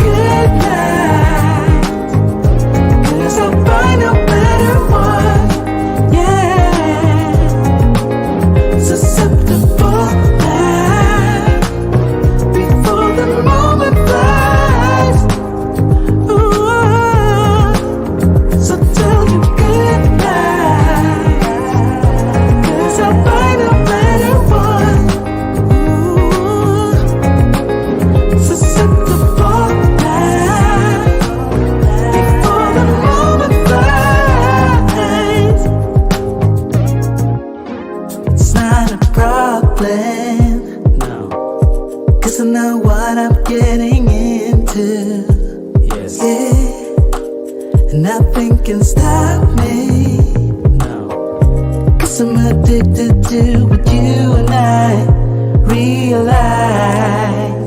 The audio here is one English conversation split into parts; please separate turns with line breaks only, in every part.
good night, 'cause I'll find a better one. Yeah, susceptible night before the moment flies. Ooh, so tell you good night, 'cause I'll find a better one. Ooh, susceptible night before the moment flies. It's not a problem, no, 'cause I know what I'm getting into. Yes. Yeah, and nothing can stop me. No, 'cause I'm addicted to what you and I realize.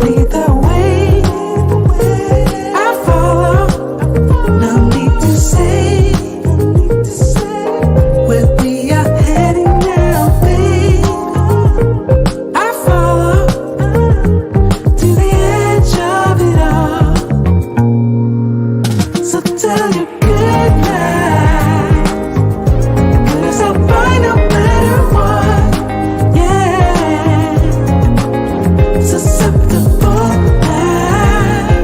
Lead the way, I follow. No need to say where we are heading now, babe. I follow to the edge of it all. So tell you good night, 'cause I'll find a better one. Yeah, susceptible night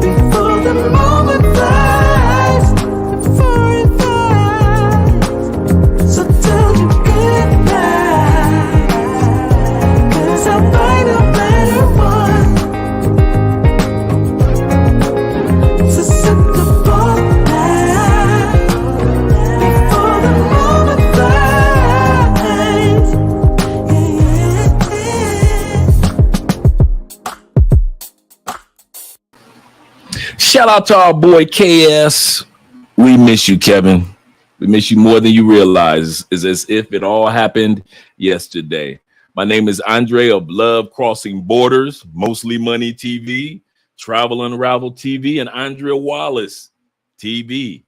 before the moment flies. Before it flies. So tell you good night, 'cause I'll find a better one. Susceptible night before the moment flies. Yeah.
Shout out to our boy KS. We miss you, Kevin. We miss you more than you realize. It's as if it all happened yesterday. My name is Andre of Love Crossing Borders, Mostly Money TV, Travel Unravel TV, and Andrea Wallace TV.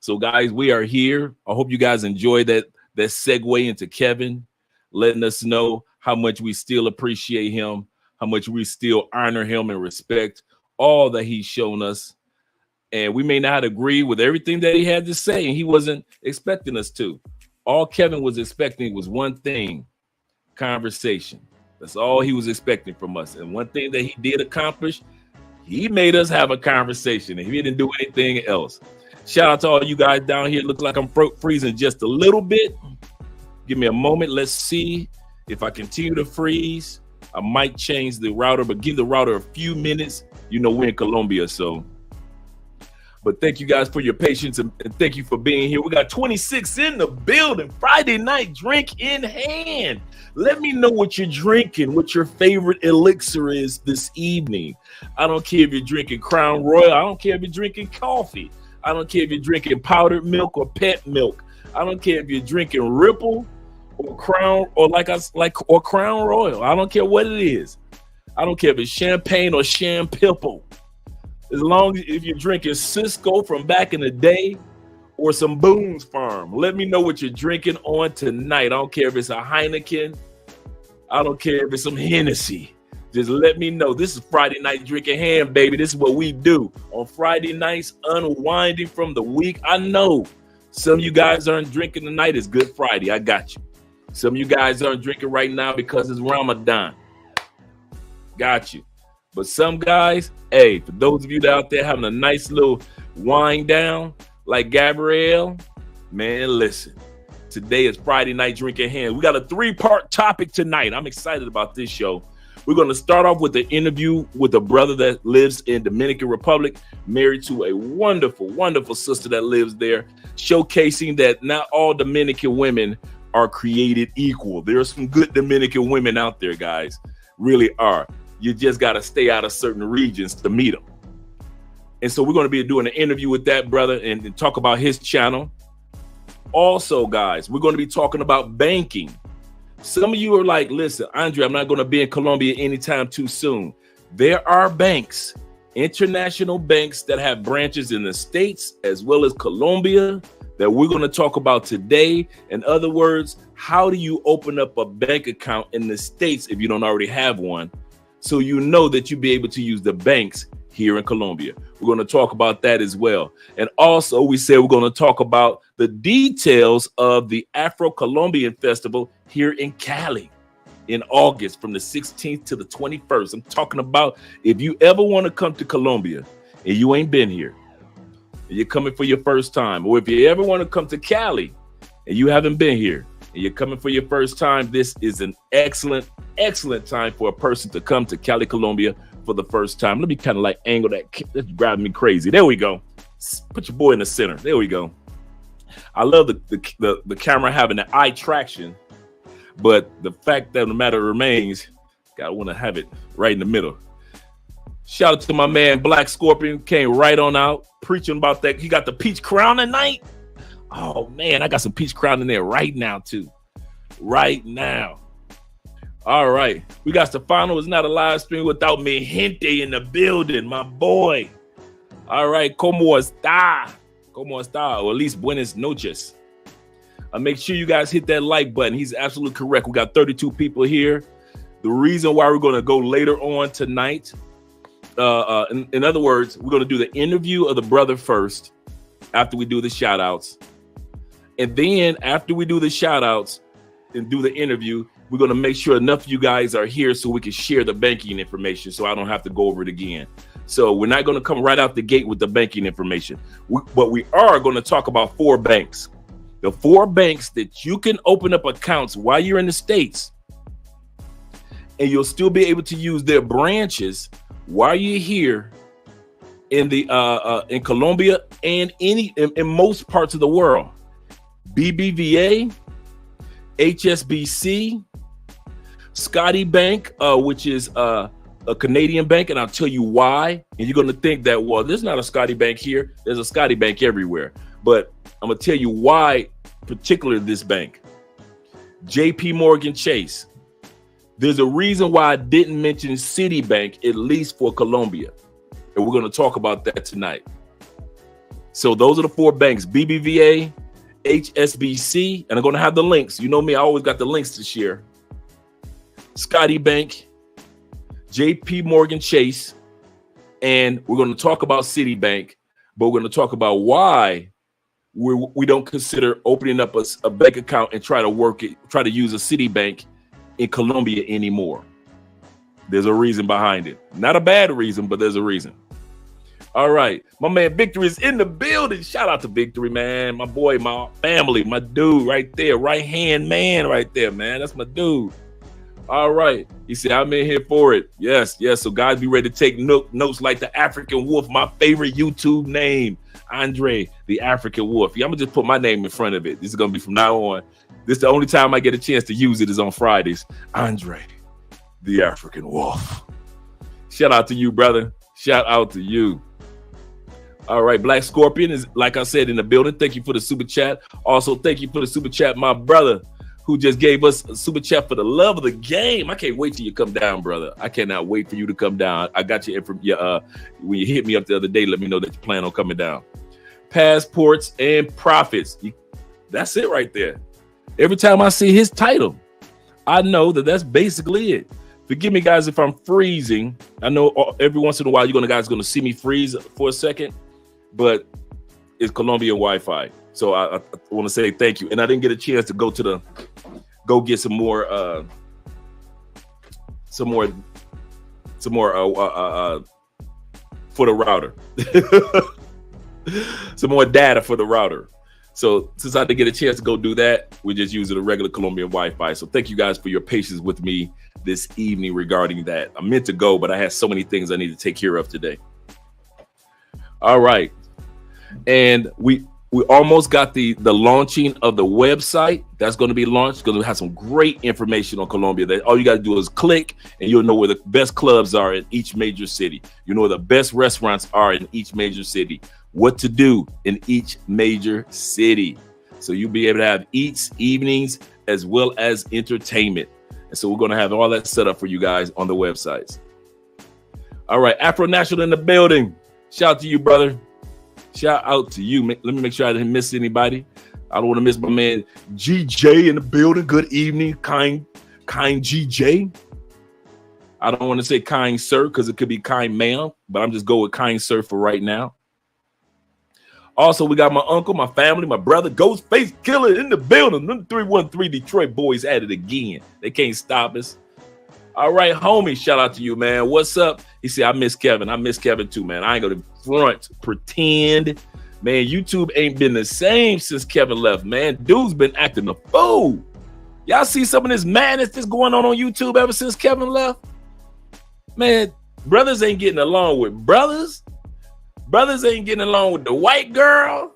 So, guys, we are here. I hope you guys enjoy that segue into Kevin, letting us know how much we still appreciate him, how much we still honor him and respect all that he's shown us. And we may not agree with everything that he had to say, and he wasn't expecting us to. All Kevin was expecting was one thing: conversation. That's all he was expecting from us. And one thing that he did accomplish, he made us have a conversation, and he didn't do anything else. Shout out to all you guys down here. Looks like I'm freezing just a little bit. Give me a moment. Let's see if I continue to freeze. I might change the router, but give the router a few minutes. You know, we're in Colombia, so. But thank you guys for your patience, and thank you for being here. We got 26 in the building. Friday night drink in hand. Let me know what you're drinking, what your favorite elixir is this evening. I don't care if you're drinking Crown Royal. I don't care if you're drinking coffee. I don't care if you're drinking powdered milk or pet milk. I don't care if you're drinking Ripple or Crown or or Crown Royal. I don't care what it is. I don't care if it's champagne or Champipple. As long as if you're drinking Cisco from back in the day or some Boone's Farm, let me know what you're drinking on tonight. I don't care if it's a Heineken. I don't care if it's some Hennessy. Just let me know. This is Friday night drinking hand, baby. This is what we do on Friday nights, unwinding from the week. I know some of you guys aren't drinking tonight. It's Good Friday. I got you. Some of you guys aren't drinking right now because it's Ramadan. Got you. But some guys, hey, for those of you that out there having a nice little wind down like Gabrielle, man, listen. Today is Friday night drinking hand. We got a 3-part topic tonight. I'm excited about this show. We're going to start off with an interview with a brother that lives in Dominican Republic, married to a wonderful, wonderful sister that lives there, showcasing that not all Dominican women are created equal. There are some good Dominican women out there, guys. Really are. You just got to stay out of certain regions to meet them. And so we're going to be doing an interview with that brother and talk about his channel. Also, guys, we're going to be talking about banking. Some of you are like, listen, Andre, I'm not going to be in Colombia anytime too soon. There are banks, international banks that have branches in the States as well as Colombia that we're going to talk about today. In other words, how do you open up a bank account in the States if you don't already have one? So you know that you'll be able to use the banks here in Colombia. We're going to talk about that as well. And also, we said we're going to talk about the details of the Afro-Colombian Festival here in Cali in August from the 16th to the 21st. I'm talking about if you ever want to come to Colombia and you ain't been here, and you're coming for your first time, or if you ever want to come to Cali and you haven't been here and you're coming for your first time, this is an excellent time for a person to come to Cali, Colombia for the first time. Let me kind of like angle that. That's driving me crazy. There we go. Put your boy in the center. There we go. I love the camera having the eye traction, but the fact that the matter remains, I want to have it right in the middle. Shout out to my man Black Scorpion, came right on out preaching about that. He got the peach crown tonight. Oh man, I got some peach crown in there right now too. Right now. All right, we got Stefano. It's not a live stream without me gente in the building, my boy. All right, ¿Cómo está? ¿Cómo está? Or at least buenas noches. Make sure you guys hit that like button. He's absolutely correct. We got 32 people here. The reason why we're going to go later on tonight, in other words, we're going to do the interview of the brother first after we do the shout outs. And then after we do the shout outs and do the interview, we're going to make sure enough of you guys are here so we can share the banking information so I don't have to go over it again. So we're not going to come right out the gate with the banking information. But we are going to talk about 4 banks. The 4 banks that you can open up accounts while you're in the States, and you'll still be able to use their branches while you're here in the in Colombia and in most parts of the world. BBVA, HSBC, Scotty Bank, which is a Canadian bank, and I'll tell you why. And you're going to think that, well, there's not a Scotty Bank here. There's a Scotty Bank everywhere. But I'm going to tell you why, particularly this bank. JP Morgan Chase. There's a reason why I didn't mention Citibank, at least for Colombia. And we're going to talk about that tonight. So those are the 4 banks, BBVA, HSBC, and I'm going to have the links. You know me, I always got the links to share. Scotty Bank, JP Morgan Chase, and we're going to talk about Citibank, but we're going to talk about why we don't consider opening up a bank account and try to use a Citibank in Colombia anymore. There's a reason behind it. Not a bad reason, but there's a reason. All right. My man Victory is in the building. Shout out to Victory, man. My boy, my family, my dude right there. Right hand man right there, man. That's my dude. All right. He said, I'm in here for it. Yes. So guys, be ready to take notes like the African Wolf, my favorite YouTube name, Andre, the African Wolf. Yeah, I'm going to just put my name in front of it. This is going to be from now on. This is the only time I get a chance to use it is on Fridays. Andre, the African Wolf. Shout out to you, brother. Shout out to you. All right. Black Scorpion is, like I said, in the building. Thank you for the super chat. Also, thank you for the super chat, my brother, who just gave us a super chat for the love of the game. I can't wait till you come down, brother. I cannot wait for you to come down. I got you when you hit me up the other day, let me know that you plan on coming down. Passports and profits. That's it right there. Every time I see his title, I know that that's basically it. Forgive me, guys, if I'm freezing. I know every once in a while you guys are going to see me freeze for a second, but it's Colombian Wi-Fi. So I want to say thank you. And I didn't get a chance to go get some more for the router. Some more data for the router. So since I didn't get a chance to go do that, we're just using a regular Colombian Wi-Fi. So thank you guys for your patience with me this evening regarding that. I meant to go, but I had so many things I need to take care of today. All right. And we almost got the launching of the website. That's going to be launched. Going to have some great information on Colombia. That all you got to do is click and you'll know where the best clubs are in each major city. You know where the best restaurants are in each major city. What to do in each major city. So you'll be able to have eats, evenings, as well as entertainment. And so we're going to have all that set up for you guys on the websites. All right. Afro National in the building. Shout out to you, brother. Shout out to you. Let me make sure I didn't miss anybody. I don't want to miss my man GJ in the building. Good evening, kind GJ. I don't want to say kind sir because it could be kind ma'am, but I'm just go with kind sir for right now. Also, we got my uncle, my family, my brother, Ghostface Killer in the building. Them 313 Detroit boys at it again. They can't stop us. All right, homie, shout out to you, man. What's up? He said, I miss Kevin. I miss Kevin too, man. I ain't gonna front, pretend. Man, YouTube ain't been the same since Kevin left, man. Dude's been acting a fool. Y'all see some of this madness that's going on YouTube ever since Kevin left? Man, brothers ain't getting along with brothers. Brothers ain't getting along with the white girl.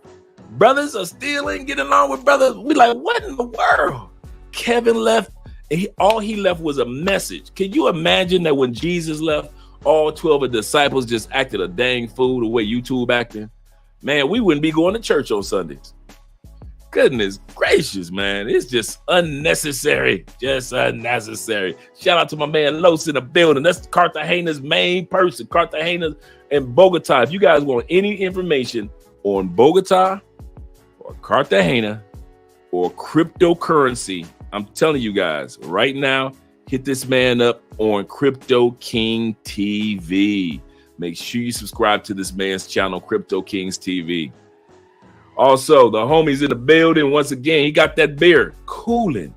Brothers are still ain't getting along with brothers. We like, what in the world? Kevin left, and all he left was a message. Can you imagine that when Jesus left, all 12 of the disciples just acted a dang fool the way YouTube acting? Man, we wouldn't be going to church on Sundays. Goodness gracious, man. It's just unnecessary. Just unnecessary. Shout out to my man Los in the building. That's Cartagena's main person. Cartagena and Bogota. If you guys want any information on Bogota or Cartagena or cryptocurrency, I'm telling you guys right now, hit this man up on Crypto King TV. Make sure you subscribe to this man's channel, Crypto Kings TV. Also, the homies in the building. Once again, he got that beer. Cooling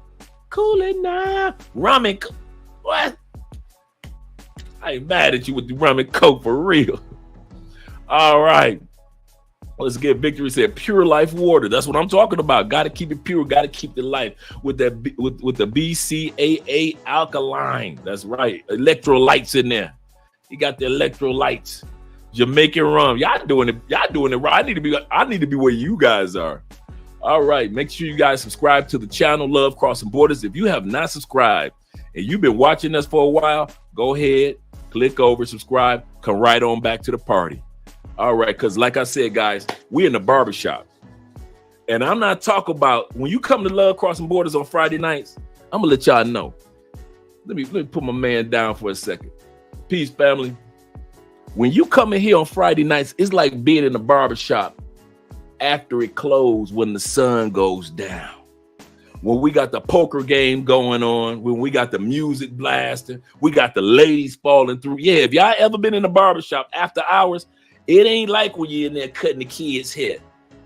now. Rum and what? I ain't mad at you with the rum and coke for real. All right. Let's get Victory said pure life water. That's what I'm talking about. Got to keep it pure. Got to keep the life with that with the BCAA alkaline. That's right. Electrolytes in there. He got the electrolytes. Jamaican rum. Y'all doing it right. I need to be where you guys are. All right. Make sure you guys subscribe to the channel, Love Crossing Borders. If you have not subscribed and you've been watching us for a while, go ahead, click over, subscribe, come right on back to the party. All right. Because like I said, guys, we're in the barbershop. And I'm not talking about when you come to Love Crossing Borders on Friday nights, I'm going to let y'all know. Let me put my man down for a second. Peace, family. When you come in here on Friday nights, it's like being in the barbershop after it closed when the sun goes down. When we got the poker game going on, when we got the music blasting, we got the ladies falling through. Yeah, if y'all ever been in the barbershop after hours, it ain't like when you're in there cutting the kids' hair.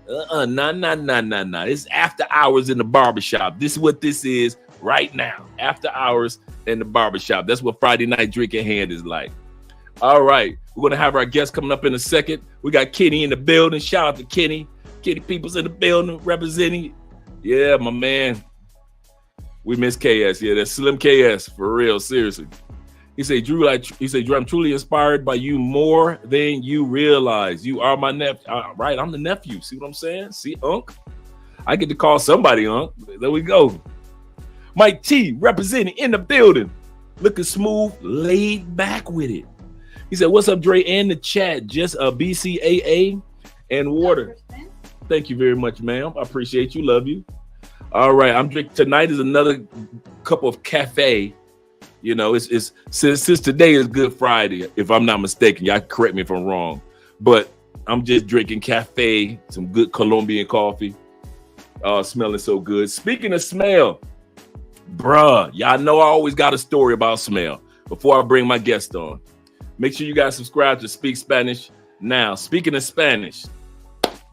Nah. It's after hours in the barbershop. This is what this is right now. After hours in the barbershop. That's what Friday night drinking hand is like. All right. We're going to have our guest coming up in a second. We got Kenny in the building. Shout out to Kenny. Kenny Peoples in the building representing. Yeah, my man. We miss KS. Yeah, that's Slim KS for real. Seriously. He said, Drew, I'm truly inspired by you more than you realize. You are my nephew. Right. I'm the nephew. See what I'm saying? See, Unc? I get to call somebody Unc. There we go. Mike T representing in the building. Looking smooth, laid back with it. He said, what's up, Dre, and the chat? Just a BCAA and water. Thank you very much, ma'am. I appreciate you. Love you. All right. I'm drinking. Tonight is another cup of cafe. You know, it's since today is Good Friday, if I'm not mistaken. Y'all correct me if I'm wrong. But I'm just drinking cafe, some good Colombian coffee. Smelling so good. Speaking of smell, bruh, y'all know I always got a story about smell before I bring my guest on. Make sure you guys subscribe to Speak Spanish Now. Speaking of Spanish,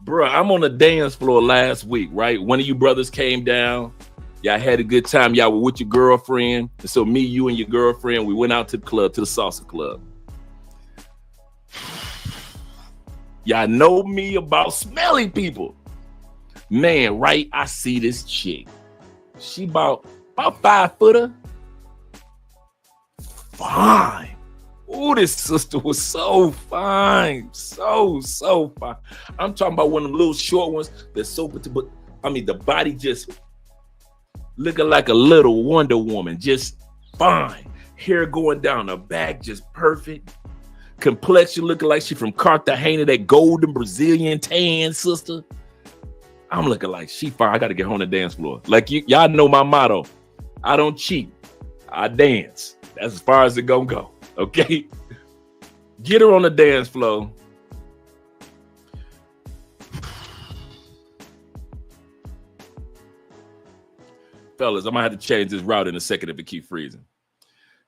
bruh, I'm on the dance floor last week, right? One of you brothers came down. Y'all had a good time. Y'all were with your girlfriend. And so me, you, and your girlfriend, we went out to the club, to the salsa club. Y'all know me about smelly people. Man, right? I see this chick. She about 5 footer. Fine. Oh, this sister was so fine. So fine. I'm talking about one of them little short ones that's so, but I mean, the body just looking like a little Wonder Woman. Just fine. Hair going down the back, just perfect. Complexion looking like she from Cartagena, that golden Brazilian tan sister. I'm looking like she fine. I got to get on the dance floor. Like y'all know my motto. I don't cheat. I dance. That's as far as it gonna go. Okay, get her on the dance floor. Fellas, I might have to change this route in a second if it keep freezing.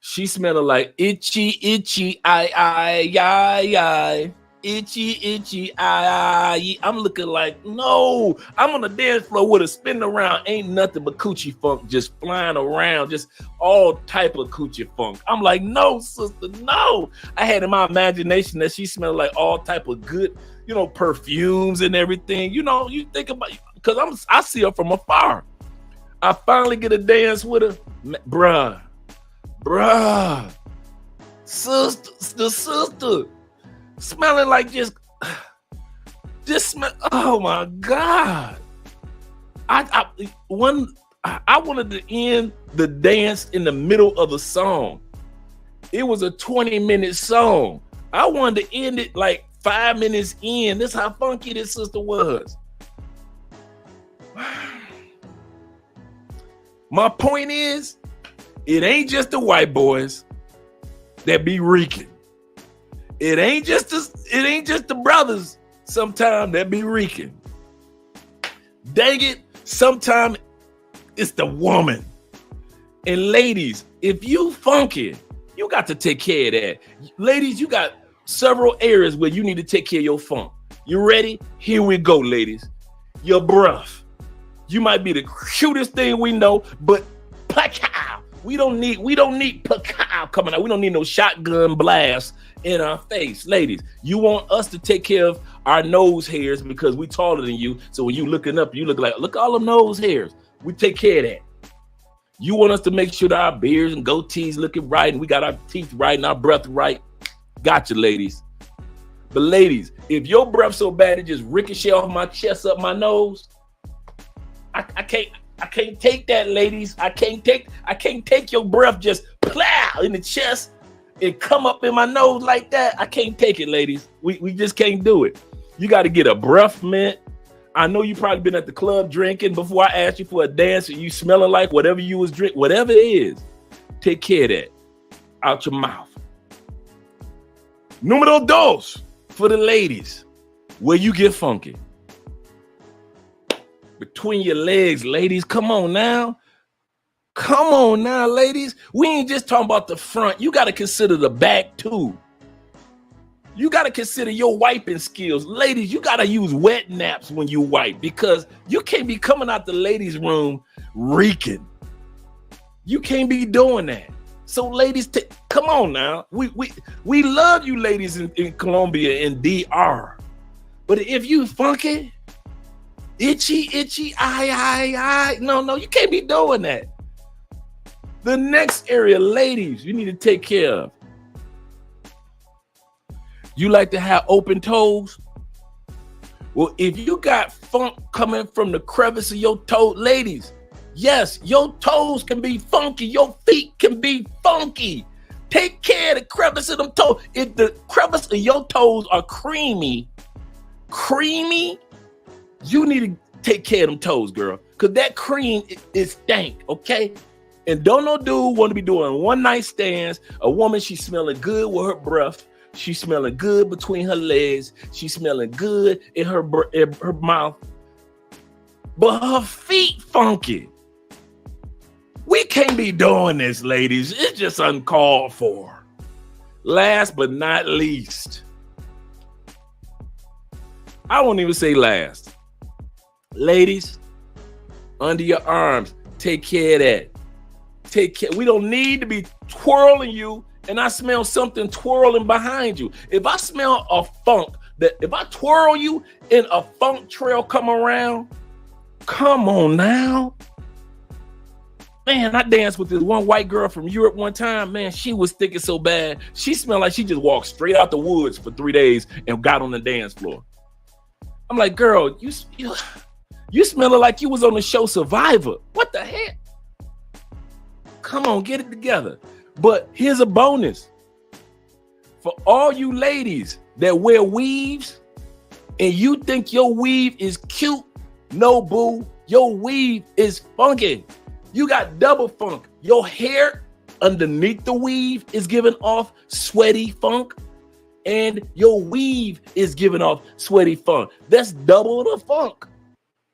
She smelling like itchy, I. Itchy, I. I'm looking like, no, I'm on the dance floor with a spinning around. Ain't nothing but coochie funk just flying around, just all type of coochie funk. I'm like, no, sister, no. I had in my imagination that she smelled like all type of good, perfumes and everything. You think about, because I see her from afar. I finally get a dance with her. Bruh. Sister. Smelling like just smell. Oh my God. I wanted to end the dance in the middle of a song. It was a 20-minute song. I wanted to end it like 5 minutes in. This how funky this sister was. My point is, it ain't just the white boys that be reeking. It ain't just the brothers sometimes that be reeking. Dang it, sometimes it's the woman. And ladies, if you funky, you got to take care of that. Ladies, you got several areas where you need to take care of your funk. You ready? Here we go, ladies. Your breath. You might be the cutest thing we know, but we don't need coming out. We don't need no shotgun blast in our face. Ladies, you want us to take care of our nose hairs because we taller than you. So when you looking up, you look at all them nose hairs. We take care of that. You want us to make sure that our beards and goatees looking right and we got our teeth right and our breath right. Gotcha, ladies. But ladies, if your breath so bad it just ricochet off my chest up my nose, I can't take that, ladies. I can't take your breath just plow in the chest and come up in my nose like that. I can't take it, ladies. We just can't do it. You got to get a breath mint. I know you probably been at the club drinking before I asked you for a dance and you smelling like whatever you was drinking, whatever it is. Take care of that out your mouth. Numero dos for the ladies, where you get funky. Between your legs, ladies. Come on now, ladies. We ain't just talking about the front. You got to consider the back too. You got to consider your wiping skills. Ladies, you got to use wet naps when you wipe because you can't be coming out the ladies' room reeking. You can't be doing that. So ladies, come on now. We love you ladies in Colombia and DR. But if you funky, itchy, I. No, you can't be doing that. The next area, ladies, you need to take care of. You like to have open toes? Well, if you got funk coming from the crevice of your toe, ladies, yes, your toes can be funky. Your feet can be funky. Take care of the crevice of them toes. If the crevice of your toes are creamy, you need to take care of them toes, girl. Because that cream is stank, okay? And don't no dude want to be doing one night stands. A woman, she's smelling good with her breath. She's smelling good between her legs. She's smelling good in her mouth. But her feet funky. We can't be doing this, ladies. It's just uncalled for. Last but not least. I won't even say last. Ladies, under your arms, take care of that. Take care. We don't need to be twirling you and I smell something twirling behind you. If I smell a funk, that if I twirl you and a funk trail come around, come on now. Man, I danced with this one white girl from Europe one time. Man, she was stinking so bad. She smelled like she just walked straight out the woods for 3 days and got on the dance floor. I'm like, girl, you smelling like you was on the show Survivor. What the heck? Come on, get it together. But here's a bonus. For all you ladies that wear weaves and you think your weave is cute, no, boo, your weave is funky. You got double funk. Your hair underneath the weave is giving off sweaty funk, and your weave is giving off sweaty funk. That's double the funk.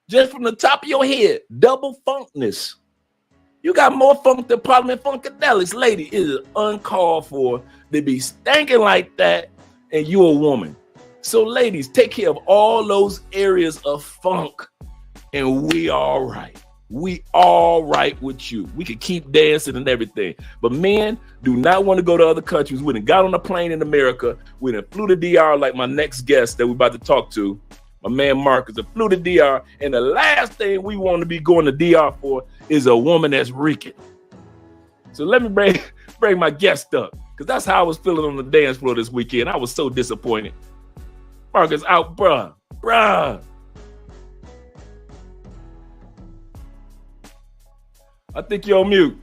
Just from the top of your head, double funkness. You got more funk than Parliament Funkadelics. Lady, it is uncalled for to be stinking like that, and you a woman. So ladies, take care of all those areas of funk, and we all right. We all right with you. We can keep dancing and everything. But men do not want to go to other countries. We done got on a plane in America. We done flew to DR like my next guest that we're about to talk to. My man Marcus flew to DR. And the last thing we want to be going to DR for is a woman that's reeking. So let me bring my guest up. Because that's how I was feeling on the dance floor this weekend. I was so disappointed. Marcus out, bruh. I think you're on mute.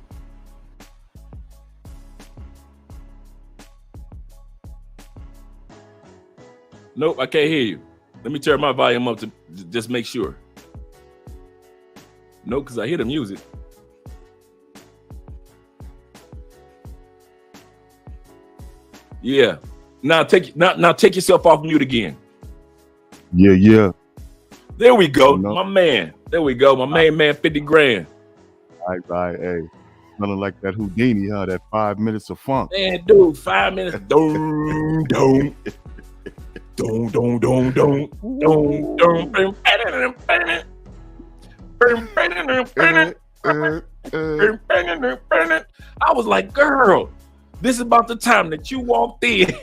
Nope, I can't hear you. Let me turn my volume up to just make sure. No, because I hear the music. Yeah. Now take yourself off mute again.
Yeah.
There we go. My man. There we go. My main man, 50 grand.
All right. Hey, nothing like that Houdini, huh? That 5 minutes of funk.
Man, dude, 5 minutes. Don't. I was like, girl, this is about the time that you walked in.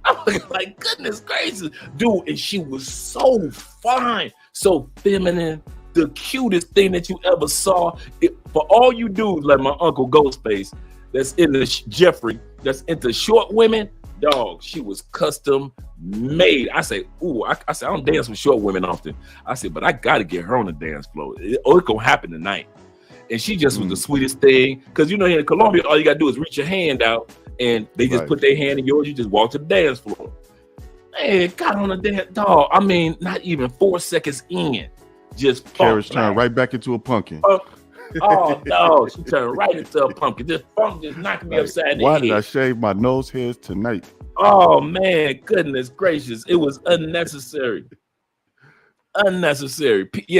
I was like, goodness gracious, dude. And she was so fine, so feminine, the cutest thing that you ever saw. For all you dudes like my uncle Ghostface, that's in the Jeffrey, that's into short women, dog, she was custom made. I say, ooh, I said, I don't dance with short women often. I said, but I got to get her on the dance floor. It's going to happen tonight. And she just was the sweetest thing. Because, you know, here in Colombia, all you got to do is reach your hand out and they just put their hand in yours. You just walk to the dance floor. Man, got on the dance, dog. I mean, not even 4 seconds in. Just
Carriage turned right back into a pumpkin.
Oh, no, she turned right into a pumpkin. This funk just knocked me upside the head.
Why did I shave my nose hairs tonight?
Oh, man, goodness gracious. It was unnecessary.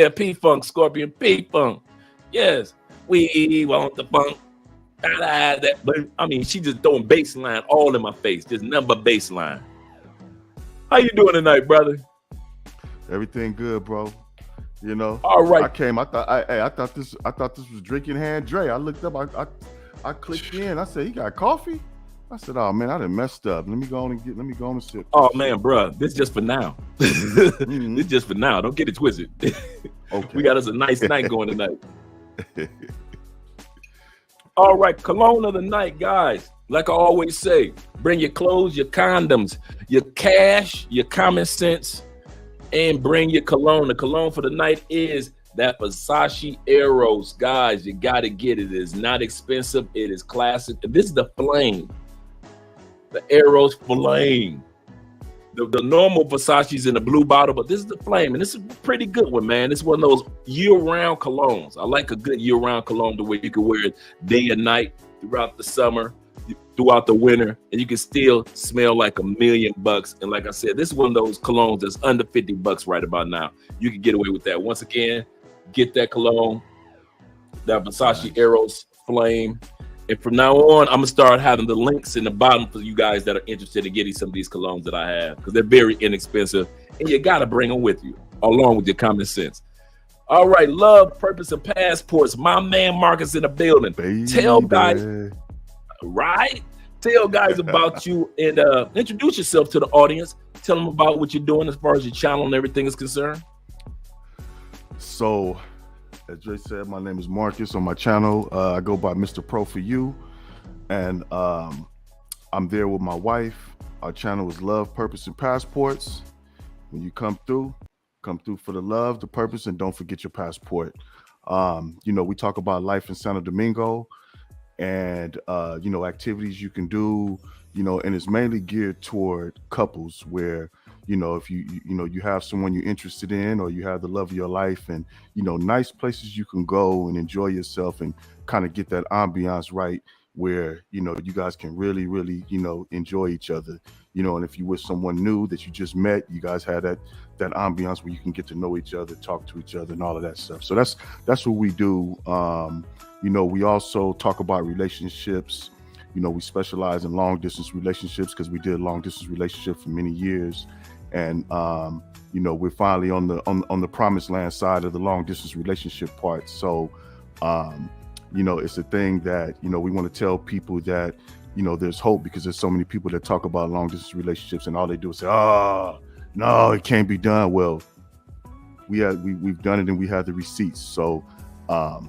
P-Funk, Scorpion, P-Funk. Yes, we want the funk. But I mean, she just throwing bass line all in my face. Just number bass line. How you doing tonight, brother?
Everything good, bro. You know,
all right.
I thought this was Drinking Hand Dre. I looked up, I clicked in. I said, he got coffee. I said, oh man, I done messed up. Let me go on and sip.
Oh man, bro, this just for now. This just for now. Don't get it twisted. Okay. We got us a nice night going tonight. All right, cologne of the night, guys. Like I always say, bring your clothes, your condoms, your cash, your common sense, and bring your cologne. The cologne for the night is that Versace Eros. Guys, you got to get it. It is not expensive. It is classic. This is the flame. The Eros flame. The normal Versace's in the blue bottle, but this is the flame. And this is a pretty good one, man. It's one of those year-round colognes. I like a good year-round cologne the way you can wear it day and night throughout the summer, throughout the winter, and you can still smell like $1,000,000. And like I said, this is one of those colognes that's under $50 right about now. You can get away with that. Once again, get that cologne, that Versace Eros flame. And from now on, I'm gonna start having the links in the bottom for you guys that are interested in getting some of these colognes that I have, because they're very inexpensive, and you gotta bring them with you along with your common sense. All right, love, purpose, and passports. My man Marcus in the building.
Baby.
Tell guys, right? Tell guys about you and introduce yourself to the audience. Tell them about what you're doing as far as your channel and everything is concerned.
So, as Dre said, my name is Marcus. On my channel, I go by Mr. Pro for You, and I'm there with my wife. Our channel is Love, Purpose, and Passports. When you come through for the love, the purpose, and don't forget your passport. You know, we talk about life in Santo Domingo, and you know, activities you can do. You know, and it's mainly geared toward couples where, you know, if you have someone you're interested in, or you have the love of your life, and, you know, nice places you can go and enjoy yourself and kind of get that ambiance right where, you know, you guys can really, you know, enjoy each other. and if you with someone new that you just met, you guys had that ambiance where you can get to know each other, talk to each other, and all of that stuff. So that's what we do. We also talk about relationships. We specialize in long distance relationships because we did long distance relationship for many years, and we're finally on the promised land side of the long distance relationship part. So it's a thing that we want to tell people that there's hope, because there's so many people that talk about long distance relationships and all they do is say, oh no, it can't be done. Well, we've done it and we have the receipts. So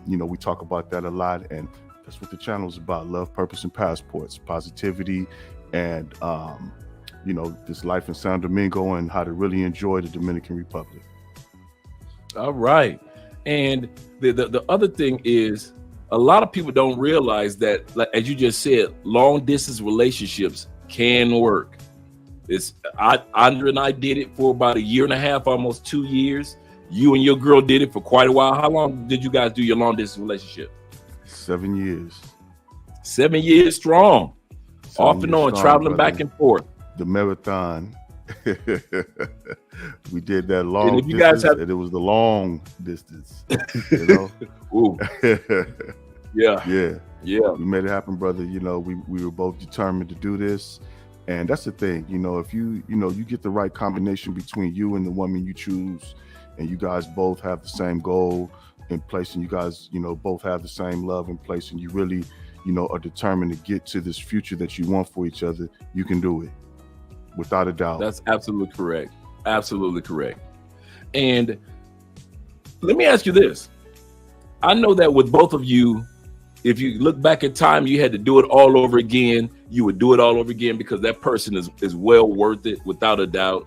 we talk about that a lot, and that's what the channel is about: love, purpose, and passports, positivity, and this life in San Domingo and how to really enjoy the Dominican Republic.
All right. And the other thing is, a lot of people don't realize that, like, as you just said, long distance relationships can work. Andre and I did it for about 1.5 years, almost 2 years. You and your girl did it for quite a while. How long did you guys do your long distance relationship?
7 years.
7 years strong. Off and on, traveling back and forth.
The marathon. We did that long
if you
distance,
guys
and it was the long distance.
Ooh. Yeah.
We made it happen, brother. We were both determined to do this, and that's the thing. If you get the right combination between you and the woman you choose, and you guys both have the same goal in place, and you guys both have the same love in place, and you really are determined to get to this future that you want for each other, you can do it without a doubt.
That's absolutely correct. Absolutely correct. And let me ask you this. I know that with both of you, if you look back in time, you had to do it all over again, you would do it all over again, because that person is well worth it, without a doubt.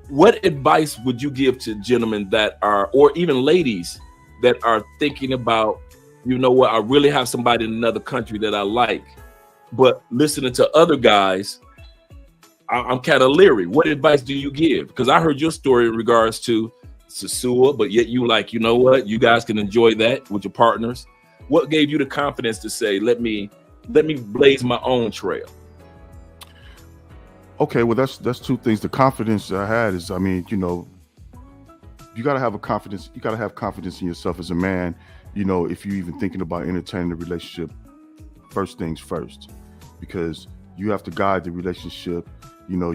What advice would you give to gentlemen that are, or even ladies that are thinking about, I really have somebody in another country that I like, but listening to other guys, I'm kind of leery. What advice do you give? Because I heard your story in regards to Sasua, but yet you like, you guys can enjoy that with your partners. What gave you the confidence to say, let me blaze my own trail?
Okay, well, that's two things. The confidence I had is, you got to have confidence. You got to have confidence in yourself as a man. If you're even thinking about entertaining a relationship, first things first, because you have to guide the relationship. You're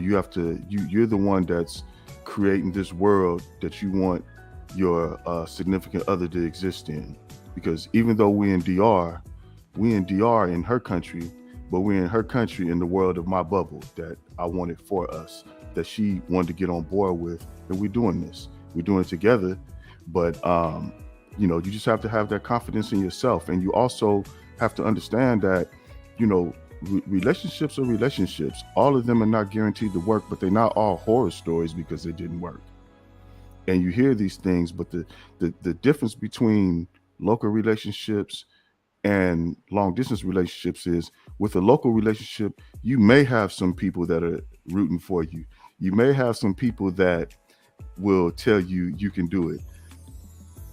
the one that's creating this world that you want your significant other to exist in. Because even though we in DR in her country, but we're in her country in the world of my bubble that I wanted for us, that she wanted to get on board with, and we're doing this. We're doing it together. But you just have to have that confidence in yourself, and you also have to understand that relationships are relationships. All of them are not guaranteed to work, but they're not all horror stories because they didn't work. And you hear these things, but the difference between local relationships and long distance relationships is, with a local relationship, you may have some people that are rooting for you. You may have some people that will tell you you can do it.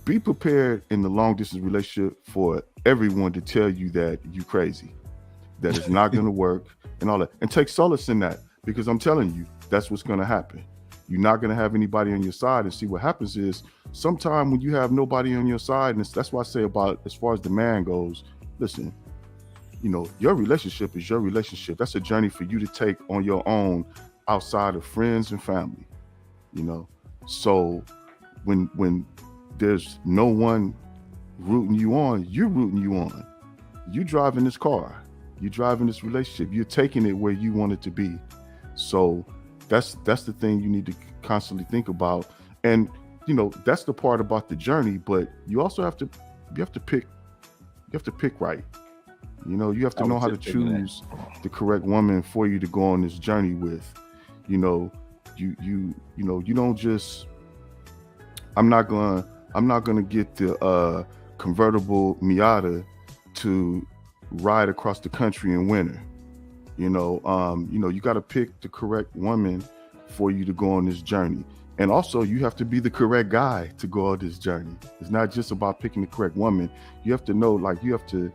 Be prepared in the long distance relationship for everyone to tell you that you crazy, that it's not going to work and all that. And take solace in that, because I'm telling you, that's what's going to happen. You're not going to have anybody on your side. And see, what happens is, sometime when you have nobody on your side, and that's why I say about, as far as the man goes, listen, your relationship is your relationship. That's a journey for you to take on your own, outside of friends and family, So when there's no one rooting you on, you're rooting you on. You driving this car, you driving this relationship, you're taking it where you want it to be. So that's the thing you need to constantly think about. And that's the part about the journey, but you also have to pick right. You have to know how to choose the correct woman for you to go on this journey with. You don't just, I'm not gonna get the convertible Miata to ride across the country in winter. You got to pick the correct woman for you to go on this journey. And also, you have to be the correct guy to go on this journey. It's not just about picking the correct woman. You have to know, you have to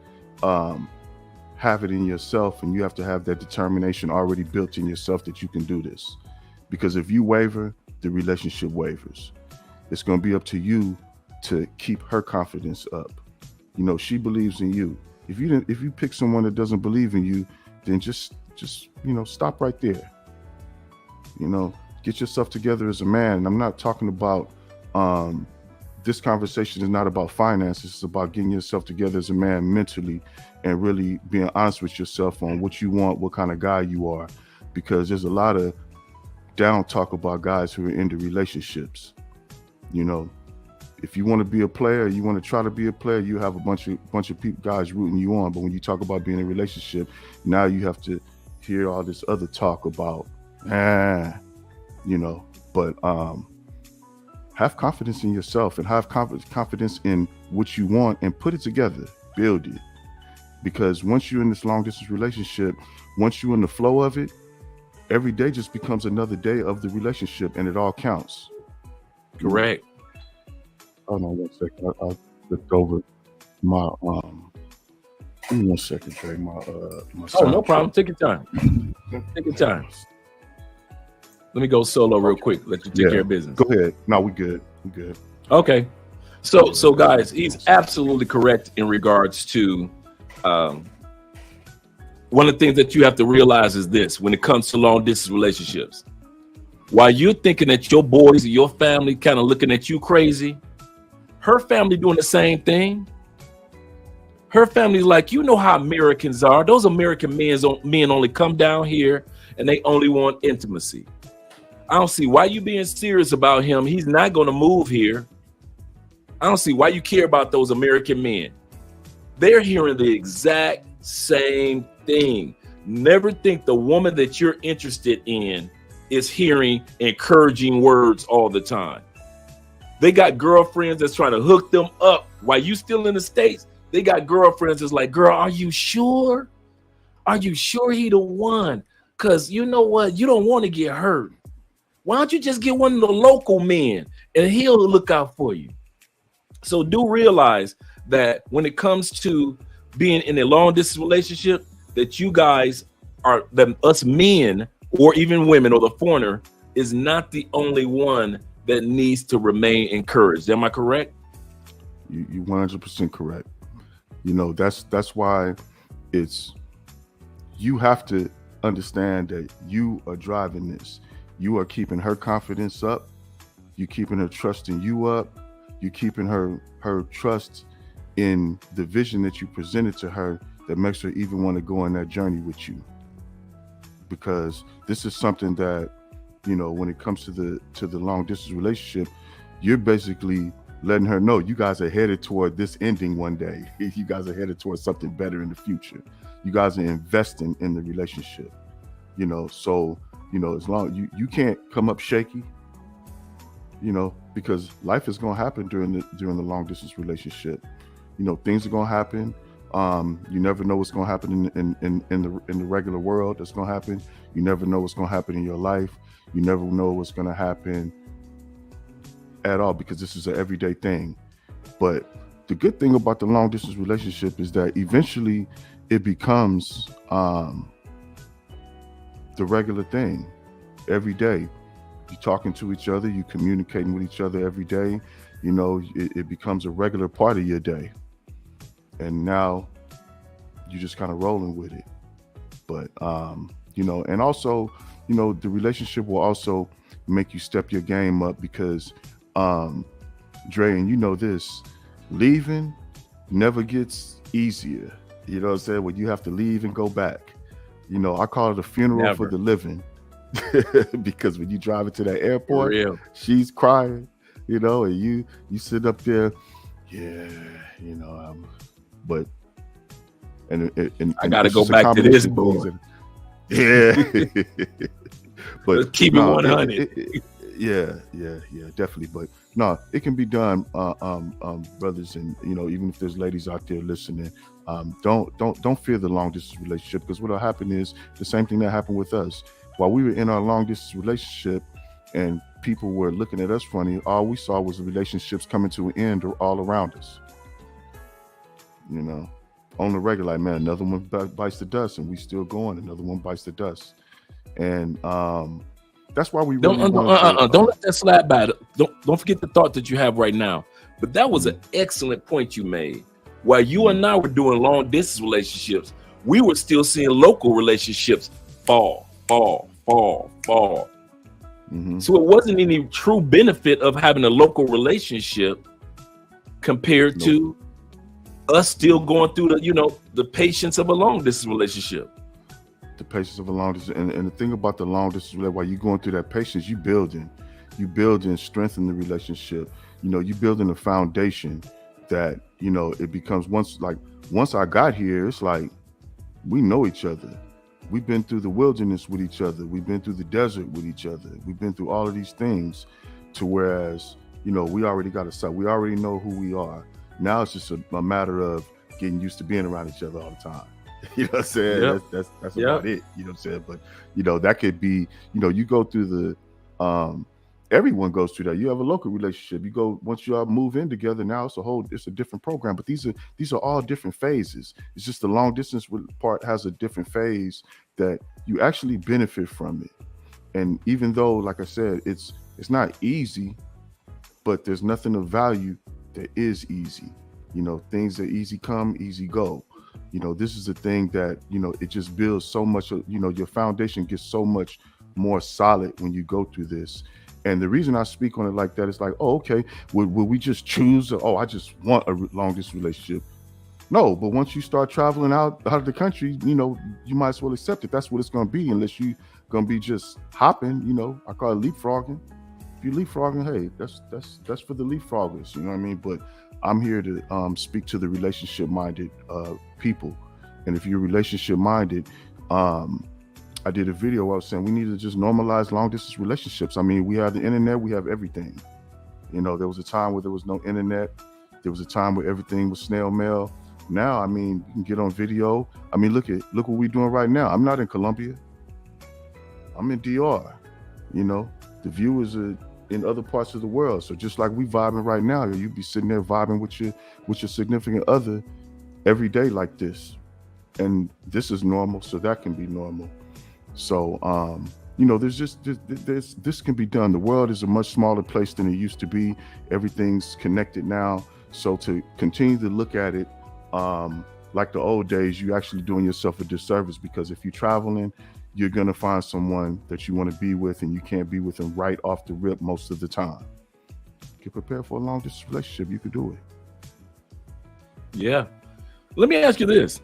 have it in yourself, and you have to have that determination already built in yourself that you can do this. Because if you waver, the relationship wavers. It's going to be up to you to keep her confidence up. You know, she believes in you. If you pick someone that doesn't believe in you, then just stop right there. You know, get yourself together as a man. And I'm not talking about this conversation is not about finances. It's about getting yourself together as a man mentally and really being honest with yourself on what you want, what kind of guy you are. Because there's a lot of down talk about guys who are into relationships. You know, if you want to be a player, you want to try to be a player, you have a bunch of people, guys rooting you on. But when you talk about being in a relationship, now you have to hear all this other talk about, but have confidence in yourself and have confidence in what you want and put it together, build it. Because once you're in this long distance relationship, once you're in the flow of it, every day just becomes another day of the relationship, and it all counts.
Correct.
Hold on 1 second. I'll look over my give me 1 second, Trey. My
oh, no problem. Take your time. Take your time. Let me go solo real quick. Let you take care of business.
Go ahead. No, we good. We good.
Okay. So guys, he's absolutely correct in regards to one of the things that you have to realize is this: when it comes to long distance relationships, while you're thinking that your boys or your family kind of looking at you crazy, her family doing the same thing. Her family's like, you know how Americans are. Those American men only come down here and they only want intimacy. I don't see why you being serious about him. He's not going to move here. I don't see why you care about those American men. They're hearing the exact same thing. Never think the woman that you're interested in is hearing encouraging words all the time. They got girlfriends that's trying to hook them up while you still in the States. They got girlfriends that's like, girl, are you sure? Are you sure he the one? Because you know what? You don't want to get hurt. Why don't you just get one of the local men and he'll look out for you? So do realize that when it comes to being in a long distance relationship, that you guys are, that us men or even women or the foreigner is not the only one that needs to remain encouraged. Am I correct?
You 100% correct. You know, that's why you have to understand that you are driving this. You are keeping her confidence up. You keeping her trust in you up. You keeping her trust in the vision that you presented to her that makes her even want to go on that journey with you. Because this is something that, you know, when it comes to the long distance relationship, you're basically letting her know you guys are headed toward this ending one day. You guys are headed towards something better in the future. You guys are investing in the relationship, you know. So, you know, as long you can't come up shaky, you know, because life is going to happen during the long distance relationship. You know, things are going to happen. You never know what's going to happen in the regular world. That's going to happen. You never know what's going to happen in your life. You never know what's going to happen at all, because this is an everyday thing. But the good thing about the long distance relationship is that eventually it becomes the regular thing. Every day you're talking to each other, you're communicating with each other every day. You know, it becomes a regular part of your day, and now you're just kind of rolling with it. But you know, and also, you know, the relationship will also make you step your game up, because Dre, and you know this, leaving never gets easier. You know what I'm saying? When you have to leave and go back, you know, I call it a funeral for the living. Because when you drive into that airport, she's crying, you know, and you sit up there, yeah, you know, but and
I gotta go back to this boy.
Yeah. But
let's keep it 100.
Yeah, definitely. But no, it can be done, brothers, and you know, even if there's ladies out there listening, don't fear the long distance relationship, because what'll happen is the same thing that happened with us. While we were in our long distance relationship and people were looking at us funny, all we saw was the relationships coming to an end all around us. You know, on the regular, like, man, another one bites the dust, and we still going. Another one bites the dust, and that's why we really
don't let that slide by. Don't forget the thought that you have right now. But that was an excellent point you made. While you and I were doing long distance relationships, we were still seeing local relationships fall. So it wasn't any true benefit of having a local relationship compared to us still going through the patience of a long distance relationship.
The patience of a long distance, and the thing about the long distance relationship, while you going through that patience, you building, strengthen the relationship. You building a foundation that it becomes once I got here, it's like we know each other. We've been through the wilderness with each other. We've been through the desert with each other. We've been through all of these things, to whereas we already got a sight. We already know who we are. Now it's just a matter of getting used to being around each other all the time. You know what I'm saying?
Yep.
That's about it. You know what I'm saying? But that could be, you go through the everyone goes through that. You have a local relationship. You go, once you all move in together, now it's a different program. But these are all different phases. It's just the long distance part has a different phase that you actually benefit from it. And even though, like I said, it's not easy, but there's nothing of value that is easy. Things that easy come, easy go. This is the thing that, it just builds so much, your foundation gets so much more solid when you go through this. And the reason I speak on it like that is like, oh, okay, will we just choose? I just want a long distance relationship. No, but once you start traveling out of the country, you might as well accept it. That's what it's going to be, unless you going to be just hopping. I call it leapfrogging. If you're leapfrogging, hey, that's for the leapfroggers. You know what I mean? But I'm here to speak to the relationship minded people. And if you're relationship minded, I did a video where I was saying we need to just normalize long distance relationships. I mean, we have the internet, we have everything. There was a time where there was no internet. There was a time where everything was snail mail. Now, I mean, you can get on video. I mean, look what we're doing right now. I'm not in Colombia. I'm in DR. The viewers are in other parts of the world. So just like we vibing right now, you'd be sitting there vibing with your significant other every day like this. And this is normal, so that can be normal. So, this can be done. The world is a much smaller place than it used to be. Everything's connected now. So to continue to look at it like the old days, you're actually doing yourself a disservice, because if you're traveling, you're going to find someone that you want to be with, and you can't be with them right off the rip most of the time. Get prepared for a long distance relationship. You can do it.
Yeah. Let me ask you this.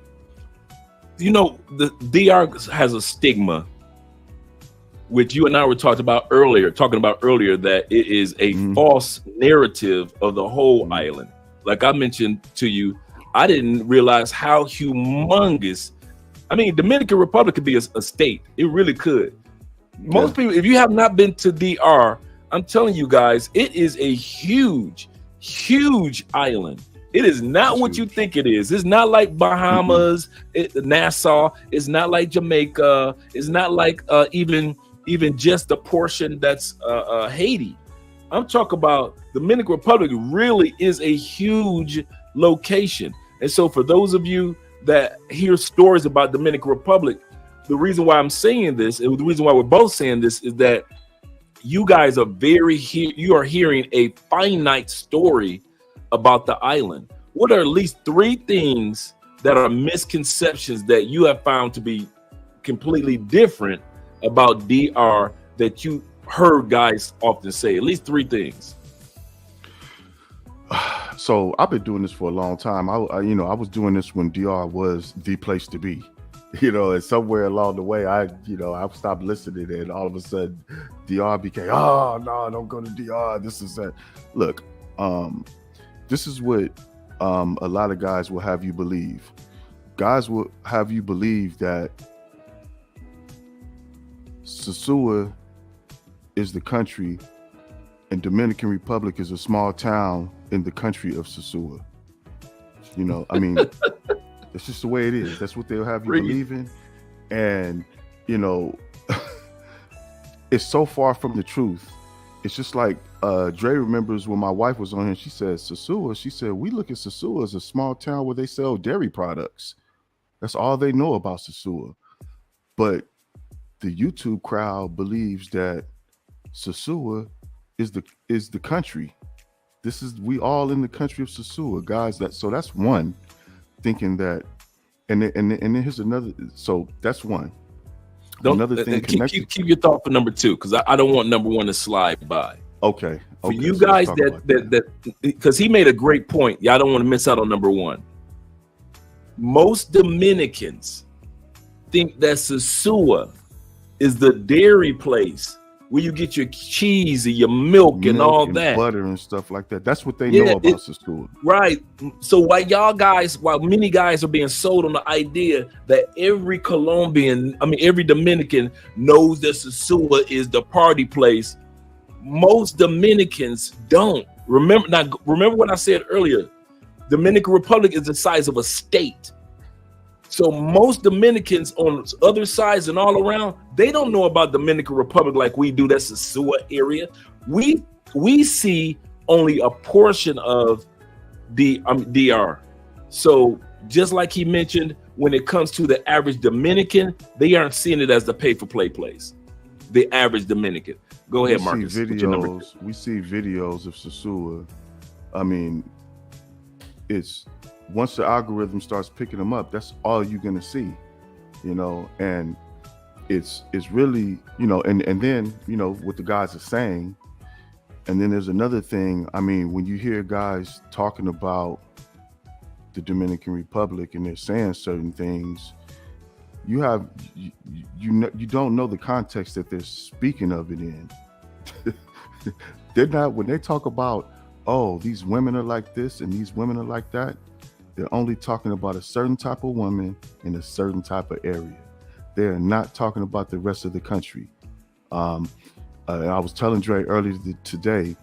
The DR has a stigma, which you and I were talking about earlier, that it is a false narrative of the whole island. Like I mentioned to you, I didn't realize how humongous. I mean, Dominican Republic could be a state. It really could. Most people, if you have not been to DR, I'm telling you guys, it is a huge, huge island. It is not what you think it is. It's not like Bahamas, Nassau. It's not like Jamaica. It's not like even just the portion that's Haiti. I'm talking about Dominican Republic really is a huge location. And so for those of you that hear stories about Dominican Republic, the reason why I'm saying this, and the reason why we're both saying this, is that you guys are you are hearing a finite story about the island. What are at least 3 things that are misconceptions that you have found to be completely different about DR that you heard guys often say? At least 3 things.
So I've been doing this for a long time. I was doing this when DR was the place to be. And somewhere along the way, I stopped listening, and all of a sudden, DR became, oh no, don't go to DR. This is that. Look, this is what a lot of guys will have you believe. Guys will have you believe that Sosua is the country and Dominican Republic is a small town in the country of Sosua. I mean, it's just the way it is. That's what they'll have you believing. And, it's so far from the truth it's just like Dre remembers when my wife was on here. She said Sosua. She said we look at Sosua as a small town where they sell dairy products. That's all they know about Sosua. But the YouTube crowd believes that Sosua is the country. We all in the country of Sosua, guys. That's one thinking that, and then here's another. So that's one. Another thing connected.
Keep your thought for number two, because I don't want number one to slide by.
Okay.
For you guys that because he made a great point. Y'all don't want to miss out on number one. Most Dominicans think that Sosua is the dairy place where you get your cheese and your milk and all that,
butter and stuff like that. That's what they know about Sosua,
right? So while many guys are being sold on the idea that every Dominican knows that Sosua is the party place, most Dominicans don't. Remember what I said earlier. Dominican Republic is the size of a state. So most Dominicans on other sides and all around, they don't know about Dominican Republic like we do. That's the Sosua area. We see only a portion of the DR. So just like he mentioned, when it comes to the average Dominican, they aren't seeing it as the pay-for-play place. The average Dominican. Go ahead, Marcus.
We see videos of Sosua. I mean, it's once the algorithm starts picking them up, that's all you're gonna see, and it's really, and then, what the guys are saying. And then there's another thing. I mean, when you hear guys talking about the Dominican Republic and they're saying certain things, you don't know the context that they're speaking of it in. They're not, when they talk about, oh, these women are like this and these women are like that, they're only talking about a certain type of woman in a certain type of area. They're not talking about the rest of the country. I was telling Dre earlier today,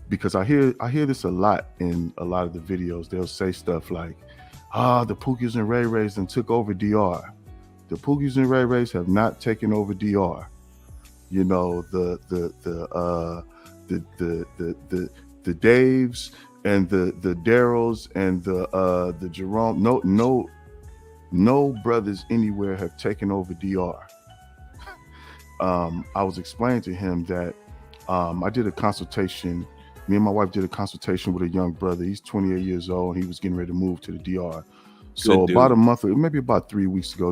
because I hear this a lot in a lot of the videos. They'll say stuff like, the Pookies and Ray Rays and took over DR. The Pookies and Ray Rays have not taken over DR. The Daves and the Darryls and the Jerome, no brothers anywhere have taken over DR. I was explaining to him that I did a consultation. Me and my wife did a consultation with a young brother. He's 28 years old. And he was getting ready to move to the DR. So about a month, maybe about 3 weeks ago,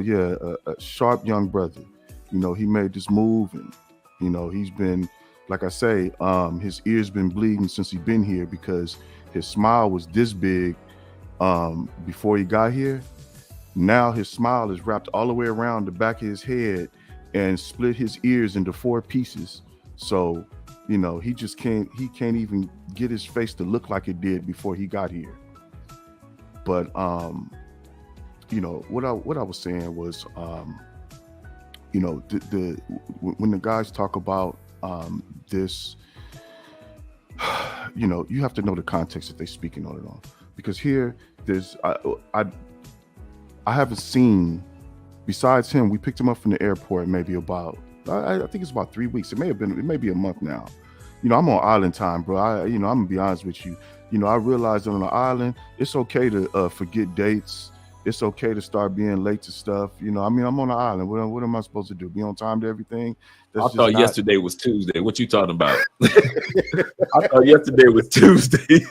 a sharp young brother. He made this move, and he's been, like I say, his ears been bleeding since he's been here, because his smile was this big before he got here. Now his smile is wrapped all the way around the back of his head and split his ears into 4 pieces. So, he just can't even get his face to look like it did before he got here. But what I was saying was, when the guys talk about this, you have to know the context that they're speaking on it on, because here I haven't seen, besides him, we picked him up from the airport maybe about, I think it's about 3 weeks. It may be a month now. I'm on island time, bro. I'm gonna be honest with you. I realized that on the island, it's okay to forget dates. It's okay to start being late to stuff. I'm on the island. What am I supposed to do? Be on time to everything?
I thought yesterday was Tuesday. What you talking about? I thought yesterday was Tuesday.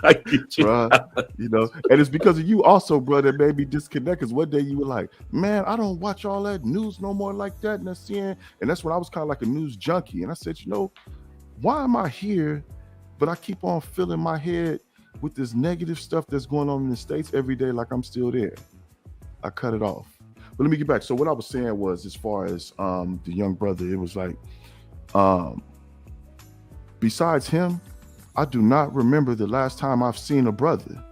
I get you.
Bruh, and it's because of you also, bro, that made me disconnect. Because one day you were like, man, I don't watch all that news no more like that. And that's when I was kind of like a news junkie. And I said, why am I here? But I keep on filling my head with this negative stuff that's going on in the States every day, like I'm still there. I cut it off. But let me get back. So what I was saying was, as far as the young brother, it was like, besides him, I do not remember the last time I've seen a brother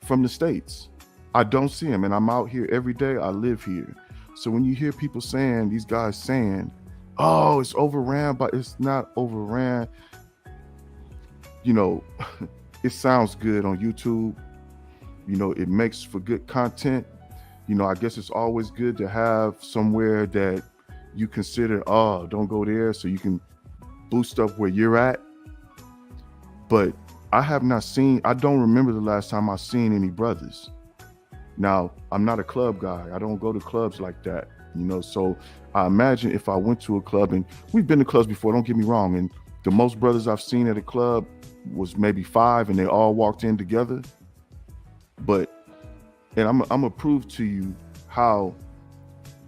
from the States. I don't see him, and I'm out here every day. I live here. So when you hear people saying, these guys saying, oh, it's overran, but it's not overran. It sounds good on YouTube. It makes for good content. I guess it's always good to have somewhere that you consider, oh, don't go there, so you can boost up where you're at. But I don't remember the last time I seen any brothers. Now, I'm not a club guy. I don't go to clubs like that, so I imagine if I went to a club, and we've been to clubs before, don't get me wrong, and the most brothers I've seen at a club was maybe 5, and they all walked in together. And I'm gonna prove to you how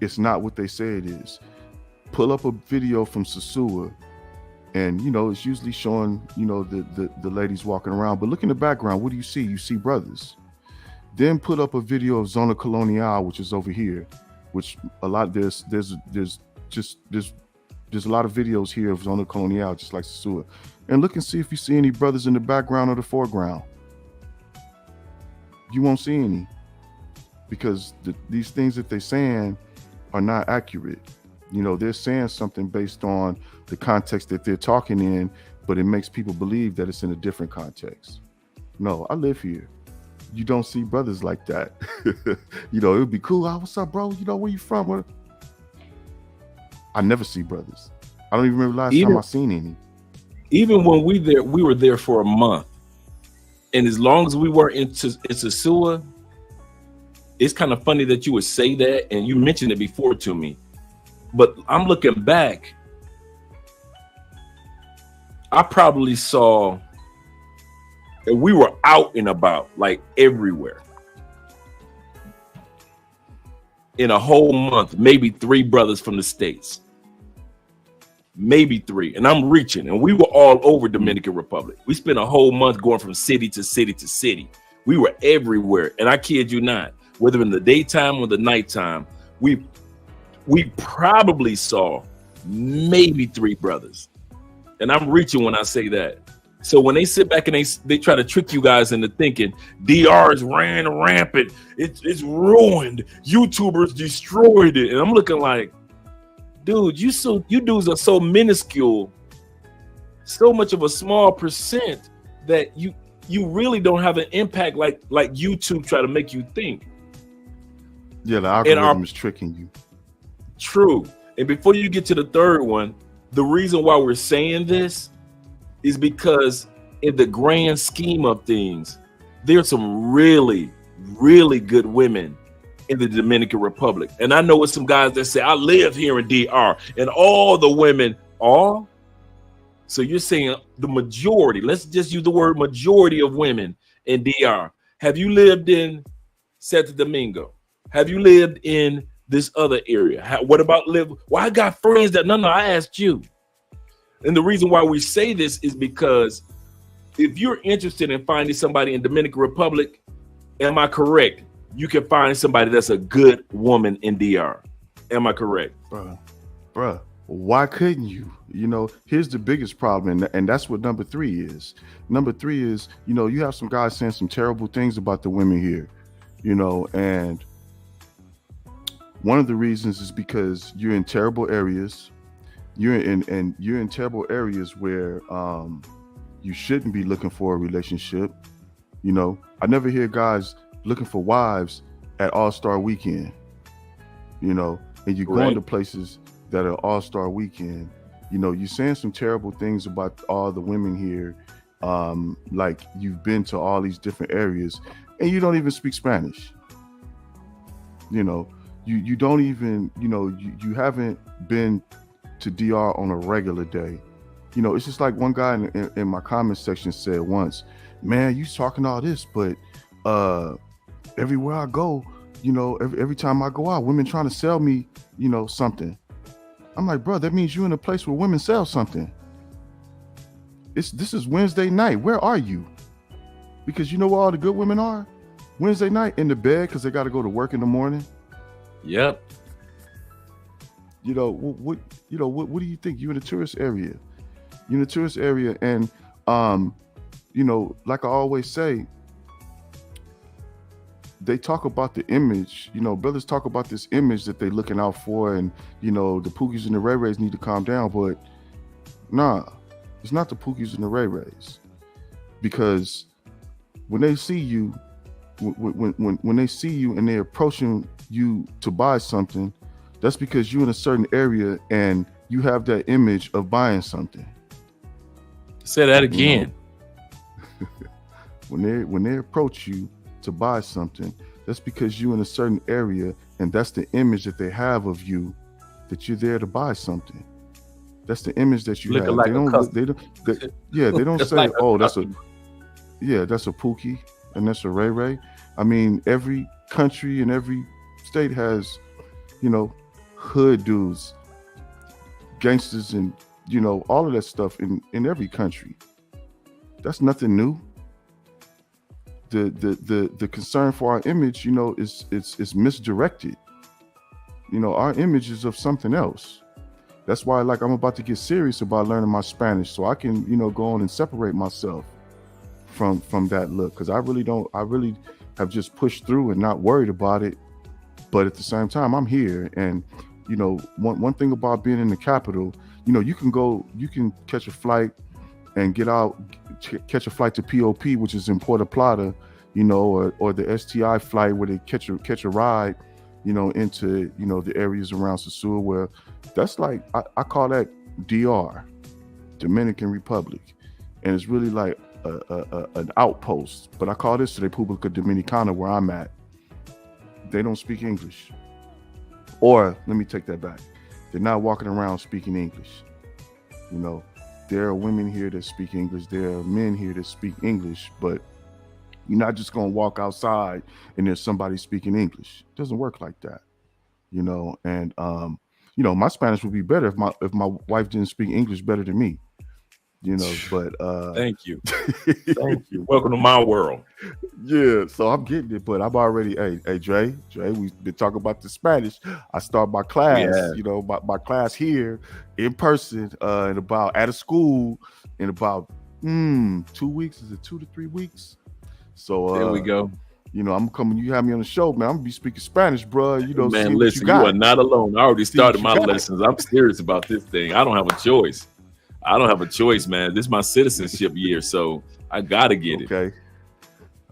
it's not what they say it is. Pull up a video from Sasua, and it's usually showing the ladies walking around, but look in the background. What do you see? You see brothers. Then put up a video of Zona Colonial, which is over here, which a lot there's a lot of videos here of Zona Colonial, just like Sasua, and look and see if you see any brothers in the background or the foreground. You won't see any, because these things that they're saying are not accurate. They're saying something based on the context that they're talking in, but it makes people believe that it's in a different context. No, I live here. You don't see brothers like that. It would be cool. Oh, what's up, bro? Where you from? I never see brothers. I don't even remember last time I seen any.
Even when we were there for a month. And as long as we were in Sasua, it's kind of funny that you would say that, and you mentioned it before to me. But I'm looking back, I probably saw, and we were out and about, like everywhere. In a whole month, maybe 3 brothers from the States. Maybe 3. And I'm reaching, and we were all over Dominican Republic. We spent a whole month going from city to city to city. We were everywhere. And I kid you not, whether in the daytime or the nighttime, we probably saw maybe 3 brothers. And I'm reaching when I say that. So when they sit back and they try to trick you guys into thinking DR is ran rampant, it's ruined, YouTubers destroyed it, and I'm looking like, dude, you dudes are so minuscule, so much of a small percent that you really don't have an impact like YouTube try to make you think.
Yeah, the algorithm is tricking you.
True. And before you get to the third one, the reason why we're saying this is because in the grand scheme of things, there's some really, really good women in the Dominican Republic. And I know with some guys that say, I live here in DR, and all the women are. So you're saying the majority, let's just use the word majority of women in DR. Have you lived in Santo Domingo? Have you lived in this other area? What about live? Well, I got friends that, no, I asked you. And the reason why we say this is because if you're interested in finding somebody in Dominican Republic, am I correct? You can find somebody that's a good woman in DR. Am I correct?
Bruh, why couldn't you? Here's the biggest problem, and that's what number 3 is. Number 3 is, you have some guys saying some terrible things about the women here, and one of the reasons is because you're in terrible areas. You're in terrible areas where you shouldn't be looking for a relationship. I never hear guys looking for wives at All-Star Weekend. And you're going to places that are All-Star Weekend. You're saying some terrible things about all the women here. Like you've been to all these different areas and you don't even speak Spanish. You don't even, you haven't been to DR on a regular day. It's just like one guy in my comment section said once, man, you talking all this, but everywhere I go, every time I go out, women trying to sell me, something. I'm like, bro, that means you're in a place where women sell something. This is Wednesday night. Where are you? Because you know where all the good women are? Wednesday night in the bed because they got to go to work in the morning.
Yep.
What do you think? You're in a tourist area. You're in a tourist area, and like I always say, they talk about the image. Brothers talk about this image that they're looking out for, and the Pookies and the Ray Rays need to calm down. But nah, it's not the Pookies and the Ray Rays, because when they see you, when they see you and they're approaching you to buy something, that's because you're in a certain area and you have that image of buying something.
Say that again.
When they approach you to buy something, that's because you're in a certain area, and that's the image that they have of you, that you're there to buy something. That's the image that you have.
Like
they don't say,
like
oh, that's a Pookie and that's a Ray Ray. I mean, every country and every state has, hood dudes, gangsters, and all of that stuff in every country. That's nothing new. The concern for our image, is misdirected. Our image is of something else. That's why, like, I'm about to get serious about learning my Spanish so I can, go on and separate myself from that look. Because I really have just pushed through and not worried about it. But at the same time, I'm here. And, one thing about being in the capital, you can catch a flight and catch a flight to POP, which is in Puerto Plata, or the STI flight where they catch a ride, into, the areas around Sosúa, where that's like, I call that DR, Dominican Republic. And it's really like an outpost, but I call this República Dominicana, where I'm at. They don't speak English. Or let me take that back. They're not walking around speaking English. There are women here that speak English. There are men here that speak English, but you're not just going to walk outside and there's somebody speaking English. It doesn't work like that, and, my Spanish would be better if my wife didn't speak English better than me, but
thank you. Thank you. Welcome to my world.
Yeah, so I'm getting it, but I'm already, hey, Dre, we've been talking about the Spanish. I start my class, my class here in person at a school in about 2 weeks. Is it 2 to 3 weeks? So
there we go.
I'm coming. You have me on the show, man. I'm gonna be speaking Spanish, bro.
Man, listen, you are not alone. I already started my lessons. I'm serious about this thing. I don't have a choice. Man. This is my citizenship year, so I gotta get it.
Okay.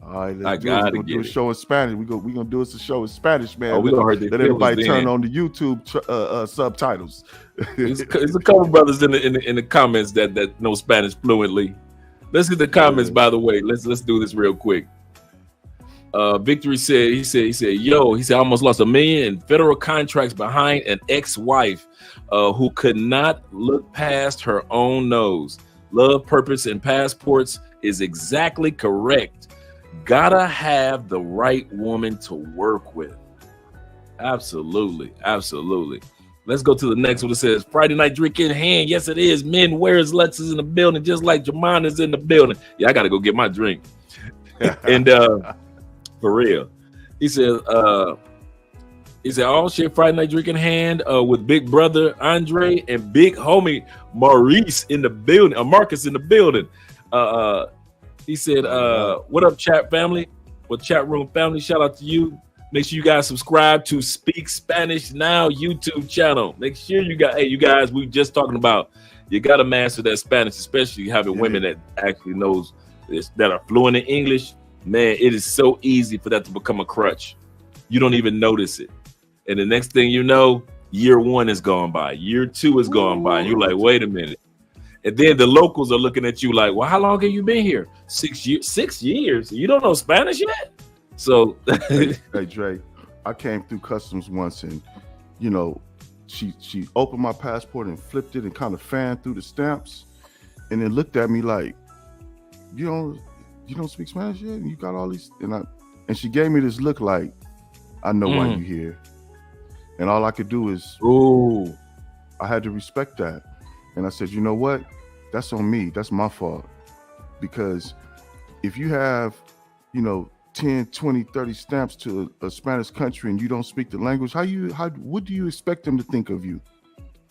All right, let's do a show in Spanish. We're gonna do us a show in Spanish, man.
Let
everybody turn on the YouTube subtitles.
There's a couple brothers in the comments that know Spanish fluently. Let's hit the comments, by the way. Let's do this real quick. Victory said, he said, I almost lost $1 million in federal contracts behind an ex-wife who could not look past her own nose. Love, purpose, and passports is exactly correct. Gotta have the right woman to work with. Absolutely. Let's go to the next one. It says, Friday night drink in hand. Yes, it is. Men, where's Lex is in the building, just like Jamon is in the building. Yeah, I got to go get my drink. And for real. He said, all shit, Friday night drink in hand with big brother Andre and big homie Maurice in the building, Marcus in the building. He said, what up, chat family? Well, chat room family, shout out to you. Make sure you guys subscribe to Speak Spanish Now YouTube channel. Make sure you guys, we just talking about, you got to master that Spanish, especially having women that actually knows this, that are fluent in English. Man, it is so easy for that to become a crutch. You don't even notice it. And the next thing you know, year 1 is gone by. Year 2 is gone by. And you're like, wait a minute. And then the locals are looking at you like, well, how long have you been here? 6 years. 6 years? You don't know Spanish yet? So,
hey, Dre, I came through customs once, and she opened my passport and flipped it and kind of fanned through the stamps, and then looked at me like, you don't speak Spanish yet? And you got all these, and she gave me this look like, I know why you here, and all I could do is, I had to respect that, and I said, you know what? That's on me. That's my fault, because if you have, 10, 20, 30 stamps to a Spanish country and you don't speak the language, what do you expect them to think of you?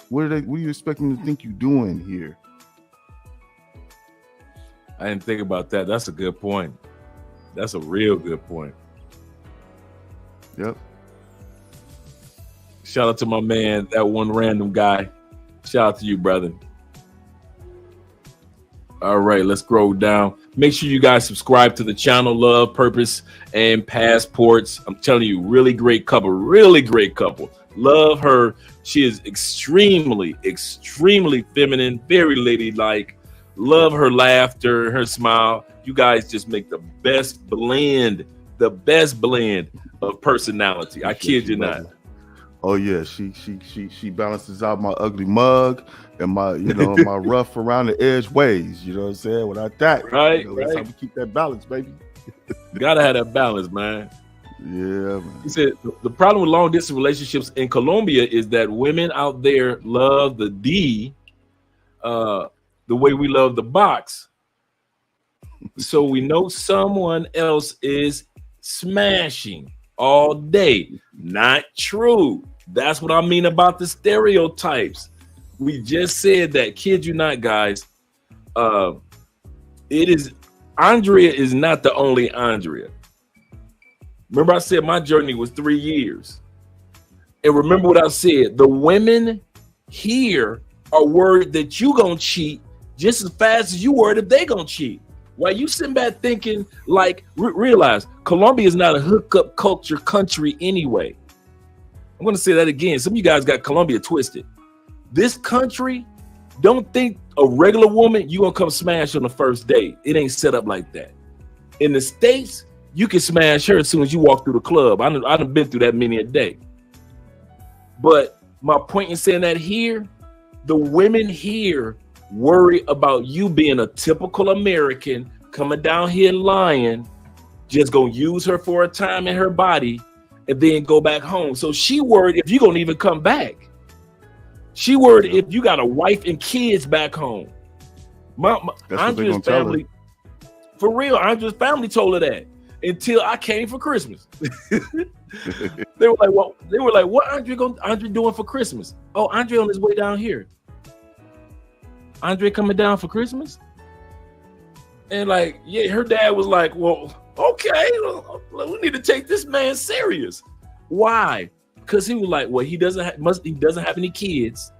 What do you expect them to think you doing here?
I didn't think about that. That's a good point. That's a real good point.
Yep.
Shout out to my man, that one random guy. Shout out to you, brother. All right, let's scroll down. Make sure you guys subscribe to the channel, Love, Purpose, and Passports. I'm telling you, really great couple. Love her. She is extremely, extremely feminine, very ladylike. Love her laughter, her smile. You guys just make the best blend of personality. I kid you not.
Oh yeah, she balances out my ugly mug and my my rough around the edge ways. You know what I'm saying? Without that,
right,
that's how we keep that balance, baby.
Gotta have that balance, man.
Yeah, man.
He said the problem with long distance relationships in Colombia is that women out there love the D, the way we love the box. So we know someone else is smashing all day. Not true. That's what I mean about the stereotypes. We just said that. Kid you not, guys. It is Andrea is not the only Andrea. Remember, I said my journey was 3 years. And remember what I said. The women here are worried that you gonna cheat just as fast as you worried if they gonna cheat. While you sitting back thinking, like, realize Colombia is not a hookup culture country anyway. I'm going to say that again. Some of you guys got Colombia twisted. This country, don't think a regular woman, you going to come smash on the first date. It ain't set up like that. In the States, you can smash her as soon as you walk through the club. I done been through that many a day. But my point in saying that here, the women here worry about you being a typical American, coming down here lying, just gonna use her for a time in her body and then go back home. So she worried if you're gonna even come back. She worried if you got a wife and kids back home. Andrea's family, for real, Andrea's family told her that until I came for Christmas. They were like, what Andre doing for Christmas? Oh, Andre on his way down here. Andre coming down for Christmas? And like, yeah, her dad was like, well, okay, we need to take this man serious. Why? Because he was like, well, he doesn't have any kids,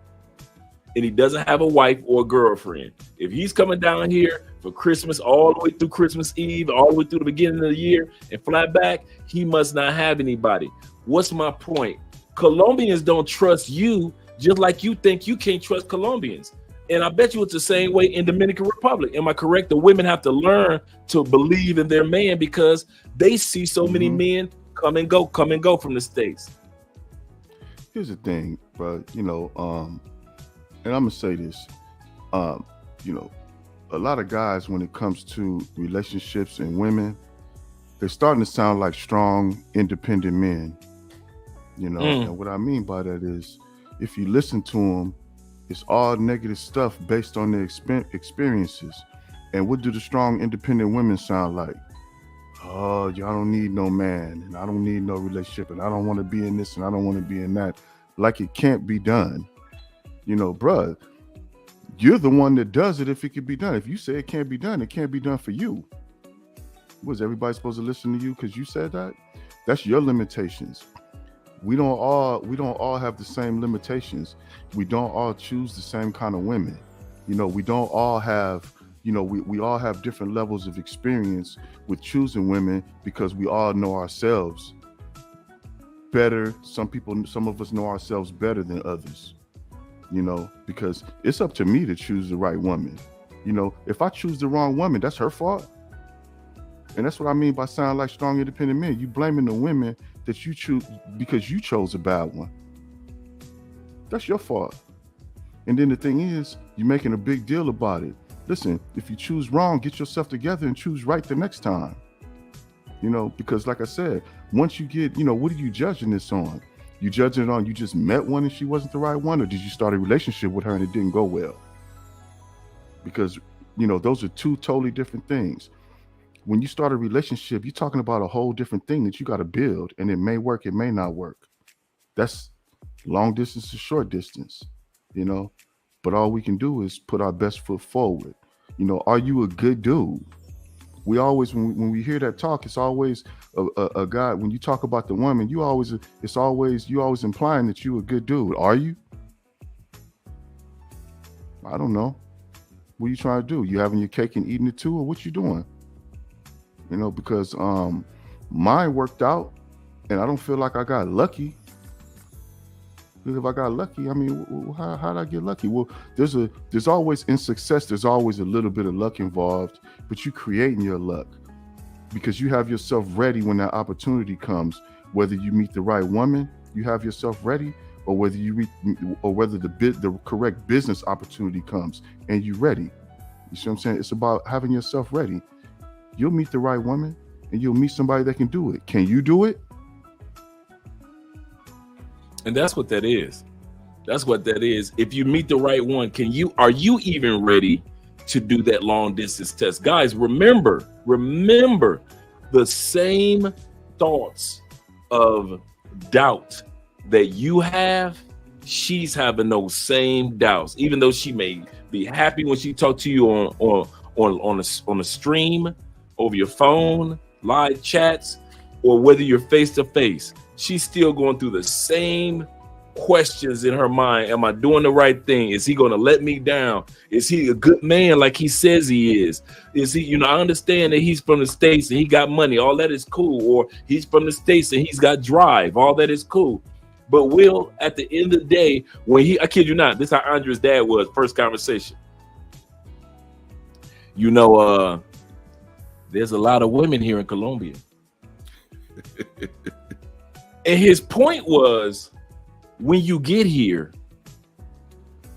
and he doesn't have a wife or a girlfriend. If he's coming down here for Christmas, all the way through Christmas Eve, all the way through the beginning of the year, and fly back, he must not have anybody. What's my point? Colombians don't trust you, just like you think you can't trust Colombians. And I bet you it's the same way in Dominican Republic. Am I correct? The women have to learn to believe in their man because they see so many men come and go from the States.
Here's the thing, bro. And I'm gonna say this. A lot of guys, when it comes to relationships and women, they're starting to sound like strong, independent men. And what I mean by that is, if you listen to them, it's all negative stuff based on their experiences. And what do the strong, independent women sound like? Oh, y'all don't need no man, and I don't need no relationship, and I don't want to be in this, and I don't want to be in that. Like it can't be done. Bruh, you're the one that does it if it can be done. If you say it can't be done for you. Was everybody supposed to listen to you because you said that? That's your limitations. We don't all have the same limitations. We don't all choose the same kind of women. We don't all have, we all have different levels of experience with choosing women because we all know ourselves better. Some of us know ourselves better than others, because it's up to me to choose the right woman. If I choose the wrong woman, that's her fault. And that's what I mean by sound like strong, independent men. You blaming the women that you choose because you chose a bad one. That's your fault. And then the thing is, you're making a big deal about it. Listen, if you choose wrong, get yourself together and choose right the next time. Because like I said, once you get, what are you judging this on? You judging it on you just met one and she wasn't the right one, or did you start a relationship with her and it didn't go well? Because, those are two totally different things. When you start a relationship, you're talking about a whole different thing that you got to build, and it may work, it may not work. That's long distance to short distance, but all we can do is put our best foot forward. Are you a good dude? We always, when we hear that talk, it's always a guy. When you talk about the woman, you always implying that you a good dude. Are you? I don't know. What are you trying to do? You having your cake and eating it too, or what you doing? Because mine worked out and I don't feel like I got lucky. If I got lucky, I mean, how did I get lucky? Well, there's always in success. There's always a little bit of luck involved, but you creating your luck because you have yourself ready when that opportunity comes. Whether you meet the right woman, you have yourself ready, or whether the correct business opportunity comes and you ready. You see what I'm saying? It's about having yourself ready. You'll meet the right woman, and you'll meet somebody that can do it. Can you do it?
And that's what that is. That's what that is. If you meet the right one, are you even ready to do that long distance test? Guys, remember the same thoughts of doubt that you have, she's having those same doubts. Even though she may be happy when she talks to you on a stream, over your phone, live chats, or whether you're face to face, she's still going through the same questions in her mind. Am I doing the right thing? Is he going to let me down? Is he a good man like he says he is? Is he, I understand that he's from the States and he got money. All that is cool. Or he's from the States and he's got drive. All that is cool. But Will, at the end of the day, I kid you not, this is how Andre's dad was, first conversation. There's a lot of women here in Colombia. And his point was, when you get here,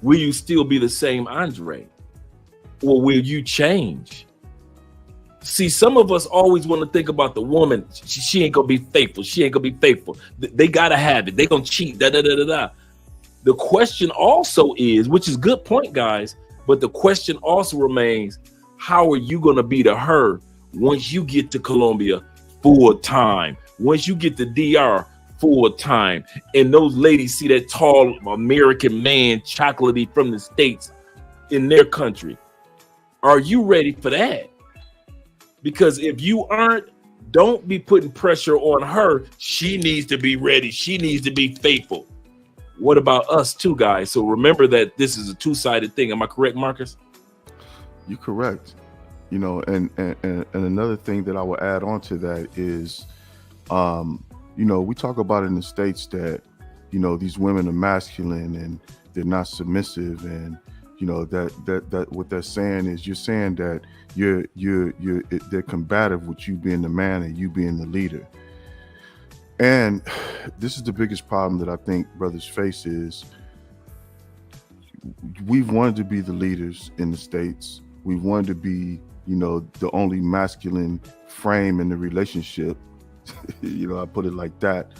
will you still be the same Andre? Or will you change? See, some of us always want to think about the woman. She ain't going to be faithful. She ain't going to be faithful. They got to have it. They going to cheat. The question also is, which is a good point, guys, but the question also remains, how are you going to be to her once you get to Colombia full time? Once you get to DR full time, and those ladies see that tall American man, chocolatey from the States in their country, are you ready for that? Because if you aren't, don't be putting pressure on her. She needs to be ready. She needs to be faithful. What about us too, guys? So remember that this is a two-sided thing. Am I correct, Marcus?
You're correct. And another thing that I will add on to that is, we talk about in the States that, these women are masculine and they're not submissive. And, that what they're saying is, you're saying that they're combative with you being the man and you being the leader. And this is the biggest problem that I think brothers face is we've wanted to be the leaders in the States. We wanted to be, the only masculine frame in the relationship. I put it like that.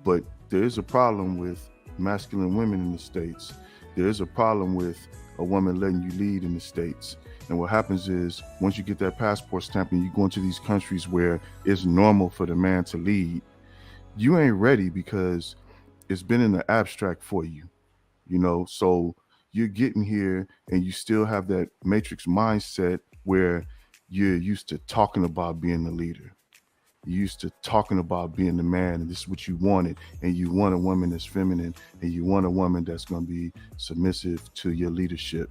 But there is a problem with masculine women in the States. There is a problem with a woman letting you lead in the States. And what happens is, once you get that passport stamp and you go into these countries where it's normal for the man to lead, you ain't ready because it's been in the abstract for you, so you're getting here and you still have that matrix mindset where you're used to talking about being the leader. You're used to talking about being the man, and this is what you wanted. And you want a woman that's feminine, and you want a woman that's going to be submissive to your leadership.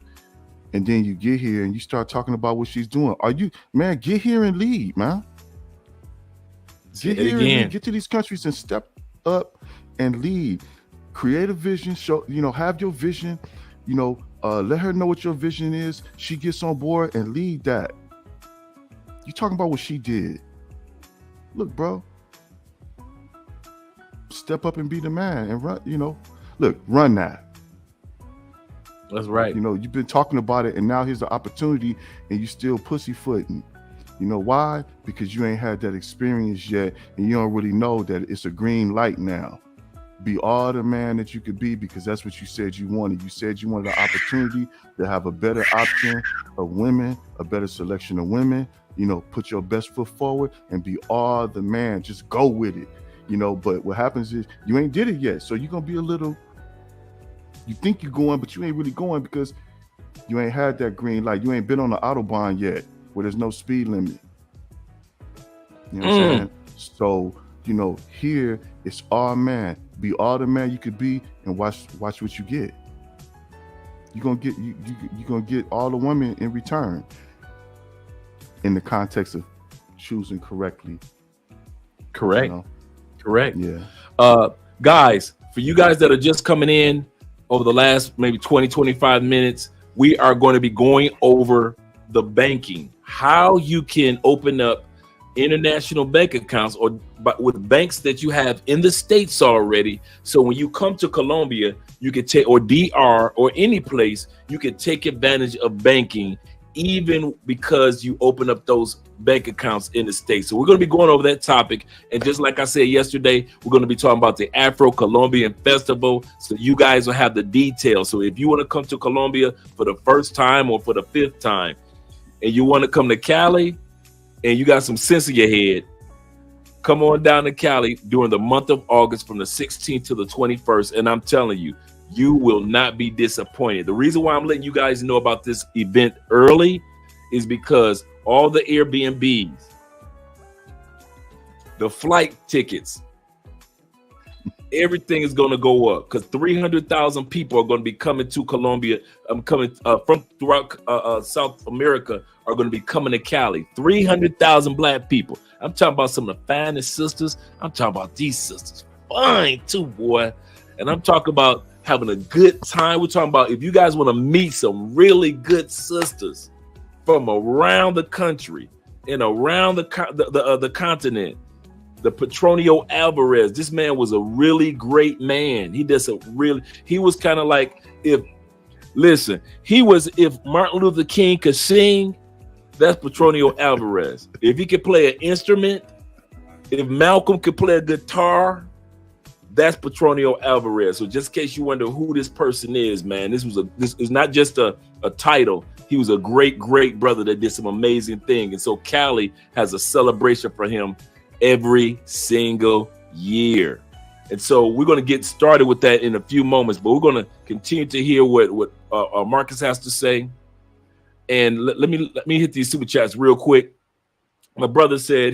And then you get here and you start talking about what she's doing. Get here and lead, man. Get here and lead. Get to these countries and step up and lead. Create a vision. Show, have your vision. Let her know what your vision is. She gets on board and lead that. You talking about what she did. Look, bro. Step up and be the man and run, run that.
That's right.
You've been talking about it, and now here's the opportunity, and you still pussyfooting. You know why? Because you ain't had that experience yet, and you don't really know that it's a green light now. Be all the man that you could be, because that's what you said you wanted. You said you wanted the opportunity to have a better option of women, a better selection of women. Put your best foot forward and be all the man. Just go with it. But what happens is you ain't did it yet, so you're gonna be a little. You think you're going, but you ain't really going because you ain't had that green light. You ain't been on the Autobahn yet, where there's no speed limit. You know what I'm saying? So, here it's all man. Be all the man you could be, and watch what you get. You're gonna get all the women in return. In the context of choosing correctly.
Correct. Correct.
Yeah.
Guys, For you guys that are just coming in over the last maybe 20, 25 minutes, we are going to be going over the banking, how you can open up international bank accounts or with banks that you have in the States already. So when you come to Colombia, you can take, or DR or any place, you can take advantage of banking, even because you open up those bank accounts in the States. So we're going to be going over that topic. And just like I said yesterday, we're going to be talking about the Afro-Colombian Festival. So you guys will have the details. So if you want to come to Colombia for the first time or for the 5th time, and you want to come to Cali, and you got some sense in your head, come on down to Cali during the month of August from the 16th to the 21st. And I'm telling you, you will not be disappointed. The reason why I'm letting you guys know about this event early is because all the Airbnbs, the flight tickets, everything is going to go up because 300,000 people are going to be coming to Colombia. Coming from throughout South America are going to be coming to Cali. 300,000 black people. I'm talking about some of the finest sisters. I'm talking about these sisters. Fine too, boy. And I'm talking about having a good time. We're talking about if you guys want to meet some really good sisters from around the country and around the continent. The Petronio Alvarez, this man was a really great man. He was kind of like if Martin Luther King could sing, that's Petronio Alvarez. If he could play an instrument, if Malcolm could play a guitar, that's Petronio Alvarez. So just in case you wonder who this person is, man, this is not just a title. He was a great brother that did some amazing things. And so Cali has a celebration for him every single year. And so we're going to get started with that in a few moments, but we're going to continue to hear what Marcus has to say. And let me hit these super chats real quick. My brother said,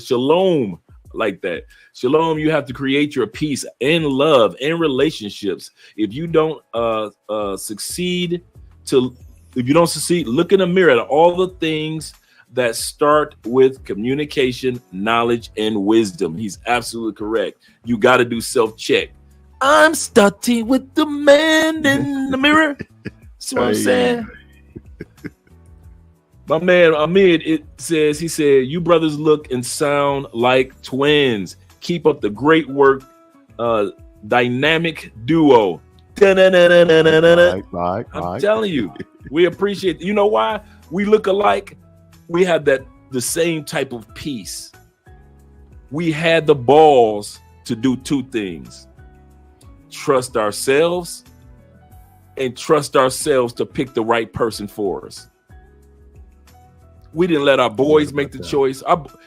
shalom, like that. Shalom, you have to create your peace and love and relationships. If you don't succeed, look in the mirror at all the things that start with communication, knowledge, and wisdom. He's absolutely correct. You got to do self-check. I'm starting with the man in the mirror. See what I'm saying? My man Ahmed, he said, you brothers look and sound like twins. Keep up the great work. Dynamic duo. I'm telling you, we appreciate. You know why? We look alike. We have the same type of peace. We had the balls to do two things: trust ourselves and trust ourselves to pick the right person for us. We didn't let our boys make the choice.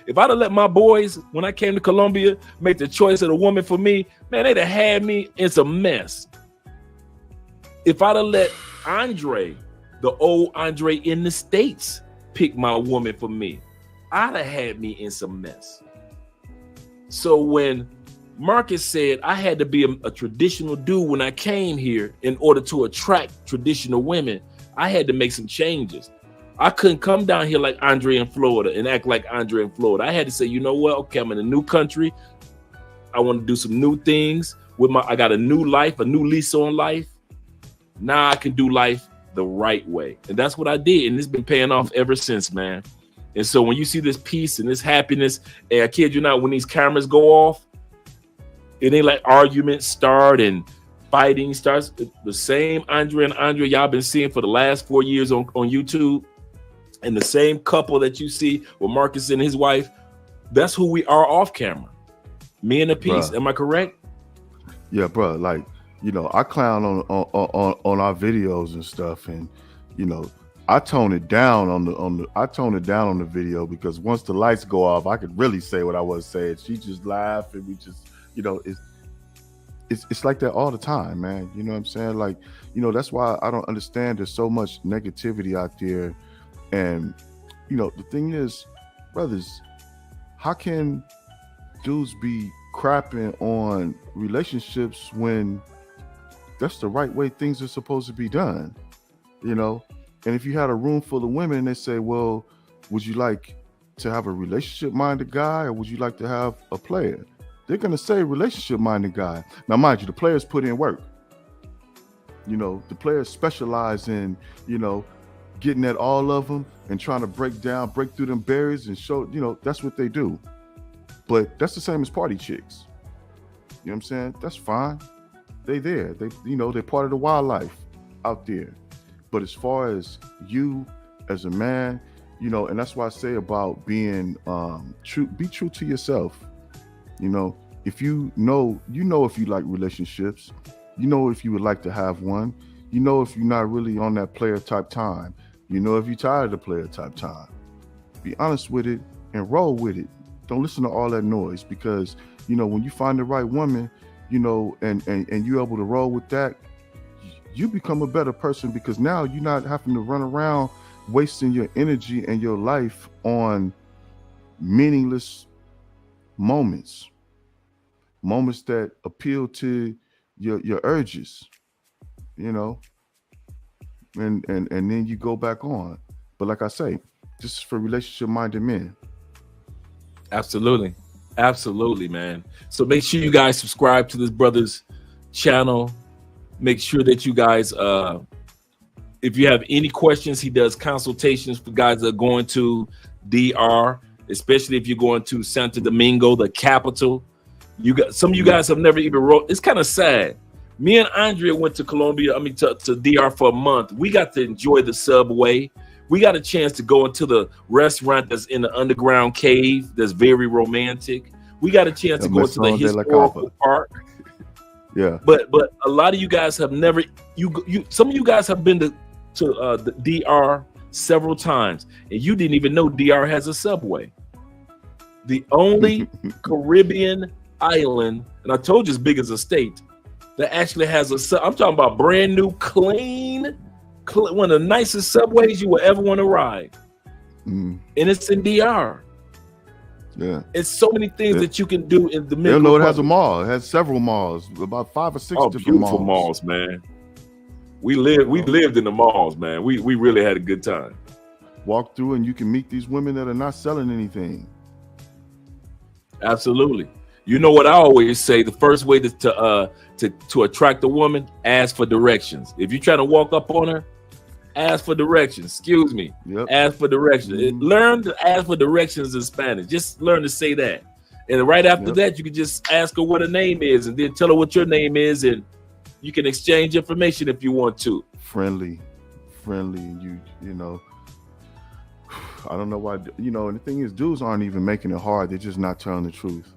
If I'd have let my boys, when I came to Colombia, make the choice of the woman for me, man, they'd have had me in some mess. If I'd have let Andre, the old Andre in the States, pick my woman for me, I'd have had me in some mess. So when Marcus said I had to be a traditional dude when I came here in order to attract traditional women, I had to make some changes. I couldn't come down here like Andre in Florida and act like Andre in Florida. I had to say, you know what? Okay, I'm in a new country. I want to do some new things I got a new life, a new lease on life. Now I can do life the right way. And that's what I did. And it's been paying off ever since, man. And so when you see this peace and this happiness, and I kid you not, when these cameras go off, it ain't like arguments start and fighting starts. The same Andre and Andre y'all been seeing for the last 4 years on YouTube, and the same couple that you see with Marcus and his wife, that's who we are off camera. Me and the peace. Bruh. Am I correct?
Yeah, bro. Like, you know, I clown on our videos and stuff, and you know, I tone it down on the video because once the lights go off, I could really say what I was saying. She just laughed, and we just, you know, it's like that all the time, man. You know what I'm saying? Like, you know, that's why I don't understand. There's so much negativity out there, and you know, the thing is, brothers, how can dudes be crapping on relationships when that's the right way things are supposed to be done, you know? And if you had a room full of women and they say, well, would you like to have a relationship minded guy or would you like to have a player? they're gonna say relationship-minded guy. Now, mind you, the players put in work. You know, the players specialize in, you know, getting at all of them and trying to break through them barriers and show, you know, that's what they do. But that's the same as party chicks. You know what I'm saying? That's fine. They there. They, you know, they're part of the wildlife out there. But as far as you as a man, you know, and that's why I say about being true, be true to yourself. You know, if you know if you like relationships, you know if you would like to have one, you know if you're not really on that player type time, you know if you're tired of the player type time. Be honest with it and roll with it. Don't listen to all that noise, because, you know, when you find the right woman, you know, and you're able to roll with that, you become a better person, because now you're not having to run around wasting your energy and your life on meaningless moments that appeal to your urges, you know, and then you go back on. But like I say, this is for relationship-minded men.
Absolutely. Absolutely, man. So make sure you guys subscribe to this brother's channel. Make sure that you guys, if you have any questions, he does consultations for guys that are going to DR, especially if you're going to Santo Domingo, the capital. You got some of you guys have never even wrote. It's kind of sad. Me and Andrea went to Colombia, to DR for a month. We got to enjoy the subway. We got a chance to go into the restaurant that's in the underground cave that's very romantic. We got a chance to go into the historical park.
Yeah.
But a lot of you guys have never, some of you guys have been to the DR several times, and you didn't even know DR has a subway. The only Caribbean island, and I told you as big as a state, that actually has I'm talking about brand new, clean, one of the nicest subways you will ever want to ride. And it's in DR.
Yeah.
It's so many things that you can do in the
middle. Know it has a mall. It has several malls, about 5 or 6 different
beautiful malls, man. We lived in the malls, man. We really had a good time.
Walk through and you can meet these women that are not selling anything.
Absolutely. You know what I always say, the first way to attract a woman, ask for directions. If you're trying to walk up on her, ask for directions. Excuse me.
Yep.
Ask for directions. Learn to ask for directions in Spanish. Just learn to say that. And right after that, you can just ask her what her name is, and then tell her what your name is, and you can exchange information if you want to.
Friendly. You know, I don't know why, you know, and the thing is, dudes aren't even making it hard. They're just not telling the truth.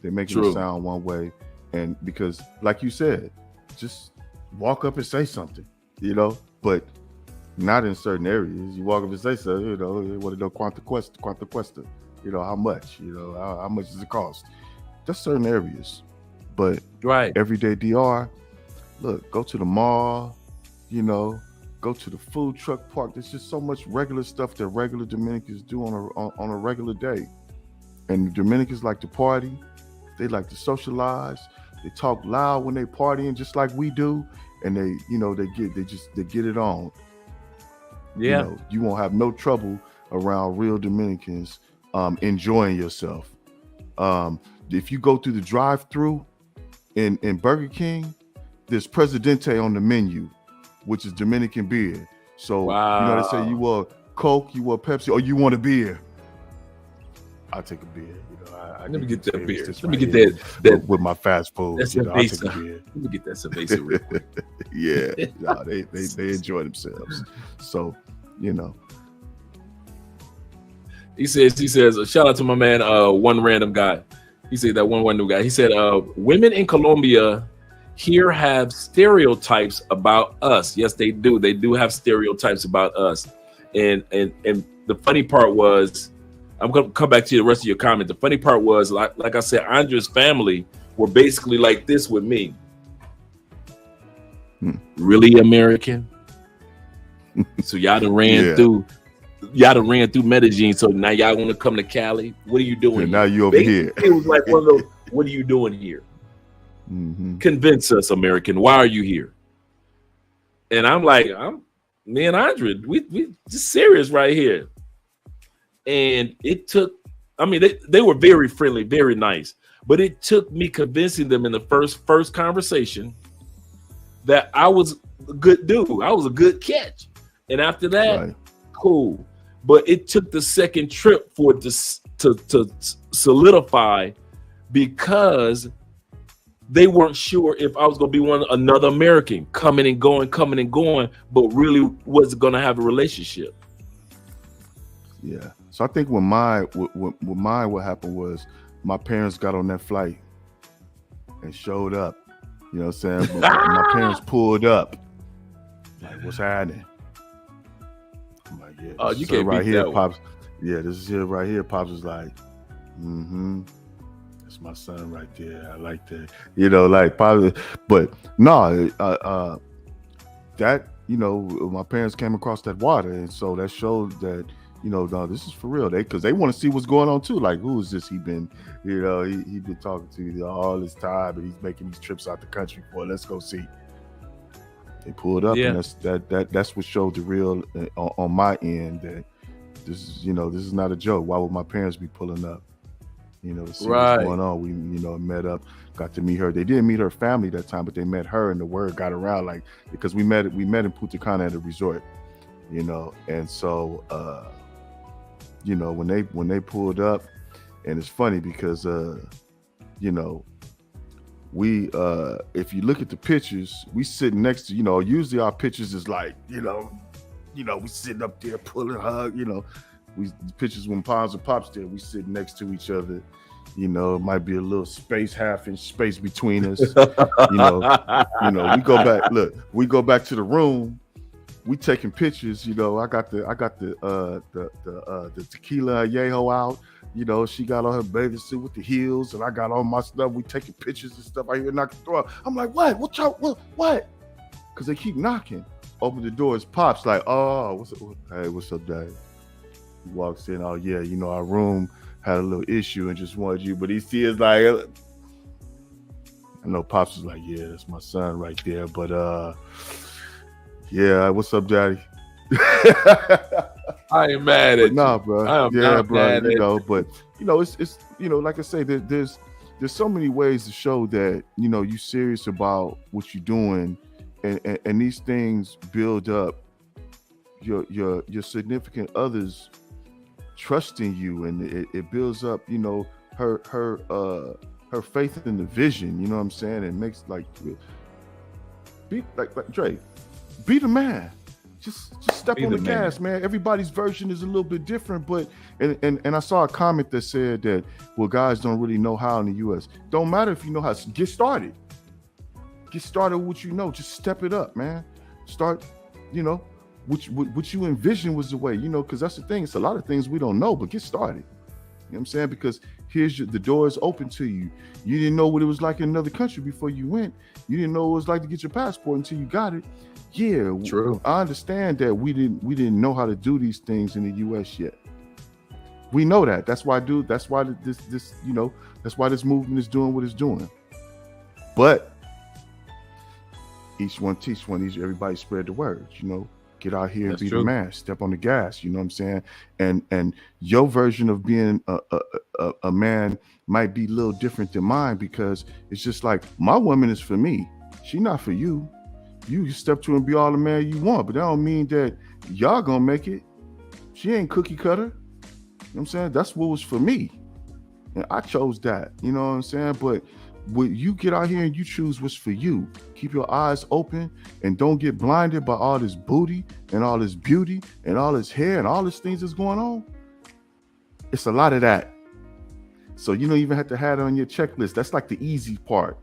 They're making it sound one way. And because, like you said, just walk up and say something, you know, but not in certain areas. You walk up and say something, you know, they want to know quanta cuesta, you know, how much, you know, how much does it cost? That's certain areas. But everyday DR, look, go to the mall, you know, go to the food truck park. There's just so much regular stuff that regular Dominicans do on a regular day. And the Dominicans like to party. They like to socialize. They talk loud when they partying, just like we do. And they, you know, they get it on.
Yeah.
You know, you won't have no trouble around real Dominicans enjoying yourself. If you go through the drive-through in Burger King, there's Presidente on the menu, which is Dominican beer. So, you know, they say you want Coke, you want Pepsi, or you want a beer. I'll take a beer. You know,
let me get that beer. Let me
get
that
with my fast food.
That's
I'll take a beer.
Let me get that cerveza real quick.
Yeah, no, they enjoy themselves. So, you know.
He says, shout out to my man, one random guy. He said that one random guy. He said, women in Colombia here have stereotypes about us. Yes, they do. They do have stereotypes about us. And the funny part was, I'm gonna come back to the rest of your comment. The funny part was, like I said, Andrea's family were basically like this with me. Really American? So y'all done ran through Medellin. So now y'all want to come to Cali? What are you doing?
Now you over here.
It was like one of those. What are you doing here? Convince us, American. Why are you here? And I'm like, me and Andrea, we just serious right here. And it took, I mean, they were very friendly, very nice. But it took me convincing them in the first conversation that I was a good dude. I was a good catch. And after that,
Right.
cool. But it took the second trip for it to solidify, because they weren't sure if I was going to be another American coming and going, but really was going to have a relationship.
Yeah. So I think with mine, what happened was my parents got on that flight and showed up. You know what I'm saying? But my parents pulled up. Like, what's happening? I'm like, yeah.
Oh, you can't
right
beat
here,
that
Pops. Yeah, this is it right here. Pops was like, that's my son right there. I like that. You know, like Pops. But no, that, you know, my parents came across that water, and so that showed that, you know, no, this is for real. Because they want to see what's going on too. Like, who is this? He been talking to all this time, and he's making these trips out the country for. Let's go see. They pulled up, and that's what showed the real on my end, that this is not a joke. Why would my parents be pulling up? You know, to see what's going on. We, met up, got to meet her. They didn't meet her family that time, but they met her, and the word got around, like, because we met in Punta Cana at a resort, and so when they pulled up, and it's funny because we if you look at the pictures, we sitting next to, usually our pictures is like, we sitting up there pulling hug, we pictures when Pops and Pops there, we sitting next to each other, it might be a little space, half-inch space between us. We go back to the room, we taking pictures, I got the tequila añejo out. She got on her bathing suit with the heels, and I got on my stuff. We taking pictures and stuff. I hear knocking the door. I'm like, what? What? Because they keep knocking. Open the door. It's Pops. Like, oh, what's up, Dad? He walks in. Oh yeah, our room had a little issue and just wanted you. But he sees like, I know Pops is like, yeah, that's my son right there. But yeah, what's up, Daddy?
I ain't mad at
nah, bro.
I'm
yeah,
not
bro.
mad at
But it's like I say, there's so many ways to show that you serious about what you're doing, and these things build up your significant others trusting you, and it builds up her faith in the vision. You know what I'm saying? It makes be like Dre, be the man. Just step on the gas, man. Everybody's version is a little bit different, but and I saw a comment that said that, well, guys don't really know how in the U.S. Don't matter if you know how. Get started. Get started with what you know. Just step it up, man. Start, what you envision was the way, because that's the thing. It's a lot of things we don't know, but get started. You know what I'm saying? Because the door is open to you. You didn't know what it was like in another country before you went. You didn't know what it was like to get your passport until you got it. Yeah,
true.
I understand that we didn't know how to do these things in the U.S. yet. We know that. That's why that's why this movement is doing what it's doing. But each one teach one. Everybody spread the word. Get out here and be the man. Step on the gas. You know what I'm saying? And your version of being a man might be a little different than mine, because it's just like, my woman is for me. She not for you. You step to and be all the man you want, but that don't mean that y'all gonna make it. She ain't cookie cutter. You know what I'm saying? That's what was for me. And I chose that. You know what I'm saying? But when you get out here and you choose what's for you, keep your eyes open and don't get blinded by all this booty and all this beauty and all this hair and all these things that's going on. It's a lot of that. So you don't even have to have it on your checklist. That's like the easy part.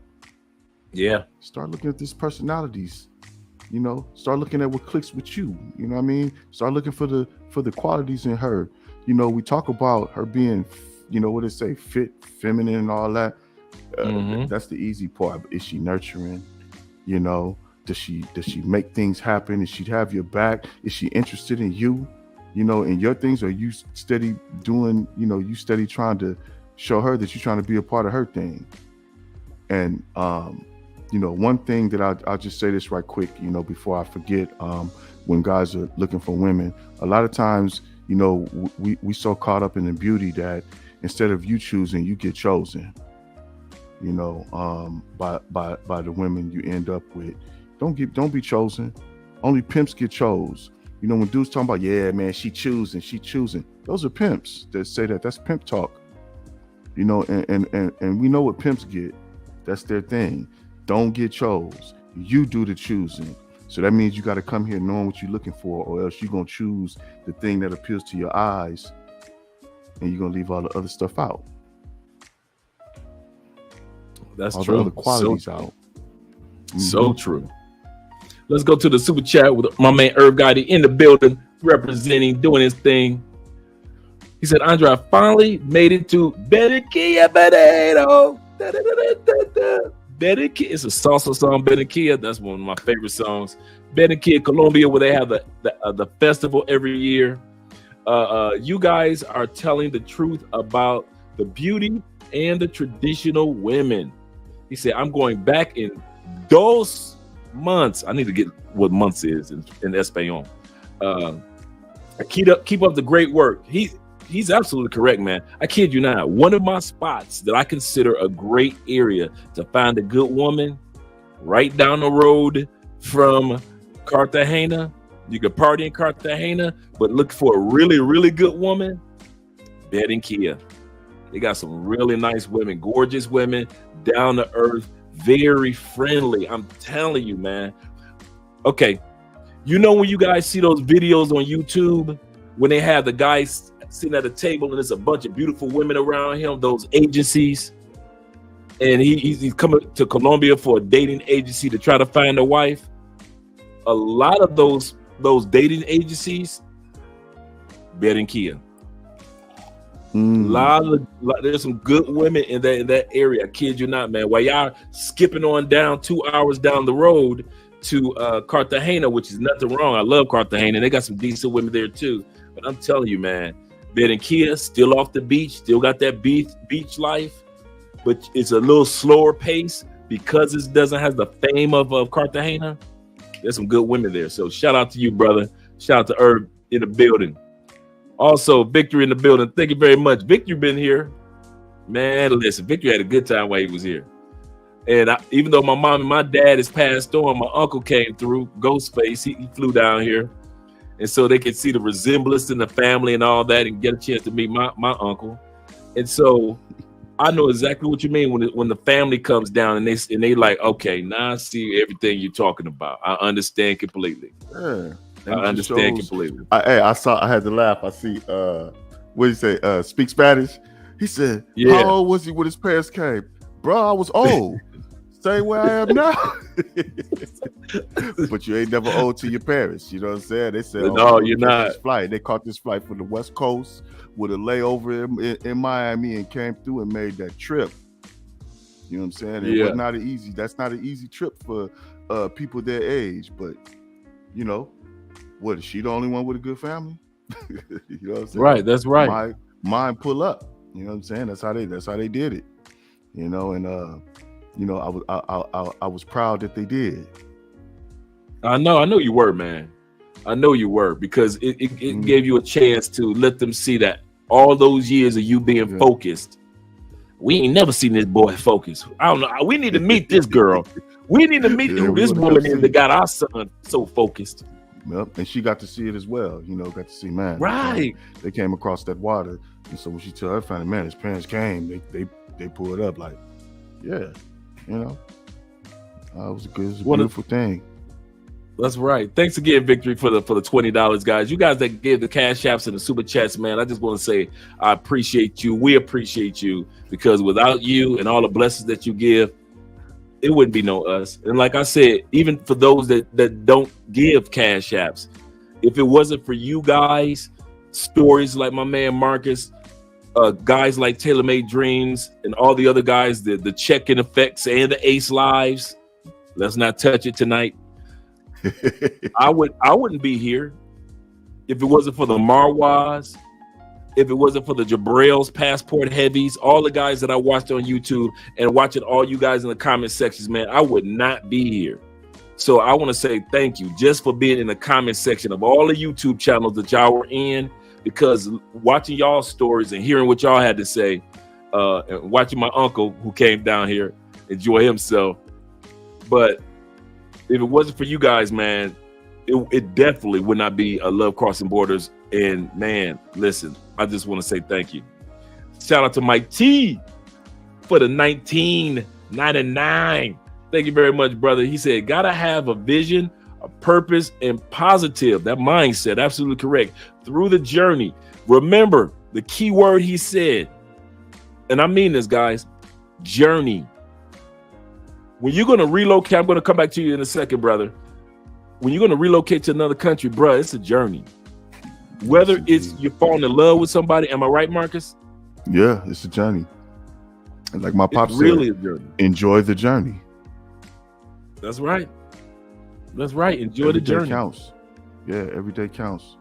Yeah.
Start looking at these personalities. Start looking at what clicks with you. You know what I mean? Start looking for the qualities in her. We talk about her being, what they say, fit, feminine, and all that. That's the easy part. But is she nurturing? Does she make things happen? Does she have your back? Is she interested in you? In your things? Or you steady doing? You steady trying to show her that you're trying to be a part of her thing. And one thing that I'll just say this right quick, before I forget, when guys are looking for women, a lot of times, we so caught up in the beauty that instead of you choosing, you get chosen. you know, by the women you end up with. Don't be chosen. Only pimps get chose. You know, when dudes talking about, yeah, man, she choosing. Those are pimps that say that. That's pimp talk. You know, and we know what pimps get. That's their thing. Don't get chose. You do the choosing. So that means you got to come here knowing what you're looking for, or else you're going to choose the thing that appeals to your eyes, and you're going to leave all the other stuff out.
That's
all
true.
The other qualities out. Mm-hmm.
So true. Let's go to the super chat with my man Herb Gotti in the building, representing, doing his thing. He said, Andre, I finally made it to Benequia Benito. Benequia. It's a salsa song, Benequia. That's one of my favorite songs. Benequia, Colombia, where they have the festival every year. You guys are telling the truth about the beauty and the traditional women. He said, I'm going back in those months. I need to get what months is in Espanol. Keep up the great work. He's absolutely correct, man. I kid you not. One of my spots that I consider a great area to find a good woman, right down the road from Cartagena. You can party in Cartagena, but look for a really, really good woman. Barranquilla. They got some really nice women, gorgeous women, down to earth, very friendly. I'm telling you, man. Okay, you know when you guys see those videos on YouTube when they have the guys sitting at a table and there's a bunch of beautiful women around him, those agencies, and he's coming to Colombia for a dating agency to try to find a wife. A lot of those dating agencies, Barranquilla. There's some good women in that area. I kid you not, man. While y'all skipping on down 2 hours down the road to Cartagena, which is nothing wrong. I love Cartagena. They got some decent women there too. But I'm telling you, man, Barranquilla still off the beach, still got that beach life, but it's a little slower pace because it doesn't have the fame of Cartagena. There's some good women there. So shout out to you, brother. Shout out to Herb in the building. Also, Victory in the building. Thank you very much. Victory been here. Man, listen, Victory had a good time while he was here. And even though my mom and my dad has passed on, my uncle came through, Ghostface. He flew down here. And so they could see the resemblance in the family and all that and get a chance to meet my uncle. And so I know exactly what you mean when the family comes down and they like, okay, now I see everything you're talking about. I understand completely.
Yeah.
I understand completely.
I had to laugh. I see, what did he say? Speak Spanish. He said,
yeah.
How old was he when his parents came? Bro, I was old. Same way I am now. But you ain't never old to your parents. You know what I'm saying? They said,
no, you're not.
They caught this flight from the West Coast with a layover in Miami and came through and made that trip. You know what I'm saying? It was not an easy. That's not an easy trip for people their age. But you know, what is she the only one with a good family? You know what I'm saying?
Right. That's right.
Mine pull up. You know what I'm saying? That's how they did it. You know, and you know, I was proud that they did.
I know you were, man. I know you were, because it gave you a chance to let them see that all those years of you being focused, we ain't never seen this boy focused. I don't know. We need to meet this girl. We need to meet who this woman is that got our son so focused.
Yep, and she got to see it as well. You know, got to see, man.
Right.
They came across that water, and so when she told her family, man, his parents came, they pulled up like, yeah, you know, it was a beautiful thing.
That's right. Thanks again, Victory, for the $20, guys. You guys that gave the cash apps and the super chats, man, I just want to say I appreciate you. We appreciate you, because without you and all the blessings that you give, it wouldn't be no us. And like I said, even for those that don't give cash apps, if it wasn't for you guys, stories like my man Marcus, guys like Taylor Made Dreams, and all the other guys, the Check-in Effects and the Ace Lives, let's not touch it tonight. I wouldn't be here if it wasn't for the Marwas, if it wasn't for the Jabrils, Passport Heavies, all the guys that I watched on YouTube, and watching all you guys in the comment sections, man, I would not be here. So I want to say thank you just for being in the comment section of all the YouTube channels that y'all were in, because watching y'all stories and hearing what y'all had to say, and watching my uncle who came down here enjoy himself. But if it wasn't for you guys, man, it definitely would not be a Love Crossing Borders. And man, listen, I just want to say thank you. Shout out to Mike T for the 1999. Thank you very much, brother. He said, gotta have a vision, a purpose, and positive. That mindset, absolutely correct. Through the journey. Remember the key word he said, and I mean this, guys, journey. When you're going to relocate, I'm going to come back to you in a second, brother. When you're going to relocate to another country, bro, it's a journey. Whether it's you're falling in love with somebody, am I right, Marcus?
Yeah, it's a journey. And like my pop
really
said, enjoy the journey.
That's right. That's right. Enjoy
every
the journey.
Day counts. Yeah, every day counts.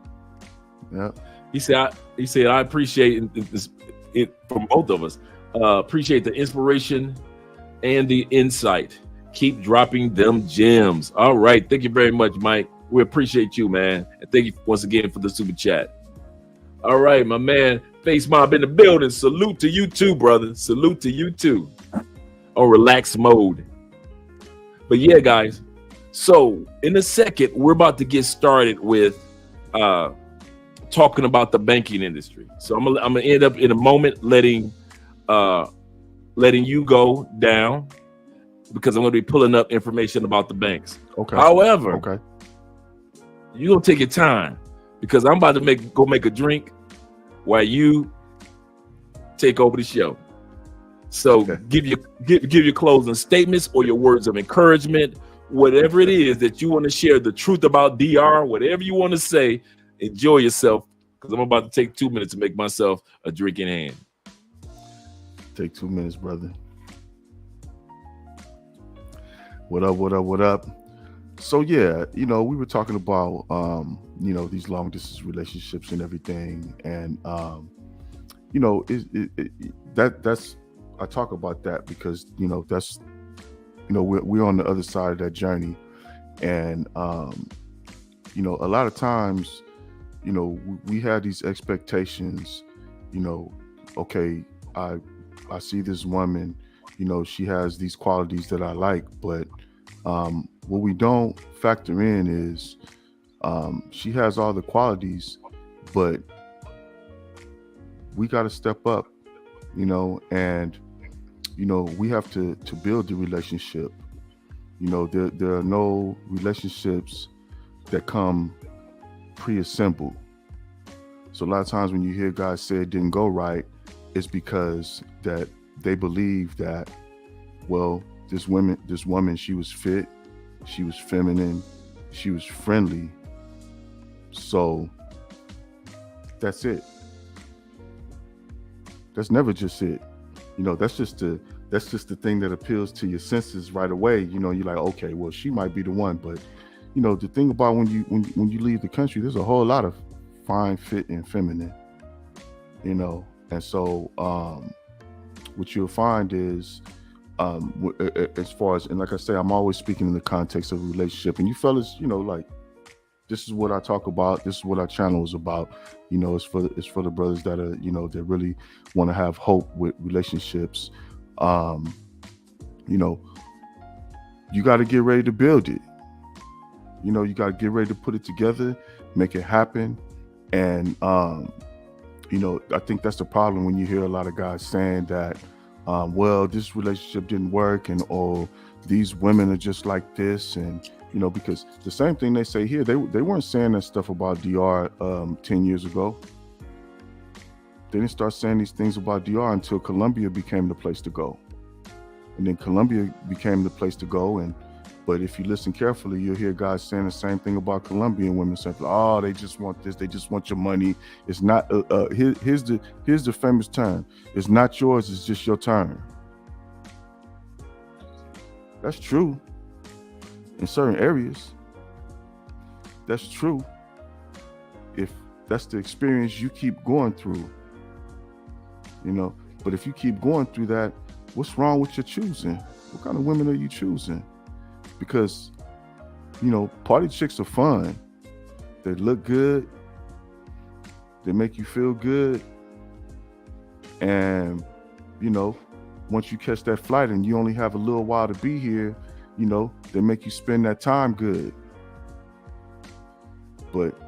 Yeah.
He said, I appreciate it from both of us. Appreciate the inspiration and the insight. Keep dropping them gems. All right. Thank you very much, Mike. We appreciate you, man. And thank you once again for the super chat. All right, my man. Face Mob in the building. Salute to you too, brother. Salute to you too. On relaxed mode. But yeah, guys. So in a second, we're about to get started with talking about the banking industry. So I'm gonna end up in a moment letting you go down, because I'm gonna be pulling up information about the banks.
Okay.
However,
okay,
you're gonna take your time, because I'm about to go make a drink while you take over the show. So
okay.
give your closing statements or your words of encouragement, whatever it is that you want to share, the truth about DR, whatever you want to say. Enjoy yourself, because I'm about to take 2 minutes to make myself a drink in hand.
Take 2 minutes, brother. What up, what up, what up? So yeah, we were talking about these long distance relationships and everything, and that's I talk about that because that's we're on the other side of that journey, and a lot of times we have these expectations. Okay, I see this woman, she has these qualities that I like, but what we don't factor in is she has all the qualities, but we got to step up, and we have to build the relationship. There are no relationships that come pre-assembled. So a lot of times when you hear guys say it didn't go right, it's because that they believe that, well, this woman, she was fit, she was feminine, she was friendly, so that's it. That's never just it. That's just the thing that appeals to your senses right away. You're like, okay, well, she might be the one, but the thing about when you leave the country, there's a whole lot of fine, fit, and feminine, and so what you'll find is as far as, and like I say, I'm always speaking in the context of a relationship, and you fellas, like, this is what I talk about, this is what our channel is about. It's for the brothers that are that really want to have hope with relationships. You got to get ready to build it. You got to get ready to put it together, make it happen. And I think that's the problem when you hear a lot of guys saying that well, this relationship didn't work, or these women are just like this, and because the same thing they say here, they weren't saying that stuff about DR 10 years ago. They didn't start saying these things about DR until Colombia became the place to go, and then Colombia became the place to go. But if you listen carefully, you'll hear guys saying the same thing about Colombian women, saying, "Oh, they just want this. They just want your money. It's not. Here's the famous term. It's not yours. It's just your turn." That's true in certain areas. That's true if that's the experience you keep going through. But if you keep going through that, what's wrong with your choosing? What kind of women are you choosing? Because, party chicks are fun. They look good. They make you feel good. And you know, once you catch that flight and you only have a little while to be here, you know, they make you spend that time good. But,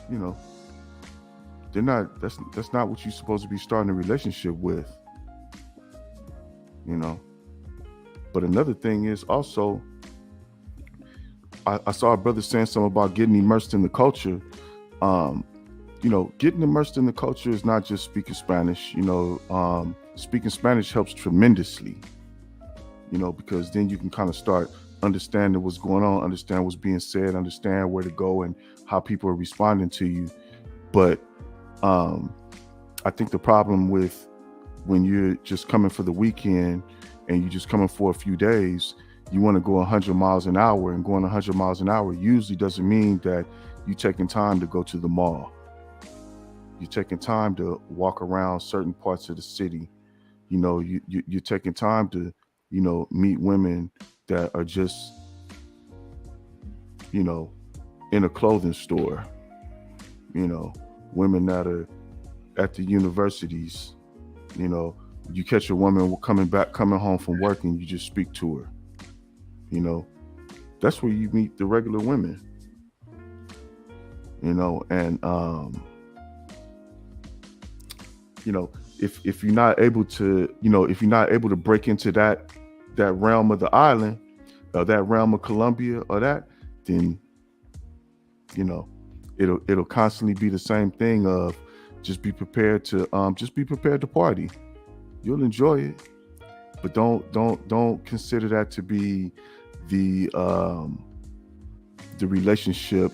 you know, they're not, that's not what you're supposed to be starting a relationship with, you know. But another thing is also, I saw a brother saying something about getting immersed in the culture. You know, getting immersed in the culture is not just speaking Spanish. You know, speaking Spanish helps tremendously, you know, because then you can kind of start understanding what's going on, understand what's being said, understand where to go and how people are responding to you. But I think the problem with when you're just coming for the weekend and you're just coming for a few days, you want to go 100 miles an hour, and going 100 miles an hour usually doesn't mean that you're taking time to go to the mall. You're taking time to walk around certain parts of the city. You know, you're taking time to, you know, meet women that are just, you know, in a clothing store. You know, women that are at the universities. You know, you catch a woman coming home from work and you just speak to her. You know, that's where you meet the regular women. You know, and you know, if you're not able to, you know, if you're not able to break into that realm of the island, or that realm of Colombia, or that, then, you know, it'll constantly be the same thing of just be prepared to party. You'll enjoy it, but don't consider that to be the relationship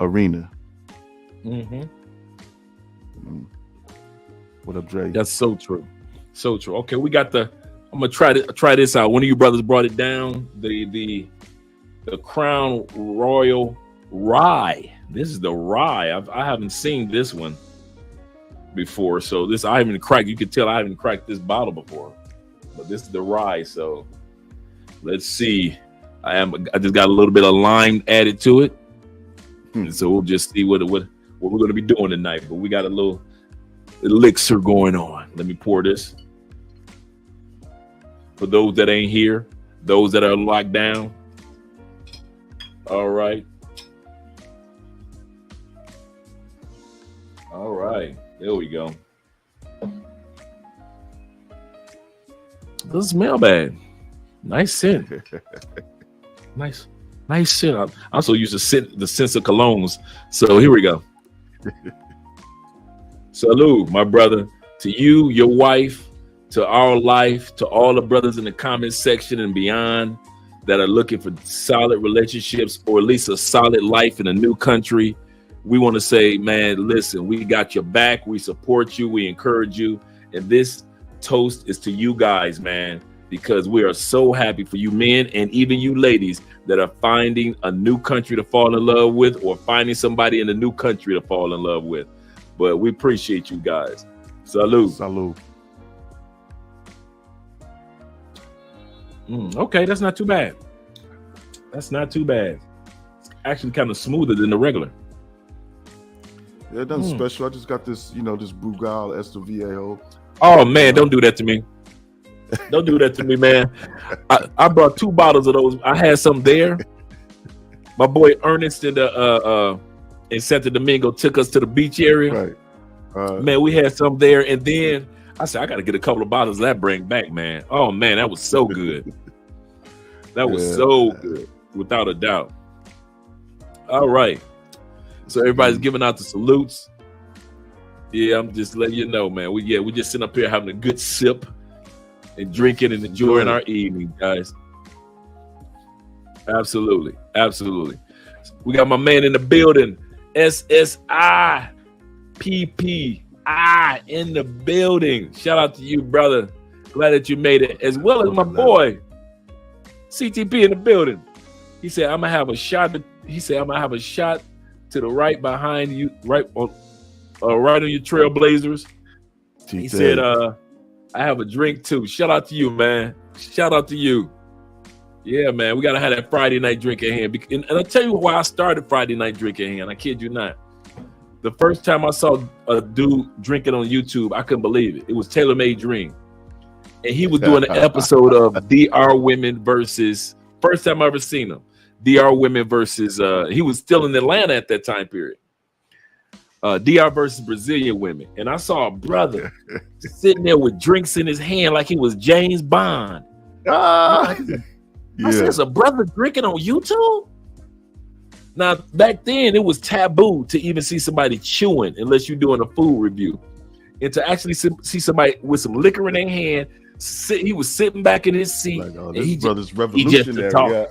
arena.
Mm-hmm.
What up, Dre?
That's so true. So true. Okay, we got I'm gonna try this out. One of you brothers brought it down. The Crown Royal Rye. This is the rye. I haven't seen this one before. So this I haven't cracked. You can tell I haven't cracked this bottle before. But this is the rye. So let's see. I just got a little bit of lime added to it. So we'll just see what we're gonna be doing tonight. But we got a little elixir going on. Let me pour this. For those that ain't here, those that are locked down. All right. All right. There we go. Doesn't smell bad. Nice scent. Nice scent. I'm so used to the sense of colognes. So here we go. Salute, my brother, to you, your wife, to our life, to all the brothers in the comment section and beyond that are looking for solid relationships or at least a solid life in a new country. We want to say, man, listen, we got your back. We support you. We encourage you. And this toast is to you guys, man, because we are so happy for you men and even you ladies that are finding a new country to fall in love with or finding somebody in a new country to fall in love with. But we appreciate you guys. Salute.
Salute.
Okay, that's not too bad. That's not too bad. It's actually kind of smoother than the regular.
Yeah, it doesn't special. I just got this, you know, this Brugal Esteviejo.
Oh man, don't do that to me. Don't do that to me, man. I brought 2 bottles of those. I had some there. My boy Ernest in Santo Domingo took us to the beach area. Right. Man, we had some there, and then I said I got to get a couple of bottles of that bring back, man. Oh man, that was so good. That was so good, without a doubt. All right, so everybody's giving out the salutes. Yeah, I'm just letting you know, man. We just sitting up here having a good sip and drinking and enjoying our evening, guys. Absolutely. We got my man in the building, SSI PPI in the building. Shout out to you, brother. Glad that you made it, as well as my boy CTP in the building. He said, I'm gonna have a shot to the right behind you, right on your Trailblazers. He said, I have a drink too. Shout out to you, man. Shout out to you. Yeah, man. We gotta have that Friday night drink in hand. And I'll tell you why I started Friday night drink in hand. I kid you not. The first time I saw a dude drinking on YouTube, I couldn't believe it. It was Taylor Made Dream. And he was doing an episode of DR Women versus, first time I ever seen him, DR Women versus, he was still in Atlanta at that time period. DR versus Brazilian women. And I saw a brother sitting there with drinks in his hand like he was James Bond. I said, "There's a brother drinking on YouTube?" Now, back then, it was taboo to even see somebody chewing unless you're doing a food review. And to actually see somebody with some liquor in their hand, he was sitting back in his seat.
Like, oh,
and
this
he
brother's
just
revolutionary.
talk.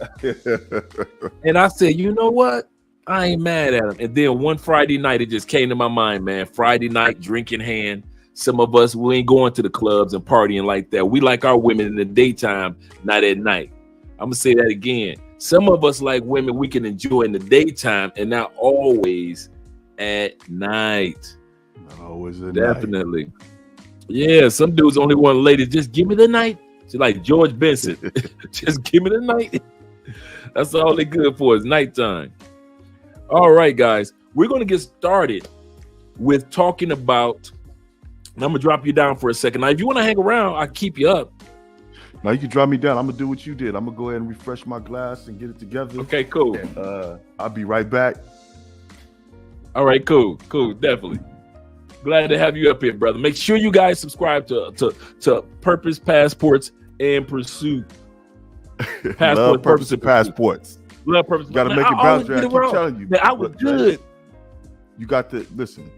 And I said, you know what? I ain't mad at him. And then one Friday night, it just came to my mind, man. Friday night, drink in hand. Some of us, we ain't going to the clubs and partying like that. We like our women in the daytime, not at night. I'm going to say that again. Some of us like women we can enjoy in the daytime and not always at night.
Not always at
Definitely. Night. Yeah, some dudes only want ladies. Just give me the night. Just like George Benson. Just give me the night. That's all they're good for is nighttime. All right, guys. We're going to get started with talking about, and I'm going to drop you down for a second. Now, if you want to hang around, I'll keep you up.
Now, you can drop me down. I'm going to do what you did. I'm going to go ahead and refresh my glass and get it together.
Okay, cool.
And, I'll be right back.
All right, cool. Definitely. Glad to have you up here, brother. Make sure you guys subscribe to Purpose, Passports, and Pursuit.
Love, Purpose, and Passports.
Love, Purpose.
You got to make it boundary. I keep telling you.
Man, I was good.
You got to, listen,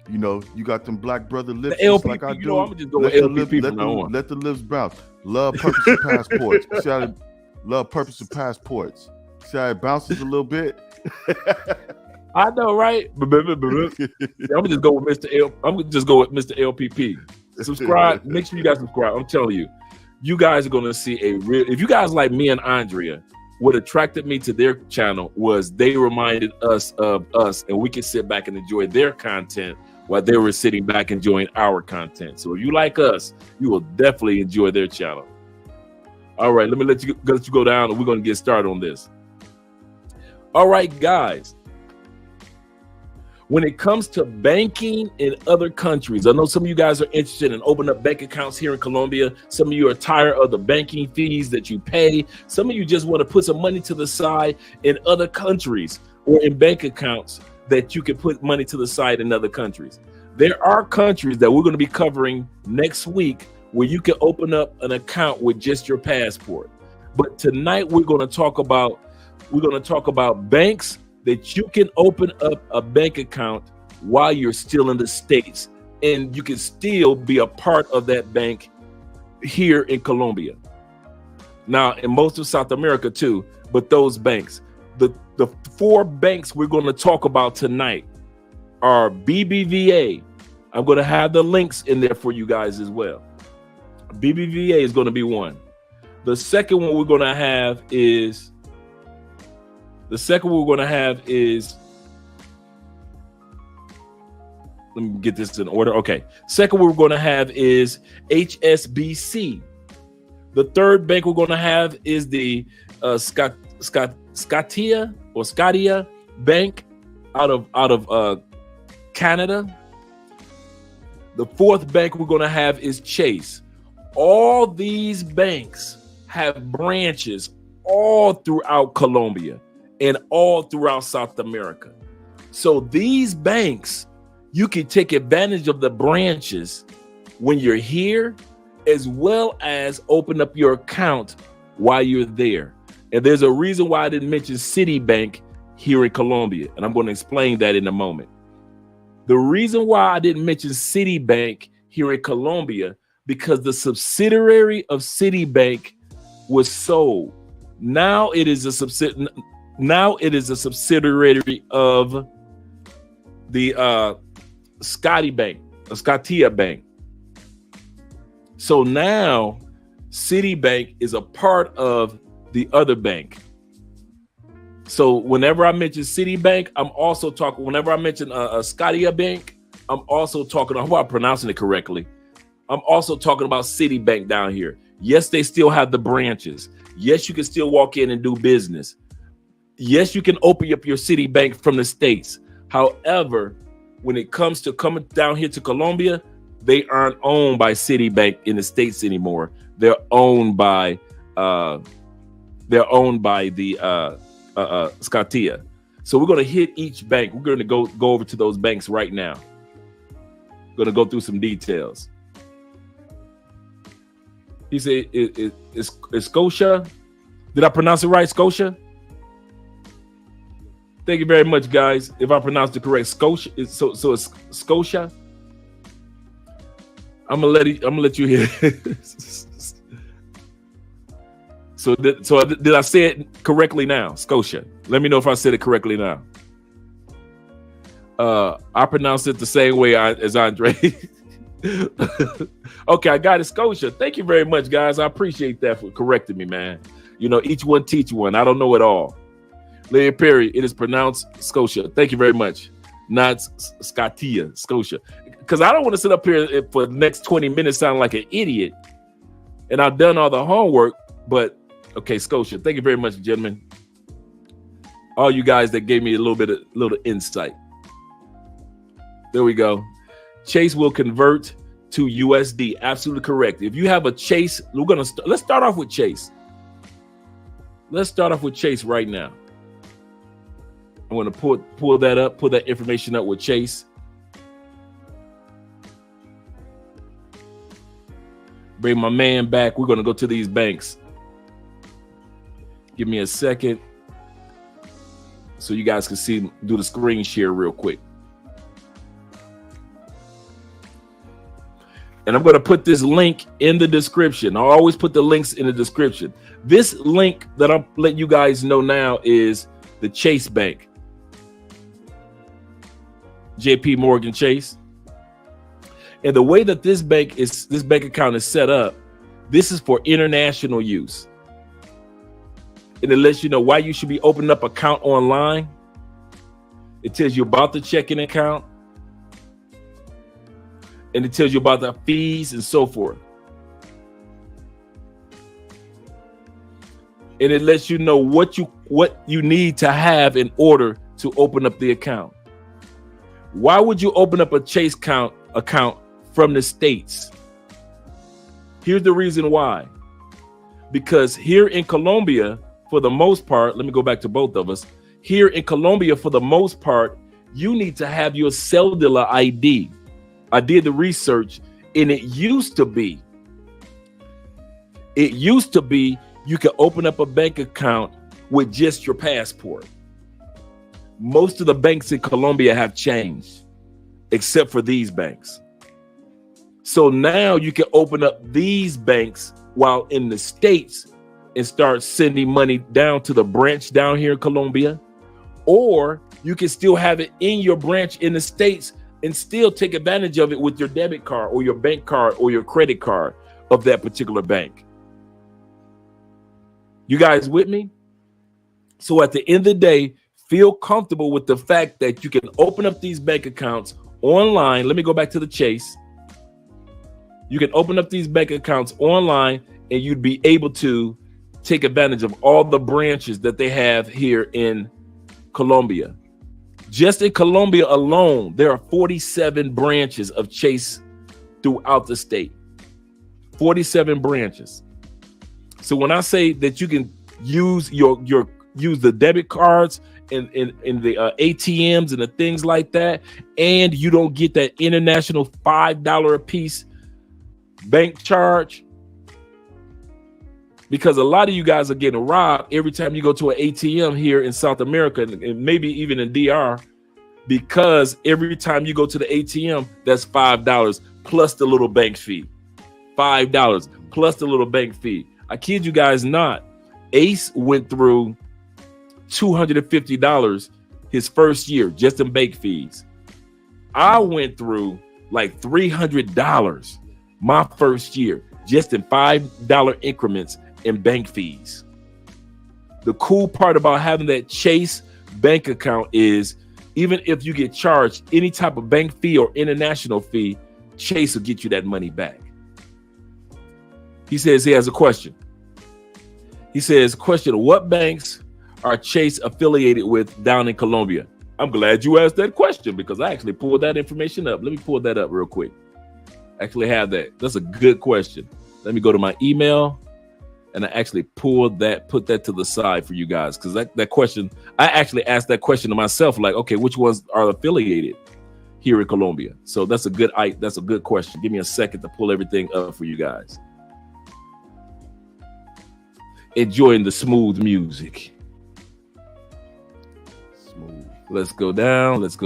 you know, you got them black brother lips
the LPP,
like I do.
You know, I'm going to just go with LPP from now on.
Let the lips bounce. Love, Purpose, and Passports. See how Love, Purpose, and Passports. See how it bounces a little bit?
I know, right? I'm gonna just go with Mr. LPP. Subscribe. Make sure you guys subscribe. I'm telling you, you guys are gonna see a real. If you guys like me and Andrea, what attracted me to their channel was they reminded us of us, and we could sit back and enjoy their content while they were sitting back enjoying our content. So if you like us, you will definitely enjoy their channel. All right, let me let you go down, and we're gonna get started on this. All right, guys. When it comes to banking in other countries, I know some of you guys are interested in opening up bank accounts here in Colombia. Some of you are tired of the banking fees that you pay. Some of you just want to put some money to the side in other countries or in bank accounts that you can put money to the side in other countries. There are countries that we're going to be covering next week where you can open up an account with just your passport. But tonight we're going to talk about banks that you can open up a bank account while you're still in the States, and you can still be a part of that bank here in Colombia. Now, in most of South America too, but those banks, the 4 banks we're going to talk about tonight are BBVA. I'm going to have the links in there for you guys as well. BBVA is going to be one. The second one we're going to have is let me get this in order. Okay. Second one we're going to have is HSBC. The third bank we're going to have is the Scotia Bank out of Canada. The fourth bank we're going to have is Chase. All these banks have branches all throughout Colombia and all throughout South America. So these banks, you can take advantage of the branches when you're here, as well as open up your account while you're there. And there's a reason why I didn't mention Citibank here in Colombia, and I'm going to explain that in a moment. The reason why I didn't mention Citibank here in Colombia, because the subsidiary of Citibank was sold. Now it is a subsidiary of the Scotia Bank. So now Citibank is a part of the other bank. So whenever I mention Citibank, I'm also talking, whenever I mention Scotia Bank, I'm also talking, I hope I'm pronouncing it correctly. I'm also talking about Citibank down here. Yes, they still have the branches. Yes, you can still walk in and do business. Yes, you can open up your Citibank from the States. However, when it comes to coming down here to Colombia, they aren't owned by Citibank in the States anymore. They're owned by the Scotia. So we're going to hit each bank. We're going to go over to those banks right now. Going to go through some details. He said, "Is Scotia? Did I pronounce it right? Scotia? Thank you very much, guys. If I pronounced it correct, Scotia. So it's Scotia. I'm gonna let you hear. So did I say it correctly now? Scotia. Let me know if I said it correctly now. I pronounced it the same way as Andre. Okay, I got it, Scotia. Thank you very much, guys. I appreciate that for correcting me, man. You know, each one teach one. I don't know it all. Larry Perry, it is pronounced Scotia. Thank you very much. Not Scotia, Scotia. Because I don't want to sit up here for the next 20 minutes sounding like an idiot. And I've done all the homework, but okay, Scotia. Thank you very much, gentlemen. All you guys that gave me a little insight. There we go. Chase will convert to USD. Absolutely correct. If you have a Chase, let's start off with Chase. Let's start off with Chase right now. I'm going to pull that up, pull that information up with Chase. Bring my man back. We're going to go to these banks. Give me a second so you guys can see, do the screen share real quick. And I'm going to put this link in the description. I always put the links in the description. This link that I'm letting you guys know now is the Chase Bank. JP Morgan Chase. And the way that this bank account is set up, this is for international use. And it lets you know why you should be opening up an account online. It tells you about the checking account. And it tells you about the fees and so forth. And it lets you know what you need to have in order to open up the account. Why would you open up a Chase account from the States? Here's the reason why. Because here in Colombia, for the most part, let me go back to both of us. Here in Colombia, for the most part, you need to have your cellular ID. I did the research, and it used to be you could open up a bank account with just your passport. Most of the banks in Colombia have changed, except for these banks. So now you can open up these banks while in the States and start sending money down to the branch down here in Colombia, or you can still have it in your branch in the States and still take advantage of it with your debit card or your bank card or your credit card of that particular bank. You guys with me? So at the end of the day, feel comfortable with the fact that you can open up these bank accounts online. Let me go back to the Chase. You can open up these bank accounts online and you'd be able to take advantage of all the branches that they have here in Colombia. Just in Colombia alone, there are 47 branches of Chase throughout the state. 47 branches. So when I say that you can use use the debit cards and the ATMs and the things like that, and you don't get that international $5 a piece bank charge, because a lot of you guys are getting robbed every time you go to an ATM here in South America and maybe even in DR, because every time you go to the ATM, that's $5 plus the little bank fee. $5 plus the little bank fee. I kid you guys not. Ace went through $250 his first year just in bank fees. I went through like $300 my first year just in $5 increments in bank fees. The cool part about having that Chase bank account is even if you get charged any type of bank fee or international fee, Chase will get you that money back. He says he has a question. He says, question, what banks are Chase affiliated with down in Colombia? I'm glad you asked that question because I actually pulled that information up. Let me pull that up real quick. I actually have that. That's a good question. Let me go to my email and I actually put that to the side for you guys because that question, I actually asked that question to myself, like, okay, which ones are affiliated here in Colombia? So that's a good question. Give me a second to pull everything up for you guys. Enjoying the smooth music.
Smooth.
Let's go down. Let's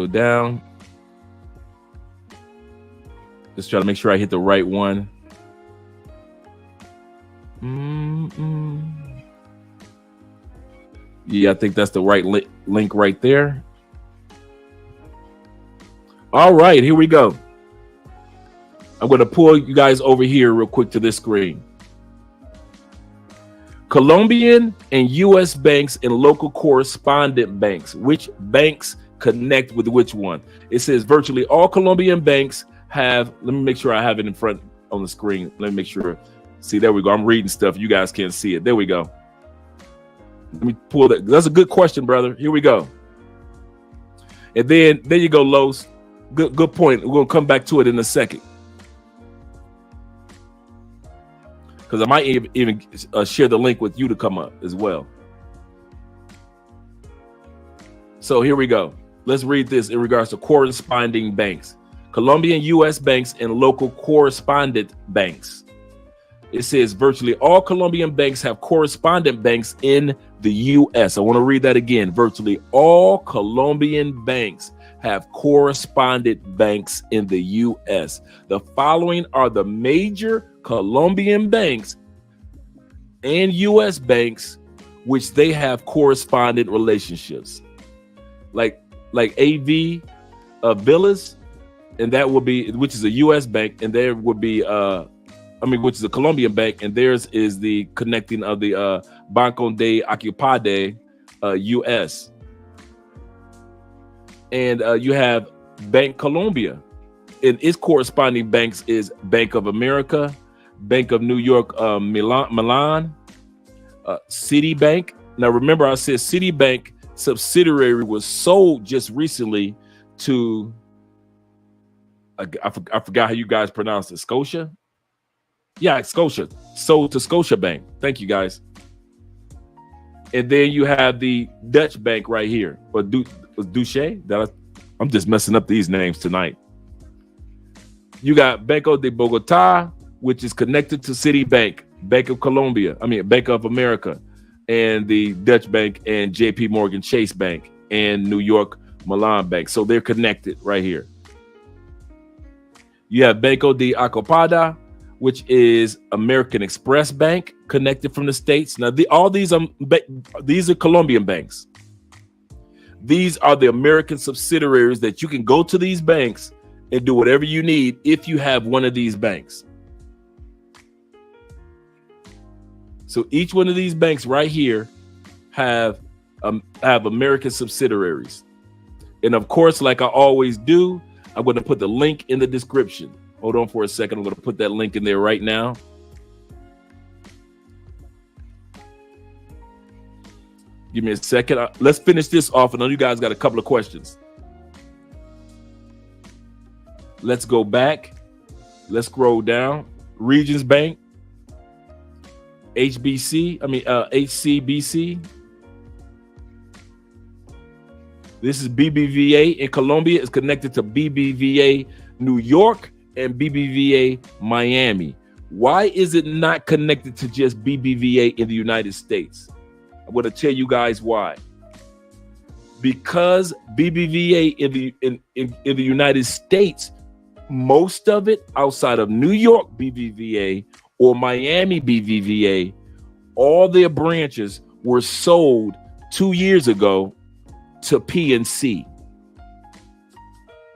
try to make sure I hit the right one. Yeah, I think that's the right link right there. All right, here we go. I'm going to pull you guys over here real quick to this screen. Colombian and U.S. banks and local correspondent banks. Which banks connect with which one? It says virtually all Colombian banks have. Let me make sure I have it in front on the screen. Let me make sure. See, there we go. I'm reading stuff. You guys can't see it. There we go. Let me pull that. That's a good question, brother. Here we go. And then there you go, Los. Good point. We're going to come back to it in a second. Because I might even share the link with you to come up as well. So here we go. Let's read this in regards to corresponding banks. Colombian U.S. banks and local correspondent banks. It says virtually all Colombian banks have correspondent banks in the U.S. I want to read that again. Virtually all Colombian banks have correspondent banks in the U.S. The following are the major Colombian banks and U.S. banks which they have correspondent relationships, like AV Villas, and that will be, which is a U.S. bank, and there would be which is a Colombian bank, and theirs is the connecting of the Banco de Ocupade, U.S. And you have Bank Colombia, and its corresponding banks is Bank of America, Bank of New York, Milan, Citibank. Now, remember, I said Citibank subsidiary was sold just recently to, I forgot how you guys pronounce it, Scotia? Yeah, Scotia. Sold to Scotia Bank. Thank you, guys. And then you have the Dutch bank right here, or Duche. I'm just messing up these names tonight. You got Banco de Bogota, which is connected to Citibank, Bank of Bank of America, and the Dutch Bank, and JP Morgan Chase Bank, and New York Milan Bank. So they're connected right here. You have Banco de Acopada, which is American Express Bank, connected from the States. Now, all these are Colombian banks. These are the American subsidiaries that you can go to these banks and do whatever you need if you have one of these banks. So each one of these banks right here have American subsidiaries. And of course, like I always do, I'm going to put the link in the description. Hold on for a second. I'm going to put that link in there right now. Give me a second. Let's finish this off. I know you guys got a couple of questions. Let's go back. Let's scroll down. Regions Bank, HCBC. This is BBVA in Colombia. It's connected to BBVA New York and BBVA Miami. Why is it not connected to just BBVA in the United States? I'm going to tell you guys why. Because BBVA in the United States, most of it outside of New York BBVA or Miami BBVA, all their branches were sold 2 years ago to PNC.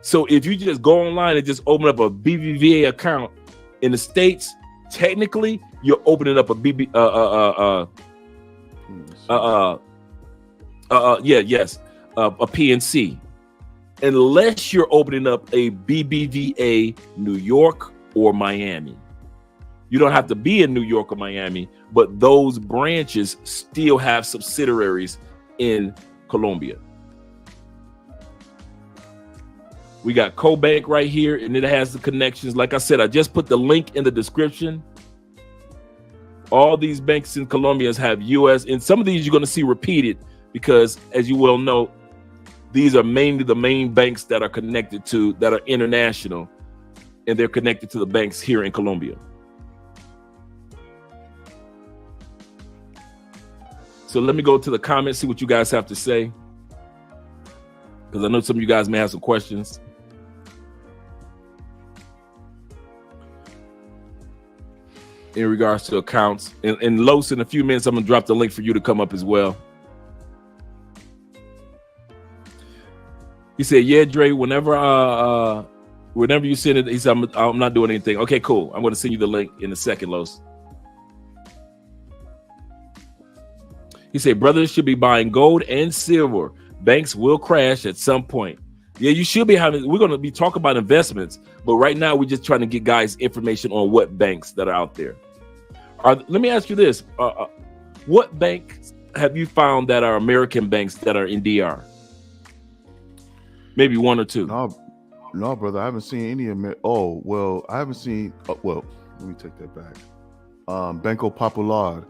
So if you just go online and just open up a BBVA account in the States, technically you're opening up a a PNC, unless you're opening up a BBVA New York or Miami. You don't have to be in New York or Miami, but those branches still have subsidiaries in Colombia. We got CoBank right here, and it has the connections. Like I said, I just put the link in the description. All these banks in Colombia have U.S. and some of these you're going to see repeated because, as you well know, these are mainly the main banks that are connected to, that are international, and they're connected to the banks here in Colombia. So let me go to the comments, see what you guys have to say, because I know some of you guys may have some questions. In regards to accounts, and Los, in a few minutes, I'm gonna drop the link for you to come up as well. He said, "Yeah, Dre. Whenever you send it," he said, "I'm not doing anything." Okay, cool. I'm gonna send you the link in a second, Los. He said, "Brothers should be buying gold and silver. Banks will crash at some point." Yeah, you should be having. We're gonna be talking about investments, but right now we're just trying to get guys information on what banks that are out there. Let me ask you this: what banks have you found that are American banks that are in DR? Maybe one or two.
No, brother, I haven't seen any. I haven't seen. Well, let me take that back. Banco Popular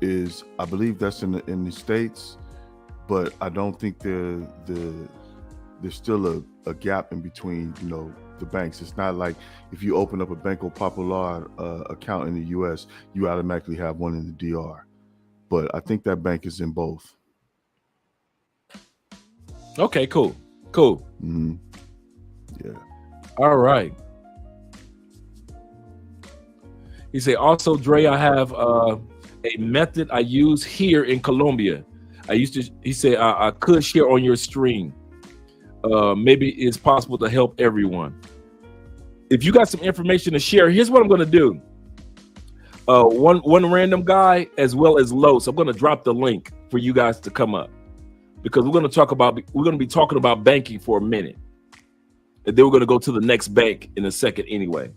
is, I believe that's in the States, but I don't think there's still a gap in between, the banks. It's not like if you open up a Banco Popular account in the US, you automatically have one in the DR. But I think that bank is in both.
Okay, cool. Mm-hmm.
Yeah.
All right. He said, "Also, Dre, I have a method I use here in Colombia. He said, I could share on your stream. Maybe it's possible to help everyone. If you got some information to share, here's what I'm going to do. One random guy as well as Los, I'm going to drop the link for you guys to come up, because we're going to be talking about banking for a minute, and then we're going to go to the next bank in a second anyway.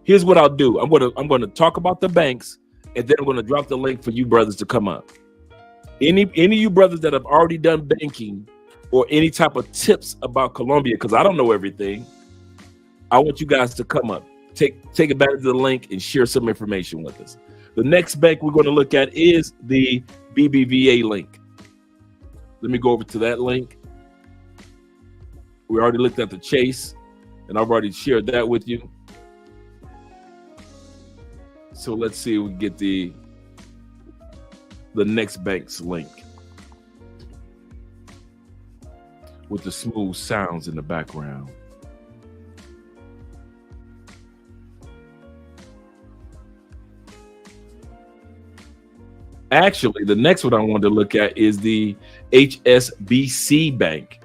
Here's what I'll do. I'm going to talk about the banks, and then I'm going to drop the link for you brothers to come up. Any of you brothers that have already done banking or any type of tips about Colombia, because I don't know everything, I want you guys to come up, take advantage of the link and share some information with us. The next bank we're going to look at is the BBVA link. Let me go over to that link. We already looked at the Chase, and I've already shared that with you. So let's see if we can get the next bank's link with the smooth sounds in the background. Actually, the next one I wanted to look at is the HSBC bank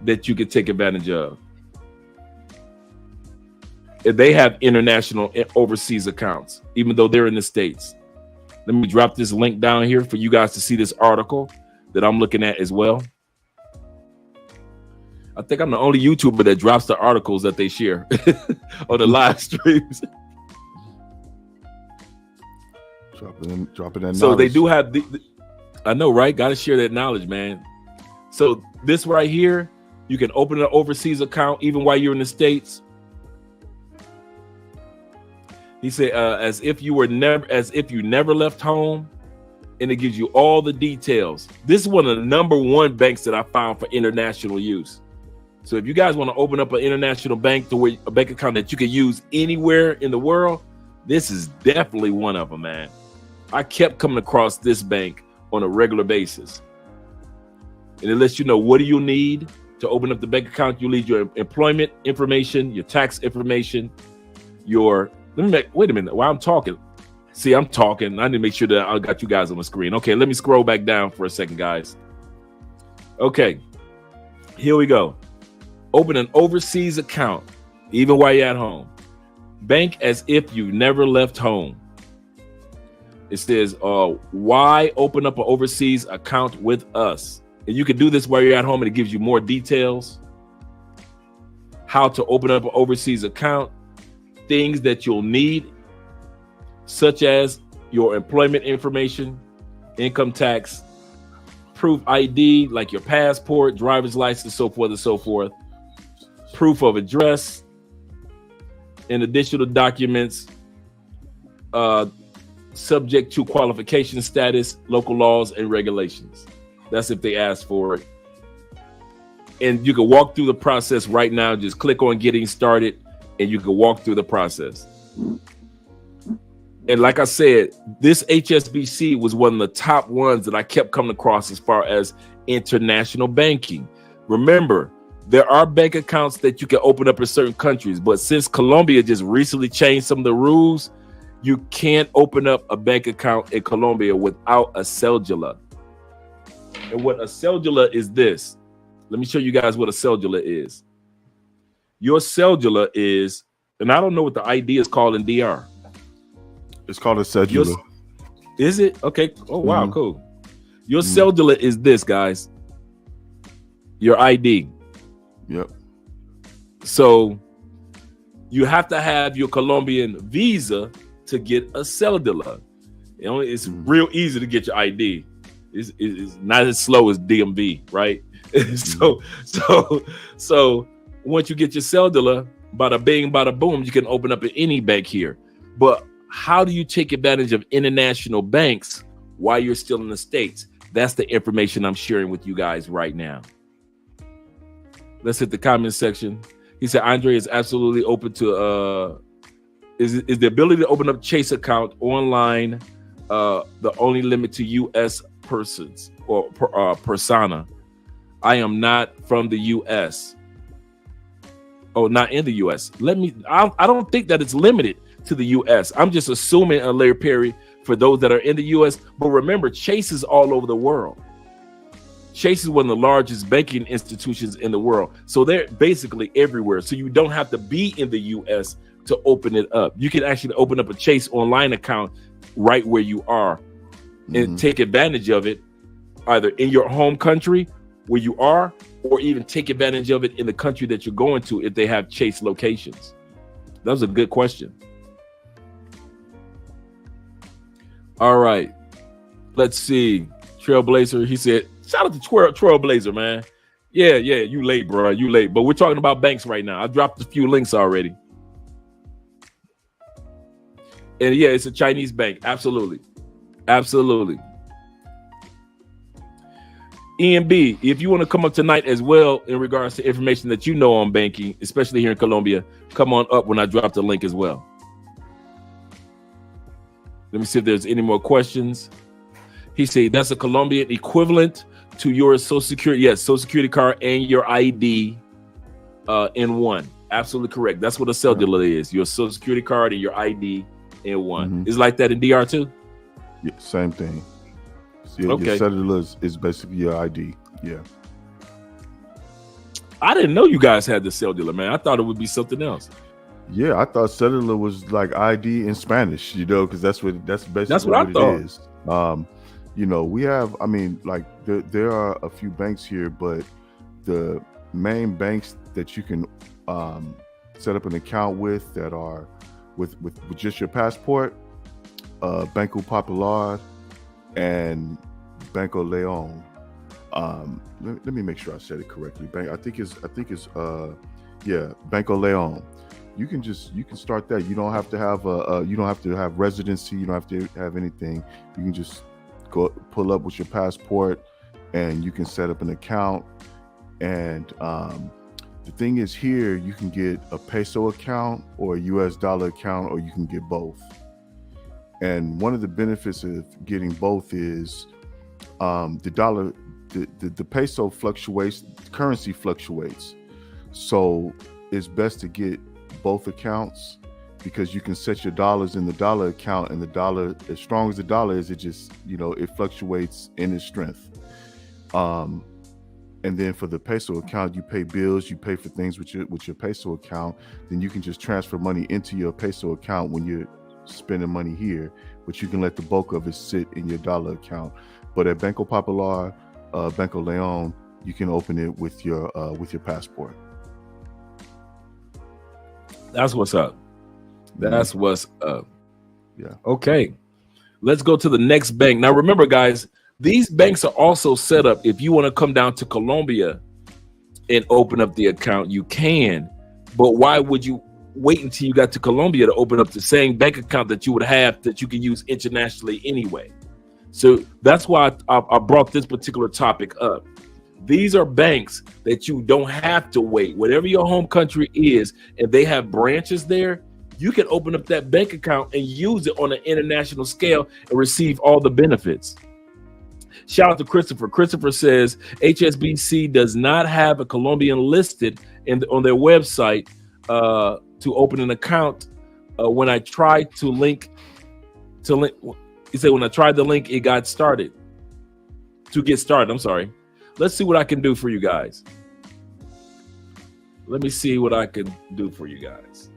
that you could take advantage of. They have international and overseas accounts, even though they're in the States. Let me drop this link down here for you guys to see this article that I'm looking at as well. I think I'm the only YouTuber that drops the articles that they share on the live streams. Dropping that knowledge. So they do have I know, right? Got to share that knowledge, man. So this right here, you can open an overseas account even while you're in the States. He said, as if you never left home, and it gives you all the details. This is one of the #1 banks that I found for international use. So if you guys want to open up an international bank, a bank account that you can use anywhere in the world, this is definitely one of them, man. I kept coming across this bank on a regular basis. And it lets you know, what do you need to open up the bank account? You need your employment information, your tax information, wait a minute, while I'm talking. See, I'm talking. I need to make sure that I got you guys on the screen. Okay, let me scroll back down for a second, guys. Okay, here we go. Open an overseas account, even while you're at home. Bank as if you never left home. It says, why open up an overseas account with us? And you can do this while you're at home, and it gives you more details. How to open up an overseas account. Things that you'll need, such as your employment information, income tax, proof ID, like your passport, driver's license, so forth and so forth. proof of address, and additional documents subject to qualification status, local laws, and regulations. That's if they ask for it. And you can walk through the process right now. Just click on getting started and you can walk through the process. And like I said, this HSBC was one of the top ones that I kept coming across as far as international banking. Remember, there are bank accounts that you can open up in certain countries, but since Colombia just recently changed some of the rules, you can't open up a bank account in Colombia without a cedula. And what a cedula is this. Let me show you guys what a cedula is. Your cedula is, and I don't know what the ID is called in DR.
It's called a cedula.
Is it? Okay. Oh, wow. Cool. Your cedula is this, guys. Your ID.
Yep.
So you have to have your Colombian visa to get a cedula. It's real easy to get your ID. It's not as slow as DMV, right? So once you get your cedula, bada bing, bada boom, you can open up at any bank here. But how do you take advantage of international banks while you're still in the States? That's the information I'm sharing with you guys right now. Let's hit the comment section. He said, Andre is absolutely open to, is the ability to open up Chase account online the only limit to U.S. persons or persona? I am not from the U.S. Oh, not in the U.S. I don't think that it's limited to the U.S. I'm just assuming, Larry Perry, for those that are in the U.S. But remember, Chase is all over the world. Chase is one of the largest banking institutions in the world. So they're basically everywhere. So you don't have to be in the U.S. to open it up. You can actually open up a Chase online account right where you are and take advantage of it either in your home country where you are, or even take advantage of it in the country that you're going to if they have Chase locations. That was a good question. All right. Let's see. Trailblazer, he said, shout out to Trailblazer, man. Yeah, you late, bro. You late. But we're talking about banks right now. I dropped a few links already. And yeah, it's a Chinese bank. Absolutely. Absolutely. EMB, if you want to come up tonight as well in regards to information that you know on banking, especially here in Colombia, come on up when I drop the link as well. Let me see if there's any more questions. He said that's a Colombian equivalent to your Social Security. Yes, Social Security card and your ID in one. Absolutely correct. That's what a cedula is. Your Social Security card and your ID in one. It's like that in DR too?
Yeah, same thing. So
Okay.
Your cedula is basically your ID. Yeah.
I didn't know you guys had the cedula, man. I thought it would be something else.
Yeah, I thought cedula was like ID in Spanish, because that's basically what
I thought.
it is. We have, like there are a few banks here, but the main banks that you can set up an account with that are with just your passport, Banco Popular and Banco León. Let me make sure I said it correctly. I think it's Banco León. You can start that. You don't have to have you don't have to have residency. You don't have to have anything. You can just go pull up with your passport, and you can set up an account. And the thing is, here you can get a peso account or a US dollar account, or you can get both. And one of the benefits of getting both is the peso fluctuates, the currency fluctuates. So it's best to get both accounts, because you can set your dollars in the dollar account, and the dollar, as strong as the dollar is, it just, it fluctuates in its strength. And then for the peso account, you pay bills, you pay for things with your peso account. Then you can just transfer money into your peso account when you're spending money here, but you can let the bulk of it sit in your dollar account. But at Banco Popular, Banco León, you can open it with your passport.
That's what's up. That's what's up.
Yeah.
Okay. Let's go to the next bank. Now, remember, guys, these banks are also set up if you want to come down to Colombia and open up the account, you can. But why would you wait until you got to Colombia to open up the same bank account that you would have that you can use internationally anyway? So that's why I brought this particular topic up. These are banks that you don't have to wait. Whatever your home country is, and they have branches there, you can open up that bank account and use it on an international scale and receive all the benefits. Shout out to Christopher. Christopher says HSBC does not have a Colombian listed on their website to open an account. When I tried to link, he said when I tried the link, it got started. To get started, I'm sorry. Let's see what I can do for you guys. Let me see what I can do for you guys.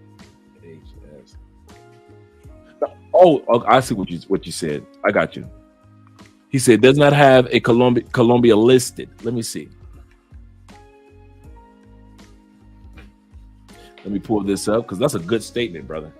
Oh, I see what you said. I got you. He said does not have a Colombia listed. Let me see. Let me pull this up because that's a good statement, brother.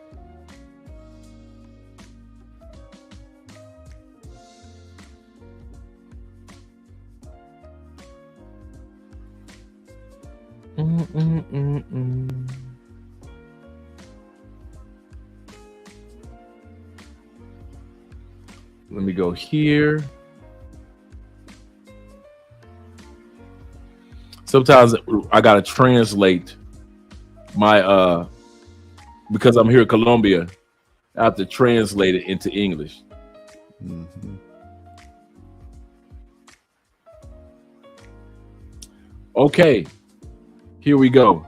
Let me go here. Sometimes I gotta translate my because I'm here in Colombia, I have to translate it into English. Mm-hmm. Okay, here we go.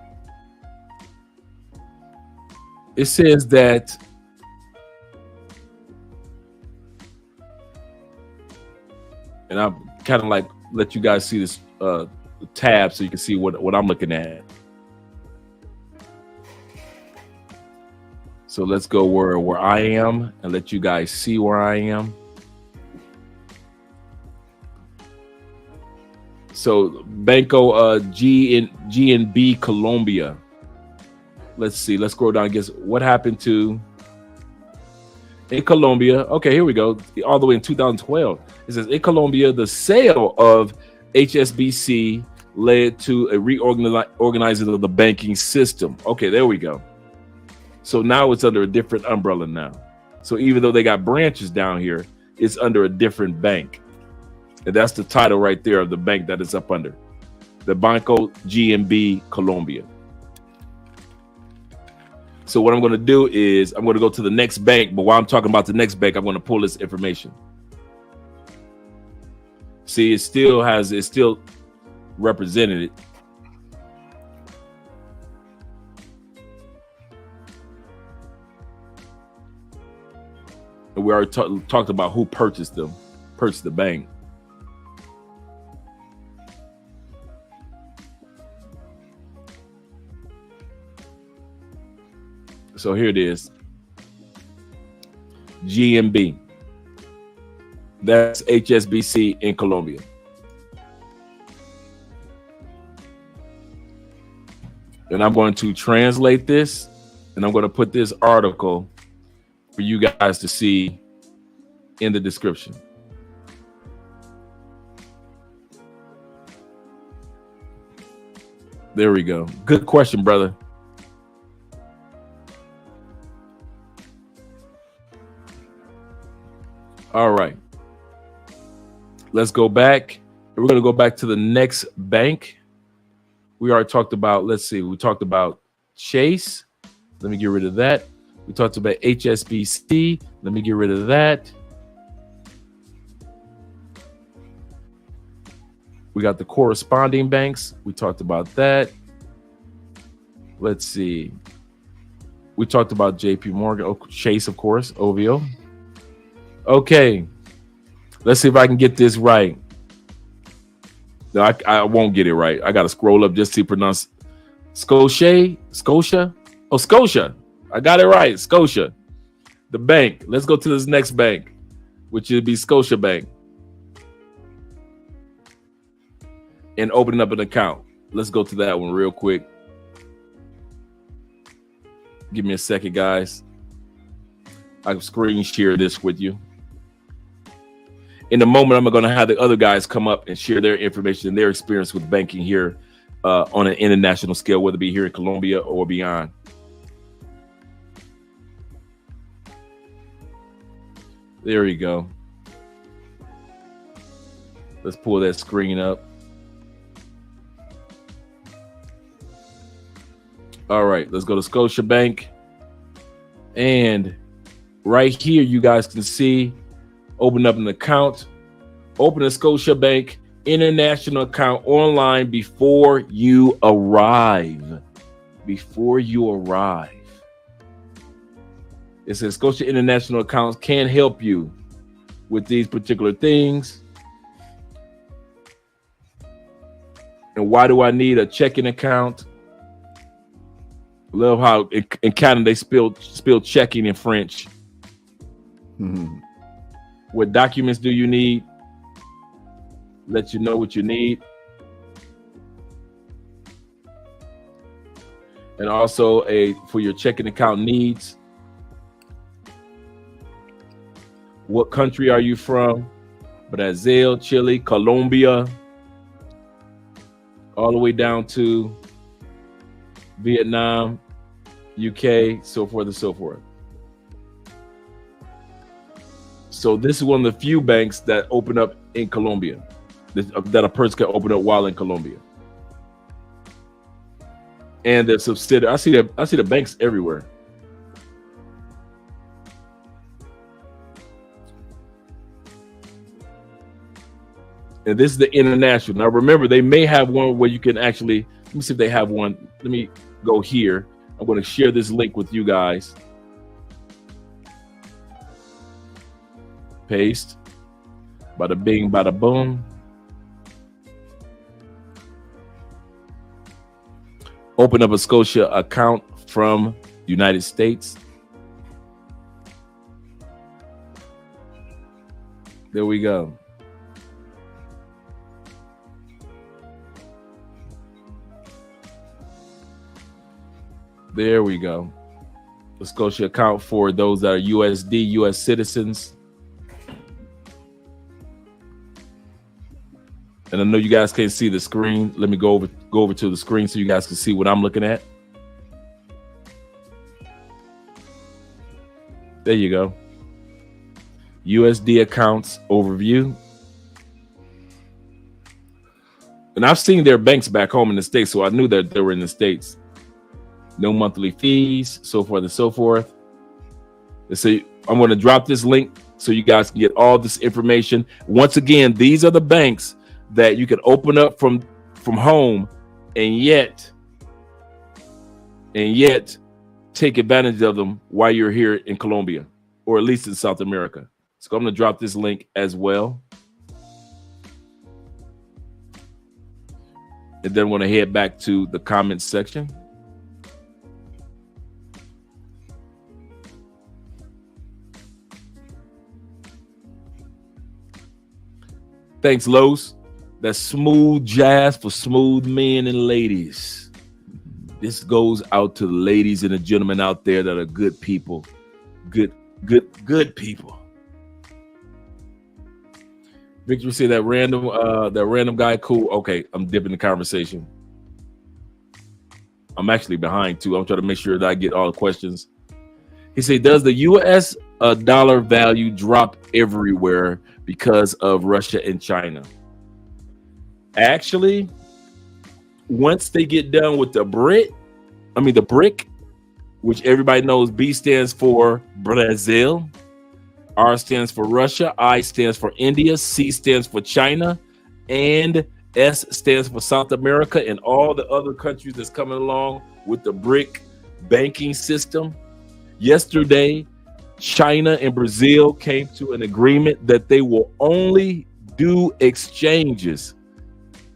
It says that and I'm kind of like let you guys see this tab so you can see what I'm looking at. So let's go where I am and let you guys see where I am. So Banco GNB Colombia. Let's see. Let's scroll down and guess what happened to in Colombia. Okay, here we go. All the way in 2012. It says in Colombia, the sale of HSBC led to a reorganizing of the banking system. Okay, there we go. So now it's under a different umbrella now. So even though they got branches down here, it's under a different bank. And that's the title right there of the bank that it's up under. The Banco GNB Colombia. So what I'm going to do is I'm going to go to the next bank. But while I'm talking about the next bank, I'm going to pull this information. See, it's still represented it. And we already talked about who purchased the bank. So here it is. GNB. That's HSBC in Colombia. And I'm going to translate this and I'm going to put this article for you guys to see in the description. There we go. Good question, brother. All right. Let's go back. We're going to go back to the next bank. We already talked about, let's see, we talked about Chase. Let me get rid of that. We talked about HSBC. Let me get rid of that. We got the corresponding banks. We talked about that. Let's see. We talked about JP Morgan, Chase, of course, OVO. Okay. Let's see if I can get this right. No, I won't get it right. I got to scroll up just to pronounce Scotia. Oh, Scotia. I got it right. Scotia. The bank. Let's go to this next bank, which would be Scotia Bank. And opening up an account. Let's go to that one real quick. Give me a second, guys. I can screen share this with you. In a moment, I'm going to have the other guys come up and share their information and their experience with banking here on an international scale, whether it be here in Colombia or beyond. There we go. Let's pull that screen up. All right, let's go to Scotiabank. And right here, you guys can see, open up an account, open a Scotiabank international account online before you arrive. Before you arrive. It says Scotia International Accounts can help you with these particular things. And why do I need a checking account? Love how in Canada they spell checking in French.
Mm-hmm.
What documents do you need? Let you know what you need. And also for your checking account needs. What country are you from? Brazil, Chile, Colombia, all the way down to Vietnam, UK, so forth and so forth. So this is one of the few banks that open up in Colombia, that a person can open up while in Colombia. And the subsidiary, I see the banks everywhere. And this is the international. Now remember, they may have one where you can actually, let me see if they have one. Let me go here. I'm going to share this link with you guys. Paste. Bada bing, bada boom. Open up a Scotia account from United States. There we go. There we go. The Scotia account for those that are USD, US citizens. And I know you guys can't see the screen. Let me go over to the screen so you guys can see what I'm looking at. There you go. USD accounts overview. And I've seen their banks back home in the States, so I knew that they were in the States. No monthly fees, so forth and so forth. So I'm going to drop this link so you guys can get all this information. Once again, these are the banks that you can open up from home and yet take advantage of them while you're here in Colombia, or at least in South America. So I'm going to drop this link as well. And then I'm going to head back to the comments section. Thanks, Los. That's smooth jazz for smooth men and ladies. This goes out to the ladies and the gentlemen out there that are good people. Good people. Victor said that random guy, cool. Okay, I'm dipping the conversation. I'm actually behind too. I'm trying to make sure that I get all the questions. He said, does the US dollar value drop everywhere because of Russia and China? Actually, once they get done with the BRIC, which everybody knows, B stands for Brazil, R stands for Russia, I stands for India, C stands for China, and S stands for South America and all the other countries that's coming along with the BRIC banking system. Yesterday, China and Brazil came to an agreement that they will only do exchanges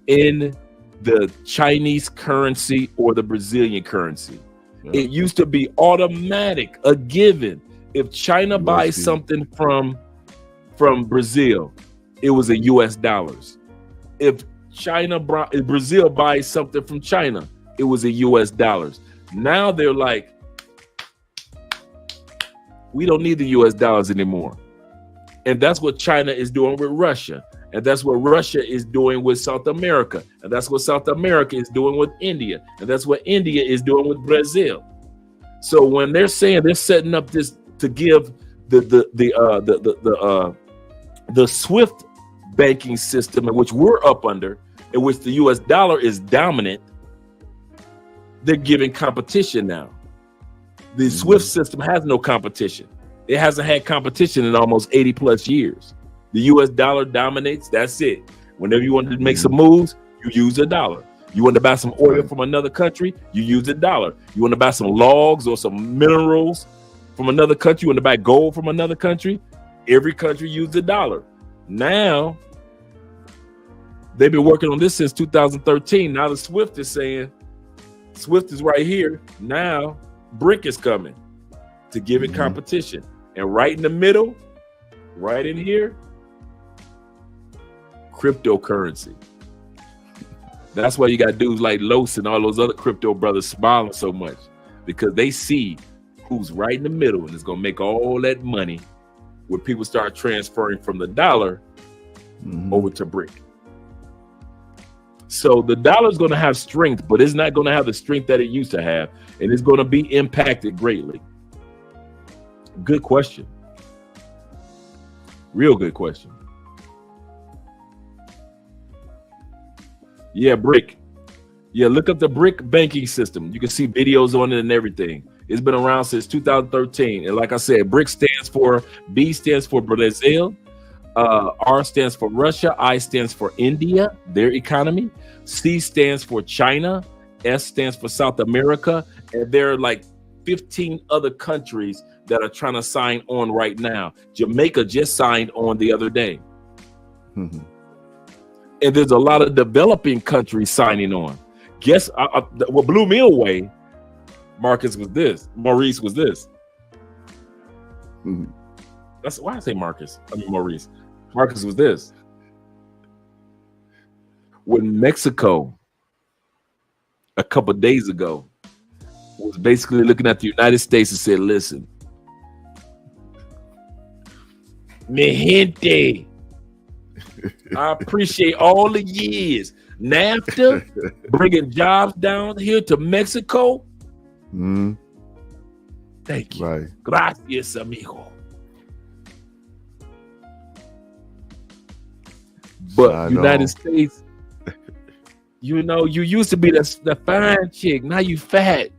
in the Chinese currency or the Brazilian currency. Yeah. It used to be automatic, a given. If China buys something from Brazil, it was a US dollars. If Brazil buys something from China, it was a US dollars. Now they're like, we don't need the US dollars anymore. And that's what China is doing with Russia. And that's what Russia is doing with South America. And that's what South America is doing with India. And that's what India is doing with Brazil. So when they're saying they're setting up this to give the SWIFT banking system, in which we're up under, in which the US dollar is dominant, they're giving competition now. The SWIFT system has no competition. It hasn't had competition in almost 80 plus years. The US dollar dominates. That's it. Whenever you want to make some moves, you use a dollar. You want to buy some oil from another country, you use a dollar. You want to buy some logs or some minerals from another country, you want to buy gold from another country, every country uses a dollar. Now, they've been working on this since 2013. Now the SWIFT is saying, SWIFT is right here. Now, BRIC is coming to give it competition. And right in the middle, right in here, cryptocurrency. That's why you got dudes like Los and all those other crypto brothers smiling so much, because they see who's right in the middle and is going to make all that money when people start transferring from the dollar over to BRIC. So the dollar is going to have strength, but it's not going to have the strength that it used to have, and it's going to be impacted greatly. Good question. Real good question. Yeah, BRIC. Yeah, look up the BRIC banking system. You can see videos on it and everything. It's been around since 2013. And like I said, BRIC stands for, B stands for Brazil, R stands for Russia, I stands for India, their economy, C stands for China, S stands for South America, and there are like 15 other countries that are trying to sign on right now. Jamaica just signed on the other day. And there's a lot of developing countries signing on. Guess what blew me away, Maurice was this. That's why I say Maurice. Marcus was this. When Mexico, a couple of days ago, was basically looking at the United States and said, listen, mi gente, I appreciate all the years. NAFTA, bringing jobs down here to Mexico. Thank you.
Right.
Gracias, amigo. But United States, you know, you used to be the fine chick. Now you fat.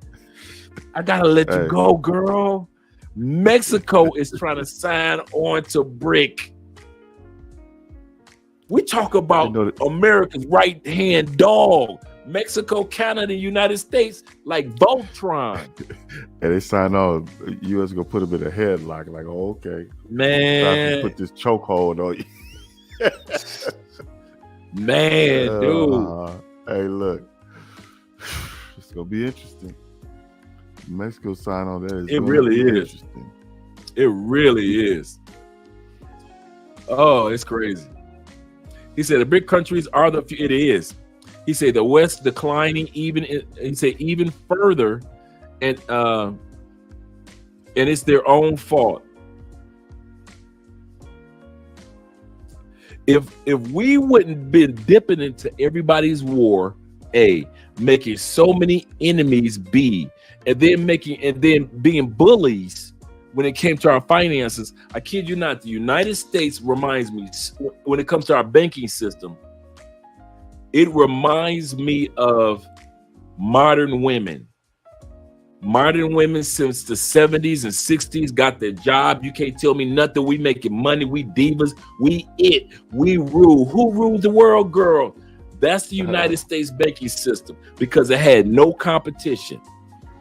I gotta let you go, girl. Mexico is trying to sign on to BRIC. We talk about America's right-hand dog. Mexico, Canada, United States, like Voltron.
And they signed on. U.S. gonna put them in a headlock. Like, oh, okay,
man,
put this chokehold on you.
Man, dude.
Hey, look, it's gonna be interesting. Mexico sign on that.
It really is. Interesting. It really is. Oh, it's crazy. He said the big countries are the. It is. He said the West declining even. He said even further, and it's their own fault. If we wouldn't been dipping into everybody's war, A, making so many enemies, B, and then being bullies when it came to our finances, I kid you not, the United States reminds me, when it comes to our banking system, it reminds me of modern women. Modern women since the 70s and 60s got their job. You can't tell me nothing. We making money. We divas. We rule. Who rules the world, girl? That's the United States banking system, because it had no competition.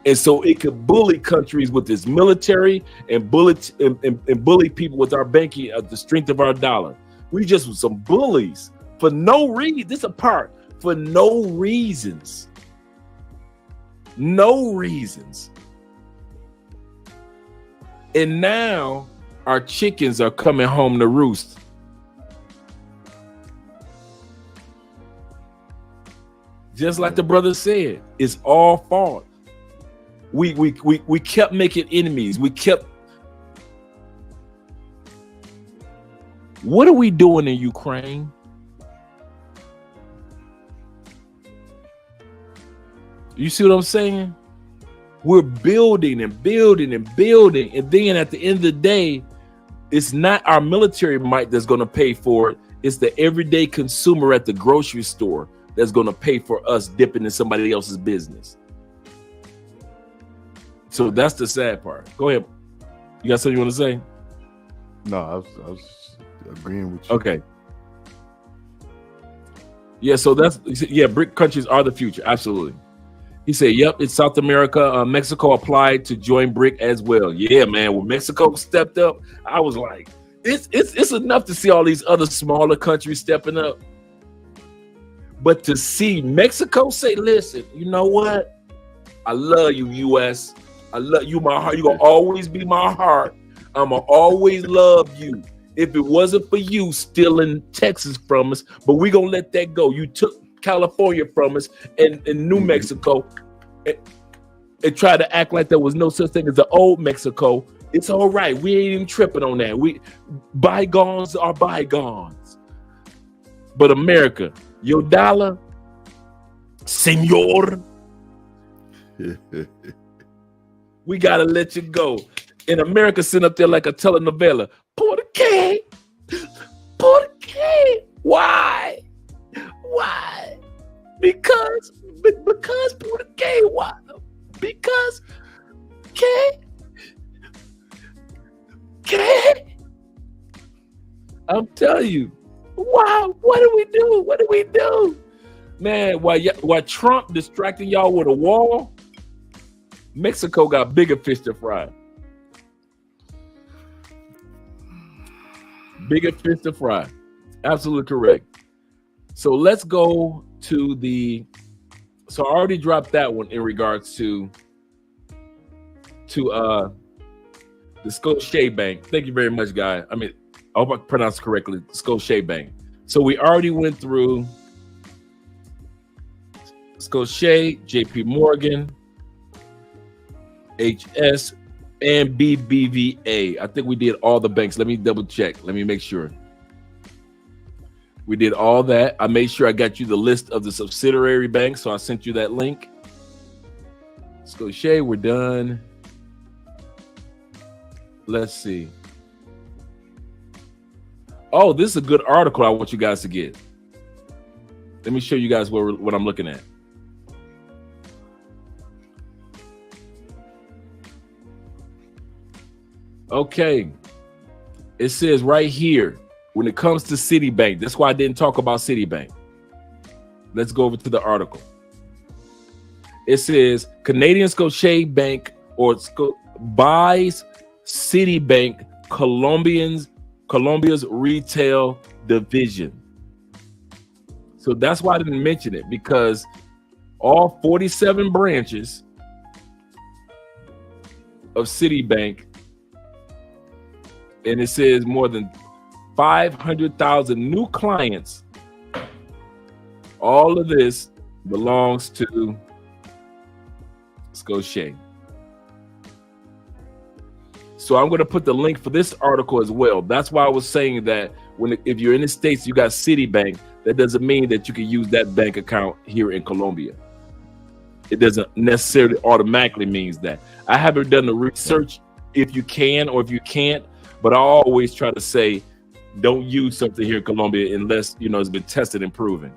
And so it could bully countries with its military and bully people with our banking, the strength of our dollar. We just were some bullies for no reason. This apart for no reasons. No reasons. And now our chickens are coming home to roost. Just like the brother said, it's all fault. We kept making enemies. What are we doing in Ukraine? You see what I'm saying? We're building and building and building. And then at the end of the day, it's not our military might that's going to pay for it. It's the everyday consumer at the grocery store that's going to pay for us dipping in somebody else's business. So that's the sad part. Go ahead. You got something you want to say?
No, I was agreeing with you.
Okay. Yeah, so BRIC countries are the future. Absolutely. He said, yep, it's South America. Mexico applied to join BRIC as well. Yeah, man. When Mexico stepped up, I was like, it's enough to see all these other smaller countries stepping up. But to see Mexico say, listen, you know what? I love you, U.S. I love you, my heart. You're going to always be my heart. I'm going to always love you. If it wasn't for you stealing Texas from us, but we're going to let that go. You took California from us and New Mexico and tried to act like there was no such thing as the old Mexico. It's all right. We ain't even tripping on that. Bygones are bygones. But America, your dollar, senor, we got to let you go. And America sitting up there like a telenovela. ¿Por qué? ¿Por qué? Why? Why? Because ¿por qué? Why? Because ¿qué? ¿Qué? I'm telling you. Wow, what do we do? What do we do? Man, while Trump distracting y'all with a wall, Mexico got bigger fish to fry. Bigger fish to fry. Absolutely correct. So let's go to so I already dropped that one in regards to the Scotia Bank. Thank you very much, guy. I mean, I hope I pronounced it correctly. Scotia Bank. So we already went through Scotia, JP Morgan, HS, and BBVA. I think we did all the banks. Let me double check. Let me make sure. We did all that. I made sure I got you the list of the subsidiary banks, so I sent you that link. Scotia, we're done. Let's see. Oh, this is a good article I want you guys to get. Let me show you guys what I'm looking at. Okay. It says right here, when it comes to Citibank, that's why I didn't talk about Citibank. Let's go over to the article. It says Canadian Scotia Bank buys Citibank Colombia's retail division. So that's why I didn't mention it, because all 47 branches of Citibank, and it says more than 500,000 new clients. All of this belongs to Scotia. So I'm going to put the link for this article as well. That's why I was saying that if you're in the States, you got Citibank, that doesn't mean that you can use that bank account here in Colombia. It doesn't necessarily automatically means that. I haven't done the research if you can or if you can't, but I always try to say, don't use something here in Colombia unless, it's been tested and proven.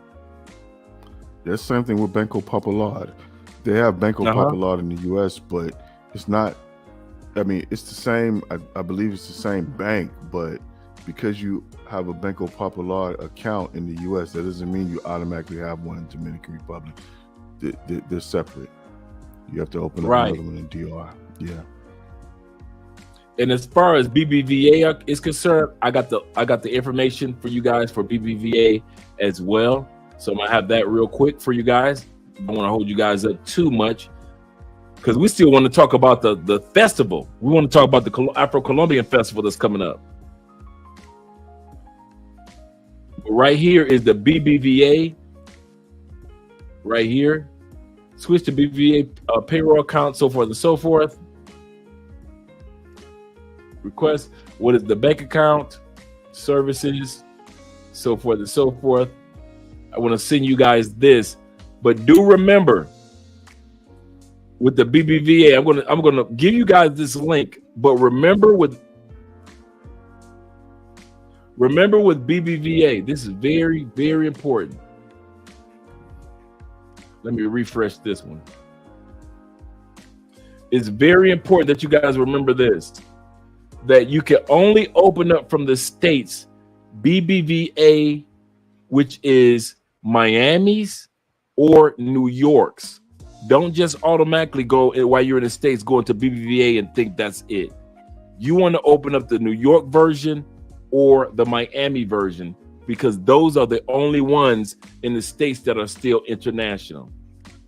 The same thing with Banco Popular. They have Banco Popular in the U.S., but it's not. I mean, it's the same. I believe it's the same bank, but because you have a Banco Popular account in the U.S., that doesn't mean you automatically have one in Dominican Republic. They're separate. You have to open up another one in DR. Yeah.
And as far as BBVA is concerned, I got the information for you guys for BBVA as well. So I'm gonna have that real quick for you guys. I don't want to hold you guys up too much because we still want to talk about the festival. We want to talk about the Afro-Colombian festival that's coming up. But right here is the BBVA. Right here, switch to BBVA payroll account, so forth and so forth. Request, what is the bank account, services, so forth and so forth. I want to send you guys this, but do remember, with the BBVA. I'm gonna give you guys this link, but remember with BBVA, this is very, very important. Let me refresh this one. It's very important that you guys remember this, that you can only open up from the states BBVA, which is Miami's or New York's. Don't just automatically go while you're in the States, go into BBVA and think that's it. You want to open up the New York version or the Miami version, because those are the only ones in the States that are still international.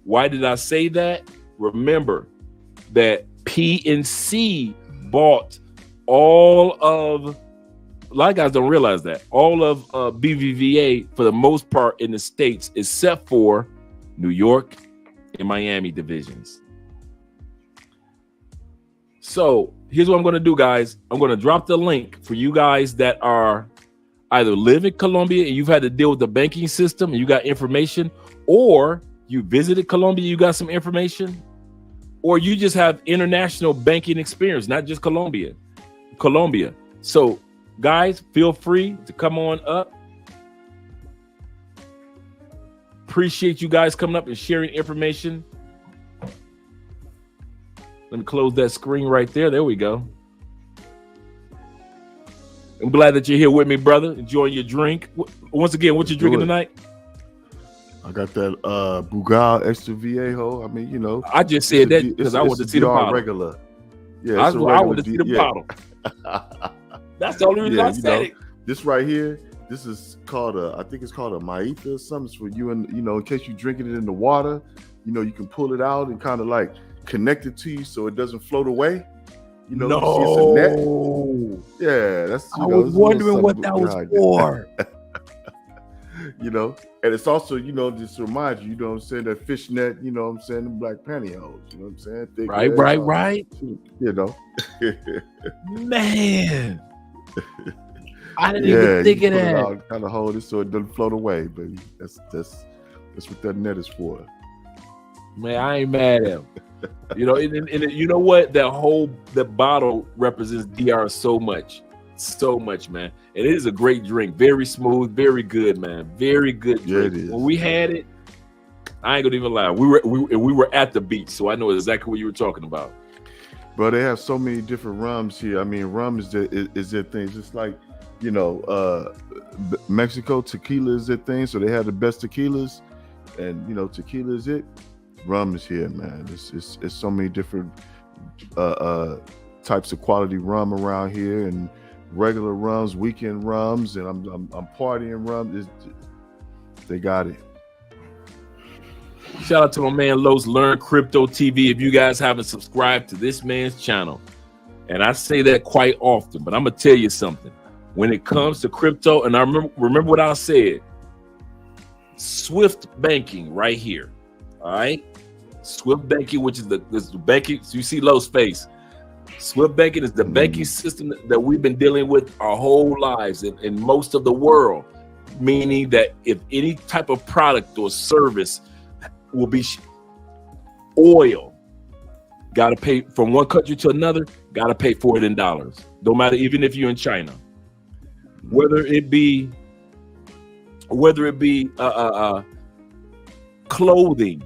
Why did I say that? Remember that PNC bought all of, a lot of guys don't realize that, all of BBVA for the most part in the States, except for New York and Miami divisions. So here's what I'm going to do, guys. I'm going to drop the link for you guys that are either live in Colombia and you've had to deal with the banking system and you got information, or you visited Colombia, you got some information, or you just have international banking experience, not just Colombia. So guys, feel free to come on up. Appreciate you guys coming up and sharing information. Let me close that screen right there. There we go. I'm glad that you're here with me, brother. Enjoying your drink. Once again, what you drinking tonight?
I got that Bugal Extra Viejo. I mean, you know.
I just said that because I want to see the bottle.
Regular. Yeah,
I want to see the bottle. That's the only reason I said it.
This right here, this is called I think it's called a Maita or something. It's for you, and you know, in case you're drinking it in the water, you know, you can pull it out and kind of like connect it to you so it doesn't float away. You know,
no.
It's a net. Yeah, that's.
I was wondering what that was for.
You know, and it's also, you know, just to remind you, you know what I'm saying, that fishnet, you know what I'm saying, the black pantyhose, you know what I'm saying? Thick
Right.
You know.
Man. I didn't even think of that.
Kind of hold it so it doesn't float away, baby. That's what that net is for.
Man, I ain't mad at him. You know, and you know what? The bottle represents DR so much, man. And it is a great drink, very smooth, very good, man, very good drink.
Yeah, it is.
When we had it, I ain't gonna even lie. We were at the beach, so I know exactly what you were talking about.
Bro, they have so many different rums here. I mean, rum is their thing. Just like, you know, Mexico, tequila is their thing. So they have the best tequilas, and you know, tequila is it. Rum is here, man. It's so many different types of quality rum around here, and regular rums, weekend rums, and I'm partying rum. They got it.
Shout out to my man Los Learn Crypto TV. If you guys haven't subscribed to this man's channel, and I say that quite often, but I'm gonna tell you something. When it comes to crypto, and I remember what I said, Swift banking right here. All right, Swift banking, which is the banking. So you see Lo's face. Swift banking is the banking system that we've been dealing with our whole lives in most of the world. Meaning that if any type of product or service will be oil, got to pay from one country to another, got to pay for it in dollars. Don't matter, even if you're in China. Whether it be clothing.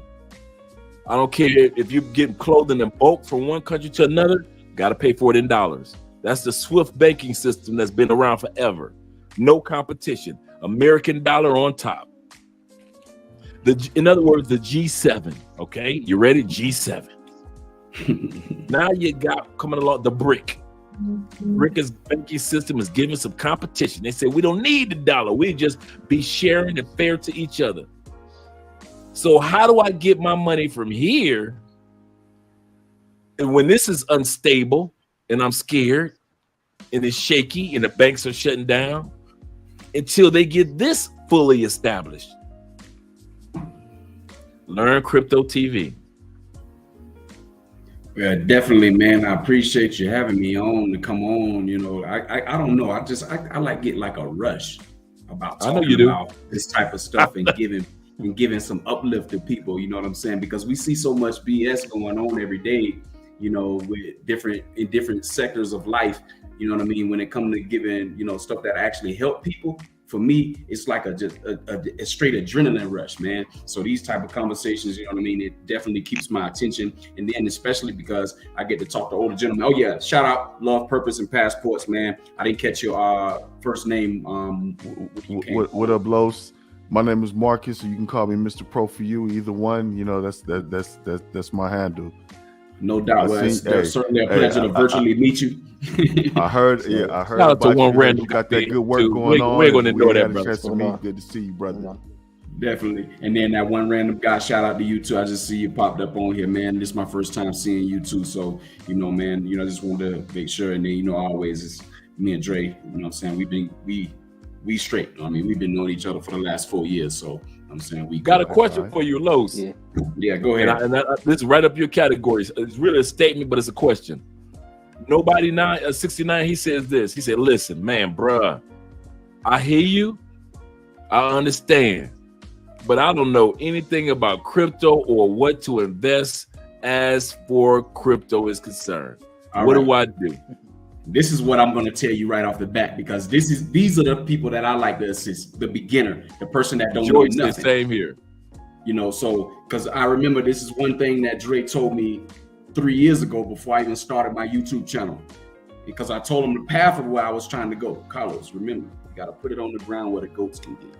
I don't care if you're getting clothing in bulk from one country to another, got to pay for it in dollars. That's the Swift banking system that's been around forever. No competition. American dollar on top. In other words, the G7. Okay, you ready? G7. Now you got coming along the BRIC. BRIC's banking system is giving some competition. They say we don't need the dollar. We just be sharing and fair to each other. So how do I get my money from here? And when this is unstable and I'm scared and it's shaky and the banks are shutting down until they get this fully established. Learn Crypto TV.
Yeah, definitely, man. I appreciate you having me on to come on. You know, I don't know. I like get like a rush about talking about this type of stuff and giving and giving some uplift to people, you know what I'm saying? Because we see so much BS going on every day, you know, with different sectors of life, you know what I mean? When it comes to giving, you know, stuff that actually help people, for me, it's like a straight adrenaline rush, man. So these type of conversations, you know what I mean, it definitely keeps my attention. And then especially because I get to talk to older gentlemen. Oh yeah, shout out Love, Purpose, and Passports, man. I didn't catch your first name.
What up, Los? My name is Marcus, so you can call me Mr. Pro for you. Either one, you know, that's my handle.
No doubt. Well, it's certainly a pleasure to virtually meet you.
I heard. I heard.
Shout out to one random
you got that good work
too.
going on.
We're going to know that, brother.
Good to see you, brother.
Definitely. And then that one random guy, shout out to you too. I just see you popped up on here, man. This is my first time seeing you too. So, you know, man, you know, I just wanted to make sure. And then, you know, always it's me and Dre, you know what I'm saying? We straight. You know what I mean, we've been knowing each other for the last 4 years. So I'm saying we
got a question for you, Los.
Yeah, go ahead.
And this is right up your categories. It's really a statement, but it's a question. Nobody 69, he says this. He said, listen, man, bruh, I hear you. I understand. But I don't know anything about crypto or what to invest as for crypto is concerned. What do I do?
This is what I'm going to tell you right off the bat, because these are the people that I like to assist. The beginner, the person that don't know nothing.
Same here.
You know, so because I remember this is one thing that Drake told me 3 years ago before I even started my YouTube channel, because I told him the path of where I was trying to go. Carlos, remember, you got to put it on the ground where the goats can get.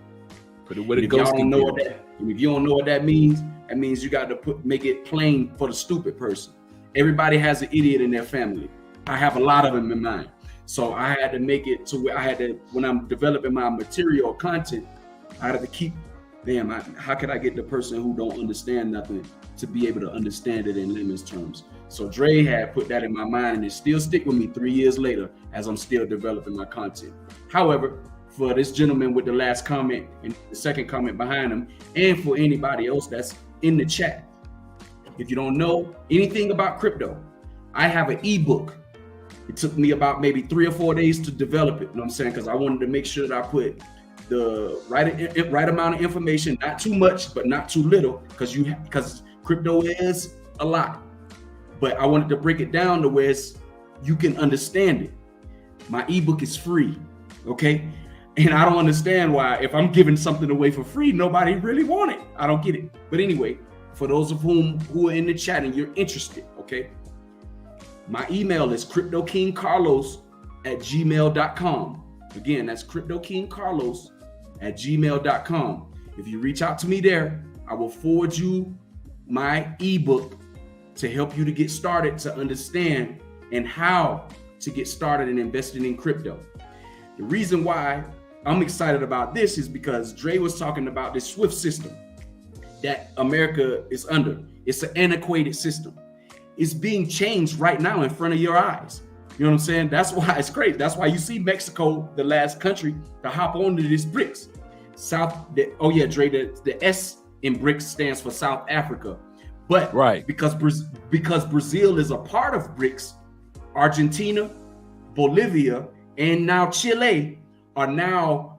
Put it where the goats can get.
If you don't know what that means you got to make it plain for the stupid person. Everybody has an idiot in their family. I have a lot of them in mind. So I had to make it to where when I'm developing my material content, I had to keep, how could I get the person who don't understand nothing to be able to understand it in layman's terms? So Dre had put that in my mind, and it still stick with me 3 years later as I'm still developing my content. However, for this gentleman with the last comment and the second comment behind him, and for anybody else that's in the chat, if you don't know anything about crypto, I have an ebook. It took me about maybe 3 or 4 days to develop it. You know what I'm saying? Because I wanted to make sure that I put the right amount of information, not too much, but not too little, because crypto is a lot. But I wanted to break it down to where you can understand it. My ebook is free, okay? And I don't understand why, if I'm giving something away for free, nobody really want it. I don't get it. But anyway, for those of who are in the chat and you're interested, okay? My email is cryptokingcarlos@gmail.com. Again, that's cryptokingcarlos@gmail.com. If you reach out to me there, I will forward you my ebook to help you to get started, to understand and how to get started in investing in crypto. The reason why I'm excited about this is because Dre was talking about this SWIFT system that America is under. It's an antiquated system. It's being changed right now in front of your eyes. You know what I'm saying? That's why it's crazy. That's why you see Mexico, the last country to hop onto this BRICS. Dre, the S in BRICS stands for South Africa. But because Brazil is a part of BRICS, Argentina, Bolivia, and now Chile are now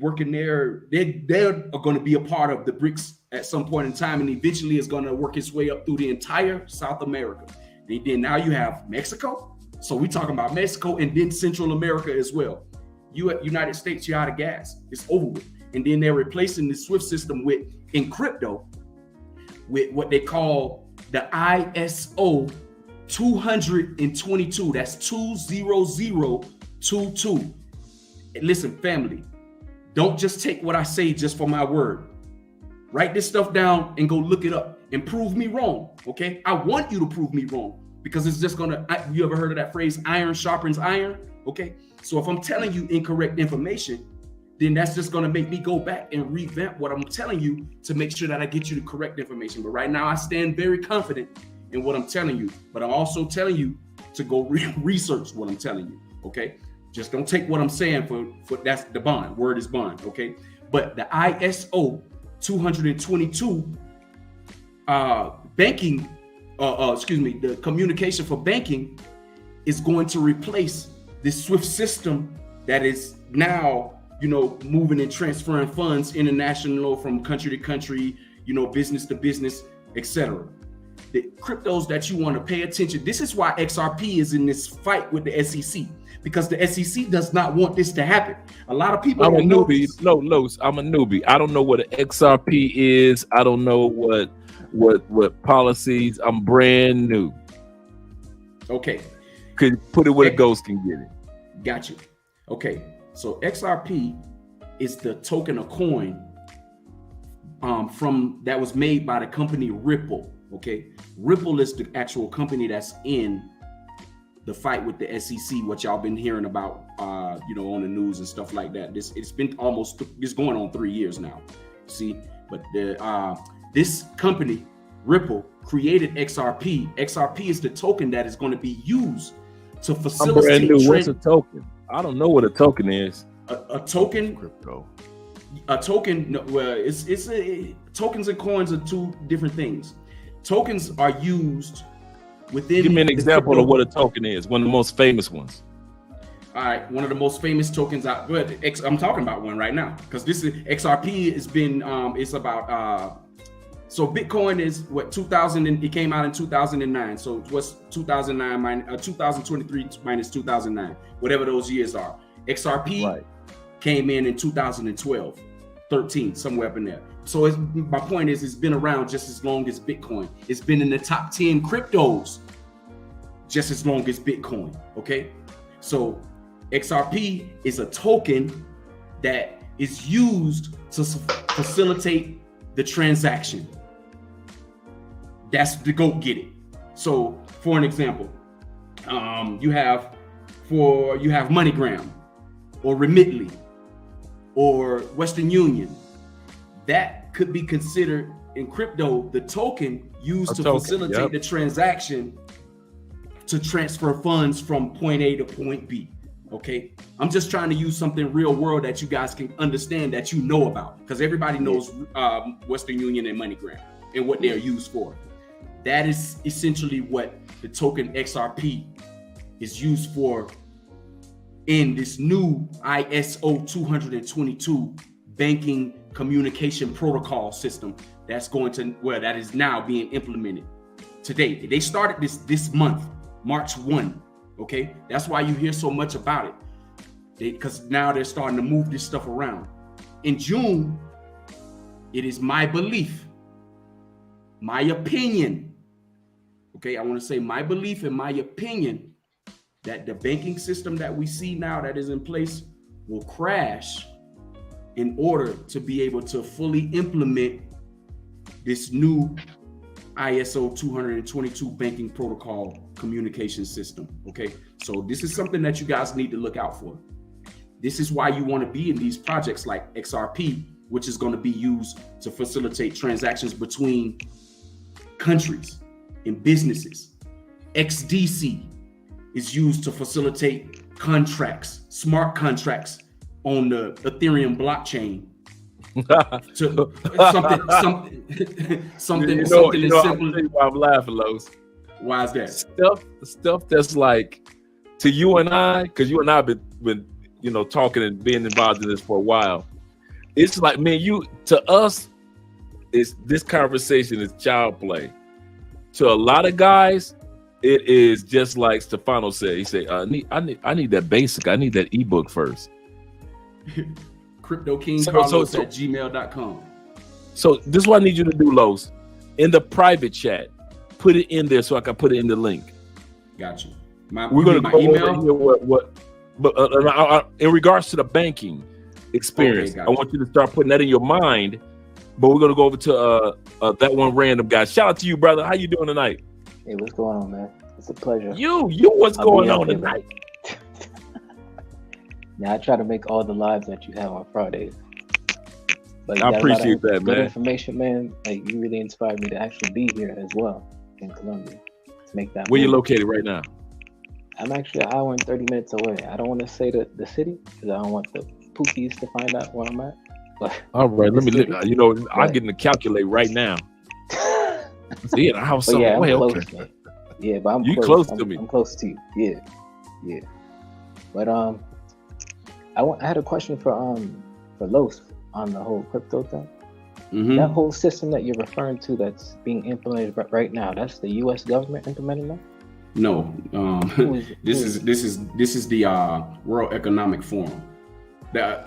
working there. They're going to be a part of the BRICS at some point in time, and eventually it's going to work its way up through the entire South America. And then now you have Mexico. So we're talking about Mexico and then Central America as well. United States, you're out of gas. It's over with. And then they're replacing the SWIFT system in crypto with what they call the ISO 222. That's 20022. Listen, family, don't just take what I say just for my word. Write this stuff down and go look it up and prove me wrong, okay? I want you to prove me wrong, because it's just you ever heard of that phrase, iron sharpens iron, okay? So if I'm telling you incorrect information, then that's just gonna make me go back and revamp what I'm telling you to make sure that I get you the correct information. But right now I stand very confident in what I'm telling you, but I'm also telling you to go research what I'm telling you, okay? Just don't take what I'm saying for that's the bond, word is bond, okay? But the ISO 222 the communication for banking is going to replace this SWIFT system that is now moving and transferring funds international from country to country, business to business, etc. The cryptos that you want to pay attention. This is why XRP is in this fight with the SEC, because the SEC does not want this to happen. A lot of people.
I'm a newbie. No, I'm a newbie. I don't know what an XRP is. I don't know what policies. I'm brand new.
Okay.
Could put it where the ghost can get it.
Got you. Okay. So XRP is the token of coin from that was made by the company Ripple. Okay. Ripple is the actual company that's in the fight with the SEC, what y'all been hearing about, on the news and stuff like that. It's been it's going on 3 years now. See, but this company Ripple created XRP. XRP is the token that is going to be used to facilitate.
What's a token? I don't know what a token is.
A token,
Crypto.
a token. Well, tokens and coins are two different things. Tokens are used within.
Give me an example of what a token is. One of the most famous ones.
All right, one of the most famous tokens out. But I'm talking about one right now because this is XRP. Has been. It's about. So Bitcoin is what 2000. It came out in 2009. So what's 2009 2023 minus 2009, whatever those years are. XRP came in 2012, 13, somewhere up in there. So my point is, it's been around just as long as Bitcoin. It's been in the top 10 cryptos just as long as Bitcoin. Okay, so XRP is a token that is used to facilitate the transaction. That's the go get it. So for an example, you have MoneyGram or Remitly or Western Union. That could be considered in crypto the token used to facilitate the transaction to transfer funds from point A to point B. Okay, I'm just trying to use something real world that you guys can understand, that you know about, because everybody knows Western Union and MoneyGram and what they're used for. That is essentially what the token XRP is used for in this new ISO 222 banking communication protocol system that is now being implemented today. They started this month, March 1. Okay, that's why you hear so much about it, because now they're starting to move this stuff around. In June, it is my belief, my opinion. Okay, I want to say my belief and my opinion that the banking system that we see now that is in place will crash in order to be able to fully implement this new ISO 222 banking protocol communication system. Okay, so this is something that you guys need to look out for. This is why you want to be in these projects like XRP, which is going to be used to facilitate transactions between countries and businesses. XDC is used to facilitate contracts, smart contracts on the Ethereum blockchain. To something as simple.
I'm laughing, Los.
Why is that?
Stuff that's like, to you and I, because you and I have been talking and being involved in this for a while. It's like, man, to us, this conversation is child play. To a lot of guys, it is just like Stefano said. He said, I need that basic. I need that ebook first.
CryptoKingCarlos at gmail.com.
So this is what I need you to do, Los. In the private chat, put it in there so I can put it in the link.
Got you.
We're going to go email? Over here but in regards to the banking experience, I want you to start putting that in your mind. But we're going to go over to that one random guy. Shout out to you, brother. How you doing tonight?
Hey, what's going on, man? It's a pleasure.
You what's going on tonight?
Now I try to make all the lives that you have on Fridays. But
I appreciate that, man.
Information, man. Like, you really inspired me to actually be here as well in Colombia to make that.
Where you located right now?
I'm actually an hour and 30 minutes away. I don't want to say the city because I don't want the pookies to find out where I'm at. But
all right, I'm getting to calculate right now. See it, how some
yeah,
way,
close,
okay.
Man. Yeah, but
you close to me.
I'm close to you. Yeah. But I had a question for Los on the whole crypto thing.
Mhm.
That whole system that you're referring to that's being implemented right now, that's the U.S. government implementing that?
No, this
is-
is the World Economic Forum. The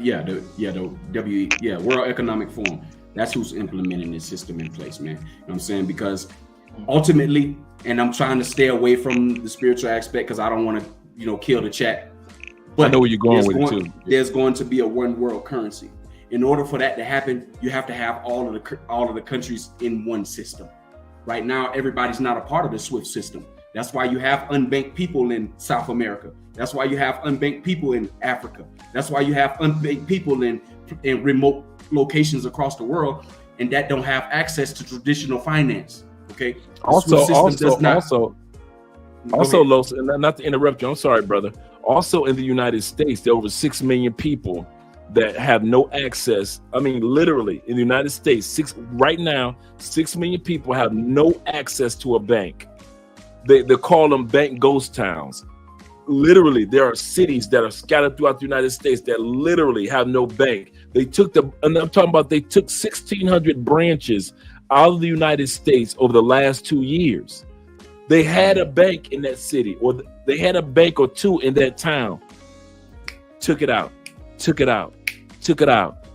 World Economic Forum. That's who's implementing this system in place, man. You know what I'm saying? Because ultimately, and I'm trying to stay away from the spiritual aspect because I don't want to, kill the chat. But
I know where you're going with it too.
There's going to be a one world currency. In order for that to happen, you have to have all of the countries in one system. Right now, everybody's not a part of the SWIFT system. That's why you have unbanked people in South America. That's why you have unbanked people in Africa. That's why you have unbanked people in remote locations across the world, and that don't have access to traditional finance. Okay.
Also, Los, and not to interrupt you, I'm sorry, brother. Also, in the United States, there are over 6 million people that have no access. I mean, literally, in the United States, right now, 6 million people have no access to a bank. They call them bank ghost towns. Literally, there are cities that are scattered throughout the United States that literally have no bank. They took 1,600 branches out of the United States over the last 2 years. They had a bank in that city, or they had a bank or two in that town. Took it out.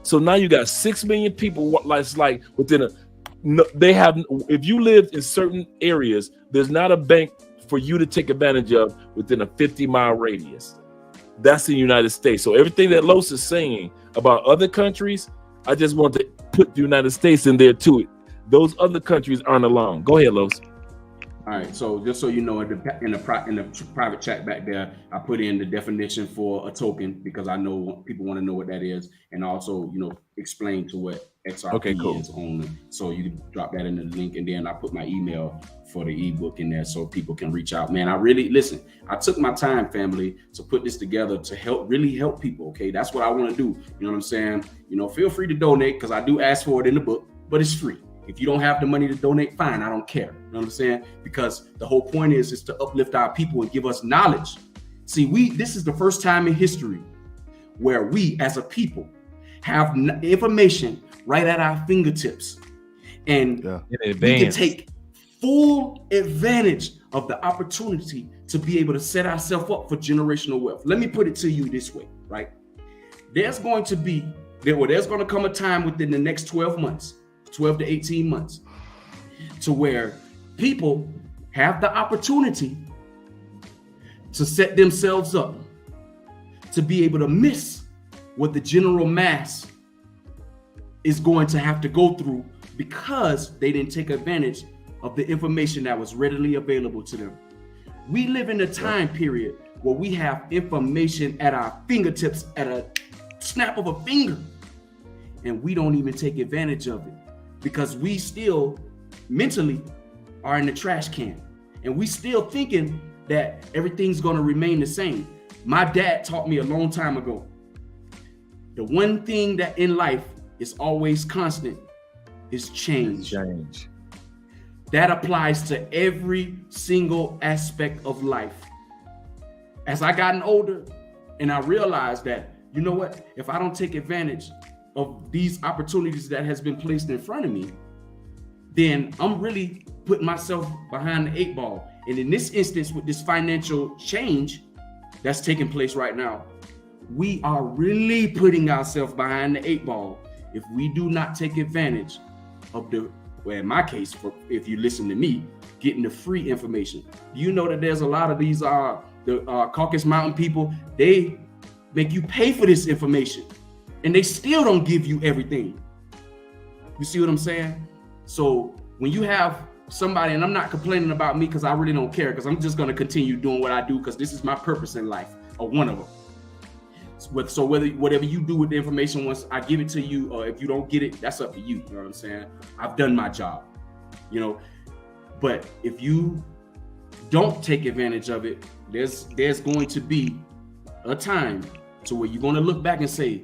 So now you got 6 million people. It's like within if you lived in certain areas, there's not a bank for you to take advantage of within a 50-mile radius. That's in the United States. So everything that Los is saying about other countries, I just want to put the United States in there too. Those other countries aren't alone. Go ahead, Los.
All right, so just so you know, in the private chat back there, I put in the definition for a token because I know people want to know what that is, and also explain to what XRP is on. So you can drop that in the link, and then I put my email for the ebook in there so people can reach out. Man, I took my time, family, to put this together to really help people. Okay, that's what I want to do. You know what I'm saying? Feel free to donate because I do ask for it in the book, but it's free. If you don't have the money to donate, fine, I don't care. You know what I'm saying? Because the whole point is to uplift our people and give us knowledge. See, this is the first time in history where we as a people have information right at our fingertips. And we can take full advantage of the opportunity to be able to set ourselves up for generational wealth. Let me put it to you this way, right? There's going to come a time within the next 12 to 18 months to where people have the opportunity to set themselves up to be able to miss what the general mass is going to have to go through because they didn't take advantage of the information that was readily available to them. We live in a time period where we have information at our fingertips at a snap of a finger, and we don't even take advantage of it because we still mentally are in the trash can, and we still thinking that everything's going to remain the same. My dad taught me a long time ago, the one thing that in life is always constant is change. That applies to every single aspect of life. As I gotten older and I realized that, you know what, if I don't take advantage of these opportunities that has been placed in front of me, then I'm really putting myself behind the 8 ball. And in this instance, with this financial change that's taking place right now, we are really putting ourselves behind the 8 ball if we do not take advantage of in my case, if you listen to me, getting the free information. Do you know that there's a lot of these the Caucasus Mountain people, they make you pay for this information and they still don't give you everything. You see what I'm saying? So when you have somebody, and I'm not complaining about me because I really don't care, because I'm just going to continue doing what I do because this is my purpose in life, or one of them. So whatever you do with the information, once I give it to you, or if you don't get it, that's up to you. You know what I'm saying? I've done my job, but if you don't take advantage of it, there's going to be a time to where you're going to look back and say,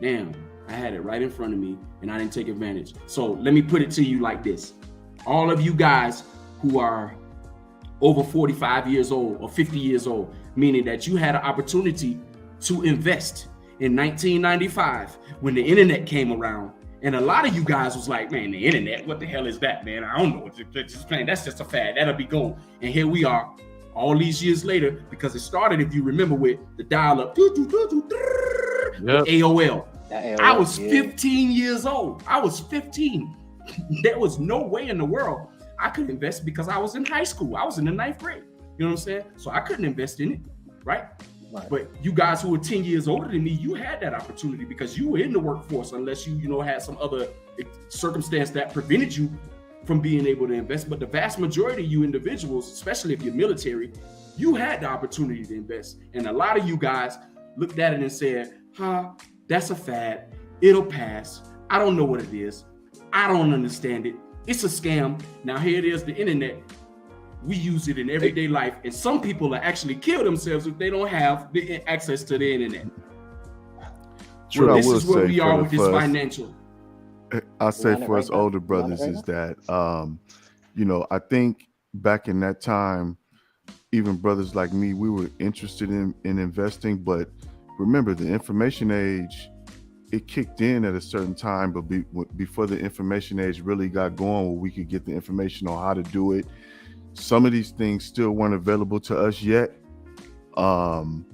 damn, I had it right in front of me and I didn't take advantage. So let me put it to you like this. All of you guys who are over 45 years old or 50 years old, meaning that you had an opportunity to invest in 1995 when the internet came around. And a lot of you guys was like, man, the internet, what the hell is that, man? I don't know what you're just playing. That's just a fad. That'll be gone. And here we are all these years later, because it started, if you remember, with the dial-up, AOL. I was 15 years old. I was 15. There was no way in the world I could invest because I was in high school. I was in the 9th grade. You know what I'm saying? So I couldn't invest in it, right? But you guys who were 10 years older than me, you had that opportunity because you were in the workforce, unless you had some other circumstance that prevented you from being able to invest. But the vast majority of you individuals, especially if you're military, you had the opportunity to invest. And a lot of you guys looked at it and said, that's a fad. It'll pass. I don't know what it is. I don't understand it. It's a scam. Now here it is, the internet. We use it in everyday life, and some people will actually kill themselves if they don't have the access to the internet.
True.
This is where we are with this financial.
I say for us older brothers is that, I think back in that time, even brothers like me, we were interested in investing. But remember, the information age, it kicked in at a certain time, but before the information age really got going, where we could get the information on how to do it. Some of these things still weren't available to us yet. And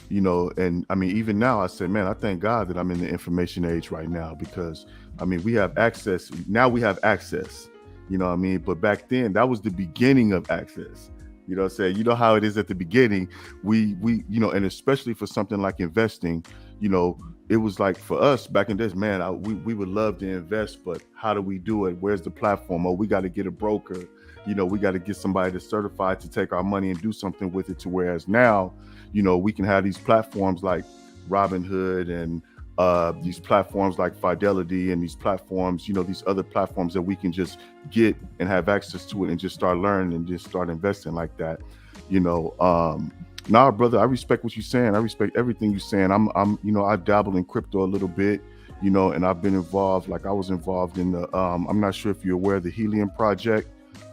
I mean, even now I said, man, I thank God that I'm in the information age right now, because I mean, we have access. Now we have access, you know what I mean? But back then, that was the beginning of access. You know what I'm saying? You know how it is at the beginning. We and especially for something like investing, it was like for us back in this, man, we would love to invest, but how do we do it? Where's the platform? Oh, we got to get a broker. We got to get somebody that's certified to take our money and do something with it. To whereas now, we can have these platforms like Robinhood and these platforms like Fidelity and these platforms, these other platforms that we can just get and have access to it and just start learning and just start investing like that. Nah, brother, I respect what you're saying. I respect everything you're saying. I dabble in crypto a little bit, and I've been involved. Like I was involved in the, I'm not sure if you're aware of the Helium project.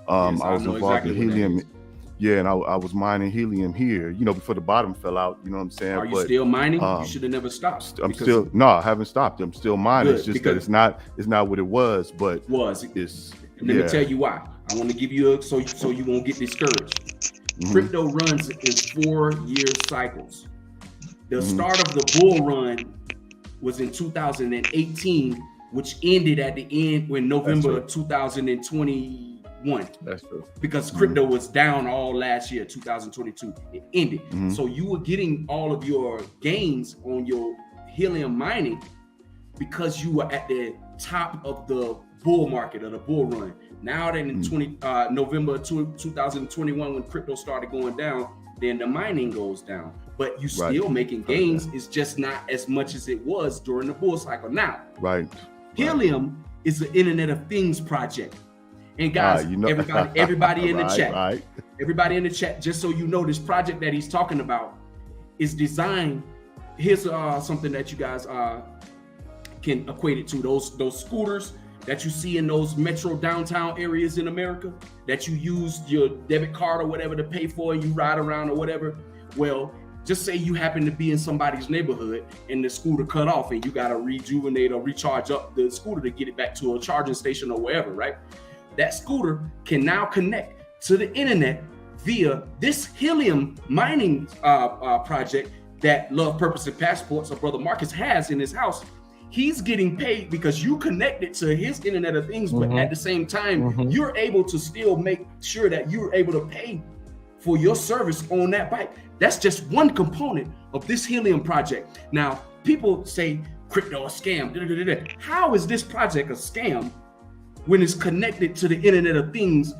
Yes,
I was involved in helium. Yeah, and I was mining helium here, before the bottom fell out. You know what I'm saying?
Are you still mining? You should have never stopped.
I haven't stopped. I'm still mining. It's just that it's not what it was, but it's.
Let me tell you why. I want to give you so you won't get discouraged. Mm-hmm. Crypto runs in 4-year cycles. The start of the bull run was in 2018, which ended at the end when November 2021.
That's true.
Because crypto was down all last year, 2022. It ended. So you were getting all of your gains on your helium mining because you were at the top of the bull market or the bull run. Now that in November 2021, when crypto started going down, then the mining goes down. But you still making gains. It's just not as much as it was during the bull cycle. Now, helium is the Internet of Things project. And guys, everybody in the chat, everybody in the chat, just so you know, this project that he's talking about is designed. Here's something that you guys can equate it to. Those scooters that you see in those metro downtown areas in America that you use your debit card or whatever to pay for and you ride around or whatever. Well, just say you happen to be in somebody's neighborhood and the scooter cut off and you got to rejuvenate or recharge up the scooter to get it back to a charging station or wherever, right? That scooter can now connect to the internet via this helium mining project that Love, Purpose, and Passports, or Brother Marcus has in his house. He's getting paid because you connected to his Internet of Things, but at the same time, you're able to still make sure that you're able to pay for your service on that bike. That's just one component of this helium project. Now, people say crypto a scam. How is this project a scam when it's connected to the Internet of Things?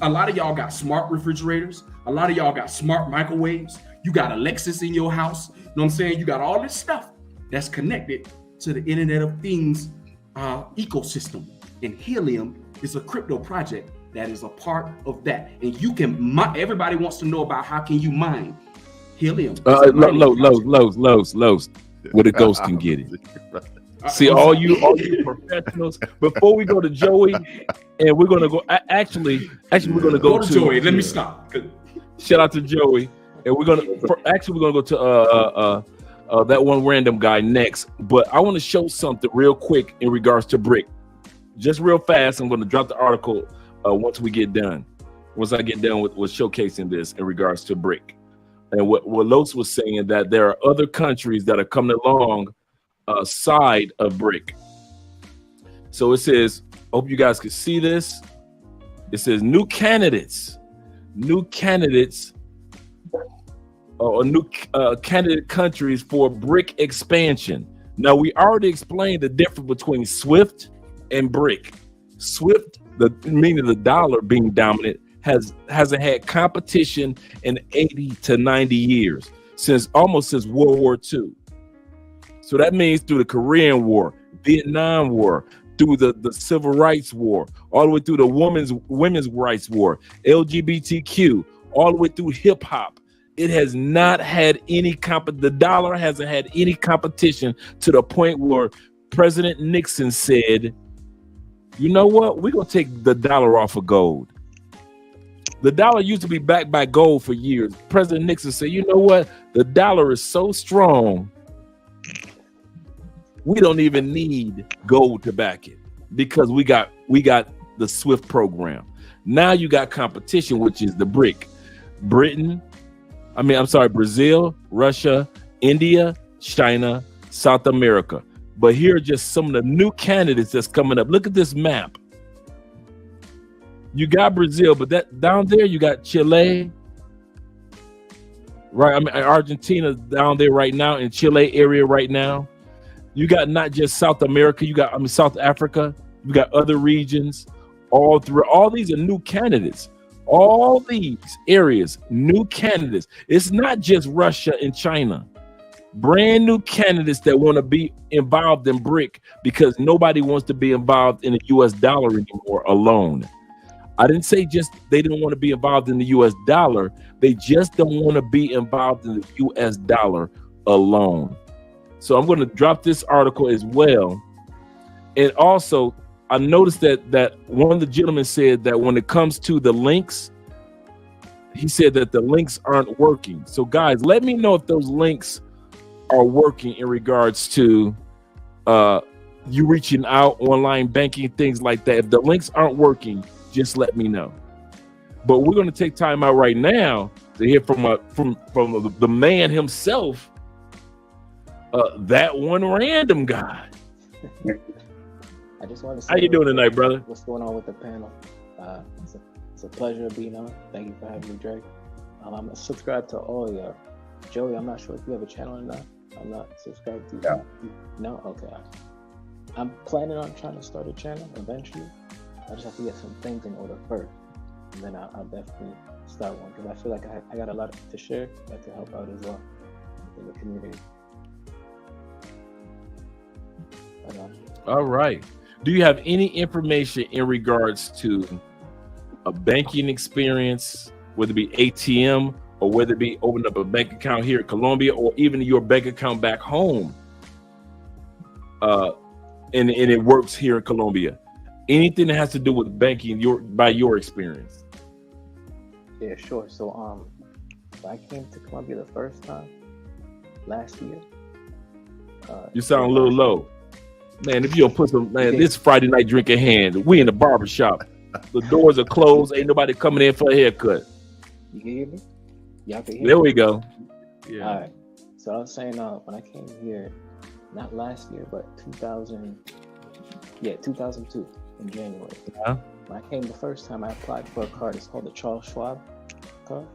A lot of y'all got smart refrigerators. A lot of y'all got smart microwaves. You got Alexis in your house. You know what I'm saying? You got all this stuff that's connected to the Internet of Things ecosystem. And helium is a crypto project that is a part of that. And you can everybody wants to know about how can you mine helium.
Lows, where the ghost can get it. See, all you professionals. Before we go to Joey, and we're gonna go. Actually, we're gonna go to
Joey. Let me stop.
Shout out to Joey, and we're gonna go to that one random guy next. But I want to show something real quick in regards to brick. Just real fast, I'm going to drop the article once we get done. Once I get done with showcasing this in regards to brick. And what Los was saying, that there are other countries that are coming along side of brick. So it says, I hope you guys can see this. It says new candidates or new candidate countries for BRIC expansion. Now, we already explained the difference between SWIFT and BRIC. SWIFT, meaning the dollar being dominant, hasn't had competition in 80 to 90 years, almost since World War II. So that means through the Korean War, Vietnam War, through the Civil Rights War, all the way through the women's rights war, LGBTQ, all the way through hip hop. It has not had any the dollar hasn't had any competition, to the point where President Nixon said, you know what, we're gonna take the dollar off of gold. The dollar used to be backed by gold for years. President Nixon said, you know what, the dollar is so strong, we don't even need gold to back it, because we got the SWIFT program. Now you got competition, which is the BRIC. Brazil, Russia, India, China, South America. But here are just some of the new candidates that's coming up. Look at this map. You got Brazil, but that down there you got Chile, right? I mean, Argentina down there right now, in Chile area right now. You got not just South America, you got South Africa, you got other regions all through. All these are new candidates. All these areas, new candidates. It's not just Russia and China. Brand new candidates that want to be involved in BRIC, because nobody wants to be involved in the US dollar anymore alone. I didn't say just they didn't want to be involved in the US dollar. They just don't want to be involved in the US dollar alone. So I'm going to drop this article as well. And also, I noticed that one of the gentlemen said that when it comes to the links, he said that the links aren't working. So guys, let me know if those links are working in regards to you reaching out, online banking, things like that. If the links aren't working, just let me know. But we're going to take time out right now to hear from the man himself, that one random guy.
I just want to say,
how you doing tonight, brother?
What's going on with the panel? It's a pleasure being on. Thank you for having me, Drake. I'm subscribed to all y'all. Joey, I'm not sure if you have a channel or not. I'm not subscribed to you. No? Okay. I'm planning on trying to start a channel eventually. I just have to get some things in order first, and then I'll definitely start one, because I feel like I got a lot to share that can help out as well in the community.
All right. Do you have any information in regards to a banking experience, whether it be ATM or whether it be opening up a bank account here in Colombia, or even your bank account back home, and it works here in Colombia? Anything that has to do with banking, by your experience?
Yeah, sure. So I came to Colombia the first time last year.
You sound a little low. Man, if you don't put some, man, this Friday night drink in hand, we in the barber shop. The doors are closed. Ain't nobody coming in for a haircut.
You can hear me? Y'all can hear
There
me?
we go. Yeah.
All right. So I was saying, when I came here, not last year, but 2002 in January.
Yeah.
When I came the first time, I applied for a card. It's called the Charles Schwab card.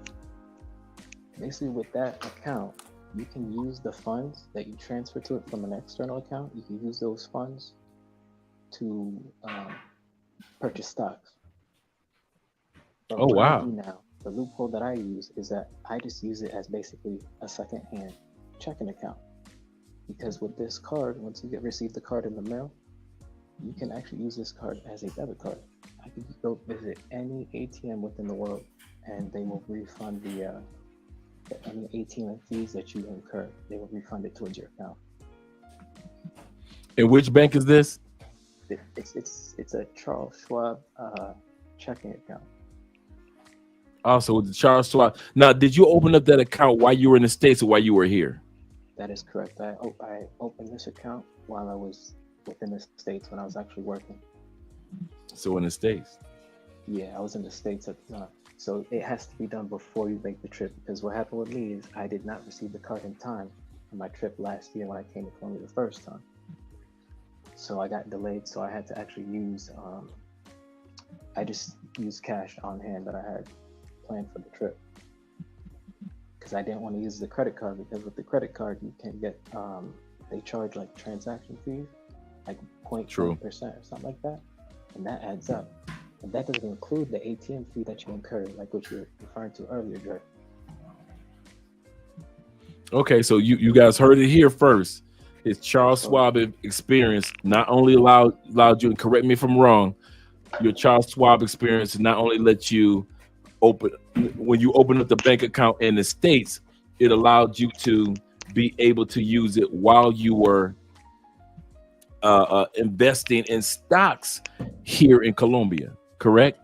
Basically, with that account, you can use the funds that you transfer to it from an external account. You can use those funds to purchase stocks. But
Oh,
what I
wow.
do now, the loophole that I use is that I just use it as basically a second-hand checking account. Because with this card, once you receive the card in the mail, you can actually use this card as a debit card. I can go visit any ATM within the world, and they will refund the ATM fees that you incur. They will refund it towards your account.
And which bank is this?
It's a Charles Schwab checking account.
Also with the Charles Schwab. Now, did you open up that account while you were in the States or while you were here?
That is correct. I opened this account while I was within the States when I was actually working.
So in the States.
Yeah, I was in the States at the time. So it has to be done before you make the trip, because what happened with me is I did not receive the card in time for my trip last year when I came to Colombia the first time. So I got delayed, so I had to actually use, I just used cash on hand that I had planned for the trip. Because I didn't want to use the credit card, because with the credit card you can get, they charge like transaction fees, like 0.1% or something like that. And that adds up. And that doesn't include the ATM fee that you incur, like what you were referring to earlier, Dre.
Okay, so you guys heard it here first. His Charles Schwab experience not only allowed you, and correct me if I'm wrong, your Charles Schwab experience not only let you open, when you open up the bank account in the States, it allowed you to be able to use it while you were investing in stocks here in Colombia, correct?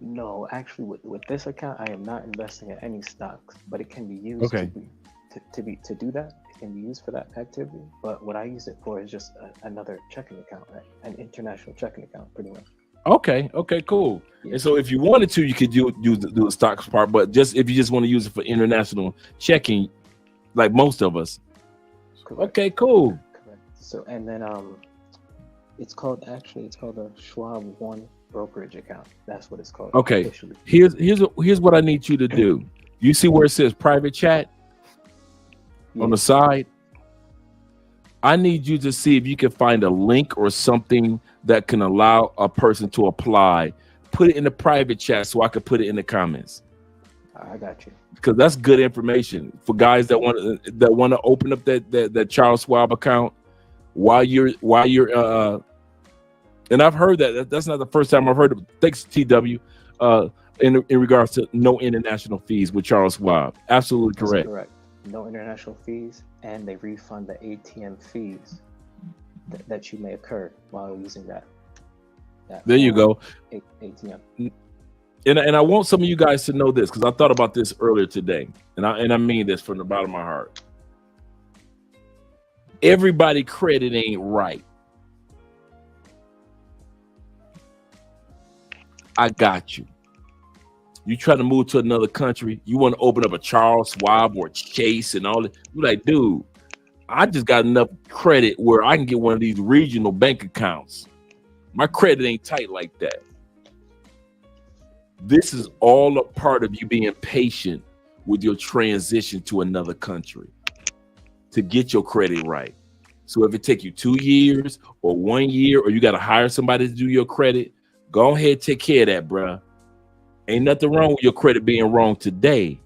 No, actually, with this account, I am not investing in any stocks, but it can be used to do that. It can be used for that activity. But what I use it for is just another checking account, an international checking account, pretty much.
Okay, cool. Yeah. And so if you wanted to, you could do the stocks part, but just if you just want to use it for international checking, like most of us.
Correct.
Okay, cool.
Correct. So and then it's called a Schwab One brokerage account. That's what it's called.
Okay.
Officially.
Here's what I need you to do. You see where it says private chat on the side? I need you to see if you can find a link or something that can allow a person to apply. Put it in the private chat so I could put it in the comments.
I got you.
Because that's good information for guys that want to open up that Charles Schwab account while you're and I've heard that's not the first time I've heard of it. Thanks, TW. In regards to no international fees with Charles Schwab. Absolutely correct.
That's correct. No international fees, and they refund the ATM fees that you may occur while using that
there you go.
ATM.
And I want some of you guys to know this, because I thought about this earlier today, and I mean this from the bottom of my heart. Everybody credit ain't right. I got you. You try to move to another country, you want to open up a Charles Schwab or Chase and all that. You're like, dude, I just got enough credit where I can get one of these regional bank accounts. My credit ain't tight like that. This is all a part of you being patient with your transition to another country to get your credit right. So if it take you 2 years or 1 year, or you got to hire somebody to do your credit, go ahead, take care of that, bruh. Ain't nothing wrong with your credit being wrong today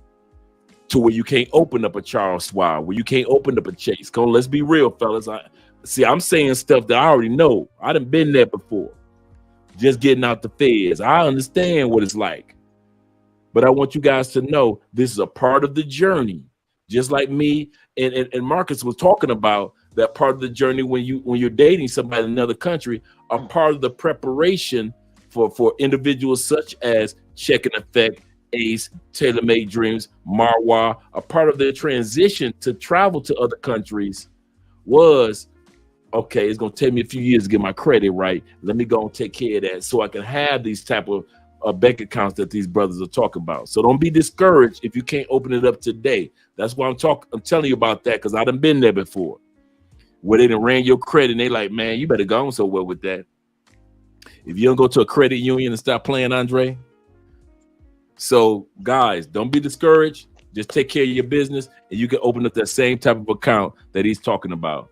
to where you can't open up a Charles Schwab, where you can't open up a Chase. Come on, let's be real, fellas. I'm saying stuff that I already know. I done been there before. Just getting out the feds. I understand what it's like. But I want you guys to know this is a part of the journey. Just like me and Marcus was talking about, that part of the journey when you're dating somebody in another country, a part of the preparation for individuals such as Check and Effect, Ace, Tailor Made Dreams, Marwa. A part of their transition to travel to other countries was, okay, it's going to take me a few years to get my credit right. Let me go and take care of that so I can have these type of bank accounts that these brothers are talking about. So don't be discouraged if you can't open it up today. That's why I'm telling you about that, because I done been there before, where they done ran your credit and they like, man, you better go on so well with that. If you don't go to a credit union and stop playing, Andre. So guys, don't be discouraged. Just take care of your business and you can open up that same type of account that he's talking about.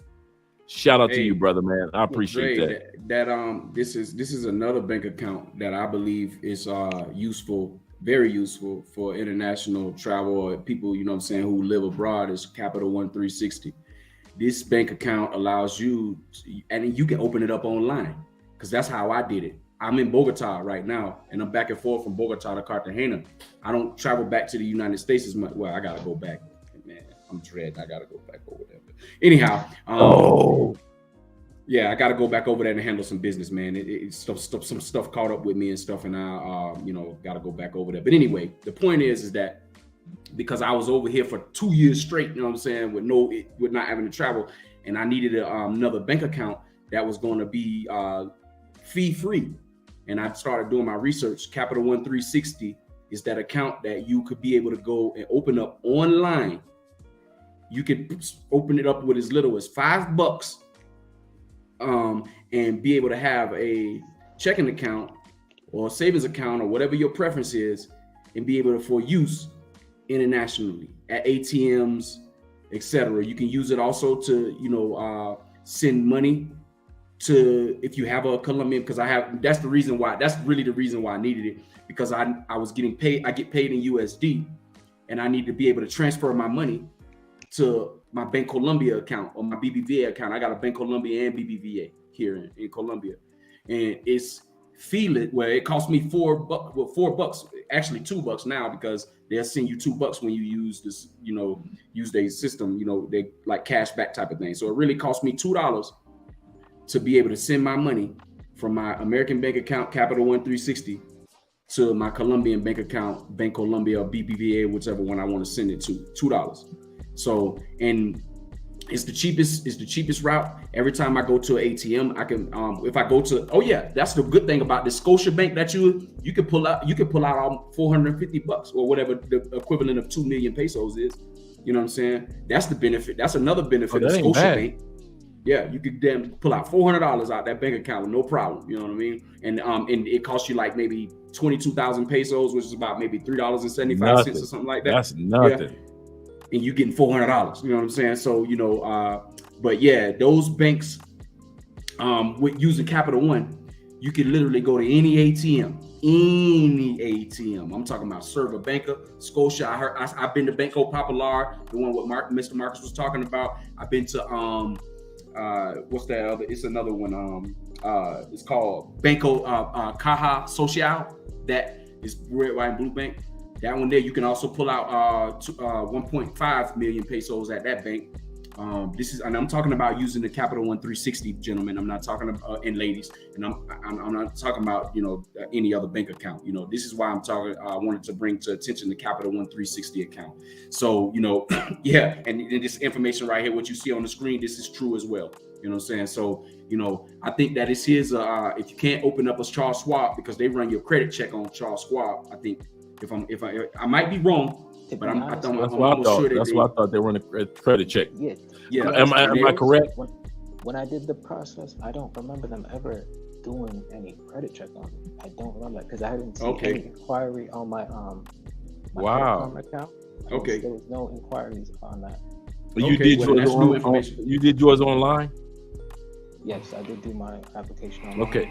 Shout out to you, brother, man. I appreciate that.
This is another bank account that I believe is useful, very useful for international travel or people, you know what I'm saying, who live abroad. Is Capital One 360. This bank account allows you, and you can open it up online, because that's how I did it. I'm in Bogota right now, and I'm back and forth from Bogota to Cartagena. I don't travel back to the United States as much. Well, I gotta go back. Man, I'm dreading. I gotta go back over there. But anyhow, yeah, I gotta go back over there and handle some business, man. Some stuff caught up with me and stuff, and I, gotta go back over there. But anyway, the point is that because I was over here for 2 years straight, you know what I'm saying, with not having to travel. And I needed another bank account that was going to be fee free. And I started doing my research. Capital One 360 is that account that you could be able to go and open up online. You could open it up with as little as $5, and be able to have a checking account or a savings account or whatever your preference is, and be able to for use internationally at ATMs, etc. You can use it also to, send money to, if you have a Colombian, because that's really the reason why I needed it, because I was getting paid, I get paid in USD, and I need to be able to transfer my money to my Bank Colombia account or my BBVA account. I got a Bank Colombia and BBVA here in Colombia, and it's where it cost me $4, actually $2 now, because they'll send you $2 when you use this, use their system, they like cash back type of thing. So it really cost me $2 to be able to send my money from my American bank account, Capital One 360, to my Colombian bank account, Bank Colombia or BBVA, whichever one I want to send it to, $2. So, and it's the cheapest route. Every time I go to an ATM, I can, if I go to, that's the good thing about this Scotia Bank, that you can pull out all $450 or whatever the equivalent of 2 million pesos is. You know what I'm saying? That's the benefit. That's another benefit of Scotia Bank. Yeah, you could then pull out $400 out that bank account with no problem. You know what I mean? And it costs you like maybe 22,000 pesos, which is about maybe $3.75 or something like that.
That's nothing.
Yeah. And you getting $400. You know what I'm saying? So but yeah, those banks, with using Capital One, you can literally go to any ATM. I'm talking about Serva Banca, Scotia. I've been to Banco Popular, the one with Mr. Marcus was talking about. I've been to what's that other? It's another one. It's called Banco Caja Social. That is red, white, and blue bank. That one there, you can also pull out 1.5 million pesos at that bank. And I'm talking about using the Capital One 360, gentlemen. I'm not talking about, and ladies, and I'm not talking about any other bank account. This is why I'm talking. I wanted to bring to attention the Capital One 360 account. So yeah, and this information right here, what you see on the screen, this is true as well. You know what I'm saying? So I think that it's his. If you can't open up a Charles Schwab, because they run your credit check on Charles Schwab, I think. If I might be wrong, but I'm almost sure
that's why I thought they were in a credit check.
Yeah.
Am I correct?
When I did the process, I don't remember them ever doing any credit check on me. I don't remember, because I didn't see any inquiry on my account.
Okay.
There was no inquiries on that.
You did yours online?
Yes, I did do my application online.
Okay.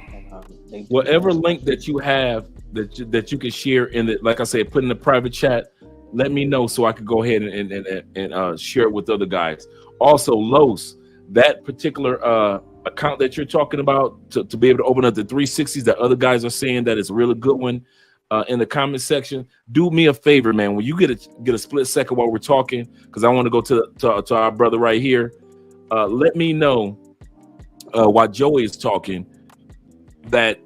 And,
whatever link that you have that you can share in the, like I said, put in the private chat, let me know so I could go ahead and share it with other guys. Also, Los, that particular account that you're talking about to be able to open up the 360s that other guys are saying that is a really good one, in the comment section, do me a favor, man. When you get a split second while we're talking, because I want to go to our brother right here, let me know while Joey is talking that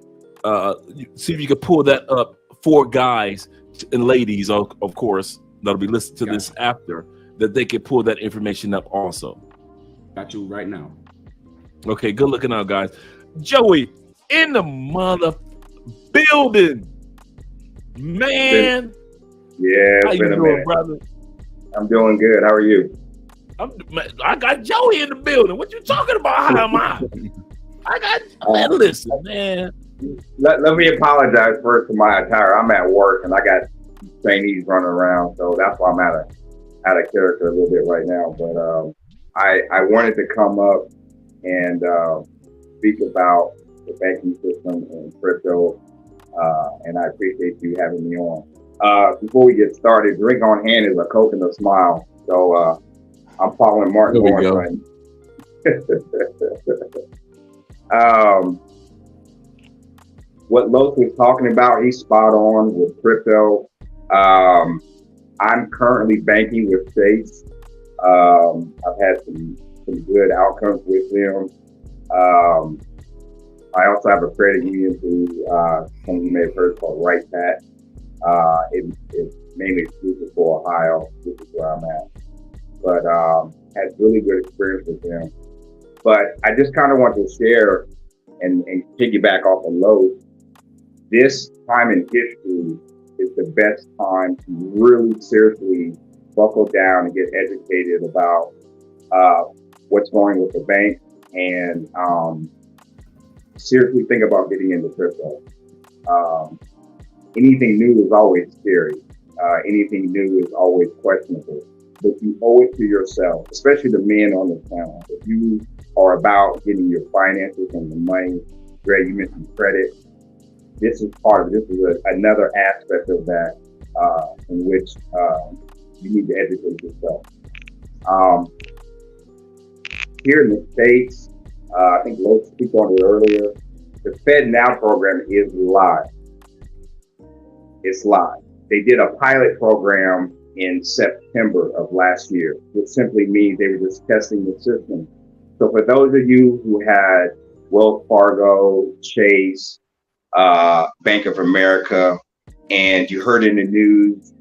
see if you could pull that up for guys and ladies, of course, that'll be listening to this after, that they could pull that information up also.
Got you right now.
Okay, good looking out, guys. Joey in the mother building, man.
Yeah,
how you doing, brother?
I'm doing good. How are you?
I got Joey in the building. What you talking about? How am I? Listen, man.
Let me apologize first for my attire. I'm at work and I got trainees running around, so that's why I'm out of character a little bit right now. But I wanted to come up and speak about the banking system and crypto, and I appreciate you having me on. Before we get started, drink on hand is a Coke and a smile. So I'm following Martin Lawrence right. What Los was talking about, he's spot on with crypto. I'm currently banking with Chase. I've had some good outcomes with them. I also have a credit union who some of you may have heard called Right Pat. It mainly exclusive for Ohio, which is where I'm at. But had really good experience with them. But I just kind of want to share and piggyback off of Lowe's. This time in history is the best time to really seriously buckle down and get educated about what's going with the bank, and seriously think about getting into crypto. Anything new is always scary. Anything new is always questionable. But you owe it to yourself, especially the men on the channel. If you are about getting your finances and the money, Greg, you mentioned credit. This is part of it. This is another aspect of that in which you need to educate yourself. Here in the States, I think Lowe's spoke on it earlier, the Fed Now program is live. It's live. They did a pilot program in September of last year, which simply means they were just testing the system. So for those of you who had Wells Fargo, Chase, Bank of America, and you heard in the news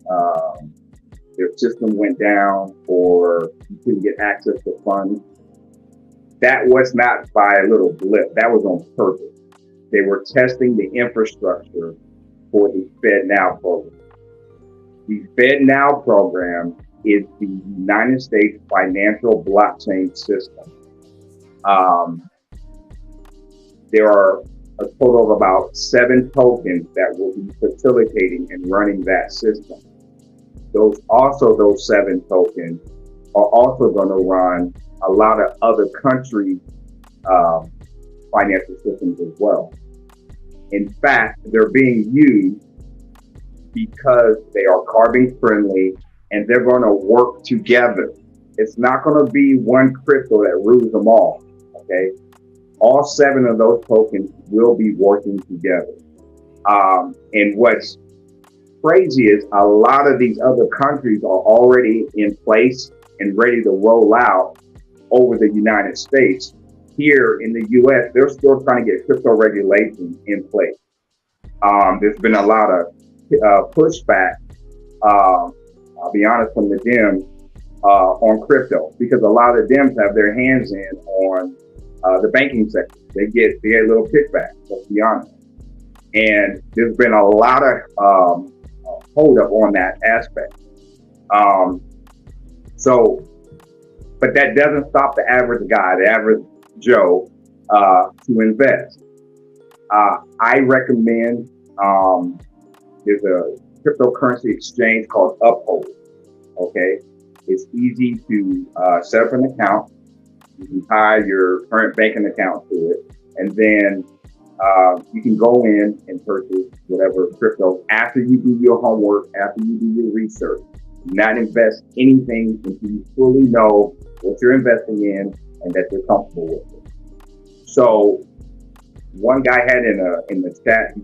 their system went down or you couldn't get access to funds, that was not by a little blip. That was on purpose. They were testing the infrastructure for the Fed Now program. The Fed Now program is the United States financial blockchain system. There are a total of about 7 tokens that will be facilitating and running that system. Those 7 tokens are also going to run a lot of other countries' financial systems as well. In fact, they're being used because they are carbon friendly and they're going to work together. It's not going to be one crypto that rules them all, okay? All 7 of those tokens will be working together. And what's crazy is a lot of these other countries are already in place and ready to roll out over the United States. Here in the US, they're still trying to get crypto regulation in place. There's been a lot of pushback, I'll be honest, from the Dems on crypto, because a lot of Dems have their hands in on the banking sector. They get a little kickback, let's be honest. And there's been a lot of hold up on that aspect. But that doesn't stop the average guy, the average Joe, to invest. I recommend, there's a cryptocurrency exchange called Uphold, okay? It's easy to set up an account. You can tie your current banking account to it, and then you can go in and purchase whatever crypto after you do your homework, after you do your research. Do not invest anything until you fully know what you're investing in and that you're comfortable with it. So one guy had in the chat,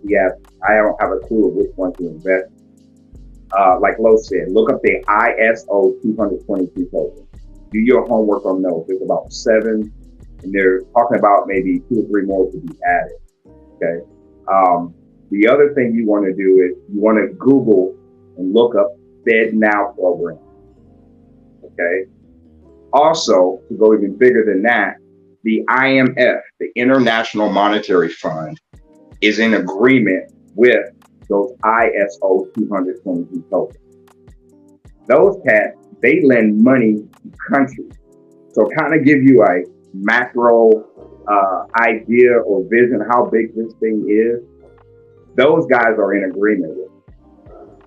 he asked, I don't have a clue of which one to invest. Like Lo said, look up the ISO 222 token. Do your homework on those. There's about 7, and they're talking about maybe 2 or 3 more to be added. Okay. The other thing you want to do is you want to Google and look up Fed Now program. Okay. Also, to go even bigger than that, the IMF, the International Monetary Fund, is in agreement with those ISO 222 tokens. Those cats, they lend money to countries. So kind of give you a macro idea or vision how big this thing is. Those guys are in agreement with it.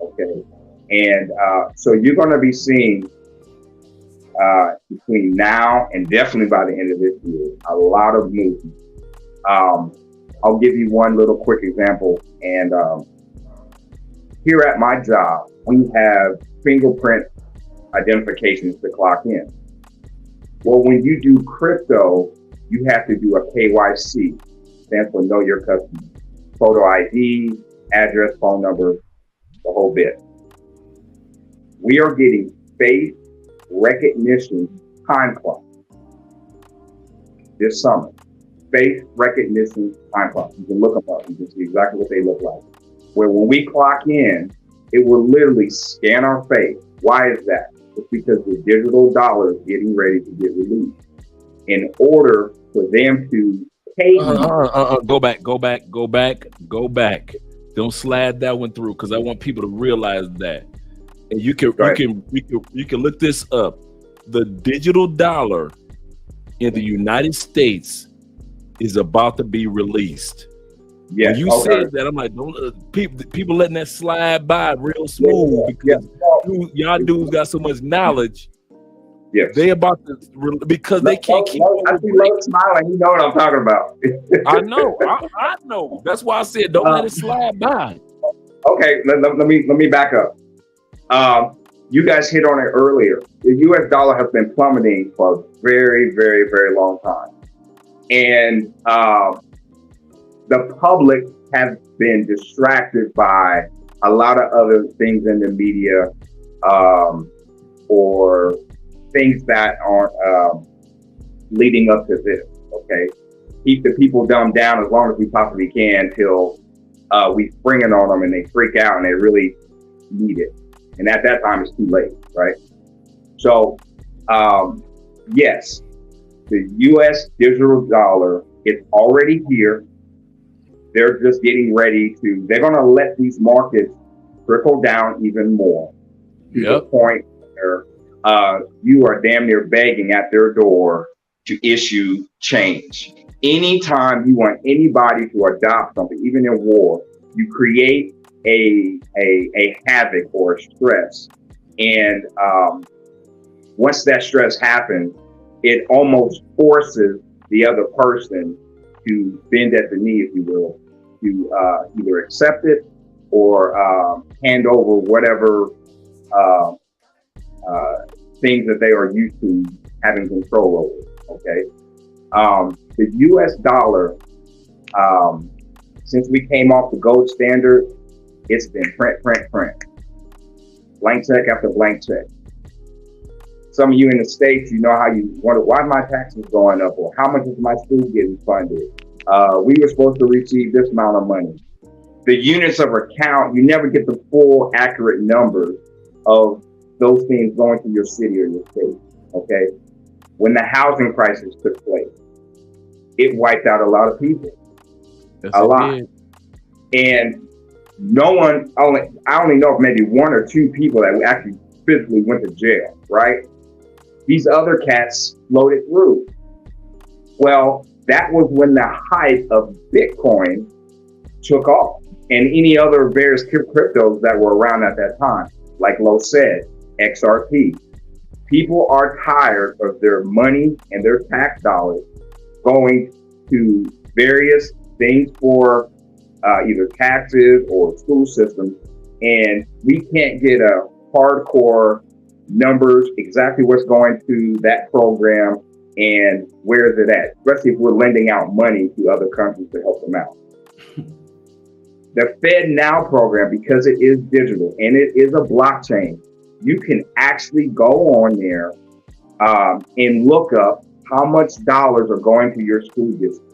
Okay. And so you're going to be seeing between now and definitely by the end of this year, a lot of movement. I'll give you one little quick example. And here at my job, we have fingerprint identifications to clock in. Well, when you do crypto, you have to do a KYC, stands for Know Your Customer. Photo ID, address, phone number, the whole bit. We are getting face recognition time clock this summer. Face recognition time clock. You can look them up. You can see exactly what they look like. Where when we clock in, it will literally scan our face. Why is that? It's because the digital dollar is getting ready to get released. In order for them to pay you.
Go back. Don't slide that one through because I want people to realize that. And you can look this up. The digital dollar in the United States is about to be released.
Yeah,
when you said that, I'm like, don't people letting that slide by real smooth because y'all dudes got so much knowledge.
Yes,
they about to because they can't keep.
I see Lowe smiling. You know what I'm talking about.
I know. That's why I said don't let it slide by.
Okay, let me back up. You guys hit on it earlier. The U.S. dollar has been plummeting for a very, very, very long time, and the public has been distracted by a lot of other things in the media, or things that aren't leading up to this. Okay, keep the people dumbed down as long as we possibly can till we spring it on them and they freak out and they really need it. And at that time, it's too late, right? So, yes, the U.S. digital dollar is already here. They're just getting ready to. They're going to let these markets trickle down even more to the point where you are damn near begging at their door to issue change. Anytime you want anybody to adopt something, even in war, you create a havoc or a stress. And once that stress happens, it almost forces the other person to bend at the knee, if you will, to either accept it or hand over whatever things that they are used to having control over. Okay. The US dollar, since we came off the gold standard, it's been print. Blank check after blank check. Some of you in the States, you know how you wonder, why my taxes going up, or how much is my school getting funded? We were supposed to receive this amount of money. The units of account, you never get the full accurate numbers of those things going to your city or your state, okay? When the housing crisis took place, it wiped out a lot of people, a lot. And no one, I only know of maybe one or two people that actually physically went to jail, right? These other cats floated through. Well, that was when the hype of Bitcoin took off, and any other various cryptos that were around at that time, like Lo said, XRP. People are tired of their money and their tax dollars going to various things for either taxes or school systems, and we can't get a hardcore numbers, exactly what's going to that program and where is it at, especially if we're lending out money to other countries to help them out. The Fed Now program, because it is digital and it is a blockchain, you can actually go on there and look up how much dollars are going to your school district,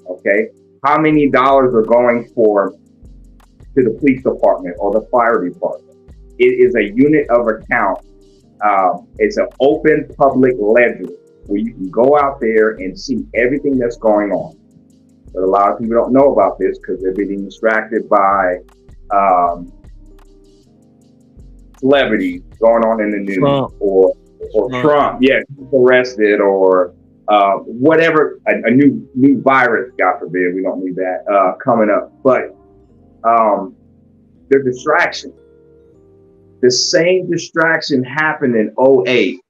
okay? How many dollars are going to the police department or the fire department. It is a unit of account. It's an open public ledger where you can go out there and see everything that's going on. But a lot of people don't know about this because they're being distracted by celebrities going on in the news,
Trump.
or Trump, arrested, or whatever, a new virus, God forbid, we don't need that coming up. But the distraction, the same distraction happened in 2008.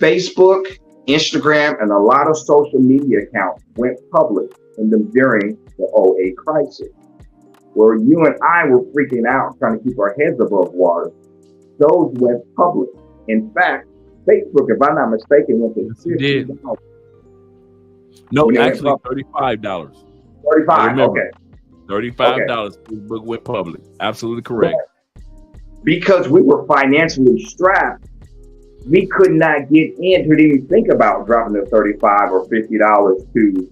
Facebook, Instagram, and a lot of social media accounts went public during the 2008 crisis, where you and I were freaking out trying to keep our heads above water. Those went public. In fact, Facebook, if I'm not mistaken, went to $50.
No, actually $35.
$35, okay.
$35. Facebook went public. Absolutely correct.
Because we were financially strapped, we could not get in to even think about dropping the $35 or $50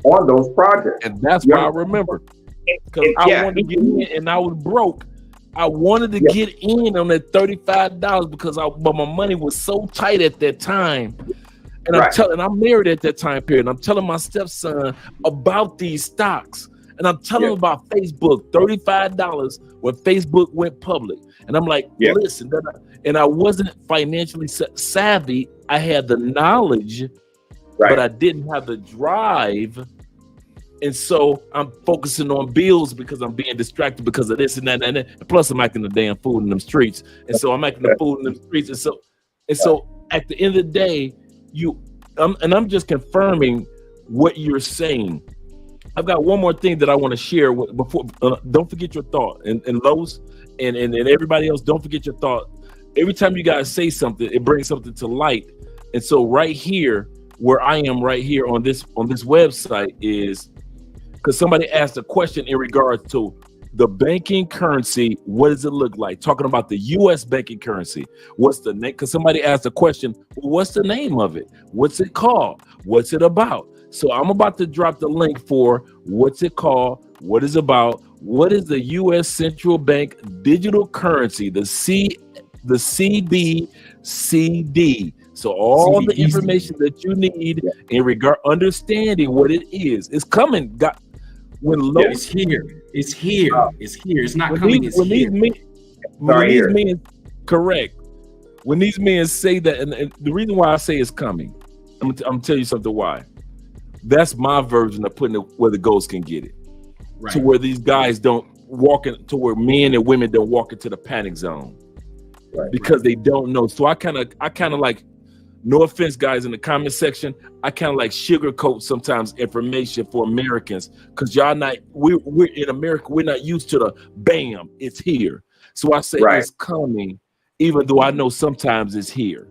on those projects.
And that's why I remember. Because I wanted to get in and I was broke. I wanted to get in on that $35 because but my money was so tight at that time. And I'm married at that time period. And I'm telling my stepson about these stocks. And I'm telling him about Facebook, $35 when Facebook went public. And I'm like, listen, and I wasn't financially savvy. I had the knowledge, but I didn't have the drive. And so I'm focusing on bills because I'm being distracted because of this and that and that. And plus, I'm acting the damn fool in them streets. And so I'm acting the fool in them streets. And so at the end of the day, I'm just confirming what you're saying. I've got one more thing that I want to share before. Don't forget your thought, and Lowe's and everybody else. Don't forget your thought. Every time you guys say something, it brings something to light. And so right here, where I am right here on this website is because somebody asked a question in regards to the banking currency. What does it look like? Talking about the U.S. banking currency. What's the name? Because somebody asked a question. What's the name of it? What's it called? What's it about? So I'm about to drop the link for what's it called, what is about, what is the U.S. Central Bank digital currency, the CBCD. So all the information that you need in regard understanding what it is coming.
It's here. It's here. It's here. It's not coming. It's here.
When these men, correct. When these men say that, and the reason why I say it's coming, I'm gonna tell you something why. That's my version of putting it where the ghosts can get it, to where these guys don't walk in, to where men and women don't walk into the panic zone, because they don't know. So I kind of like, no offense, guys, in the comment section, I kind of like sugarcoat sometimes information for Americans because we're in America, we're not used to the bam, it's here. So I say it's coming, even though I know sometimes it's here.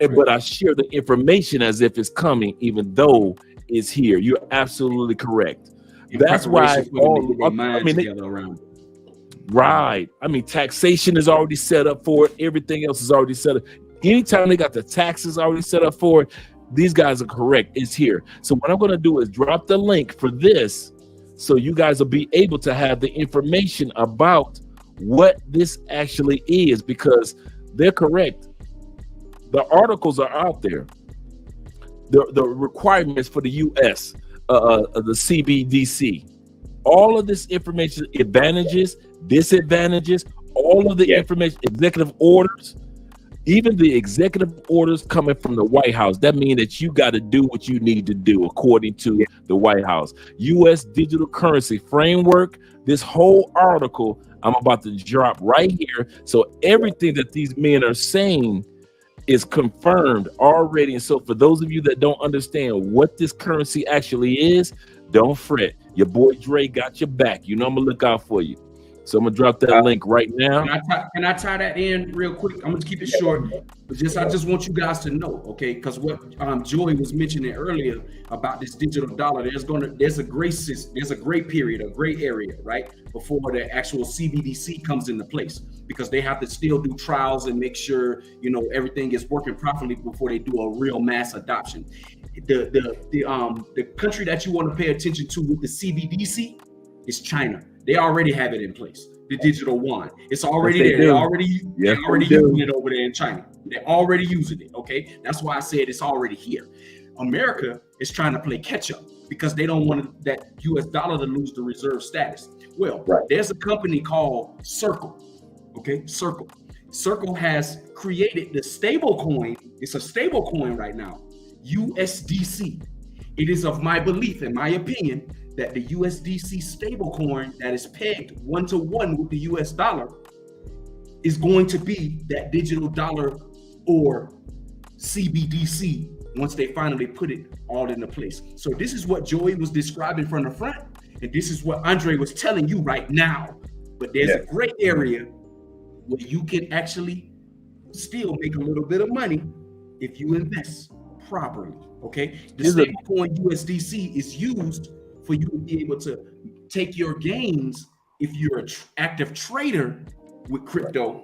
But I share the information as if it's coming, even though it's here. You're absolutely correct. That's why I mean, taxation is already set up for it. Everything else is already set up. Anytime they got the taxes already set up for it, these guys are correct. It's here. So what I'm going to do is drop the link for this so you guys will be able to have the information about what this actually is, because they're correct. The articles are out there. The requirements for the U.S., the CBDC, all of this information, advantages, disadvantages, all of the information, executive orders, even the executive orders coming from the White House. That means that you got to do what you need to do according to the White House. U.S. digital currency framework. This whole article I'm about to drop right here. So everything that these men are saying is confirmed already. And so for those of you that don't understand what this currency actually is, don't fret. Your boy Dre got your back. You know I'm gonna look out for you. So I'm gonna drop that link right now.
Can I tie that in real quick? I'm gonna keep it short, but I just want you guys to know, okay? Because what Joey was mentioning earlier about this digital dollar, there's a gray period, a gray area, right, before the actual CBDC comes into place, because they have to still do trials and make sure everything is working properly before they do a real mass adoption. The country that you want to pay attention to with the CBDC is China. They already have it in place. The digital yuan, it's already there. They're already using it over there in China. They're already using it. Okay, that's why I said it's already here. America is trying to play catch up because they don't want that U.S. dollar to lose the reserve status. Well, there's a company called Circle. Okay, Circle has created the stable coin. It's a stable coin right now, USDC. It is of my belief, in my opinion, that the USDC stablecoin that is pegged 1-to-1 with the US dollar is going to be that digital dollar or CBDC once they finally put it all into place. So this is what Joey was describing from the front, and this is what Andre was telling you right now. But there's a gray area where you can actually still make a little bit of money if you invest properly. Okay, the stablecoin USDC is used for you to be able to take your gains if you're an active trader with crypto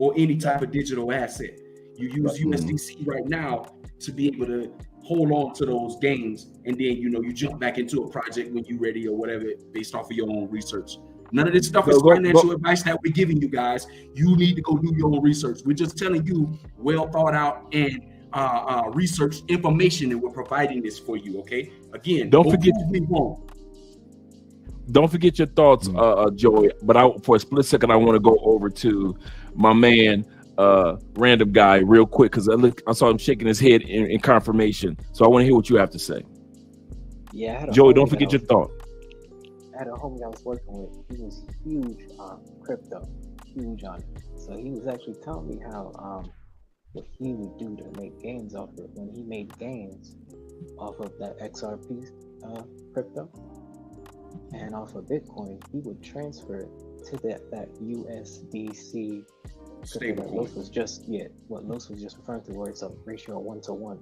or any type of digital asset. You use USDC right now to be able to hold on to those gains, and then you jump back into a project when you're ready or whatever, based off of your own research None of this stuff is financial advice that we're giving you guys. You need to go do your own research. We're just telling you well thought out and research information, and we're providing this for you. Okay. Again,
don't forget
me wrong.
Don't forget your thoughts, Joey. But for a split second, I want to go over to my man, random guy, real quick, because I saw him shaking his head in confirmation. So I want to hear what you have to say.
Yeah,
Joey, don't forget your thought.
I had a homie I was working with. He was huge on crypto, huge on it. So he was actually telling me how what he would do to make gains off it. When he made gains off of that XRP crypto and off of Bitcoin, he would transfer it to that USDC
Stablecoin.
What Los was just referring to, where it's a ratio of 1-to-1.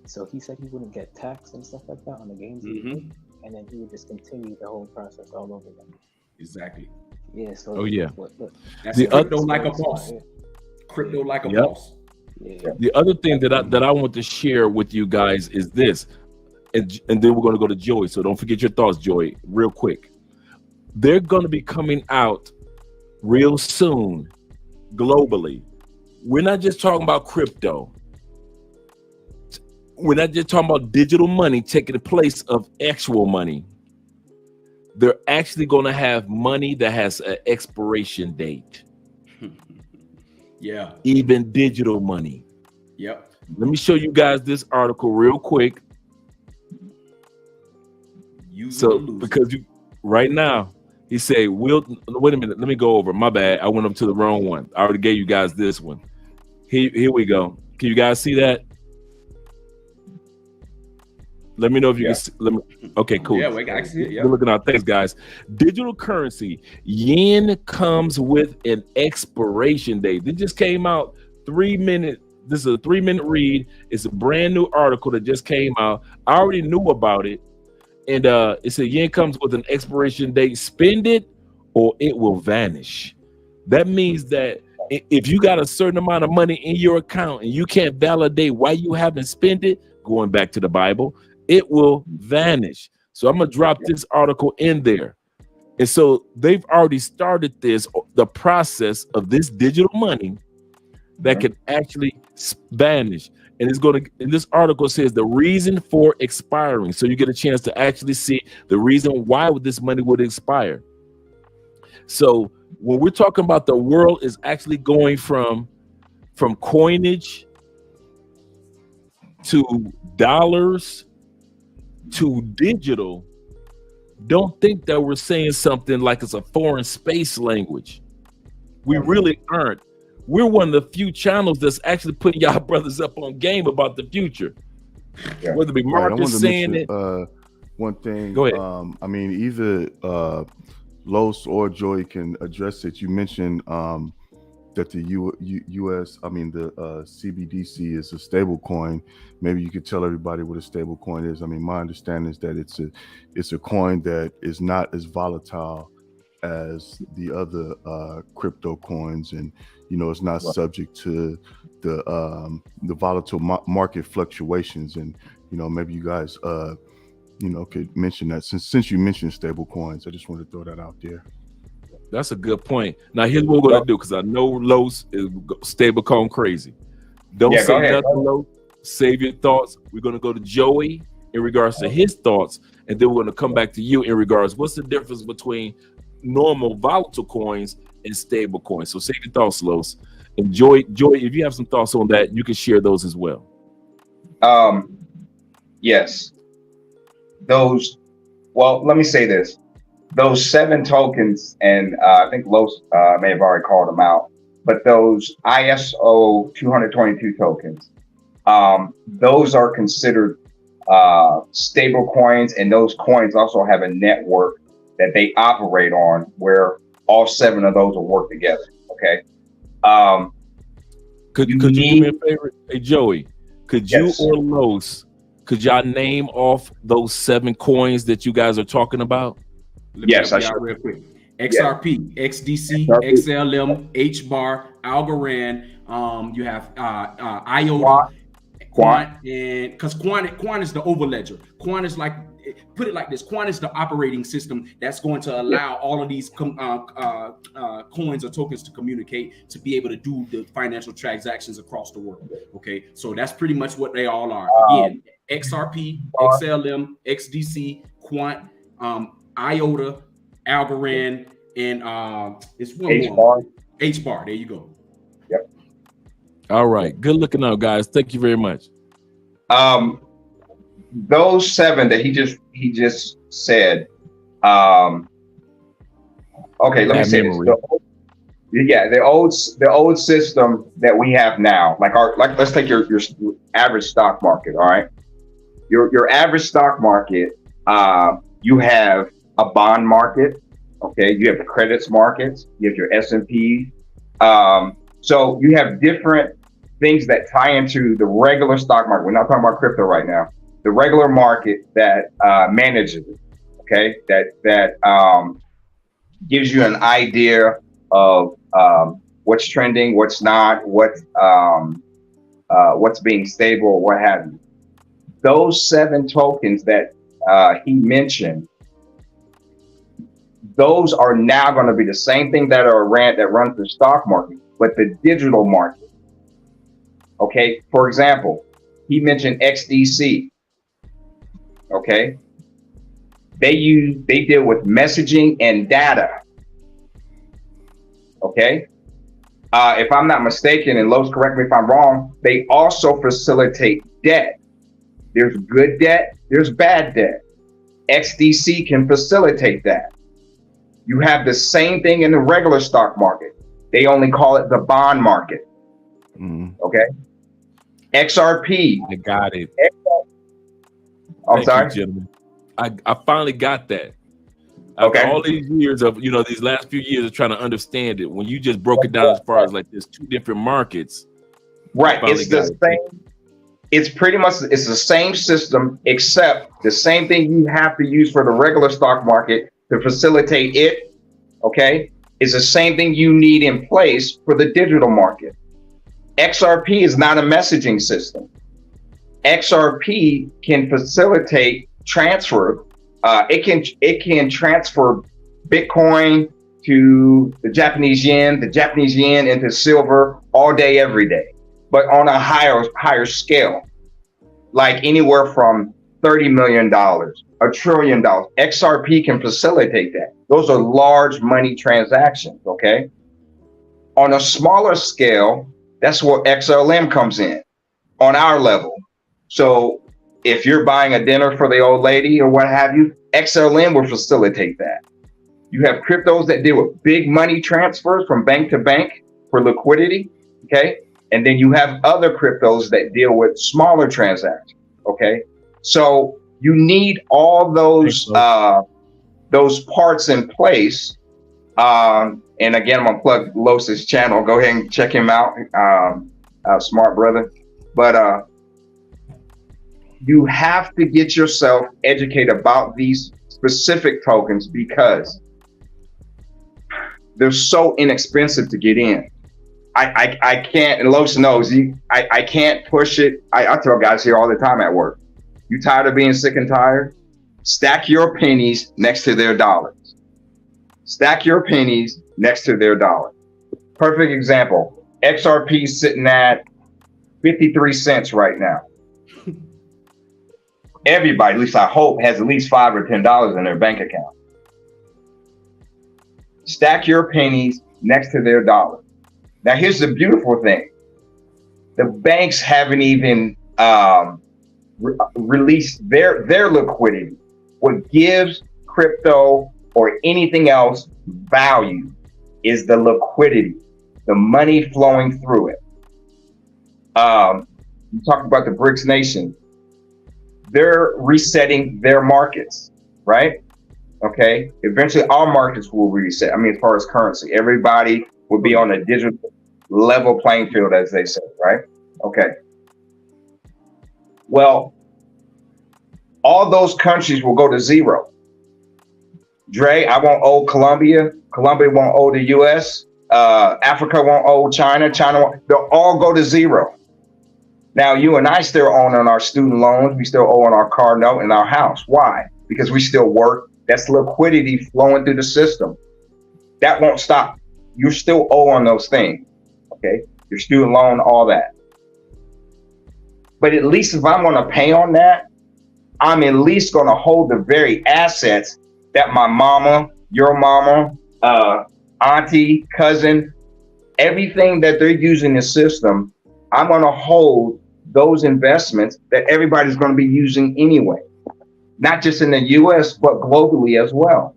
So he said he wouldn't get taxed and stuff like that on the gains he made, and then he would just continue the whole process all over again.
Exactly.
Yeah. So
That's the crypto like a boss. Crypto like a boss.
Yeah.
The other thing that I want to share with you guys is this, and then we're going to go to Joey. So don't forget your thoughts, Joey, real quick. They're going to be coming out real soon, globally. We're not just talking about crypto. We're not just talking about digital money taking the place of actual money. They're actually going to have money that has an expiration date.
Yeah.
Even digital money.
Yep.
Let me show you guys this article real quick. Because right now, he say, wait a minute, let me go over. My bad. I went up to the wrong one. I already gave you guys this one. Here we go. Can you guys see that? Let me know if you can see. Okay, cool.
Yeah, we can see it. Yeah.
We're looking at things, guys. Digital currency. Yen comes with an expiration date. It just came out 3 minutes. This is a 3-minute read. It's a brand new article that just came out. I already knew about it. And it said yen comes with an expiration date. Spend it or it will vanish. That means that if you got a certain amount of money in your account and you can't validate why you haven't spent it, going back to the Bible, it will vanish. So I'm going to drop this article in there. And so they've already started the process of this digital money that can actually vanish. And this article says the reason for expiring. So you get a chance to actually see the reason why this money would expire. So when we're talking about the world is actually going from coinage to dollars to digital, don't think that we're saying something like it's a foreign space language. We really aren't. We're one of the few channels that's actually putting y'all brothers up on game about the future. Yeah. Whether it be Marcus saying it.
One thing.
Go ahead.
I mean, either Los or Joey can address it. You mentioned that the U.S. I mean, the CBDC is a stable coin. Maybe you could tell everybody what a stable coin is. I mean, my understanding is that it's a coin that is not as volatile as the other crypto coins, and it's not subject to the volatile market fluctuations. And maybe you guys could mention that since you mentioned stable coins. I just want to throw that out there.
That's a good point. Now here's what we're gonna do, because I know Los is stablecoin crazy. Don't say nothing, Los. Save your thoughts. We're gonna go to Joey in regards to his thoughts, and then we're gonna come back to you in regards what's the difference between normal volatile coins and stable coins. So save your thoughts, Los. And Joey, if you have some thoughts on that, you can share those as well.
Yes. Let me say this. Those 7 tokens, and I think Los may have already called them out, but those ISO 222 tokens, those are considered stable coins, and those coins also have a network that they operate on where all 7 of those will work together. Okay.
Could you do me a favor? Hey, Joey, could you or Los, could y'all name off those 7 coins that you guys are talking about?
Yes, I should.
Real quick. XRP, XDC, XLM, HBAR, Algorand. You have IOTA, Quant, and because Quant is the overledger. Quant is like, put it like this: Quant is the operating system that's going to allow all of these coins or tokens to communicate to be able to do the financial transactions across the world. Okay, so that's pretty much what they all are. Again, XRP, XLM, XDC, Quant, IOTA, Algorand, and it's one more. HBAR. There you go.
Yep.
All right. Good looking out, guys. Thank you very much.
Those 7 that he just said. Okay, let me say this. The old system that we have now, let's take your average stock market. All right, your average stock market. You have a bond market. Okay, you have the credits markets. You have your S&P. So you have different things that tie into the regular stock market. We're not talking about crypto right now. The regular market that manages it, okay, that gives you an idea of what's trending, what's not, what's being stable, or what have you. Those 7 tokens that he mentioned, those are now going to be the same thing that runs the stock market, but the digital market. Okay, for example, he mentioned XDC. Okay, they deal with messaging and data. Okay, if I'm not mistaken, and Los, correct me if I'm wrong, they also facilitate debt. There's good debt, there's bad debt. XDC can facilitate that. You have the same thing in the regular stock market. They only call it the bond market. Okay, XRP.
I got it.
I'm sorry.
You, gentlemen. I finally got that.
Okay.
After all these years of, these last few years of trying to understand it, when you just broke it down as far as like there's 2 different markets.
Right. It's the same. It's pretty much, it's the same system, except the same thing you have to use for the regular stock market to facilitate it. Okay. Is the same thing you need in place for the digital market. XRP is not a messaging system. XRP can facilitate transfer. It can transfer Bitcoin to the Japanese yen into silver all day, every day, but on a higher scale, like anywhere from $30 million, $1 trillion. XRP can facilitate that. Those are large money transactions. Okay. On a smaller scale, that's where XLM comes in on our level. So if you're buying a dinner for the old lady or what have you, XLM will facilitate that. You have cryptos that deal with big money transfers from bank to bank for liquidity, okay? And then you have other cryptos that deal with smaller transactions, okay? So you need all those parts in place. And again, I'm gonna plug Los's channel. Go ahead and check him out, smart brother. But you have to get yourself educated about these specific tokens because they're so inexpensive to get in. I can't, and Los knows, I can't push it. I tell guys here all the time at work, you tired of being sick and tired? Stack your pennies next to their dollars. Stack your pennies next to their dollars. Perfect example, XRP sitting at 53 cents right now. Everybody, at least I hope, has at least $5 or $10 in their bank account. Stack your pennies next to their dollar. Now, here's the beautiful thing. The banks haven't even released their liquidity. What gives crypto or anything else value is the liquidity, the money flowing through it. You talked about the BRICS nation. They're resetting their markets, right? Okay. Eventually, all markets will reset. I mean, as far as currency, everybody will be on a digital level playing field, as they say, right? Okay. Well, all those countries will go to zero. Dre, I won't owe Colombia. Colombia won't owe the U.S. Africa won't owe China. China won't. They'll all go to zero. Now, you and I still own on our student loans. We still owe on our car note and our house. Why? Because we still work. That's liquidity flowing through the system. That won't stop. You still owe on those things. Okay? Your student loan, all that. But at least if I'm going to pay on that, I'm at least going to hold the very assets that my mama, your mama, auntie, cousin, everything that they're using the system, I'm going to hold those investments that everybody's going to be using anyway, not just in the US, but globally as well.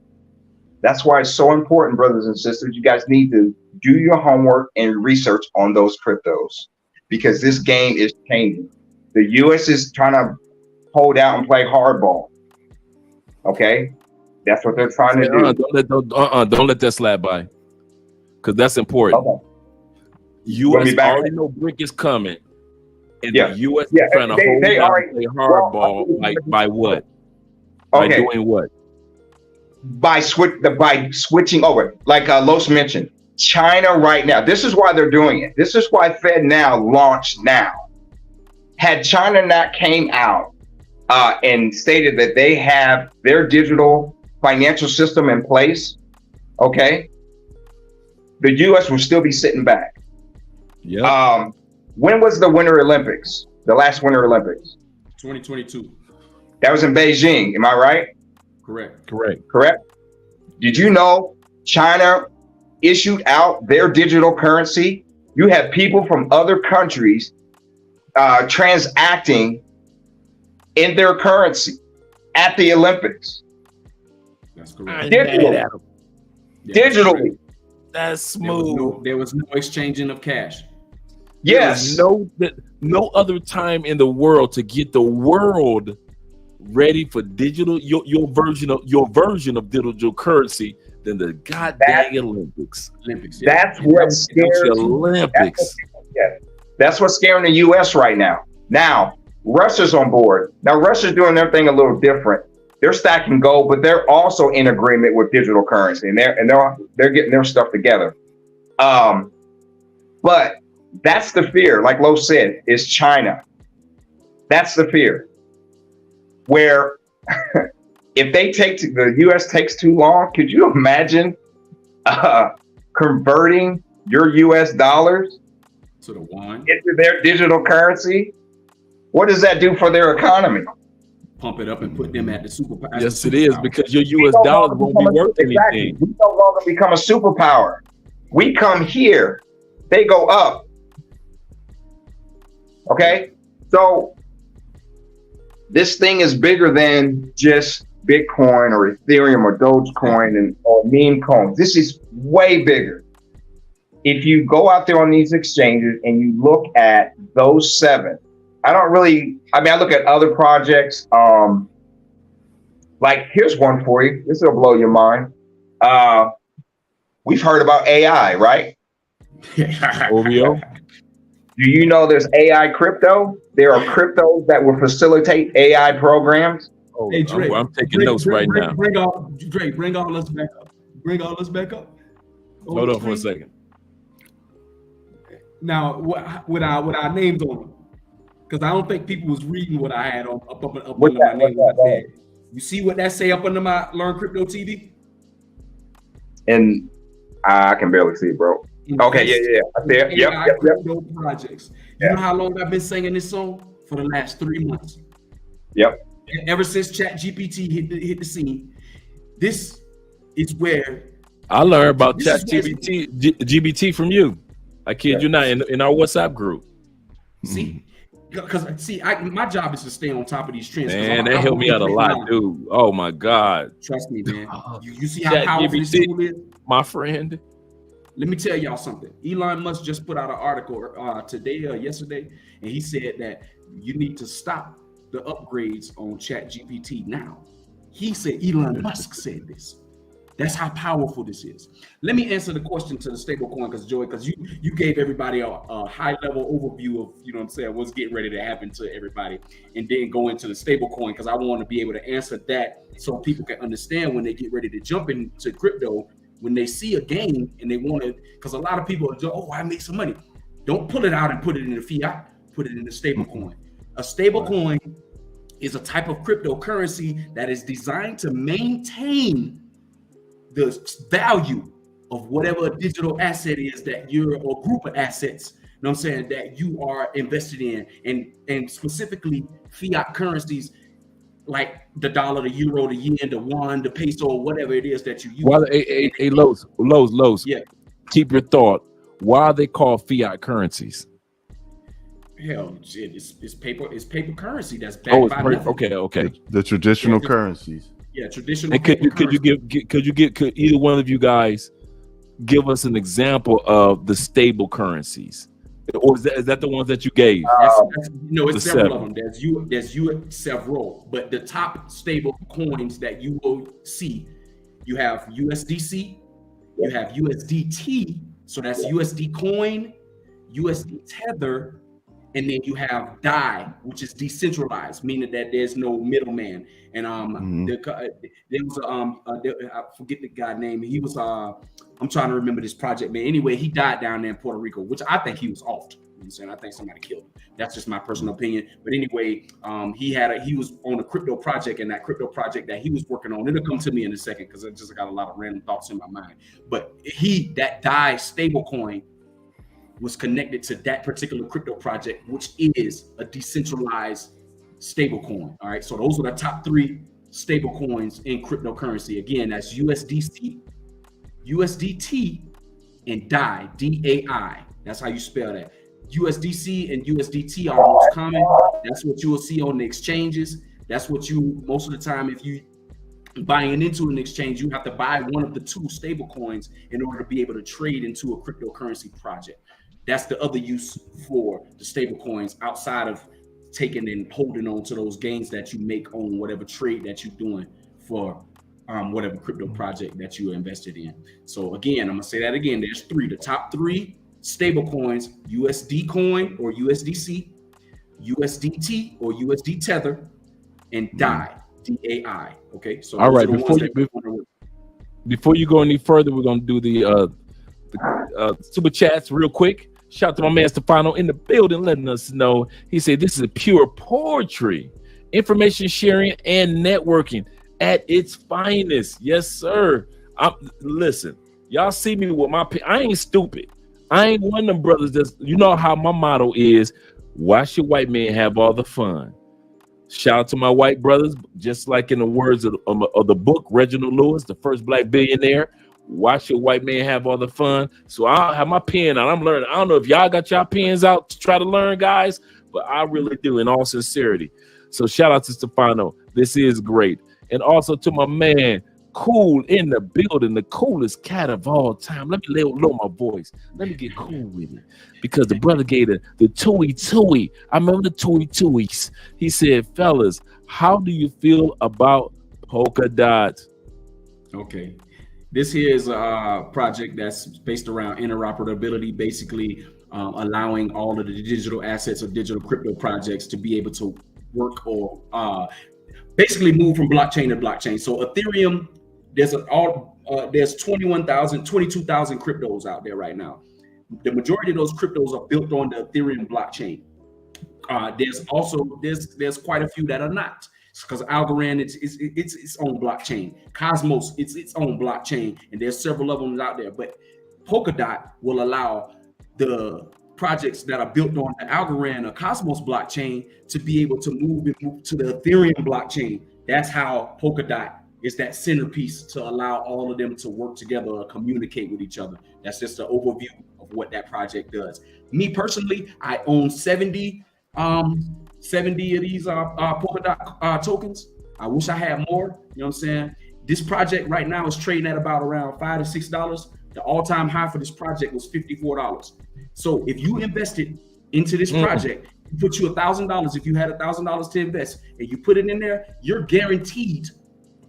That's why it's so important, brothers and sisters. You guys need to do your homework and research on those cryptos, because this game is changing. The US is trying to hold out and play hardball. Okay? That's what they're trying to do.
Don't let that slide by, because that's important.
Okay.
US already know brick is coming. And the US is trying to hold down and play hardball by what? By doing what?
By switching over. Like Los mentioned, China right now. This is why they're doing it. This is why FedNow launched now. Had China not came out and stated that they have their digital financial system in place, okay, the US will still be sitting back.
Yeah.
When was the Winter Olympics? The last Winter Olympics?
2022.
That was in Beijing. Am I right?
Correct.
Did you know China issued out their digital currency? You have people from other countries transacting in their currency at the Olympics.
That's correct.
Digitally.
That's smooth.
There was no exchanging of cash.
Yes.
No other time in the world to get the world ready for digital your version of digital currency than the goddamn Olympics.
That's what scares
the Olympics.
That's what's scaring the US right now. Now, Russia's on board. Now, Russia's doing their thing a little different. They're stacking gold, but they're also in agreement with digital currency, and they're getting their stuff together. But that's the fear, like Lo said, is China. That's the fear. Where if the US takes too long, could you imagine converting your US dollars
to the yuan
into their digital currency? What does that do for their economy?
Pump it up and put them at the superpower.
Yes, it is, because your US dollars won't be worth anything.
We no longer become a superpower. We come here, they go up. Okay, so this thing is bigger than just Bitcoin or Ethereum or Dogecoin or meme coins. This is way bigger. If you go out there on these exchanges and you look at those 7, I look at other projects. Like, here's one for you. This will blow your mind. We've heard about AI, right?
OVO.
Do you know there's AI crypto? There are cryptos that will facilitate AI programs.
Oh, hey, Drake, I'm taking notes right now.
Bring all us back up. Bring all us back up.
Hold on for a second.
Now, with our names on them, because I don't think people was reading what I had up under my name. You see what that say up under my Learn Crypto TV?
And I can barely see it, bro. Okay, yeah. There. Yep.
Projects. You know how long I've been singing this song? For the last 3 months.
Yep.
Ever since ChatGPT hit the scene, this is where
I learned about ChatGPT from you. I kid you not, in our WhatsApp group.
See, because my job is to stay on top of these trends.
Man, that helped me out a lot, dude. Oh my God.
Trust me, man. You see how powerful this tool is?
My friend.
Let me tell y'all something. Elon Musk just put out an article today or yesterday, and he said that you need to stop the upgrades on ChatGPT now. He said, Elon Musk said this. That's how powerful this is. Let me answer the question to the stablecoin, because you gave everybody a high level overview of, you know what I'm saying, what's getting ready to happen to everybody, and then go into the stablecoin, because I want to be able to answer that so people can understand when they get ready to jump into crypto. When they see a game and they want to, because a lot of people are, I make some money. Don't pull it out and put it in the fiat. put it in a stable coin. A stable coin is a type of cryptocurrency that is designed to maintain the value of whatever digital asset is that you're, or group of assets, you know what I'm saying, that you are invested in, and specifically fiat currencies like the dollar, the euro, the yen, the won, the peso, or whatever it is that you use.
Well, Lowe's.
Yeah.
Keep your thought. Why are they called fiat currencies?
Hell, shit, it's paper currency that's backed by nothing.
Okay.
The traditional currencies.
Yeah, traditional.
And could either one of you guys give us an example of the stable currencies, or is that the ones that you gave?
No, it's several of them. There's several, but the top stable coins that you will see, you have USDC, you have USDT, so that's USD coin, USD tether, and then you have DAI, which is decentralized, meaning that there's no middleman. And there was I forget the guy name. He was I'm trying to remember this project, man. Anyway, he died down there in Puerto Rico, which I think he was off. You know what I'm saying? I think somebody killed him. That's just my personal opinion. But anyway, he was on a crypto project, and that crypto project that he was working on, it'll come to me in a second because I just got a lot of random thoughts in my mind. But that DAI stablecoin was connected to that particular crypto project, which is a decentralized stablecoin. All right, so those are the top 3 stablecoins in cryptocurrency. Again, that's USDC, USDT, and DAI, DAI. That's how you spell that. USDC and USDT are most common. That's what you will see on the exchanges. That's what you, most of the time, if you buying into an exchange, you have to buy one of the 2 stable coins in order to be able to trade into a cryptocurrency project. That's the other use for the stable coins, outside of taking and holding on to those gains that you make on whatever trade that you're doing for whatever crypto project that you are invested in. So again, I'm gonna say that again. There's 3. The top 3 stable coins: USD coin or USDC, USDT or USD tether, and DAI, DAI. Okay. So
all right. Before you go any further, we're gonna do the super chats real quick. Shout out to my man Stefano in the building, letting us know. He said this is pure poetry, information sharing and networking at its finest. Yes, sir. Listen, y'all see me with my I ain't stupid. I ain't one of them brothers that's, you know how my motto is, why should white men have all the fun? Shout out to my white brothers, just like in the words of the book, Reginald Lewis, the first black billionaire. Why should white men have all the fun? So I'll have my pen out. I'm learning. I don't know if y'all got y'all pens out to try to learn, guys, but I really do, in all sincerity. So shout out to Stefano. This is great. And also to my man, Cool in the building, the coolest cat of all time. Let me lower my voice. Let me get cool with it. Because the brother gave the tui. I remember the tuis. He said, fellas, how do you feel about polka dots?
Okay. This here is a project that's based around interoperability, basically allowing all of the digital assets or digital crypto projects to be able to work or basically move from blockchain to blockchain. So Ethereum, there's 22,000 cryptos out there right now. The majority of those cryptos are built on the Ethereum blockchain. There's quite a few that are not, because Algorand it's its own blockchain. Cosmos it's its own blockchain, and there's several of them out there. But Polkadot will allow the projects that are built on the Algorand or Cosmos blockchain to be able to move to the Ethereum blockchain. That's how Polkadot is that centerpiece to allow all of them to work together or communicate with each other. That's just an overview of what that project does. Me personally, I own 70 of these Polkadot tokens. I wish I had more. You know what I'm saying? This project right now is trading at about around $5 to $6. The all-time high for this project was $54. So if you invested into this project, you put you $1,000. If you had $1,000 to invest and you put it in there, you're guaranteed.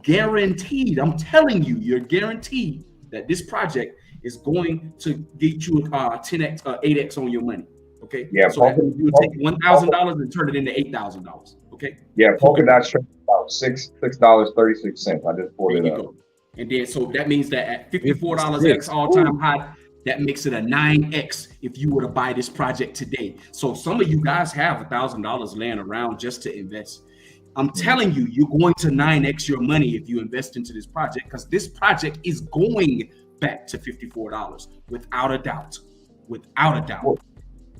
I'm telling you, you're guaranteed that this project is going to get you 10x, 8x on your money. Okay.
Yeah.
So you take $1,000 and turn it into $8,000. Okay.
Yeah. Polkadot trading about $6.36. I just pulled it up.
And then so that means that at $54 x all-time high, That makes it a 9x if you were to buy this project today. So some of you guys have $1,000 laying around just to invest. I'm telling you, you're going to 9x your money if you invest into this project, because this project is going back to $54 without a doubt. Without a doubt.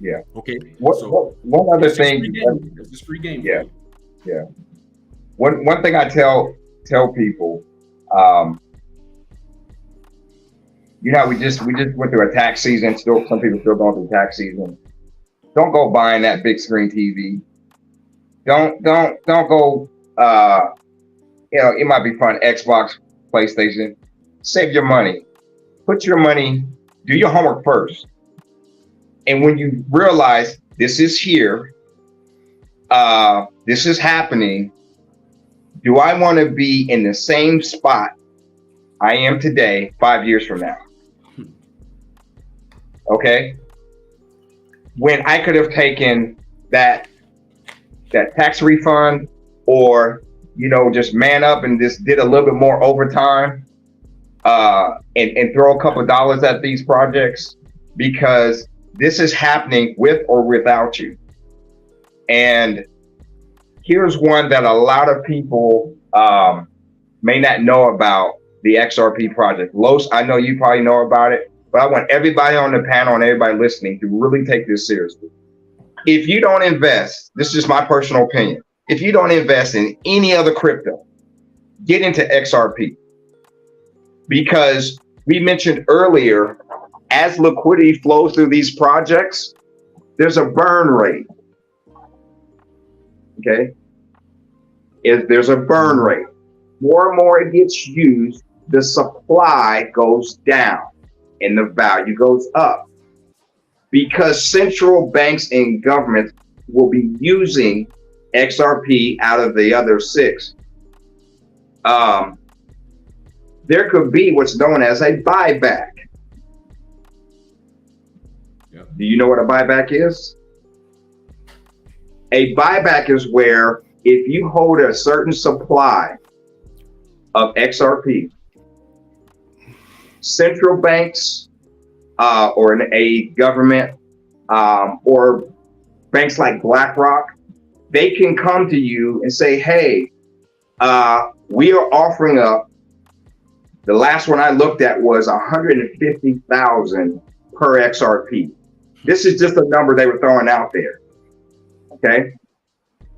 Yeah.
Okay.
One other thing.
It's just free game.
Yeah. Yeah. One thing I tell people, you know, we just went through a tax season. Still, some people still going through tax season. Don't go buying that big screen TV. Don't go. You know, it might be fun. Xbox, PlayStation. Save your money. Put your money. Do your homework first. And when you realize this is here, this is happening. Do I want to be in the same spot I am today 5 years from now? Okay. When I could have taken that tax refund, or, you know, just man up and just did a little bit more overtime, and throw a couple of dollars at these projects, because this is happening with or without you. And here's one that a lot of people may not know about, the XRP project. Los, I know you probably know about it, but I want everybody on the panel and everybody listening to really take this seriously. If you don't invest, this is just my personal opinion, if you don't invest in any other crypto, get into XRP. Because we mentioned earlier, as liquidity flows through these projects, there's a burn rate. Okay? There's a burn rate. More and more it gets used, the supply goes down and the value goes up. Because central banks and governments will be using XRP out of the other 6. There could be what's known as a buyback.
Yep.
Do you know what a buyback is? A buyback is where, if you hold a certain supply of XRP, central banks or a government or banks like BlackRock, they can come to you and say, hey, we are offering up, the last one I looked at was 150,000 per XRP. This is just a number they were throwing out there. Okay.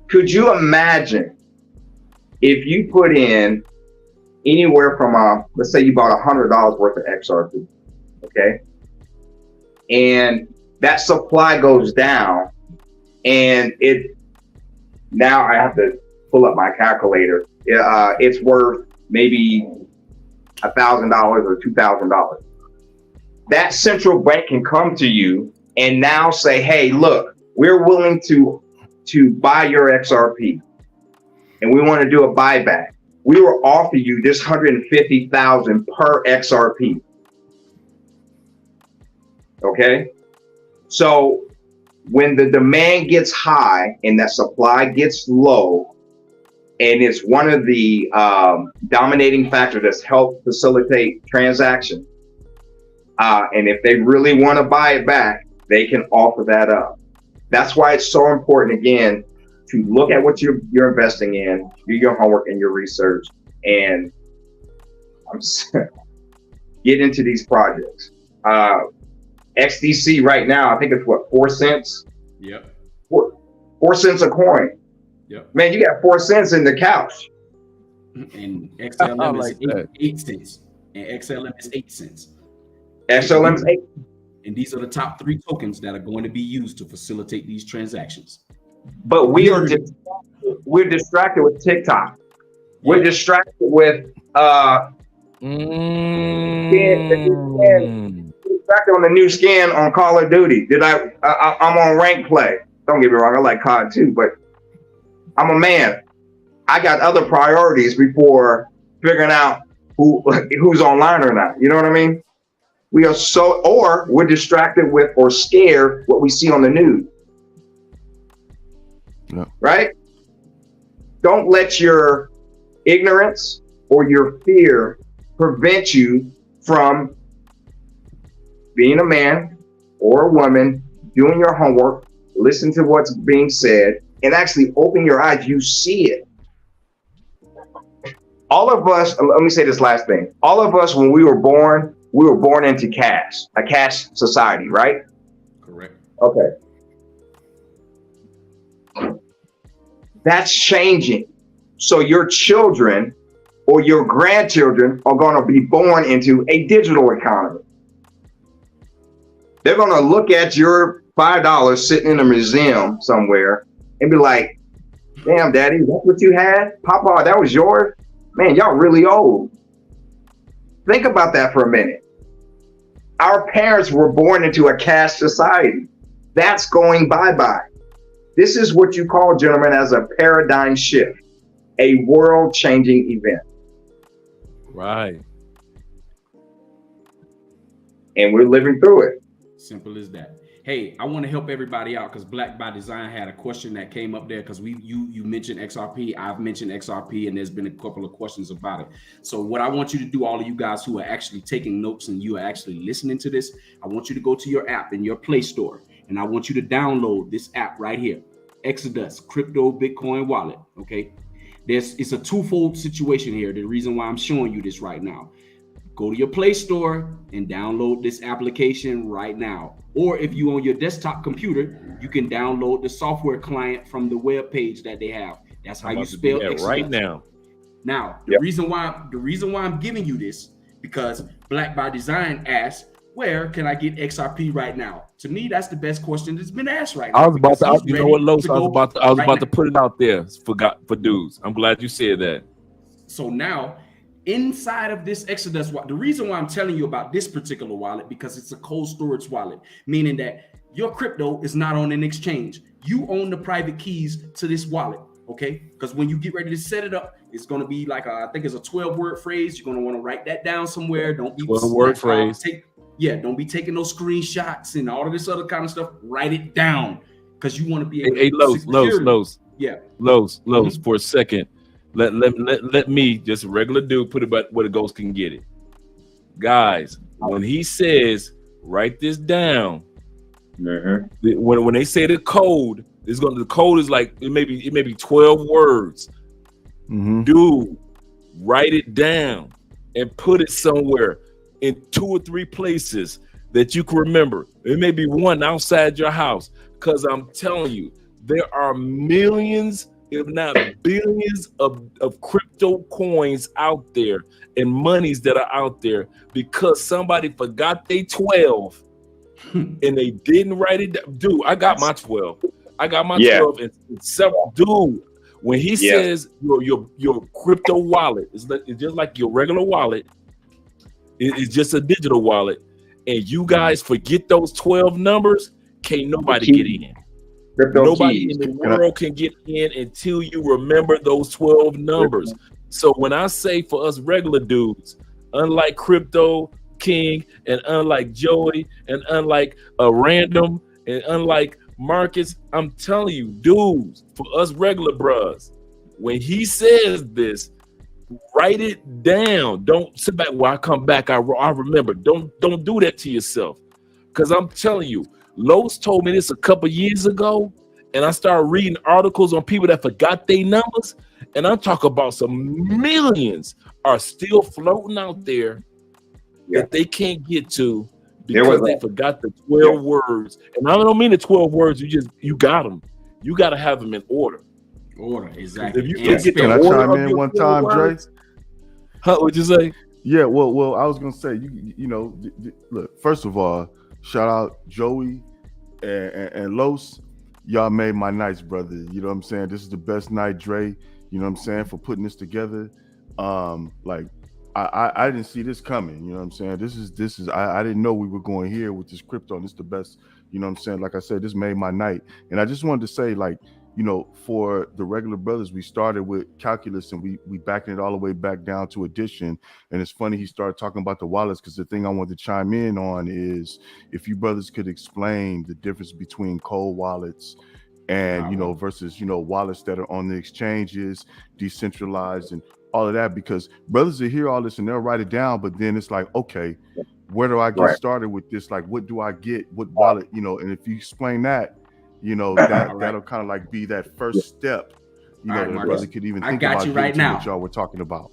Could you imagine if you put in anywhere from let's say you bought $100 worth of XRP, okay, and that supply goes down, and now I have to pull up my calculator. It's worth maybe $1,000 or $2,000. That central bank can come to you and now say, hey, look, we're willing to buy your XRP, and we want to do a buyback. We will offer you this 150,000 per XRP. Okay. So when the demand gets high and that supply gets low, and it's one of the dominating factors that's helped facilitate transaction, and if they really want to buy it back, they can offer that up. That's why it's so important, again, to look at what you're investing in, do your homework and your research, and get into these projects. XDC right now, I think it's what, 4 cents?
Yep.
4 cents a coin.
Yep.
Man, you got 4 cents in the couch.
And XLM
like
is 8 cents. And XLM is 8 cents.
XLM is 8.
And these are the top 3 tokens that are going to be used to facilitate these transactions.
But we're distracted with TikTok. We're distracted with distracted on the new skin on Call of Duty. I'm on rank play. Don't get me wrong, I like COD too, but I'm a man. I got other priorities before figuring out who's online or not. You know what I mean? We are or we're distracted with or scared what we see on the news.
Yeah.
Right? Don't let your ignorance or your fear prevent you from being a man or a woman, doing your homework, listen to what's being said, and actually open your eyes. You see it. All of us, let me say this last thing. All of us, when we were born into a caste society, right?
Correct.
Okay. That's changing. So your children or your grandchildren are going to be born into a digital economy. They're going to look at your $5 sitting in a museum somewhere and be like, damn, daddy, that's what you had? Papa, that was yours? Man, y'all really old. Think about that for a minute. Our parents were born into a caste society. That's going bye-bye. This is what you call, gentlemen, as a paradigm shift, a world-changing event.
Right.
And we're living through it.
Simple as that. Hey, I want to help everybody out because Black by Design had a question that came up there because you mentioned XRP. I've mentioned XRP, and there's been a couple of questions about it. So what I want you to do, all of you guys who are actually taking notes and you are actually listening to this, I want you to go to your app in your Play Store, and I want you to download this app right here, Exodus Crypto Bitcoin Wallet. Okay, it's a twofold situation here. The reason why I'm showing you this right now. Go to your Play Store and download this application right now. Or if you on your desktop computer, you can download the software client from the web page that they have. That's how you spell Exodus.
Right now.
Now, the reason why I'm giving you this, because Black by Design asked, where can I get XRP right now? To me, that's the best question that's been asked right now.
I was about to, you know what, Los? I was about to put it out there for dudes. I'm glad you said that.
So now, inside of this Exodus wallet, the reason why I'm telling you about this particular wallet, because it's a cold storage wallet, meaning that your crypto is not on an exchange. You own the private keys to this wallet, okay? Because when you get ready to set it up, it's going to be like, I think it's a 12-word phrase. You're going to want to write that down somewhere. Don't be
12-word phrase.
Don't be taking those screenshots and all of this other kind of stuff. Write it down because you want to be able
to Los.
Yeah.
Los, for a second. Let me, just a regular dude, put it about where the ghost can get it. Guys, when he says, write this down, when they say the code, the code is like, it may be 12 words. Dude, write it down and put it somewhere in 2 or 3 places that you can remember. It may be one outside your house, because I'm telling you, there are millions, if not billions of crypto coins out there and monies that are out there because somebody forgot they 12 and they didn't write it down. Dude, I got my 12. 12 and several. Dude, when he says your crypto wallet is just like your regular wallet, it's just a digital wallet, and you guys forget those 12 numbers, can't nobody get in. Nobody in the world can get in until you remember those 12 numbers. So when I say for us regular dudes, unlike Crypto King and unlike Joey and unlike Random and unlike Marcus, I'm telling you, dudes, for us regular bros, when he says this, write it down. Don't sit back while I come back. I remember. Don't do that to yourself, because I'm telling you, Los told me this a couple years ago, and I started reading articles on people that forgot their numbers, and I'm talking about some millions are still floating out there that they can't get to because they forgot the 12 words. And I don't mean the 12 words. You got them. You got to have them in order.
Exactly.
If you can I chime in one time, Dre?
What'd you say?
Yeah, well, I was gonna say, you know, look. First of all, shout out Joey and Los. Y'all made my nights, brother. You know what I'm saying? This is the best night, Dre. You know what I'm saying, for putting this together. Like I didn't see this coming. You know what I'm saying? This is I didn't know we were going here with this crypto. And this is the best. You know what I'm saying? Like I said, this made my night. And I just wanted to say, like, you know, for the regular brothers, we started with calculus and we backing it all the way back down to addition. And it's funny he started talking about the wallets, because the thing I wanted to chime in on is if you brothers could explain the difference between cold wallets and, you know, versus, you know, wallets that are on the exchanges, decentralized and all of that, because brothers will hear all this and they'll write it down, but then it's like, okay, where do I get
Right.
started with this? Like, what do I get? What wallet? You know, and if you explain that, you know, that'll kind of like be that first step. You know,
All right,
that
Marcus.
brother could even
I
think
got
about
you
getting
right
to
now.
what y'all were talking about.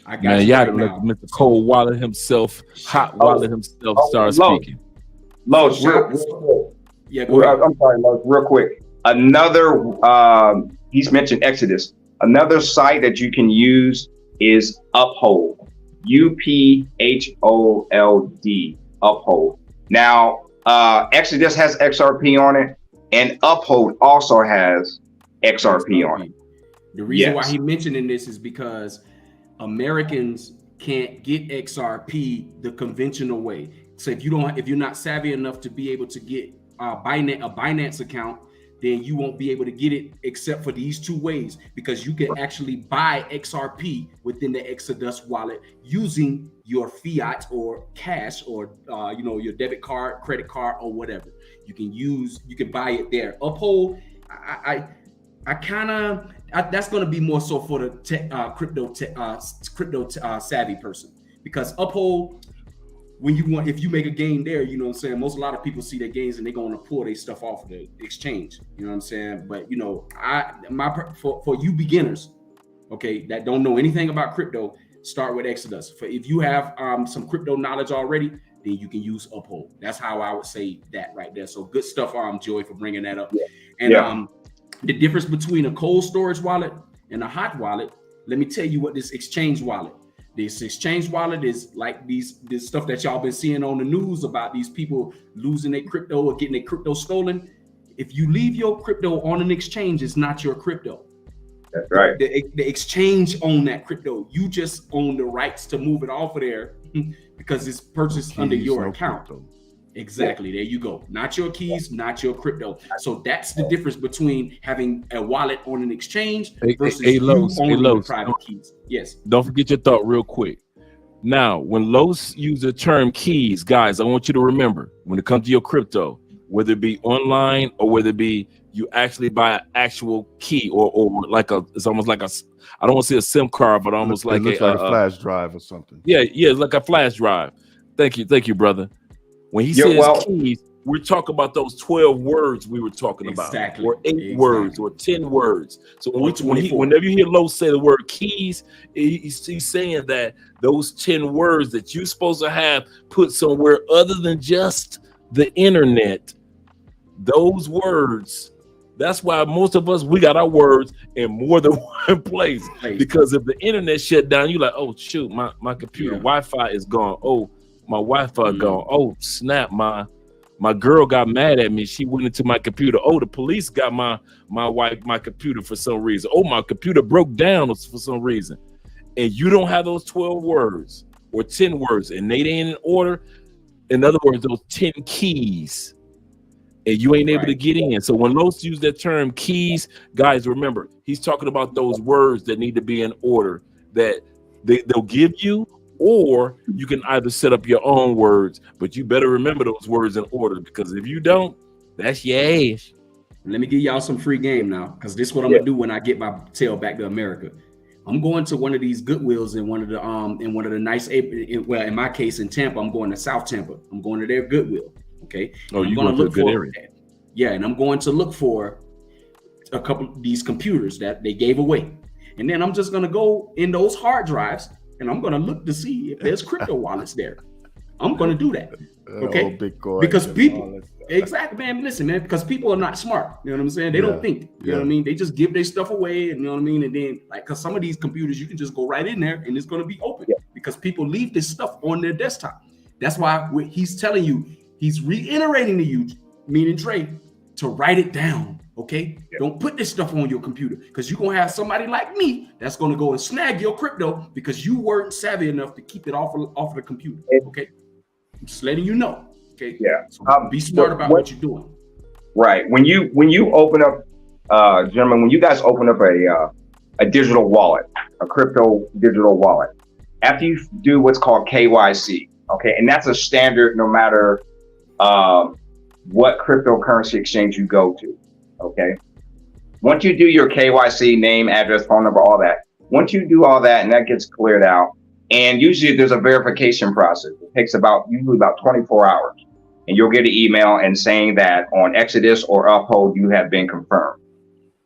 I got
Man,
you
y'all
right
let
now.
Mr. Cold Wallet himself, Hot Wallet himself, start
Los.
speaking.
Los, real quick.
Yeah, go ahead.
I'm sorry, Los, real quick. Another, he's mentioned Exodus. Another site that you can use is Uphold. UPHOLD. Uphold. Now, Exodus has XRP on it, and Uphold also has XRP on it.
The reason why he mentioning this is because Americans can't get XRP the conventional way. So if you're not savvy enough to be able to get a Binance account, then you won't be able to get it except for these two ways, because you can actually buy XRP within the Exodus wallet using your fiat or cash or your debit card, credit card, or whatever. You can buy it there. Uphold, that's going to be more so for the crypto savvy person, because Uphold, if you make a gain there, you know what I'm saying, a lot of people see their gains and they're going to pull their stuff off of the exchange, you know what I'm saying. But for you beginners, okay, that don't know anything about crypto, start with Exodus. If you have some crypto knowledge already, then you can use Uphold. That's how I would say that right there. So good stuff, Joey, for bringing that up. And the difference between a cold storage wallet and a hot wallet, let me tell you what this exchange wallet. This exchange wallet is like this stuff that y'all been seeing on the news about these people losing their crypto or getting their crypto stolen. If you leave your crypto on an exchange, it's not your crypto.
That's right.
The exchange own that crypto. You just own the rights to move it off of there because it's purchased under your account. Crypto. Exactly. There you go. Not your keys, not your crypto. So that's the difference between having a wallet on an exchange versus you owning the private keys. Yes.
Don't forget your thought real quick. Now, when Los use the term keys, guys, I want you to remember when it comes to your crypto, whether it be online or whether it be you actually buy an actual key or it's almost like I don't want to say a SIM card, but almost like
a flash drive or something.
Yeah, it's like a flash drive. Thank you, brother. When he says keys, we're talking about those 12 words we were talking about, or 8 words, or 10 words. So whenever you hear Los say the word keys, he's saying that those 10 words that you're supposed to have put somewhere other than just the internet, those words. That's why most of us, we got our words in more than one place. Because if the internet shut down, you're like, oh shoot, my computer Wi-Fi is gone. Oh, my Wi-Fi gone. Oh snap, my girl got mad at me. She went into my computer. Oh, the police got my computer for some reason. Oh, my computer broke down for some reason. And you don't have those 12 words or 10 words, and they ain't in order. In other words, those 10 keys, and you ain't able to get in. So when Los use that term keys, guys, remember, he's talking about those words that need to be in order that they'll give you. Or you can either set up your own words, but you better remember those words in order, because if you don't, that's your ass.
Let me give y'all some free game now, because this is what I'm gonna do when I get my tail back to America. I'm going to one of these Goodwills in one of the nice, well, in my case in Tampa, I'm going to South Tampa. I'm going to their Goodwill. Okay.
Oh, you're going to a good area.
Yeah, and I'm going to look for a couple of these computers that they gave away, and then I'm just gonna go in those hard drives. And I'm going to look to see if there's crypto wallets there. I'm going to do that. Okay. Because people, exactly, man. Listen, man, because people are not smart. You know what I'm saying? They don't think. You know what I mean? They just give their stuff away. And you know what I mean? And then, because some of these computers, you can just go right in there and it's going to be open because people leave this stuff on their desktop. That's why he's telling you, he's reiterating to you, meaning Trey, to write it down. Okay, don't put this stuff on your computer, because you're gonna have somebody like me that's gonna go and snag your crypto because you weren't savvy enough to keep it off of the computer. Okay, I'm just letting you know. Okay, so be smart about what you're doing.
Right. When you open up, gentlemen, when you guys open up a digital wallet, a crypto digital wallet, after you do what's called KYC, okay, and that's a standard no matter what cryptocurrency exchange you go to. Okay. Once you do your KYC, name, address, phone number, all that. Once you do all that and that gets cleared out, And usually there's a verification process. It takes usually about 24 hours. And you'll get an email and saying that on Exodus or Uphold, you have been confirmed.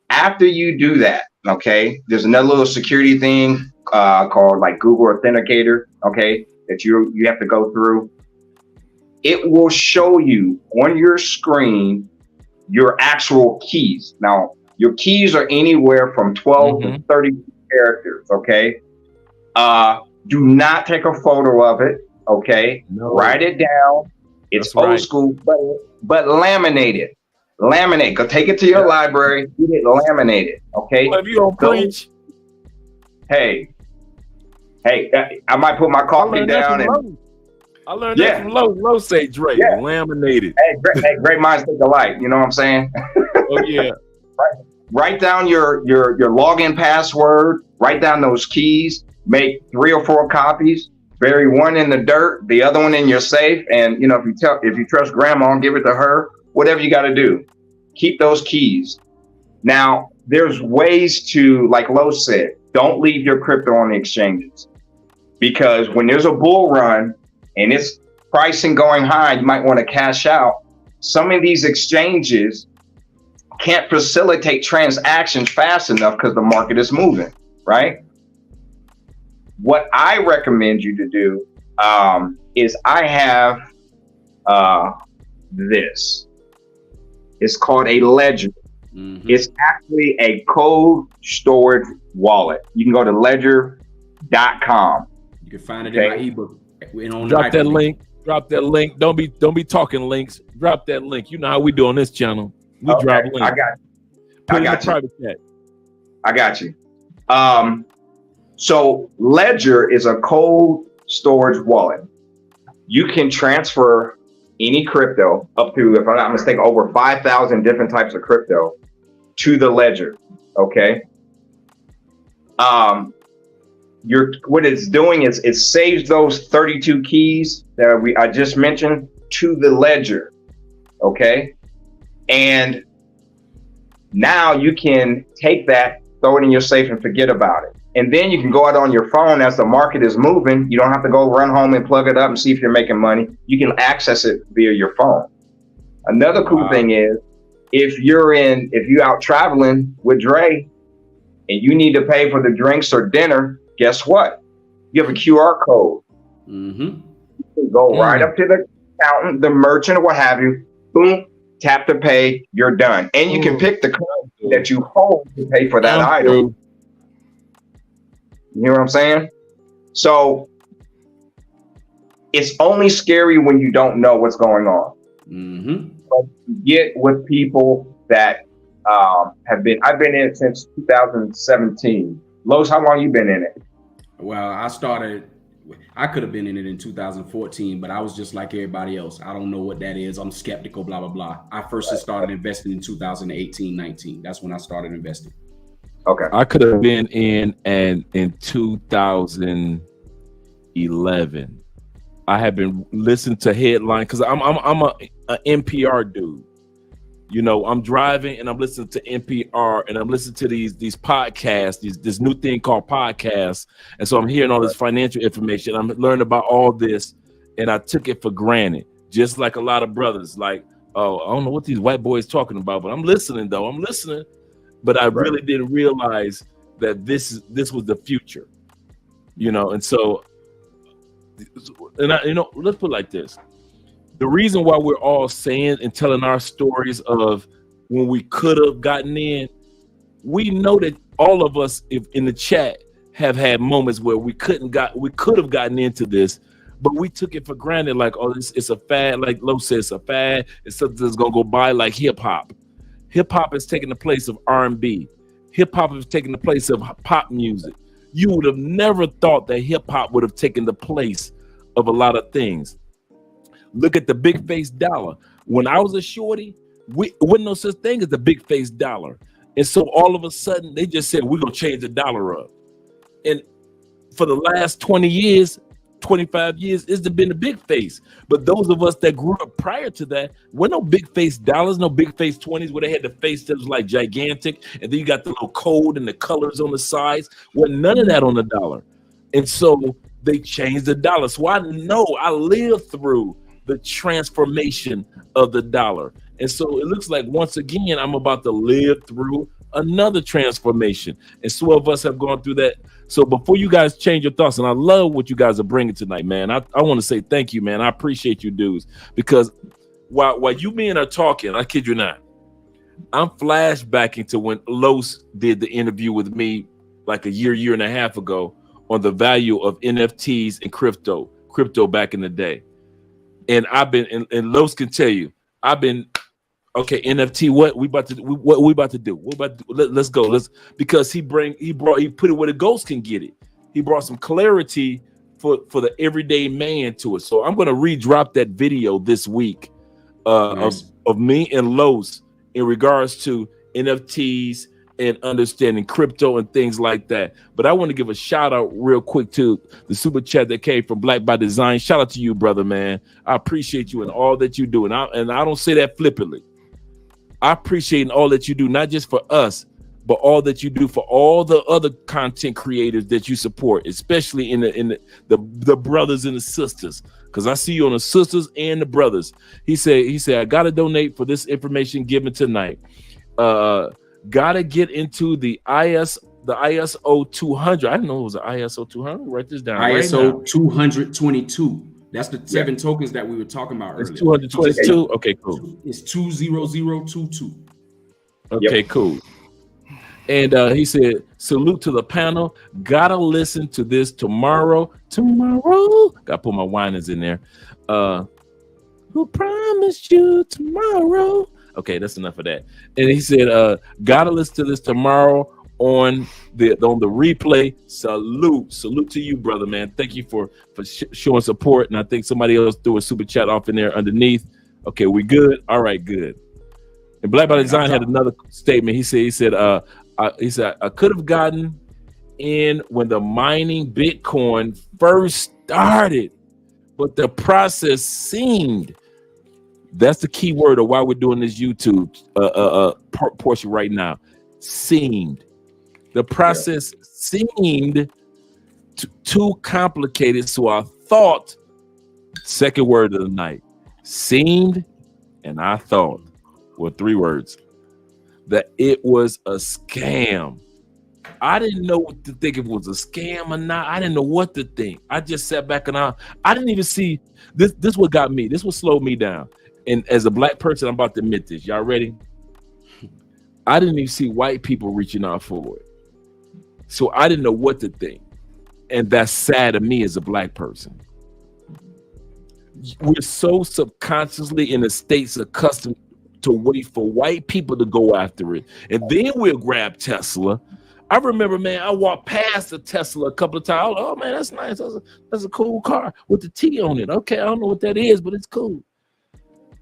After you do that, okay, there's another little security thing called like Google Authenticator, okay, that you have to go through. It will show you on your screen your actual keys. Now, your keys are anywhere from 12 to 30 characters, okay? Do not take a photo of it, okay? No. Write it down. It's old school, but laminate it. Laminate. Go take it to your library. Get it laminated, okay?
Well, if you don't preach.
Hey, I might put my coffee down and.
I learned that from Low say Dre. Yeah. Laminated.
Hey, great minds think alike. You know what I'm saying?
Oh yeah.
Write down your login password. Write down those keys. Make 3 or 4 copies. Bury one in the dirt, the other one in your safe. And you know, if you trust grandma, give it to her. Whatever you got to do, keep those keys. Now, there's ways to, like Lo said, don't leave your crypto on the exchanges, because when there's a bull run and it's pricing going high, you might want to cash out. Some of these exchanges can't facilitate transactions fast enough because the market is moving, right? What I recommend you to do is I have this. It's called a ledger. Mm-hmm. It's actually a cold storage wallet. You can go to ledger.com.
You can find it in my ebook.
Drop that link. Drop that link. Don't be talking links. Drop that link. You know how we do on this channel. We drop links.
I got you.
Put it in the private chat.
I got you. So Ledger is a cold storage wallet. You can transfer any crypto up to, if I'm not mistaken, over 5,000 different types of crypto to the Ledger. Okay. What it's doing is it saves those 32 keys that I just mentioned to the Ledger. Okay. And now you can take that, throw it in your safe and forget about it. And then you can go out on your phone as the market is moving. You don't have to go run home and plug it up and see if you're making money. You can access it via your phone. Another cool thing is if you're out traveling with Dre and you need to pay for the drinks or dinner, guess what? You have a QR code. Mm-hmm. You can go right up to the accountant, the merchant, or what have you. Boom, tap to pay, you're done. And you can pick the currency that you hold to pay for that item. You hear what I'm saying? So it's only scary when you don't know what's going on. Mm-hmm. But get with people that I've been in it since 2017. Los, how long you been in it?
Well, I could have been in it in 2014, but I was just like everybody else. I don't know what that is. I'm skeptical, blah, blah, blah. I first started investing in 2018, 19. That's when I started investing.
Okay.
I could have been in 2011. I have been listening to headline because I'm a NPR dude. You know, I'm driving and I'm listening to NPR and I'm listening to these podcasts, this new thing called podcasts. And so I'm hearing all this financial information. I'm learning about all this, and I took it for granted, just like a lot of brothers. Like, oh, I don't know what these white boys talking about, but I'm listening though. I'm listening. But I really didn't realize that this was the future, you know. And so, let's put it like this: the reason why we're all saying and telling our stories of when we could have gotten in, we know that all of us, if in the chat, have had moments where we could have gotten into this, but we took it for granted. Like, oh, it's a fad. Like Lo said, it's a fad. It's something that's gonna go by, like hip hop. Hip hop is taking the place of R&B. Hip hop is taking the place of pop music. You would have never thought that hip hop would have taken the place of a lot of things. Look at the big face dollar. When I was a shorty, wasn't no such thing as the big face dollar. And so all of a sudden they just said, we're gonna change the dollar up. And for the last 20 years, 25 years, it's been a big face. But those of us that grew up prior to that, were no big face dollars, no big face 20s where they had the face that was like gigantic, and then you got the little code and the colors on the sides. Well, none of that on the dollar. And so they changed the dollar. So I know I lived through the transformation of the dollar. And so it looks like once again, I'm about to live through another transformation. And so of us have gone through that. So before you guys change your thoughts, and I love what you guys are bringing tonight, man. I want to say thank you, man. I appreciate you dudes, because while you men are talking, I kid you not, I'm flashbacking to when Los did the interview with me like a year and a half ago on the value of NFTs and crypto back in the day. And I've been, and Los can tell you, I've been, okay, NFT, what we about to do? Let's go. Because he put it where the ghost can get it. He brought some clarity for the everyday man to it. So I'm going to redrop that video this week of me and Los in regards to NFTs and understanding crypto and things like that. But I want to give a shout out real quick to the super chat that came from Black by Design. Shout out to you, brother, man. I appreciate you and all that you do. And I don't say that flippantly. I appreciate all that you do, not just for us, but all that you do for all the other content creators that you support, especially in the brothers and the sisters. Because I see you on the sisters and the brothers. He said, I gotta donate for this information given tonight. Gotta get into the ISO 200. I didn't know it was an ISO 200. Write this down.
ISO 222. That's the 7 tokens that we were talking about earlier.
It's 222. Okay, cool.
It's 20022.
Okay, cool. And he said, salute to the panel. Gotta listen to this tomorrow. Gotta put my whiners in there. Who promised you tomorrow? Okay, that's enough of that. And he said, gotta listen to this tomorrow on the replay. Salute to you, brother, man. Thank you for showing support. And I think somebody else threw a super chat off in there underneath. Okay, we good? All right, good. And Black by Design had another statement. He said, I could have gotten in when the mining Bitcoin first started, but the process seemed. That's the key word of why we're doing this YouTube portion right now. Seemed. The process seemed too complicated, so I thought, second word of the night, seemed, and I thought, were 3 words, that it was a scam. I didn't know what to think, if it was a scam or not. I didn't know what to think. I just sat back and I didn't even see this. This what got me. This what slowed me down. And as a black person, I'm about to admit this. Y'all ready? I didn't even see white people reaching out for it. So I didn't know what to think. And that's sad to me as a black person. We're so subconsciously in the States accustomed to wait for white people to go after it. And then we'll grab Tesla. I remember, man, I walked past the Tesla a couple of times. Oh, man, that's nice. That's a cool car with the T on it. Okay, I don't know what that is, but it's cool.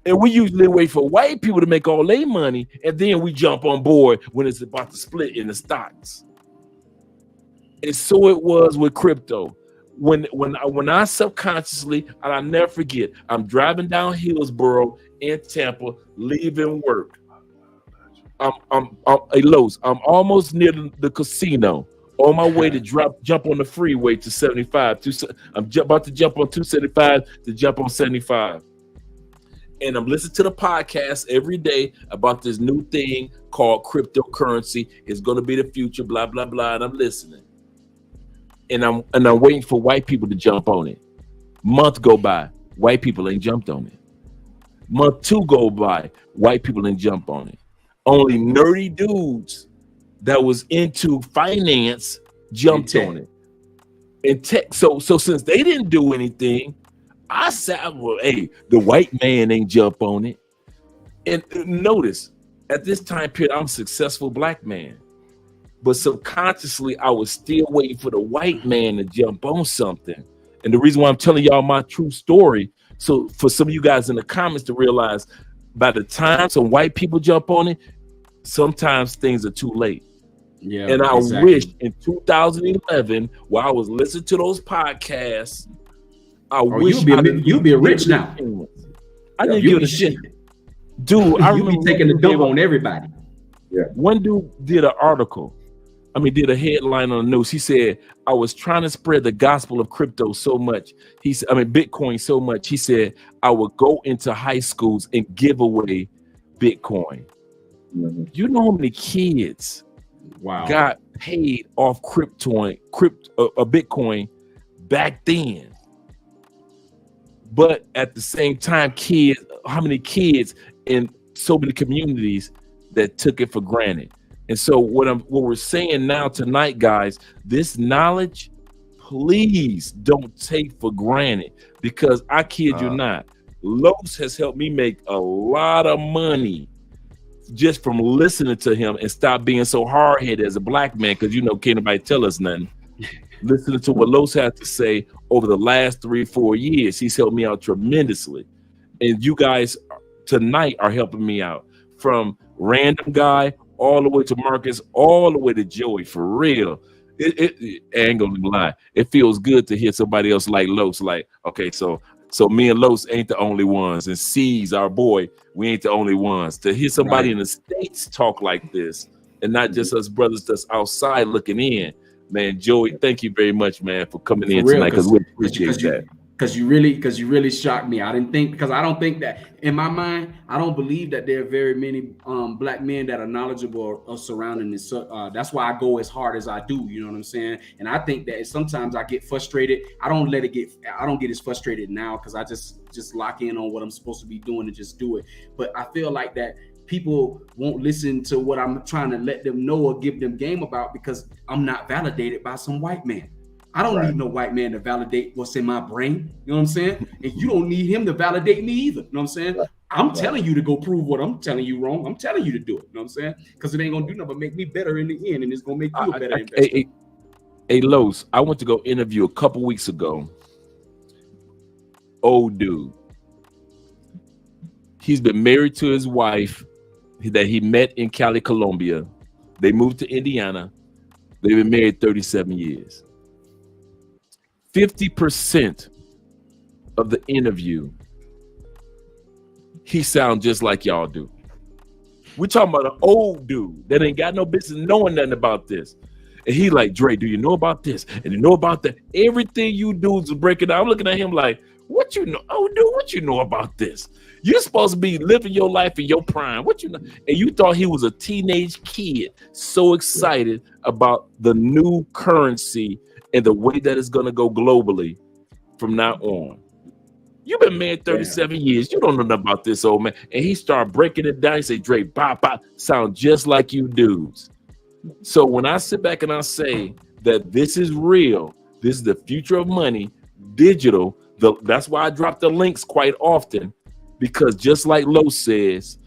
And we usually wait for white people to make all their money, and then we jump on board when it's about to split in the stocks. And so it was with crypto. When I subconsciously, and I'll never forget, I'm driving down Hillsborough in Tampa, leaving work. I'm almost near the casino, on my way to jump on the freeway to 75. I'm about to jump on 275 to jump on 75. And I'm listening to the podcast every day about this new thing called cryptocurrency. It's going to be the future, blah, blah, blah. And I'm listening. And I'm waiting for white people to jump on it. Month go by, white people ain't jumped on it. Month 2 go by, white people ain't jump on it. Only nerdy dudes that was into finance jumped on it. And tech. So since they didn't do anything, I said, well, hey, the white man ain't jump on it. And notice, at this time period, I'm a successful black man. But subconsciously, I was still waiting for the white man to jump on something. And the reason why I'm telling y'all my true story, so for some of you guys in the comments to realize, by the time some white people jump on it, sometimes things are too late. Yeah, and I wish in 2011, while I was listening to those podcasts, I wish
you'd be rich now.
I didn't give a shit, dude. I
remember be taking the dope on everybody.
Yeah, one dude did an article did a headline on the news. He said, I was trying to spread the gospel of crypto so much. Bitcoin so much. He said, I would go into high schools and give away Bitcoin. You know how many kids got paid off Bitcoin back then? But at the same time, how many kids in so many communities that took it for granted? And so what we're saying now tonight, guys, this knowledge, please don't take for granted, because I kid you not, Los has helped me make a lot of money just from listening to him and stop being so hard-headed as a black man, because can't nobody tell us nothing. Listening to what Los has to say over the last 3-4 years, he's helped me out tremendously. And you guys tonight are helping me out, from random guy all the way to Marcus, all the way to Joey, for real. It ain't gonna lie. It feels good to hear somebody else like Los, like, okay, so me and Los ain't the only ones, and C's our boy, we ain't the only ones. To hear somebody in the States talk like this, and not just us brothers that's outside looking in, man. Joey, thank you very much, man, for coming in tonight, because we appreciate that.
Because you really shocked me. I don't think that, in my mind, I don't believe that there are very many black men that are knowledgeable of surrounding this. That's why I go as hard as I do. You know what I'm saying? And I think that sometimes I get frustrated. I don't get as frustrated now, because I just lock in on what I'm supposed to be doing and just do it. But I feel like that people won't listen to what I'm trying to let them know or give them game about, because I'm not validated by some white man. I don't need no white man to validate what's in my brain. You know what I'm saying? And you don't need him to validate me either. You know what I'm saying? I'm telling you to go prove what I'm telling you wrong. I'm telling you to do it. You know what I'm saying? Because it ain't going to do nothing but make me better in the end. And it's going to make you a better investor.
Hey, Los, I went to go interview a couple weeks ago. Old dude. He's been married to his wife that he met in Cali, Colombia. They moved to Indiana. They've been married 37 years. 50% of the interview, he sounds just like y'all do. We're talking about an old dude that ain't got no business knowing nothing about this. And he like, Dre, do you know about this? And you know about that? Everything you do is breaking down. I'm looking at him like, what you know? Oh, dude, what you know about this? You're supposed to be living your life in your prime. What you know? And you thought he was a teenage kid, so excited about the new currency and the way that it's going to go globally from now on. You've been married 37 years. You don't know nothing about this, old man. And he started breaking it down. He said, Dre, bop, bop, sound just like you dudes. So when I sit back and I say that this is real, this is the future of money, digital, that's why I drop the links quite often, because just like Lo says,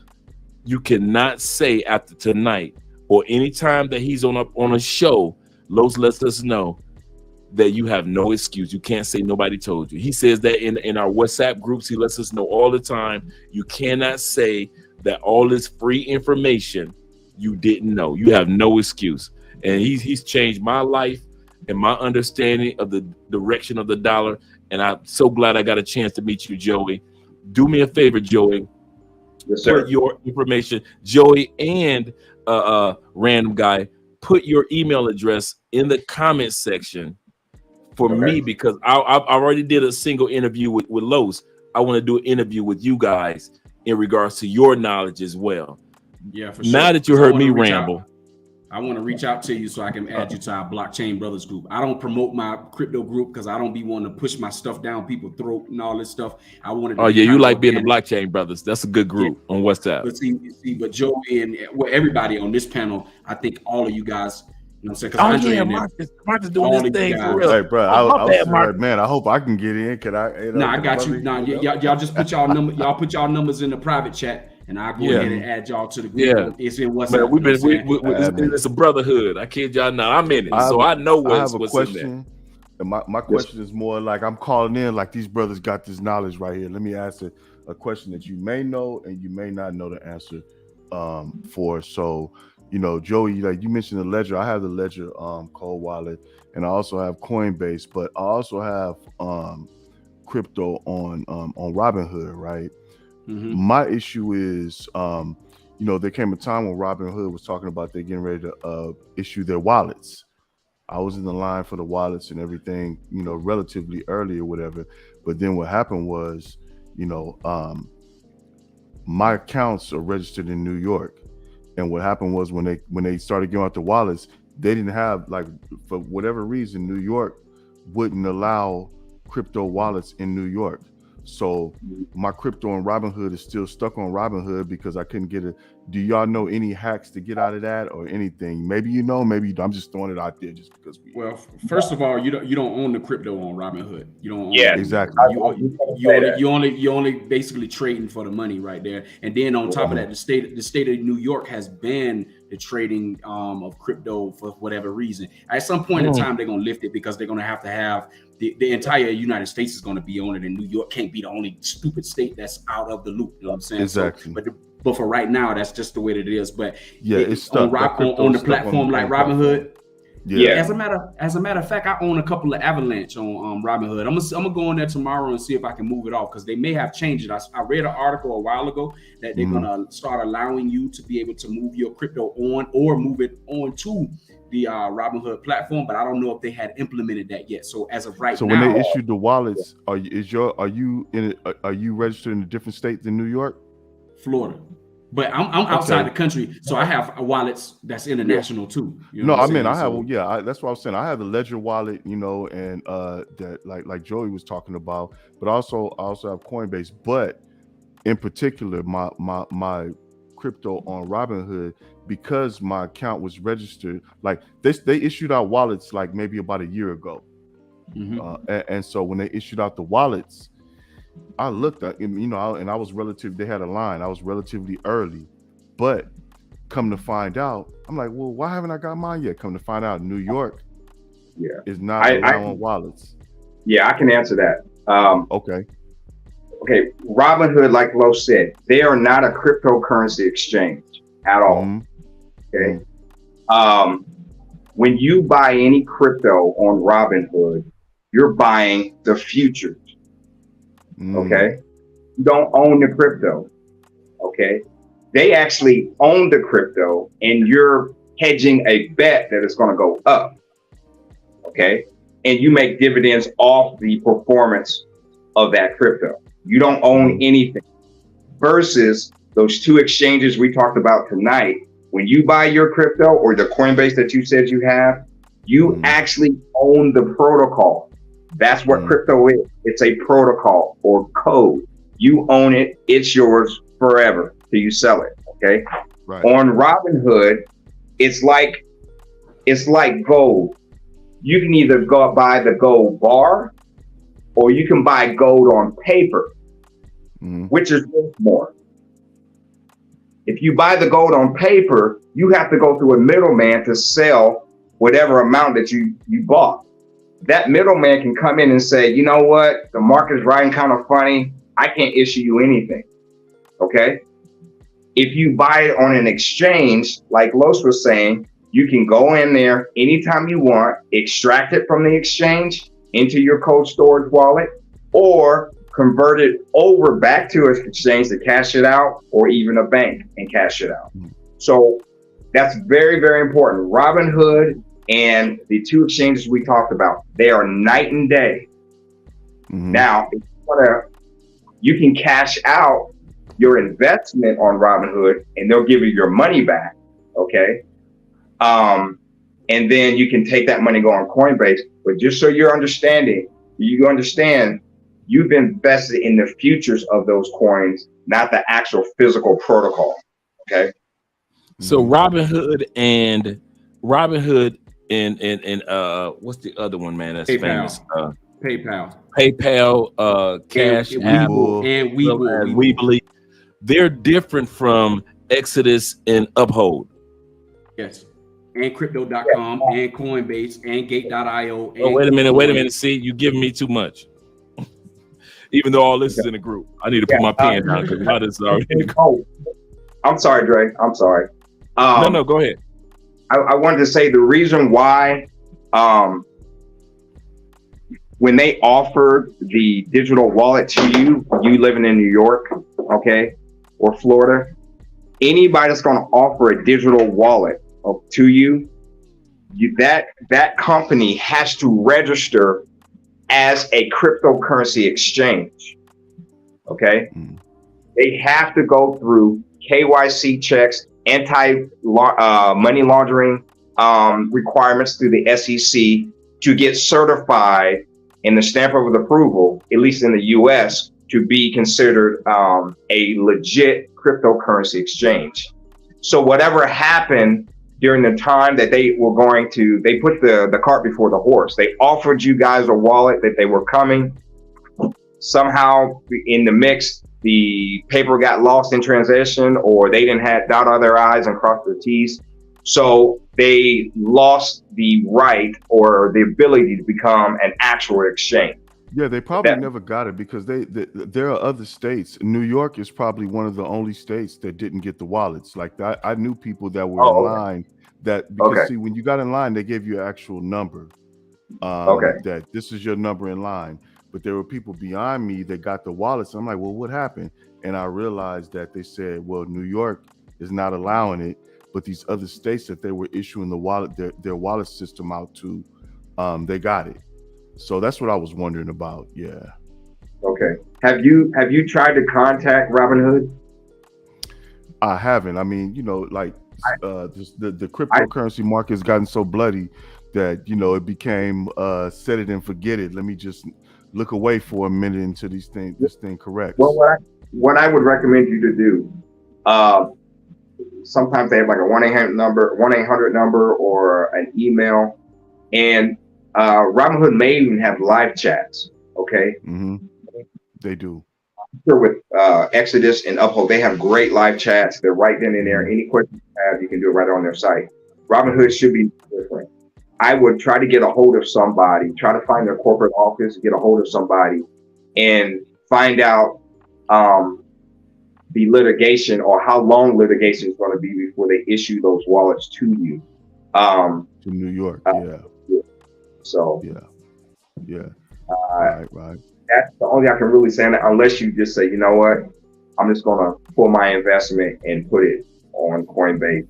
you cannot say after tonight or any time that he's on a show, Los lets us know that you have no excuse. You can't say nobody told you. He says that in our WhatsApp groups. He lets us know all the time. You cannot say that all this free information you didn't know. You have no excuse. And he's changed my life and my understanding of the direction of the dollar. And I'm so glad I got a chance to meet you, Joey. Do me a favor, Joey.
Yes, sir.
Put your information, Joey and random guy, put your email address in the comment section for me, because I already did a single interview with Los. I want to do an interview with you guys in regards to your knowledge as well.
Yeah, for sure.
Now that you heard me ramble,
I want to reach out to you so I can add you to our Blockchain Brothers group. I don't promote my crypto group because I don't be wanting to push my stuff down people's throat and all this stuff. I wanted.
Oh yeah, you like being the Blockchain Brothers. That's a good group on WhatsApp.
But Joey and everybody on this panel, I think all of you guys. You know what I'm saying?
Marcus doing this thing for real.
Hey, bro, I hope I can get in. Can I?
No, I got you. No, y'all just put y'all number. Y'all put y'all numbers in the private chat, and I'll go ahead and add y'all to the group.
Yeah,
it's in WhatsApp.
Man, it's a brotherhood. I kid y'all not. I'm in it, so I know what's in there.
And my question is more like, I'm calling in like these brothers got this knowledge right here. Let me ask a question that you may know and you may not know the answer for. So, you know, Joey, like you mentioned the Ledger. I have the Ledger cold wallet, and I also have Coinbase, but I also have crypto on Robinhood, right? Mm-hmm. My issue is, you know, there came a time when Robinhood was talking about they're getting ready to issue their wallets. I was in the line for the wallets and everything, you know, relatively early or whatever. But then what happened was, you know, my accounts are registered in New York. And what happened was when they started giving out the wallets, they didn't have, like, for whatever reason, New York wouldn't allow crypto wallets in New York. So my crypto on Robinhood is still stuck on Robinhood because I couldn't get it. Do y'all know any hacks to get out of that or anything? Maybe you know, maybe you don't. I'm just throwing it out there just because we.
Well, first of all, you don't own the crypto on Robinhood. You don't own
Yeah,
it.
exactly.
You only basically trading for the money right there. And then on top of that, the state of New York has banned the trading of crypto for whatever reason. At some point in time, they're gonna lift it because they're gonna have to have the entire United States is gonna be on it, and New York can't be the only stupid state that's out of the loop. You know what I'm saying?
Exactly.
So, but for right now, that's just the way that it is. But
yeah, it's stuck.
On the platform like Robinhood.
Yeah.
As a matter of fact, I own a couple of Avalanche on Robinhood. I'm gonna go in there tomorrow and see if I can move it off because they may have changed it. I read an article a while ago that they're gonna start allowing you to be able to move your crypto on or move it on to the Robinhood platform, but I don't know if they had implemented that yet. So as of right now,
when they issued the wallets, are you registered in a different state than New York?
Florida. But I'm outside the country, so I have wallets that's international too. You know
that's what I was saying. I have the Ledger wallet, you know, and that like Joey was talking about, but I also have Coinbase. But in particular, my crypto on Robinhood, because my account was registered, like they issued out wallets like maybe about a year ago, and so when they issued out the wallets, I looked at, you know, and I was they had a line. I was relatively early, but come to find out, I'm like, well, why haven't I got mine yet? Come to find out, New York is not allowing wallets.
Yeah, I can answer that.
Okay.
Robinhood, like Lo said, they are not a cryptocurrency exchange at all. Okay. When you buy any crypto on Robinhood, you're buying the futures. Okay, you don't own the crypto. Okay, they actually own the crypto, and you're hedging a bet that it's going to go up. Okay, and you make dividends off the performance of that crypto. You don't own anything. Versus those two exchanges we talked about tonight. When you buy your crypto or the Coinbase that you said you have, you actually own the protocol. That's what crypto is. It's a protocol or code. You own it. It's yours forever till you sell it. Okay.
Right.
On Robinhood, it's like gold. You can either go buy the gold bar, or you can buy gold on paper, which is worth more. If you buy the gold on paper, you have to go through a middleman to sell whatever amount that you bought. That middleman can come in and say, you know what, the market's riding kind of funny. I can't issue you anything. Okay. If you buy it on an exchange, like Los was saying, you can go in there anytime you want, extract it from the exchange into your cold storage wallet, or convert it over back to an exchange to cash it out, or even a bank and cash it out. So that's very, very important. Robinhood and the two exchanges we talked about, they are night and day. Now, if you can cash out your investment on Robinhood and they'll give you your money back, okay? And then you can take that money and go on Coinbase. But just so you understand, you've invested in the futures of those coins, not the actual physical protocol, okay?
So Robinhood and what's the other one, man? That's famous.
PayPal,
Cash
and
Weebly. They're different from Exodus and Uphold.
Yes, and Crypto.com and Coinbase and Gate.io.
Oh, wait a minute. See, you giving me too much. Even though all this is in a group, I need to put my pen down because my this is already in the group.
I'm sorry, Dre. I'm sorry.
No, go ahead.
I wanted to say the reason why when they offered the digital wallet to you living in New York, okay, or Florida, anybody that's going to offer a digital wallet to you, that company has to register as a cryptocurrency exchange. Okay, they have to go through KYC checks, money laundering requirements through the SEC to get certified in the stamp of approval, at least in the U.S., to be considered a legit cryptocurrency exchange. So whatever happened during the time that they put the cart before the horse. They offered you guys a wallet that they were coming. Somehow in the mix, the paper got lost in transition, or they didn't dot all their I's and cross their T's. So they lost the right or the ability to become an actual exchange.
Yeah, they probably never got it because there are other states. New York is probably one of the only states that didn't get the wallets. Like I knew people that were in line because see, when you got in line, they gave you an actual number. That this is your number in line. But there were people behind me that got the wallets. I'm like, well, what happened? And I realized that they said, well, New York is not allowing it, but these other states that they were issuing the wallet, their wallet system out to, they got it. So that's what I was wondering about. Yeah.
Okay. Have you tried to contact Robinhood?
I haven't. I mean, like the cryptocurrency market has gotten so bloody that, it became set it and forget it. Let me just look away for a minute until this thing corrects.
Well, what I would recommend you to do, sometimes they have like a 1-800 number or an email, and Robinhood may even have live chats. Okay.
Mm-hmm. They do.
Sure, with Exodus and Uphold, they have great live chats. They're right then and there. Any questions you have, you can do it right on their site. Robinhood should be different. I would try to get a hold of somebody, try to find their corporate office, get a hold of somebody, and find out the litigation or how long litigation is going to be before they issue those wallets to you.
To New York, yeah.
So
yeah. Right.
That's the only I can really say, unless you just say, you know what, I'm just going to pull my investment and put it on Coinbase.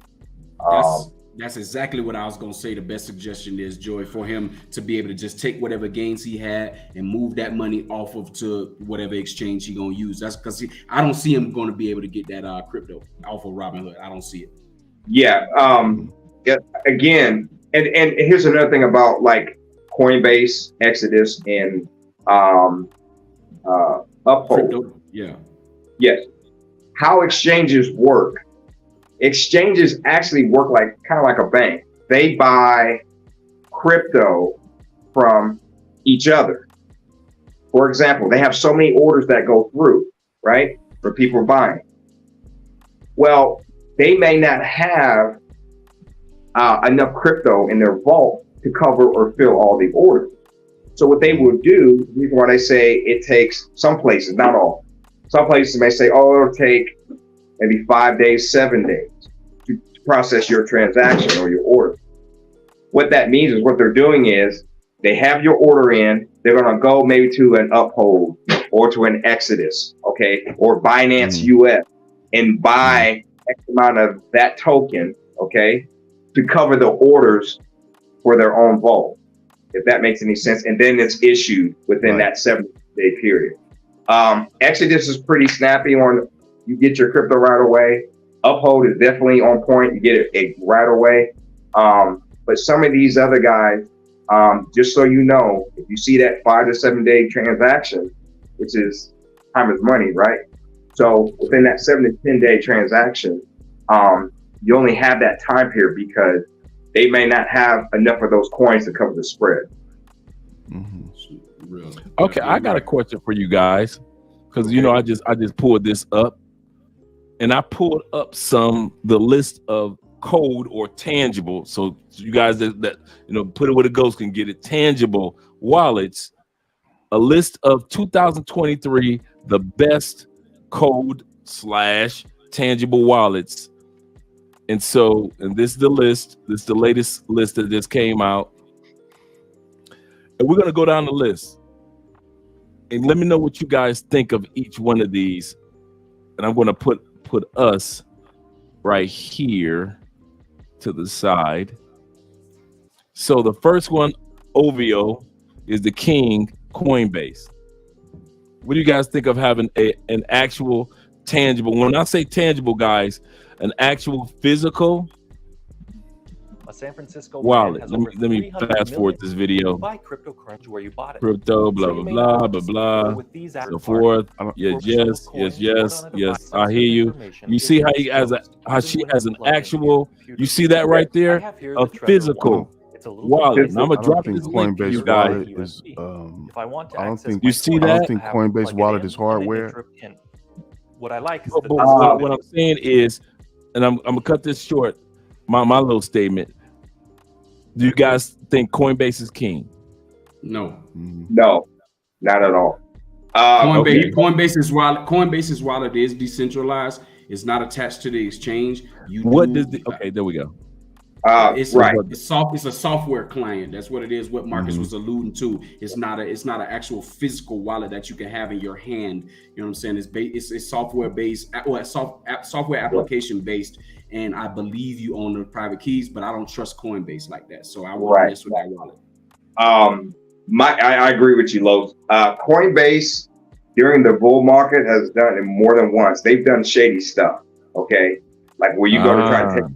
That's exactly what I was going to say. The best suggestion is, Joy, for him to be able to just take whatever gains he had and move that money off of to whatever exchange he's going to use. That's because I don't see him going to be able to get that crypto off of Robinhood. I don't see it.
Yeah. Again, and here's another thing about like Coinbase, Exodus, and Uphold.
Crypto, yeah.
Yes. How exchanges work. Exchanges actually work kind of like a bank. They buy crypto from each other. For example, they have so many orders that go through, right? For people buying. Well, they may not have enough crypto in their vault to cover or fill all the orders. So what they will do, the reason why they say it takes, some places, not all, some places may say, oh, it'll take maybe 5 days, 7 days to process your transaction or your order. What that means is what they're doing is they have your order in, they're going to go maybe to an Uphold or to an Exodus, okay, or Binance US and buy X amount of that token, okay, to cover the orders for their own vault, if that makes any sense. And then it's issued within that 7-day period. Exodus is pretty snappy on, you get your crypto right away. Uphold is definitely on point. You get it right away. But some of these other guys, just so you know, if you see that 5 to 7 day transaction, which is time is money, right? So within that 7 to 10 day transaction, you only have that time period because they may not have enough of those coins to cover the spread.
Okay, I got a question for you guys, because I just pulled this up, and I pulled up the list of code or tangible. So you guys that put it where it goes can get it. Tangible wallets, a list of 2023 the best code / tangible wallets. And so, and this is the list. This is the latest list that just came out. And we're gonna go down the list. And let me know what you guys think of each one of these. And I'm gonna put us right here to the side. So the first one, OVO, is the king, Coinbase. What do you guys think of having an actual tangible? When I say tangible, guys, an actual physical
A San Francisco
wallet.
has
Let me fast forward this video.
Buy cryptocurrency where you bought it.
Crypto, blah blah blah blah blah, so forth. Yes. I hear you. You see how he has how she has an actual. You see that right there, a physical wallet. Now I'm gonna drop this link for you guys.
If I want to
I don't
access
think
my
You see
I
that?
don't think Coinbase wallet is hardware.
What I like is
But
that
what I'm saying is, and I'm gonna cut this short. My little statement. Do you guys think Coinbase is king?
No.
No, not at all.
Coinbase's wallet is decentralized. It's not attached to the exchange.
Okay, there we go.
It's
right.
It's a software client. That's what it is. What Marcus was alluding to. It's not an actual physical wallet that you can have in your hand. You know what I'm saying? It's software based. Well, software application based. And I believe you own the private keys, but I don't trust Coinbase like that. So I won't mess with that wallet.
I agree with you, Los. Coinbase during the bull market has done it more than once. They've done shady stuff. Okay, like where you go to try to take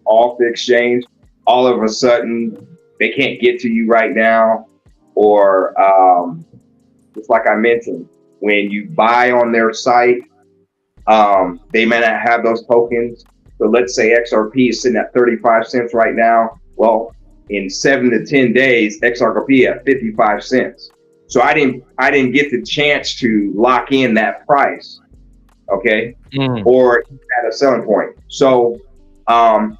off the exchange, all of a sudden they can't get to you right now, or just like I mentioned, when you buy on their site, they may not have those tokens. So let's say XRP is sitting at 35 cents right now. Well, in 7 to 10 days, XRP at 55 cents. So I didn't get the chance to lock in that price, okay, or at a selling point. So a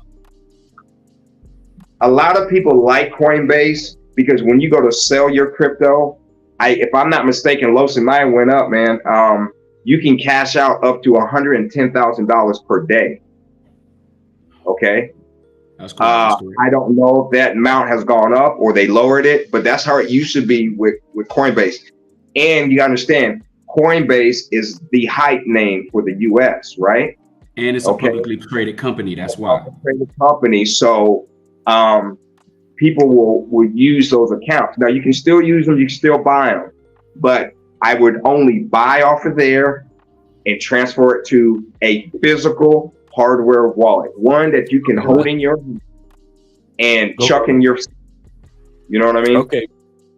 lot of people like Coinbase because when you go to sell your crypto, if I'm not mistaken, Los and mine went up, man. You can cash out up to $110,000 per day. Okay.
That's cool.
I don't know if that amount has gone up or they lowered it, but that's how it used to be with Coinbase. And you understand, Coinbase is the hype name for the US, right?
And it's a publicly traded company. That's why.
Traded company. So people will use those accounts. Now you can still use them, you can still buy them, but I would only buy off of there and transfer it to a physical hardware wallet, one that you can hold in your and chuck in your, you know what I mean?
Okay.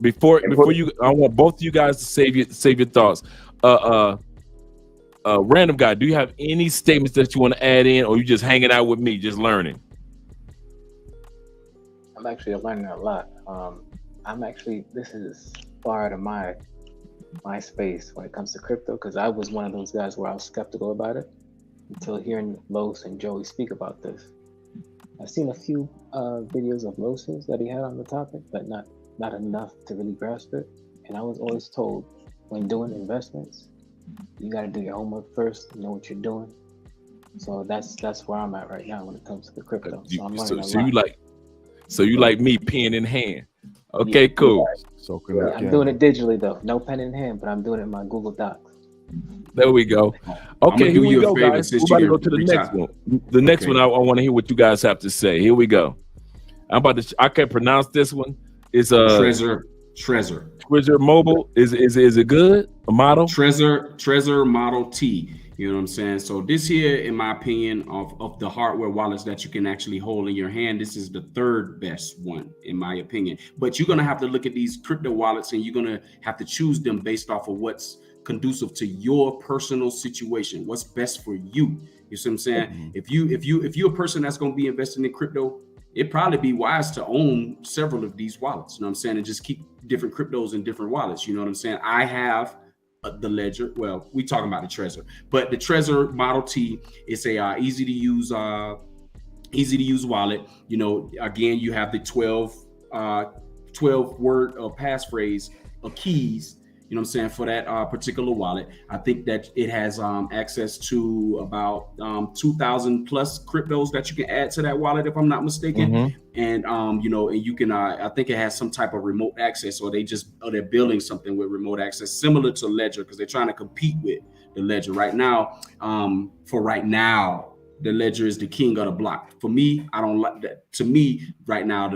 Before you, I want both of you guys to save your thoughts. Random guy, do you have any statements that you want to add in, or you just hanging out with me, just learning?
I'm actually learning a lot. This is far out of my space when it comes to crypto, because I was one of those guys where I was skeptical about it until hearing Los and Joey speak about this. I've seen a few videos of Los's that he had on the topic, but not enough to really grasp it. And I was always told, when doing investments, you got to do your homework first, know what you're doing. So that's where I'm at right now when it comes to the crypto. So I'm learning a lot.
So you like me, pen in hand. Okay, cool.
I'm doing it digitally though. No pen in hand, but I'm doing it in my Google Docs.
There we go. Okay, here we go, guys. We're about to go to the next one. The next one, I want to hear what you guys have to say. Here we go. I can't pronounce this one. It's
Trezor
Mobile. Is it good? A model?
Trezor Model T. You know what I'm saying? So this here, in my opinion, of the hardware wallets that you can actually hold in your hand, this is the third best one, in my opinion. But you're going to have to look at these crypto wallets and you're going to have to choose them based off of what's conducive to your personal situation, what's best for you. You see what I'm saying? If you're a person that's going to be investing in crypto, it'd probably be wise to own several of these wallets. You know what I'm saying? And just keep different cryptos in different wallets. You know what I'm saying? I have the Ledger. Well, we talking about the Trezor, but the Trezor Model T is a easy to use wallet. You know, again, you have the 12 word passphrase of keys. You know what I'm saying, for that particular wallet. I think that it has access to about 2,000 plus cryptos that you can add to that wallet, if I'm not mistaken. And you know, and you can I think it has some type of remote access, or they're building something with remote access similar to Ledger, because they're trying to compete with the Ledger right now. For right now, the ledger is the king of the block. For me, I don't like that. To me, right now,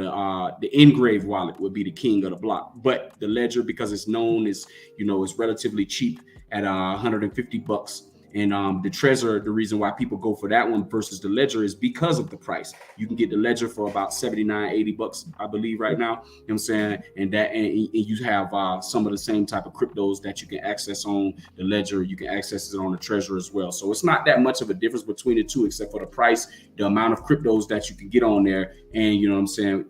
the engraved wallet would be the king of the block. But the ledger, because it's known as, it's relatively cheap at $150. And the Trezor, the reason why people go for that one versus the ledger is because of the price. You can get the ledger for about $79-$80, I believe, right now. You know what I'm saying? And you have some of the same type of cryptos that you can access on the ledger. You can access it on the Trezor as well. So it's not that much of a difference between the two, except for the price, the amount of cryptos that you can get on there, and you know what I'm saying,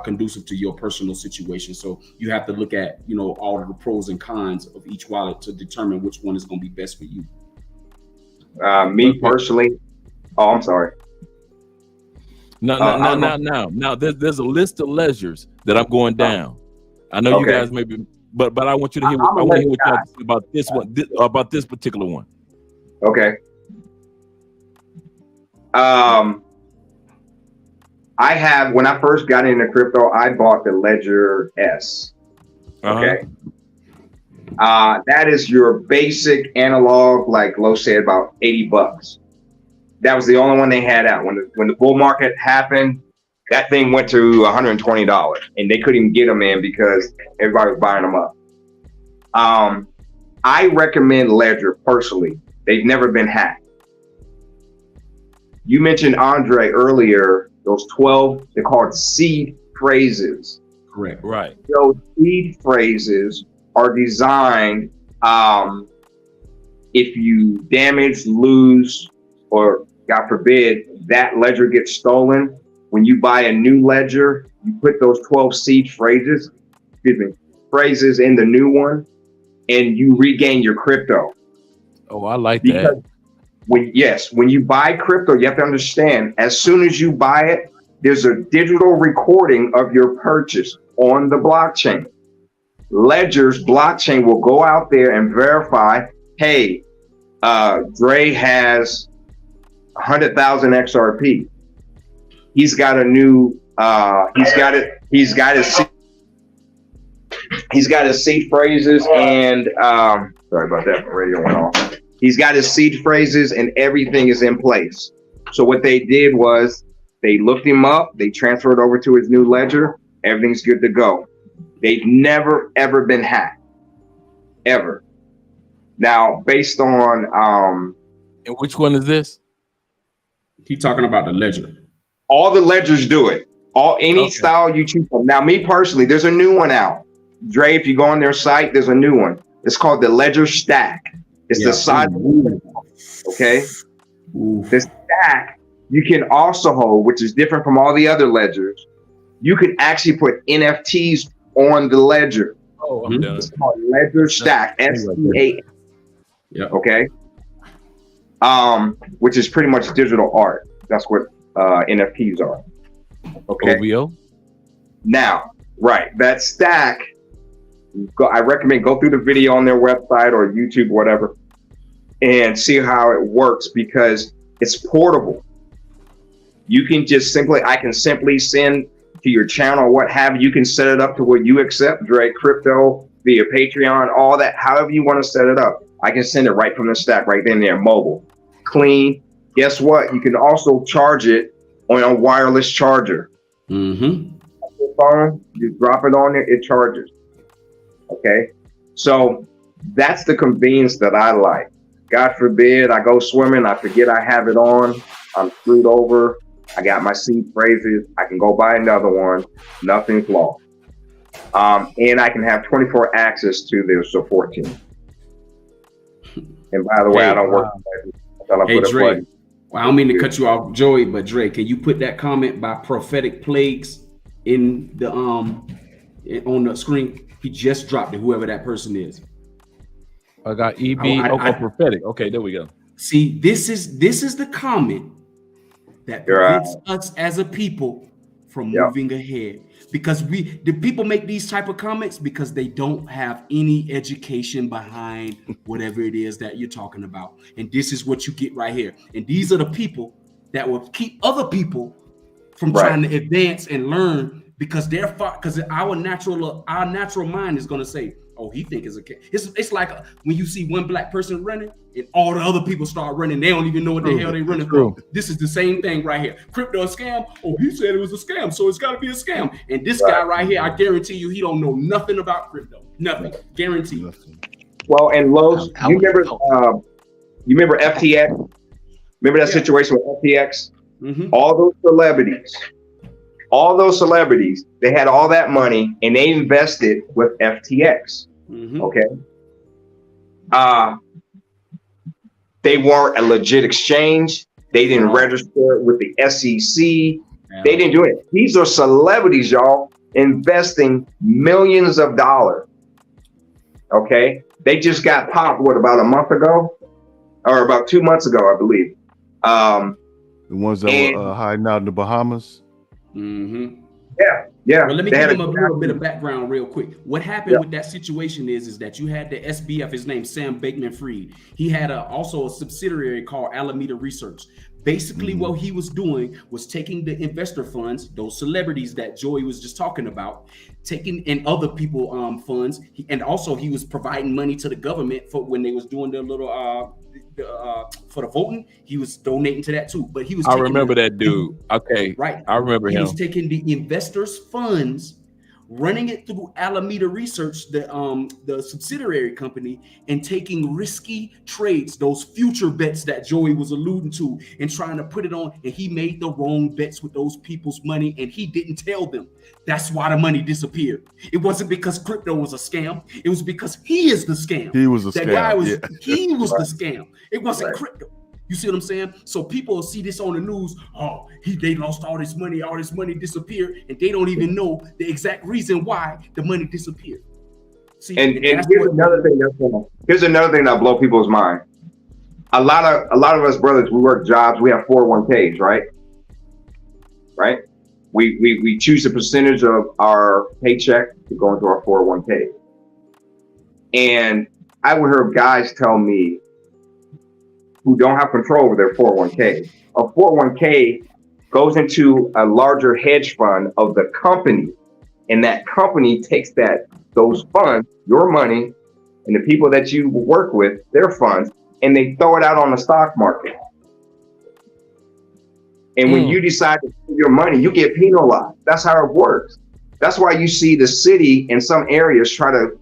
conducive to your personal situation. So you have to look at, all of the pros and cons of each wallet to determine which one is going to be best for you.
Me personally, I'm sorry.
Now there's a list of ledgers that I'm going down. I know you guys maybe, but I want you to hear. I want to hear what y'all say about this one, about this particular one.
Okay. I have, when I first got into crypto, I bought the Ledger S. Okay. That is your basic analog, like Lo said, about $80. That was the only one they had out. When the bull market happened, that thing went to $120, and they couldn't even get them in because everybody was buying them up. I recommend Ledger personally. They've never been hacked. You mentioned, Andre, earlier, those 12, they're called seed phrases.
Correct.
Right.
Those seed phrases are designed, if you damage, lose, or God forbid, that ledger gets stolen, when you buy a new ledger, you put those 12 seed phrases in the new one, and you regain your crypto.
Oh, I like that.
When you buy crypto, you have to understand, as soon as you buy it, there's a digital recording of your purchase on the blockchain. Ledger's blockchain will go out there and verify, hey, Dre has 100,000 XRP. He's got a new, he's got his seed phrases and, sorry about that, the radio went off. He's got his seed phrases and everything is in place. So what they did was they looked him up, they transferred over to his new ledger, everything's good to go. They've never, ever been hacked, ever. Now, based on...
and which one is this?
He's talking about the ledger.
All the ledgers do it. Any style you choose. Now, me personally, there's a new one out. Dre, if you go on their site, there's a new one. It's called the Ledger Stack. It's the size of the okay? The stack you can also hold, which is different from all the other ledgers. You can actually put NFTs on the ledger.
Oh, I'm done.
It's called Ledger Stack, STA.
Yeah.
Okay. Which is pretty much digital art. That's what NFTs are. Okay.
OVO?
Now, right, that stack, I recommend go through the video on their website or YouTube, whatever, and see how it works because it's portable. You can just I can simply send to your channel or what have you. You can set it up to where you accept Dre crypto via Patreon, all that, however you want to set it up. I can send it right from the stack, right then there, mobile, clean. Guess what? You can also charge it on a wireless charger.
Mm-hmm.
Your phone, you drop it on there, it charges. Okay, so that's the convenience that I like. God forbid I go swimming, I forget I have it on, I'm screwed over, I got my seed phrases, I can go buy another one, nothing's lost. And I can have 24 access to their support team. And by the way, I don't work.
Hey, Dre, well, I don't mean to cut you off, Joey, but Dre, can you put that comment by Prophetic Plagues in the on the screen? He just dropped it, whoever that person is.
I got EB. Prophetic. Okay, there we go.
See, this is the comment that prevents us as a people from moving ahead. Because the people make these type of comments because they don't have any education behind whatever it is that you're talking about. And this is what you get right here. And these are the people that will keep other people from trying to advance and learn because because our natural mind is going to say, oh, he think it's a scam. It's like when you see one black person running and all the other people start running, they don't even know what the hell they running for. This is the same thing right here. Crypto a scam? Oh, he said it was a scam, so it's got to be a scam. And this guy right here, I guarantee you, he don't know nothing about crypto. Nothing. Guarantee.
Well, and Los, you remember FTX? Remember that situation with FTX?
Mm-hmm.
All those celebrities, they had all that money and they invested with FTX.
Mm-hmm.
Okay. They weren't a legit exchange. They didn't register with the SEC.
Yeah.
They didn't do it. These are celebrities, y'all, investing millions of dollars. Okay. They just got popped, about a month ago? Or about 2 months ago, I believe.
The ones that were hiding out in the Bahamas.
Mm-hmm.
Yeah.
Well, let me give them a little bit of background real quick. What happened with that situation is that you had the SBF, his name Sam Bankman-Fried. He had also a subsidiary called Alameda Research. Basically, what he was doing was taking the investor funds, those celebrities that Joey was just talking about, taking and other people funds, and also he was providing money to the government for when they was doing their little for the voting. He was donating to that too. But he was.
I remember that dude. Okay,
right.
I remember him.
He was taking the investors' funds, running it through Alameda Research, the subsidiary company, and taking risky trades, those future bets that Joey was alluding to, and trying to put it on. And he made the wrong bets with those people's money, and he didn't tell them. That's why the money disappeared. It wasn't because crypto was a scam. It was because he is the scam.
He was a scam.
Guy was he was the scam. It wasn't crypto. You see what I'm saying? So people will see this on the news. Oh, they lost all this money disappeared, and they don't even know the exact reason why the money disappeared. See,
and here's another thing that blow people's mind. A lot of us brothers, we work jobs. We have 401ks, right? Right. We choose a percentage of our paycheck to go into our 401k. And I would hear guys tell me who don't have control over their 401k. A 401k goes into a larger hedge fund of the company, and that company takes those funds, your money, and the people that you work with, their funds, and they throw it out on the stock market. And when you decide to spend your money, you get penalized. That's how it works. That's why you see the city in some areas try to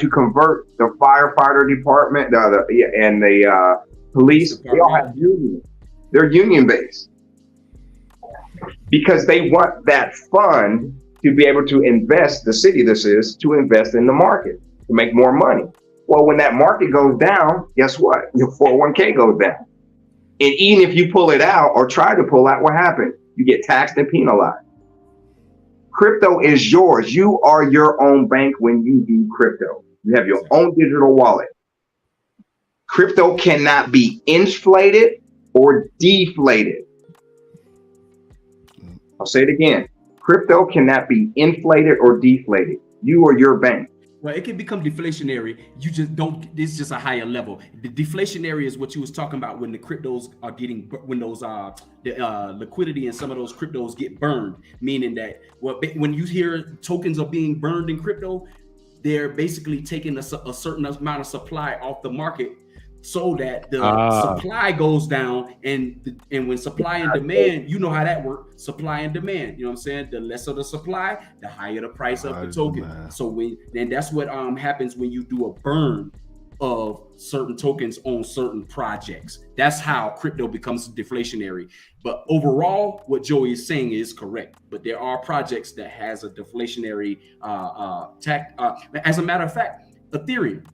convert the firefighter department and the police. They all have unions. They're union based because they want that fund to be able to invest. The city to invest in the market to make more money. Well, when that market goes down, guess what? Your 401k goes down. And even if you pull it out or try to pull out, what happened? You get taxed and penalized. Crypto is yours. You are your own bank when you do crypto. You have your own digital wallet. Crypto cannot be inflated or deflated. I'll say it again. Crypto cannot be inflated or deflated. You are your bank.
Well, it can become deflationary. You just don't. It's just a higher level. The deflationary is what you was talking about when the cryptos are getting, when those the liquidity in some of those cryptos get burned. Meaning that when you hear tokens are being burned in crypto, they're basically taking a certain amount of supply off the market, so that the supply goes down, and when supply and demand, you know how that works, supply and demand, you know what I'm saying? The lesser the supply, the higher the price of the token. So then that's what happens when you do a burn of certain tokens on certain projects. That's how crypto becomes deflationary. But overall, what Joey is saying is correct. But there are projects that has a deflationary tact. As a matter of fact, Ethereum.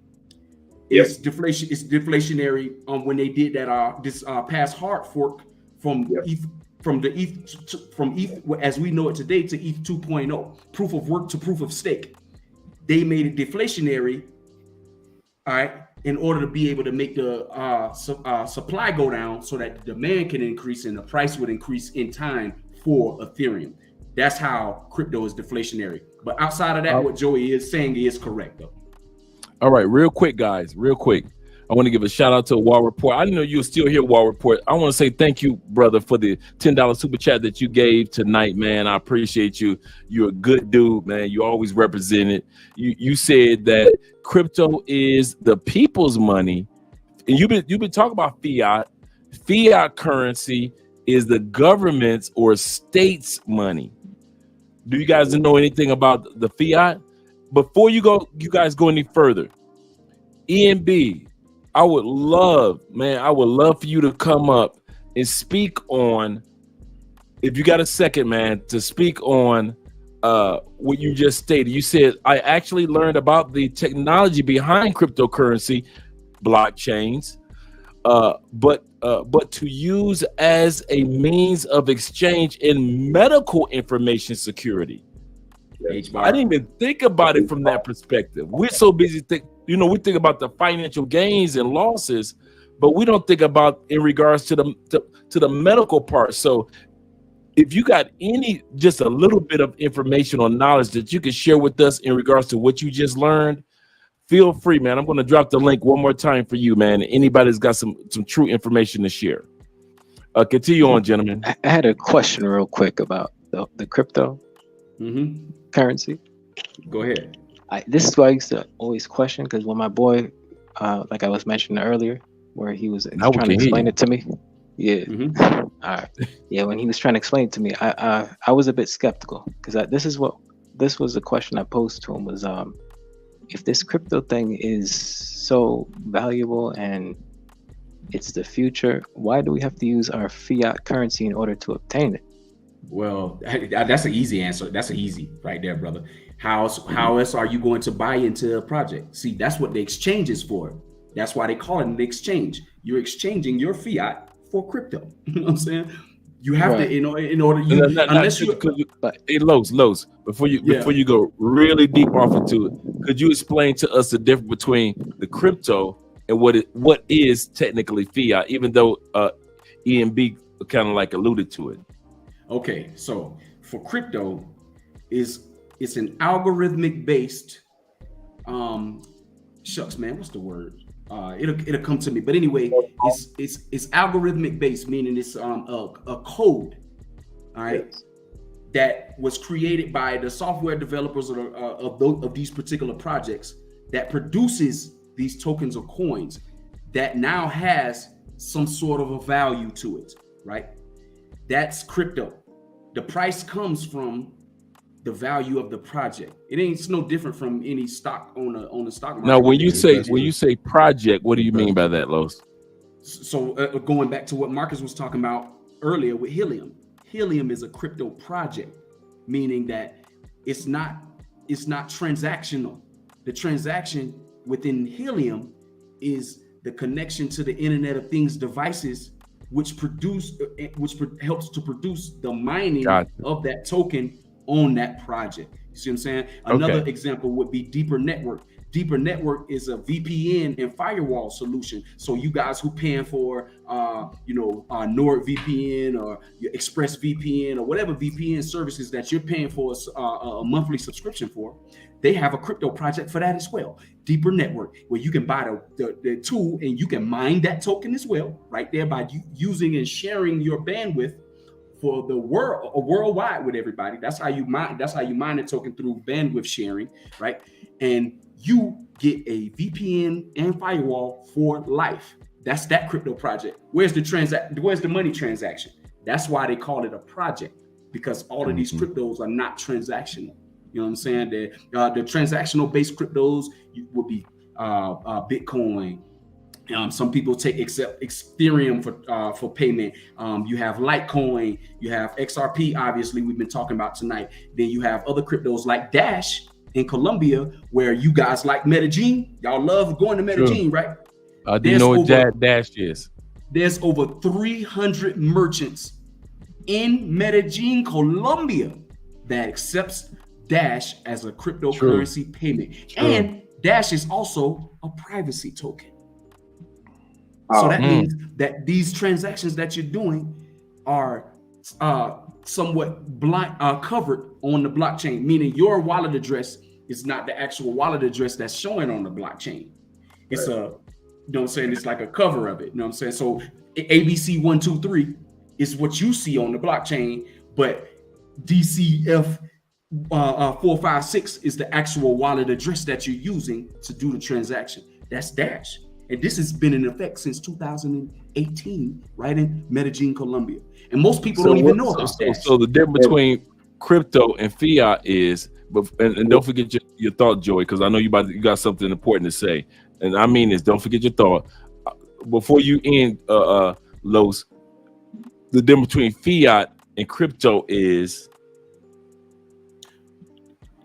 It's deflationary when they did that this past hard fork from ETH, from ETH as we know it today to ETH 2.0, proof of work to proof of stake. They made it deflationary, all right, in order to be able to make the supply go down so that the demand can increase and the price would increase in time for Ethereum. That's how crypto is deflationary. But outside of that, what Joey is saying is correct though.
All right, real quick, guys, real quick. I want to give a shout out to Wall Report. I didn't know you were still here, Wall Report. I want to say thank you, brother, for the $10 super chat that you gave tonight, man. I appreciate you. You're a good dude, man. You always represent it. You said that crypto is the people's money, and you've been talking about fiat. Fiat currency is the government's or state's money. Do you guys know anything about the fiat? Before you guys go any further, ENB, I would love for you to come up and speak on, if you got a second, man, to speak on what you just stated. You said, I actually learned about the technology behind cryptocurrency, blockchains, but to use as a means of exchange in medical information security. I didn't even think about it from that perspective. We're so busy we think about the financial gains and losses, but we don't think about in regards to the medical part. So if you got just a little bit of information or knowledge that you can share with us in regards to what you just learned, feel free, man. I'm going to drop the link one more time for you, man. Anybody's got some true information to share. Continue on, gentlemen.
I had a question real quick about the crypto currency.
Go ahead.
This is what I used to always question, because when my boy, like I was mentioning earlier, where he was trying to explain it to me. Yeah. All right. Yeah, when he was trying to explain it to me, I was a bit skeptical, because this was the question I posed to him was, if this crypto thing is so valuable and it's the future, why do we have to use our fiat currency in order to obtain it?
Well, that's an easy answer. That's an easy right there, brother. How else are you going to buy into a project? See, that's what the exchange is for. That's why they call it an exchange. You're exchanging your fiat for crypto. You know what I'm saying? You have to, in order you, unless you.
Hey, Los, before you go really deep off into it, could you explain to us the difference between the crypto and what is technically fiat, even though EMB kind of like alluded to it?
Okay, so for crypto, it's an algorithmic based, shucks, man, what's the word? It'll come to me. But anyway, it's algorithmic based, meaning it's a code, all right, yes, that was created by the software developers of these particular projects that produces these tokens or coins that now has some sort of a value to it, right? That's crypto. The price comes from the value of the project. It's no different from any stock on the stock market.
Now, when you say project, what do you mean by that, Los?
So going back to what Marcus was talking about earlier with Helium. Helium is a crypto project, meaning that it's not transactional. The transaction within Helium is the connection to the Internet of Things devices, which helps to produce the mining of that token on that project. You see what I'm saying? Another example would be Deeper Network. Deeper Network is a VPN and firewall solution. So you guys who paying for NordVPN or your ExpressVPN or whatever VPN services that you're paying for a monthly subscription for, they have a crypto project for that as well. Deeper Network, where you can buy the tool and you can mine that token as well, right there by using and sharing your bandwidth for the worldwide with everybody. That's how you mine a token through bandwidth sharing, right? And you get a VPN and firewall for life. That's that crypto project. Where's the money transaction? That's why they call it a project, because all of these cryptos are not transactional. You know what I'm saying? The transactional based cryptos would be Bitcoin. Some people accept Ethereum for payment. You have Litecoin, you have XRP, obviously we've been talking about tonight. Then you have other cryptos like Dash in Colombia, where you guys like Medellin. Y'all love going to Medellin, right?
I do know what Dash is.
There's over 300 merchants in Medellin, Colombia, that accepts Dash as a cryptocurrency payment. And Dash is also a privacy token. So that means that these transactions that you're doing are somewhat covered on the blockchain, meaning your wallet address is not the actual wallet address that's showing on the blockchain. It's You know what I'm saying? It's like a cover of it. You know what I'm saying? So ABC 123 is what you see on the blockchain, but DCF 456 is the actual wallet address that you're using to do the transaction. That's Dash. And this has been in effect since 2018, right in Medellin, Colombia. And most people don't even know about Dash.
So the difference between crypto and fiat is, and don't forget your thought, Joey, because I know you got something important to say. And I mean this, don't forget your thought. Before you end, Los, the difference between fiat and crypto is,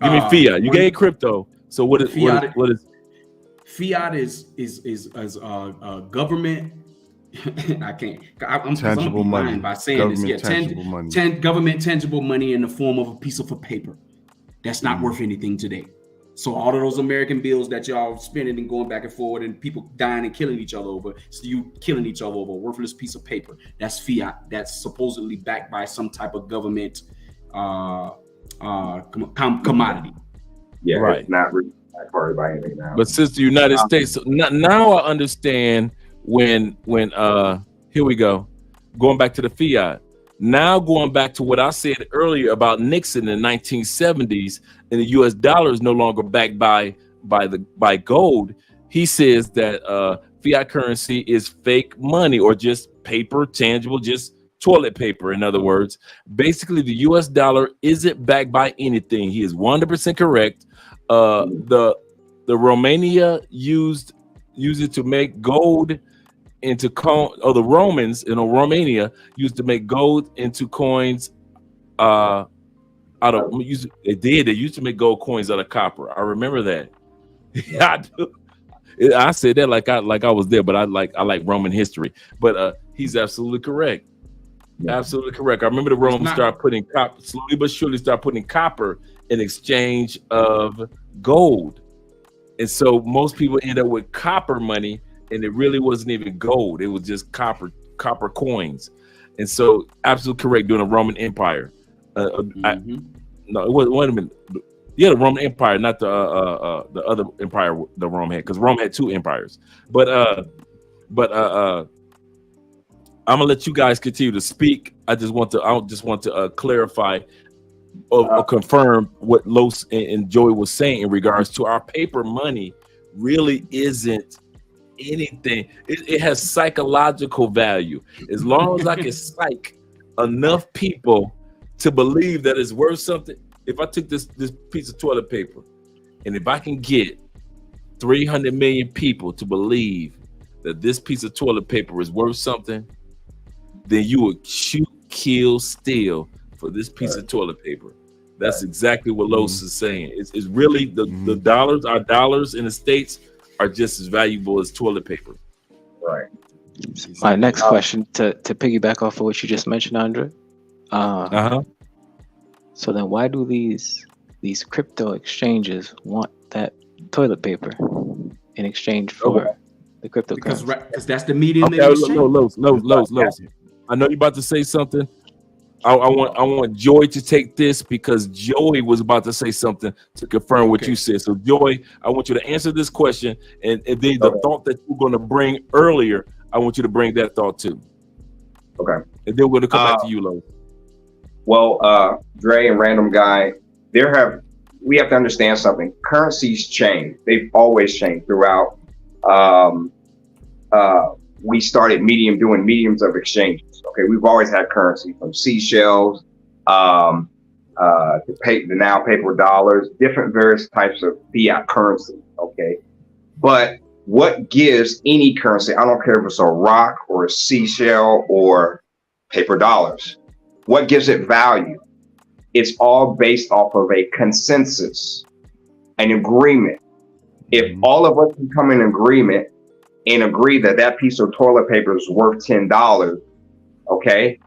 give me fiat. You gave crypto. So what is
fiat?
What is
Fiat is government. I can't. I'm
tangible money
by saying
government
this. Yeah,
tangible money.
Government tangible money in the form of a piece of paper that's not worth anything today. So all of those American bills that y'all spending and going back and forward, and people dying and killing each other over, so you killing each other over a worthless piece of paper. That's fiat. That's supposedly backed by some type of government commodity.
Yeah,
Right.
It's not really hard by anything now.
But since the United States, so now I understand when here we go, going back to the fiat. Now going back to what I said earlier about Nixon in the 1970s, and the U.S. dollar is no longer backed by gold. He says that fiat currency is fake money, or just paper, tangible, just toilet paper. In other words, basically the U.S. dollar isn't backed by anything. He is 100% correct. The Romania used it to make gold into coin, or the Romans in Romania used to make gold into coins out of they used to make gold coins out of copper. I remember that. Yeah, I do. I said that like I was there, but I like Roman history. But he's absolutely correct. Yeah. Absolutely correct. I remember the Romans start putting copper, slowly but surely start putting copper in exchange of gold. And so most people end up with copper money, and it really wasn't even gold. It was just copper coins. And so absolutely correct during the Roman Empire. No, it wasn't. Yeah, the Roman Empire, not the other empire the Rome had, because Rome had two empires. But I'm gonna let you guys continue to speak. I just want to clarify or confirm what Los and Joey was saying in regards to our paper money. Really isn't anything. It has psychological value. As long as I can psych enough people to believe that it's worth something. If I took this piece of toilet paper, and if I can get 300 million people to believe that this piece of toilet paper is worth something, then you would shoot, kill, steal for this piece of toilet paper. That's exactly what Los is saying. It's really the dollars, our dollars in the States are just as valuable as toilet paper.
Right.
My next question, to piggyback off of what you just mentioned, Andre. So then why do these crypto exchanges want that toilet paper in exchange for the cryptocurrency?
Because that's the medium.
Okay, Los. I know you're about to say something. I want Joy to take this, because Joey was about to say something to confirm what you said. So Joy, I want you to answer this question, and then the thought that you're going to bring earlier, I want you to bring that thought too.
Okay.
And then we're going to come back to you, Los.
Well, Dre and Random Guy, we have to understand something. Currencies change. They've always changed throughout. We started doing mediums of exchanges. Okay, we've always had currency, from seashells to now paper dollars, different various types of fiat currency. Okay, but what gives any currency, I don't care if it's a rock or a seashell or paper dollars, what gives it value? It's all based off of a consensus, an agreement. If all of us can come in agreement and agree that piece of toilet paper is worth $10, okay,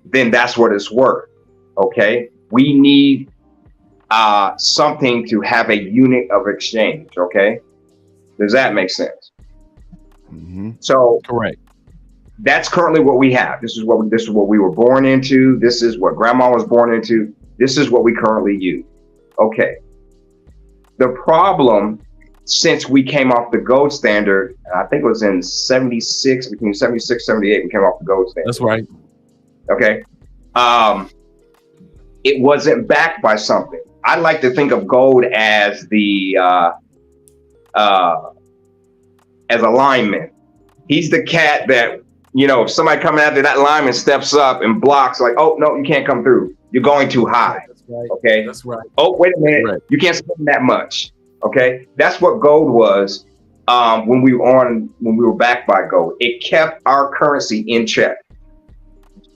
then that's what it's worth. Okay, we need something to have a unit of exchange. Okay, does that make sense? So
correct.
That's currently what we have. This is what we were born into. This is what grandma was born into. This is what we currently use. Okay. The problem since we came off the gold standard. I think it was in 76, between 76, 78, we came off the gold standard.
That's right.
Okay. It wasn't backed by something. I like to think of gold as the as a lineman. He's the cat that, you know, if somebody coming after that lineman steps up and blocks, like, oh no, you can't come through. You're going too high.
That's right.
Okay.
That's right.
Oh, wait a minute.
Right.
You can't spend that much. Okay. That's what gold was when we were backed by gold. It kept our currency in check.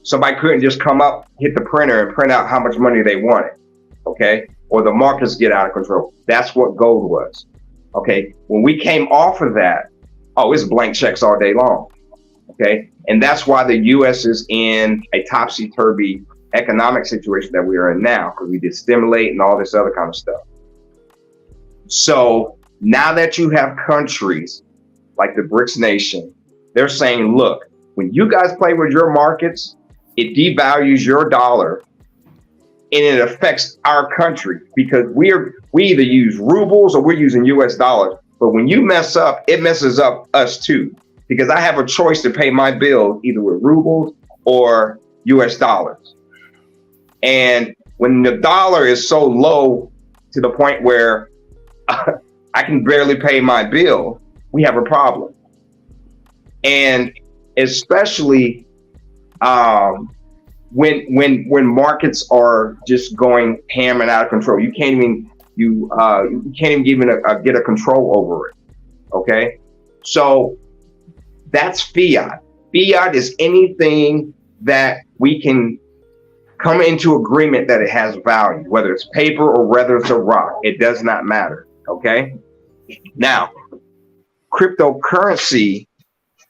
Somebody couldn't just come up, hit the printer, and print out how much money they wanted. Okay. Or the markets get out of control. That's what gold was. Okay. When we came off of that, oh, it's blank checks all day long. Okay. And that's why the U.S. is in a topsy-turvy economic situation that we are in now, because we did stimulate and all this other kind of stuff. So now that you have countries like the BRICS nation, they're saying, look, when you guys play with your markets, it devalues your dollar and it affects our country, because we either use rubles or we're using US dollars. But when you mess up, it messes up us too, because I have a choice to pay my bill either with rubles or US dollars. And when the dollar is so low to the point where I can barely pay my bill, we have a problem. And especially when markets are just going ham and out of control, you can't even get a control over it. Okay, so that's fiat. Fiat is anything that we can come into agreement that it has value, whether it's paper or whether it's a rock. It does not matter. Okay. Now, cryptocurrency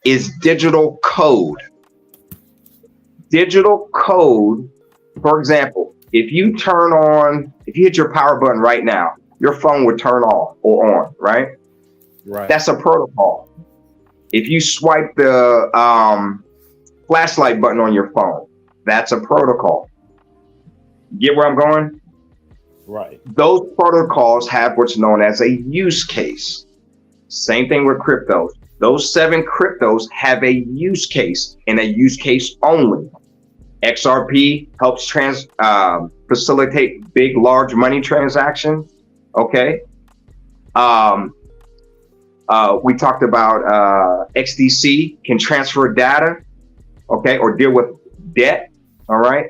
is digital code. Digital code, for example, if you hit your power button right now, your phone would turn off or on, right?
Right.
That's a protocol. If you swipe the flashlight button on your phone, that's a protocol. Get where I'm going?
Right.
Those protocols have what's known as a use case. Same thing with cryptos. Those 7 cryptos have a use case and a use case only. XRP helps facilitate big, large money transactions. Okay. We talked about XDC can transfer data, okay, or deal with debt. All right.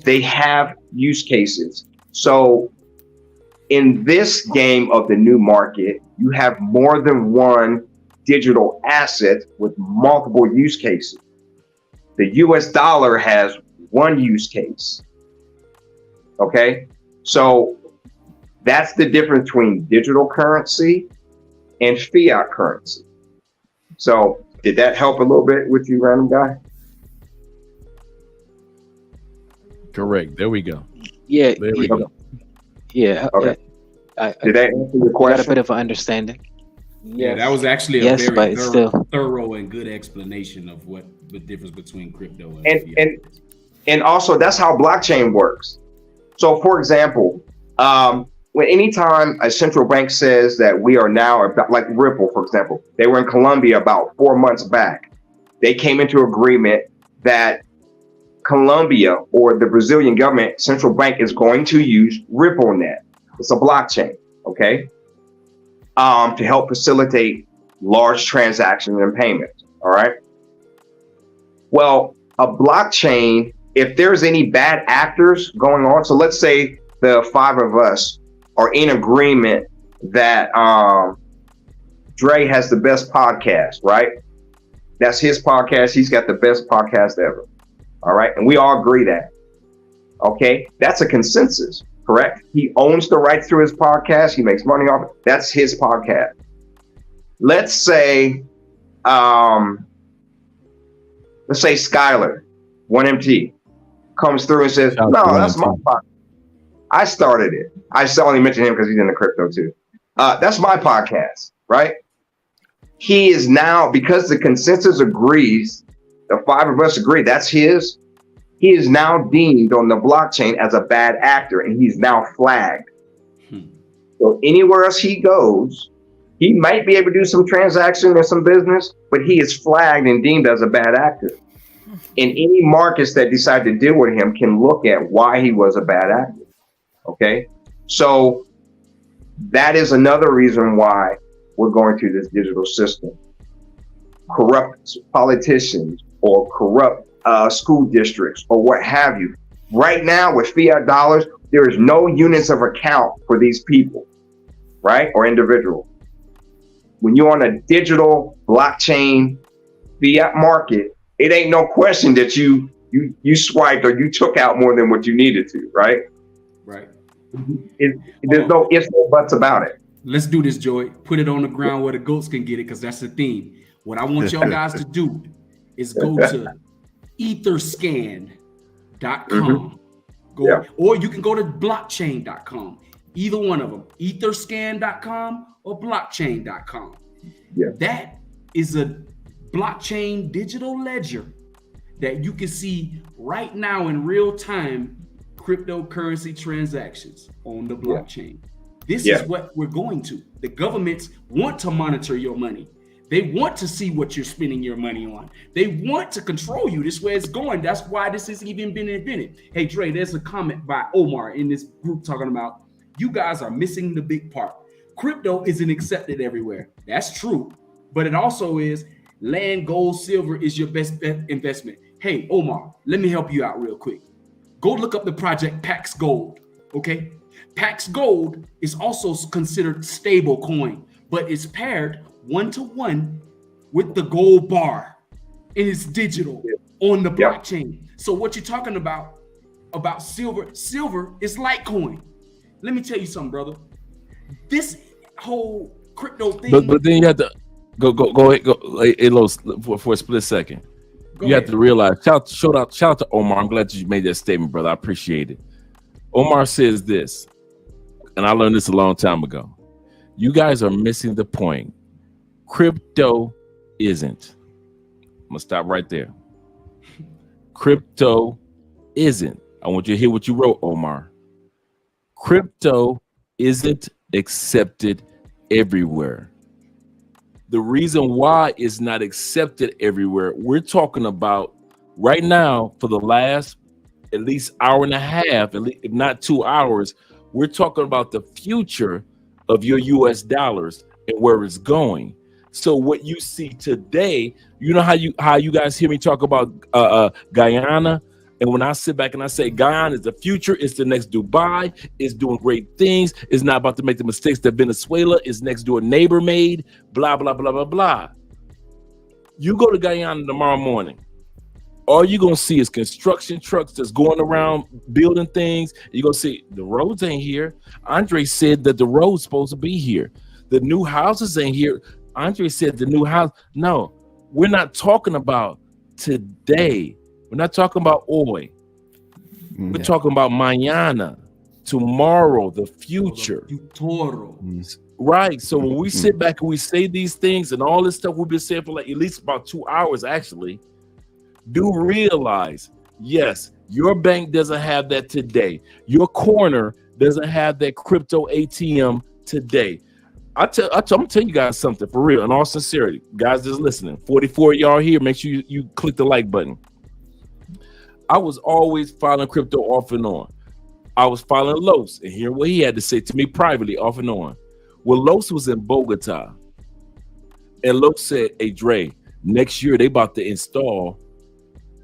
They have use cases. So in this game of the new market, you have more than one digital asset with multiple use cases. The US dollar has one use case. Okay, so that's the difference between digital currency and fiat currency. So did that help a little bit with you, random guy?
Correct. There we go.
Yeah.
There we go.
Yeah.
Okay. Did that answer your
Got a
question?
bit of an understanding.
Yeah, that was actually a
Yes,
very
but it's
thorough and good explanation of what the difference between crypto and fiat.
And also that's how blockchain works. So for example, when anytime a central bank says that we are now about, like Ripple, for example, they were in Colombia about 4 months back. They came into agreement that Colombia or the Brazilian government central bank is going to use RippleNet. It's a blockchain, okay, to help facilitate large transactions and payments. All right. Well, a blockchain, if there's any bad actors going on, so let's say the 5 of us are in agreement that Dre has the best podcast, right? That's his podcast. He's got the best podcast ever. All right. And we all agree that. Okay. That's a consensus, correct? He owns the rights to his podcast. He makes money off it. That's his podcast. Let's say Skylar, 1MT, comes through and says, no, that's my podcast. I started it. I only mentioned him because he's in the crypto too. That's my podcast, right? He is now, because the consensus agrees, the 5 of us agree that's his, he is now deemed on the blockchain as a bad actor and he's now flagged. So anywhere else he goes, He might be able to do some transaction or some business, but he is flagged and deemed as a bad actor. And any markets that decide to deal with him can look at why he was a bad actor. Okay, so that is another reason why we're going through this digital system. Corrupt politicians or corrupt school districts or what have you. Right now with fiat dollars, there is no units of account for these people, right? Or individual. When you're on a digital blockchain fiat market, it ain't no question that you swiped or you took out more than what you needed to, right?
Right.
There's no ifs or buts about it.
Let's do this, Joy. Put it on the ground where the goats can get it, because that's the theme. What I want y'all guys to do is go to etherscan.com. Or you can go to blockchain.com. Either one of them, etherscan.com or blockchain.com.
Yeah.
That is a blockchain digital ledger that you can see right now in real time cryptocurrency transactions on the blockchain. This is what we're going to. The governments want to monitor your money. They want to see what you're spending your money on. They want to control you. This is where it's going. That's why this has even been invented. Hey, Dre, there's a comment by Omar in this group talking about you guys are missing the big part. Crypto isn't accepted everywhere. That's true. But it also is land, gold, silver is your best investment. Hey, Omar, let me help you out real quick. Go look up the project Pax Gold, okay? Pax Gold is also considered stable coin, but it's paired 1-to-1 with the gold bar. And it's digital on the blockchain. So what you're talking about silver is Litecoin. Let me tell you something, brother. This whole crypto thing.
But then you have to go ahead, for a split second. You have to realize, shout out to Omar. I'm glad that you made that statement, brother. I appreciate it. Omar says this, and I learned this a long time ago. You guys are missing the point. Crypto isn't. I'm gonna stop right there. Crypto isn't. I want you to hear what you wrote, Omar. Crypto isn't accepted everywhere. The reason why it's not accepted everywhere, we're talking about right now for the last at least hour and a half, if not 2 hours, we're talking about the future of your US dollars and where it's going. So what you see today, you know how you guys hear me talk about Guyana? And when I sit back and I say Guyana is the future, it's the next Dubai, it's doing great things, it's not about to make the mistakes that Venezuela is next door neighbor made, blah, blah, blah, blah, blah. You go to Guyana tomorrow morning, all you're going to see is construction trucks that's going around building things. You're going to see the roads ain't here. Andre said that the road's supposed to be here. The new houses ain't here. Andre said the new house. No, we're not talking about today. We're not talking about hoy. We're talking about mañana, tomorrow, the future. Right. So when we sit back and we say these things and all this stuff we've been saying for like at least about 2 hours, actually, do realize, yes, your bank doesn't have that today. Your corner doesn't have that crypto ATM today. I'm gonna tell you guys something for real, in all sincerity. Guys just listening, 44 of y'all here, make sure you click the like button. I was always following crypto off and on. I was following Los and hearing what he had to say to me privately off and on. Well, Los was in Bogota. And Los said, hey, Dre, next year they about to install.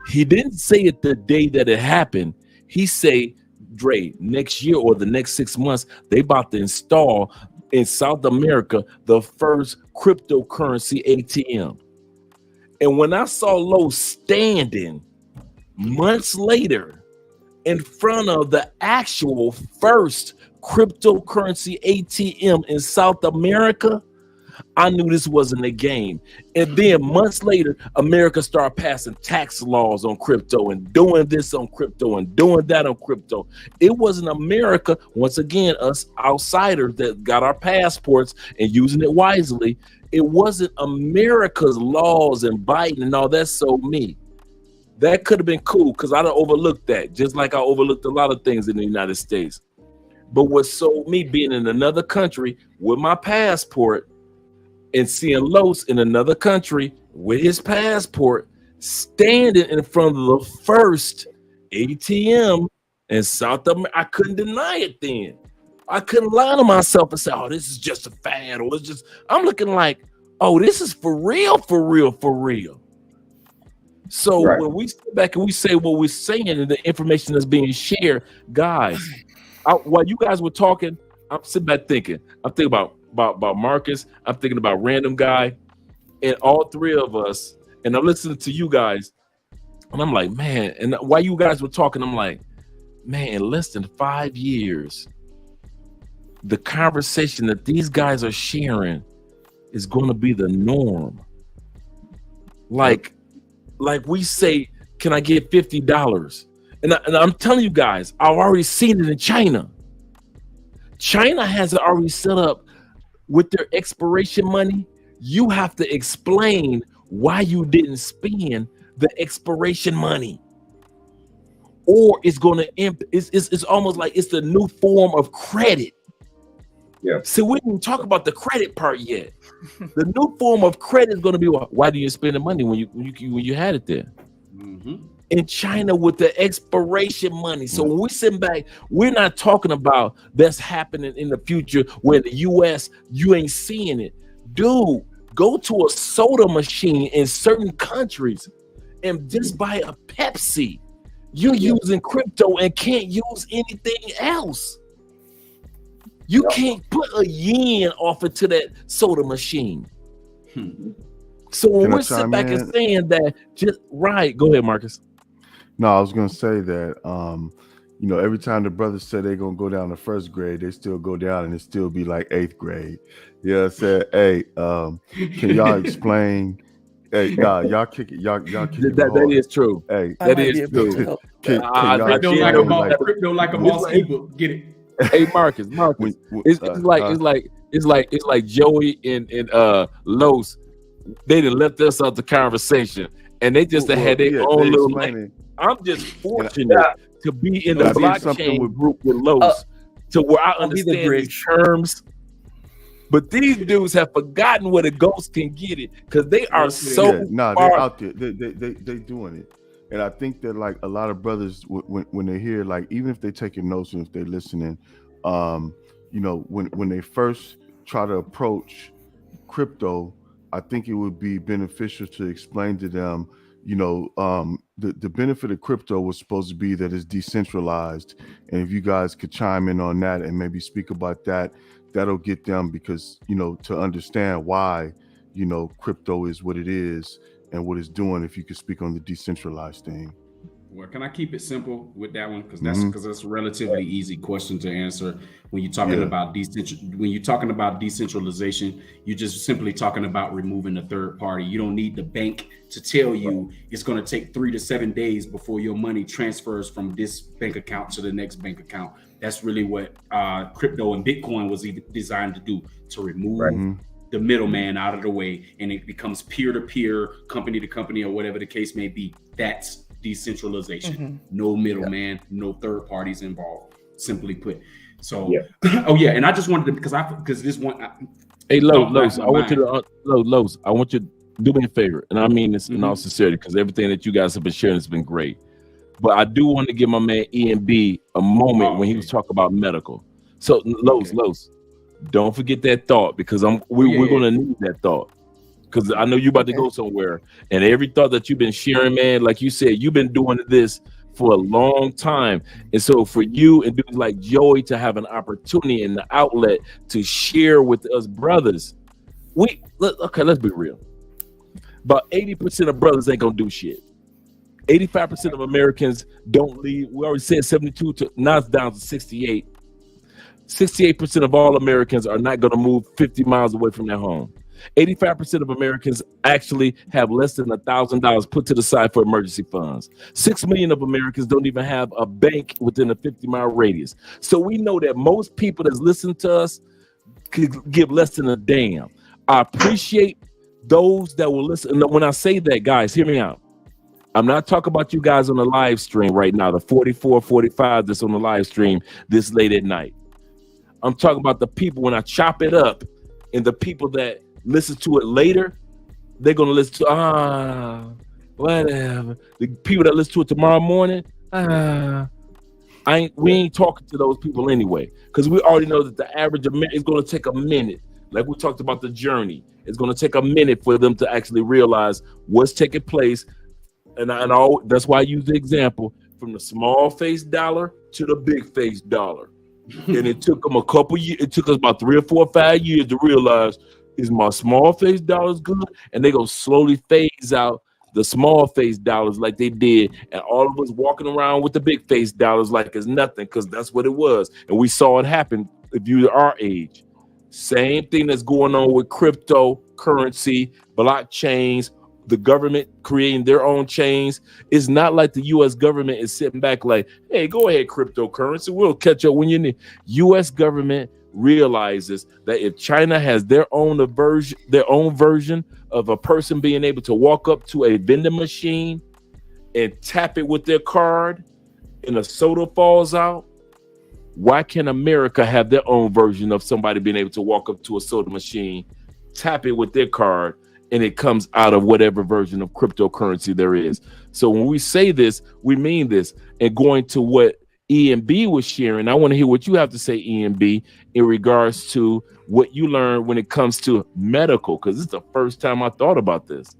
He didn't say it the day that it happened. He say, Dre, next year or the next 6 months, they about to install in South America the first cryptocurrency ATM. And when I saw Los standing months later in front of the actual first cryptocurrency ATM in South America, I knew this wasn't a game. And then months later, America started passing tax laws on crypto and doing this on crypto and doing that on crypto. It wasn't America, once again, us outsiders that got our passports and using it wisely. It wasn't America's laws and Biden and all that sold me. That could have been cool because I'd have overlooked that, just like I overlooked a lot of things in the United States. But what sold me being in another country with my passport and seeing Los in another country with his passport standing in front of the first ATM in South America. I couldn't deny it then. I couldn't lie to myself and say, oh, this is just a fad, or it's just, I'm looking like, oh, this is for real, for real, for real. So when we step back and we say what we're saying and the information that's being shared, guys, while you guys were talking, I'm sitting back thinking. I'm thinking about Marcus. I'm thinking about Random Guy, and all three of us. And I'm listening to you guys, and I'm like, man. And while you guys were talking, I'm like, man. In less than 5 years, the conversation that these guys are sharing is going to be the norm. Like we say, can I get $50? And I'm telling you guys, I've already seen it in China. China has it already set up with their expiration money. You have to explain why you didn't spend the expiration money, or it's going to it's almost like it's the new form of credit.
Yeah.
So we didn't talk about the credit part yet. The new form of credit is going to be, why do you spend the money when you had it there?
Mm-hmm.
In China with the expiration money. So when we're sitting back, we're not talking about that's happening in the future where the US, you ain't seeing it. Dude, go to a soda machine in certain countries and just buy a Pepsi. You're using crypto and can't use anything else. You can't put a yen off into that soda machine. So when we're sitting back and saying that, just right, go ahead, Marcus.
No, I was gonna say that every time the brothers say they're gonna go down to first grade, they still go down and it still be like 8th grade. Yeah, said, hey, can y'all explain? Hey, y'all kick it, y'all kick it.
That is true.
Hey,
that is true.
Crypto like a boss ebook. Get it.
Hey, Marcus, it's like Joey and Los. They done left us out the conversation, and they just had their own little. I'm just fortunate to be in the blockchain group with Los, to where I understand these terms. But these dudes have forgotten where the ghost can get it, because they are so
they're out there. They doing it. And I think that like a lot of brothers, when they hear, like, even if they're taking notes and if they're listening, when they first try to approach crypto, I think it would be beneficial to explain to them, the benefit of crypto was supposed to be that it's decentralized. And if you guys could chime in on that and maybe speak about that, that'll get them, because, to understand why, crypto is what it is and what it's doing. If you could speak on the decentralized thing.
Well, can I keep it simple with that one? Because that's a relatively easy question to answer. When you're talking about decentralization, you're just simply talking about removing the third party. You don't need the bank to tell you it's going to take 3 to 7 days before your money transfers from this bank account to the next bank account. That's really what crypto and Bitcoin was even designed to do, to remove the middleman out of the way, and it becomes peer-to-peer, company to company, or whatever the case may be. That's decentralization. No middleman, no third parties involved, simply put. So and I just wanted to, because this one,
hey, Los, I want you to Los, I want you to do me a favor, and I mean this in all sincerity, because everything that you guys have been sharing has been great. But I do want to give my man EMB a moment when he was talking about medical. So Los, don't forget that thought, because we're gonna need that thought. Because I know you're about to go somewhere, and every thought that you've been sharing, man, like you said, you've been doing this for a long time. And so for you and dudes like Joey to have an opportunity and the outlet to share with us brothers, let's be real. About 80% of brothers ain't gonna do shit. 85% of Americans don't leave. We already said 72 to now it's down to 68. 68% of all Americans are not gonna move 50 miles away from their home. 85% of Americans actually have less than $1,000 put to the side for emergency funds. 6 million of Americans don't even have a bank within a 50-mile radius. So we know that most people that's listening to us could give less than a damn. I appreciate those that will listen. When I say that, guys, hear me out. I'm not talking about you guys on the live stream right now, the 44, 45 that's on the live stream this late at night. I'm talking about the people when I chop it up, and the people that listen to it later, they're gonna listen to whatever. The people that listen to it tomorrow morning, we ain't talking to those people anyway, because we already know that the average is gonna take a minute. Like we talked about the journey, it's gonna take a minute for them to actually realize what's taking place. And that's why I use the example from the small face dollar to the big face dollar. And it took them a couple years. It took us about 3 or 4 or 5 years to realize, is my small face dollars good? And they gonna slowly phase out the small face dollars like they did, and all of us walking around with the big face dollars like it's nothing, because that's what it was. And we saw it happen if you're our age. Same thing that's going on with cryptocurrency, blockchains, the government creating their own chains. It's not like the U.S. government is sitting back like, hey, go ahead, cryptocurrency, we'll catch up when you need. U.S. government realizes that if China has their own version of a person being able to walk up to a vending machine and tap it with their card and a soda falls out, why can't America have their own version of somebody being able to walk up to a soda machine, tap it with their card, and it comes out of whatever version of cryptocurrency there is? So when we say this, we mean this. And going to what EMB was sharing, I want to hear what you have to say, EMB, in regards to what you learned when it comes to medical, because this is the first time I thought about this.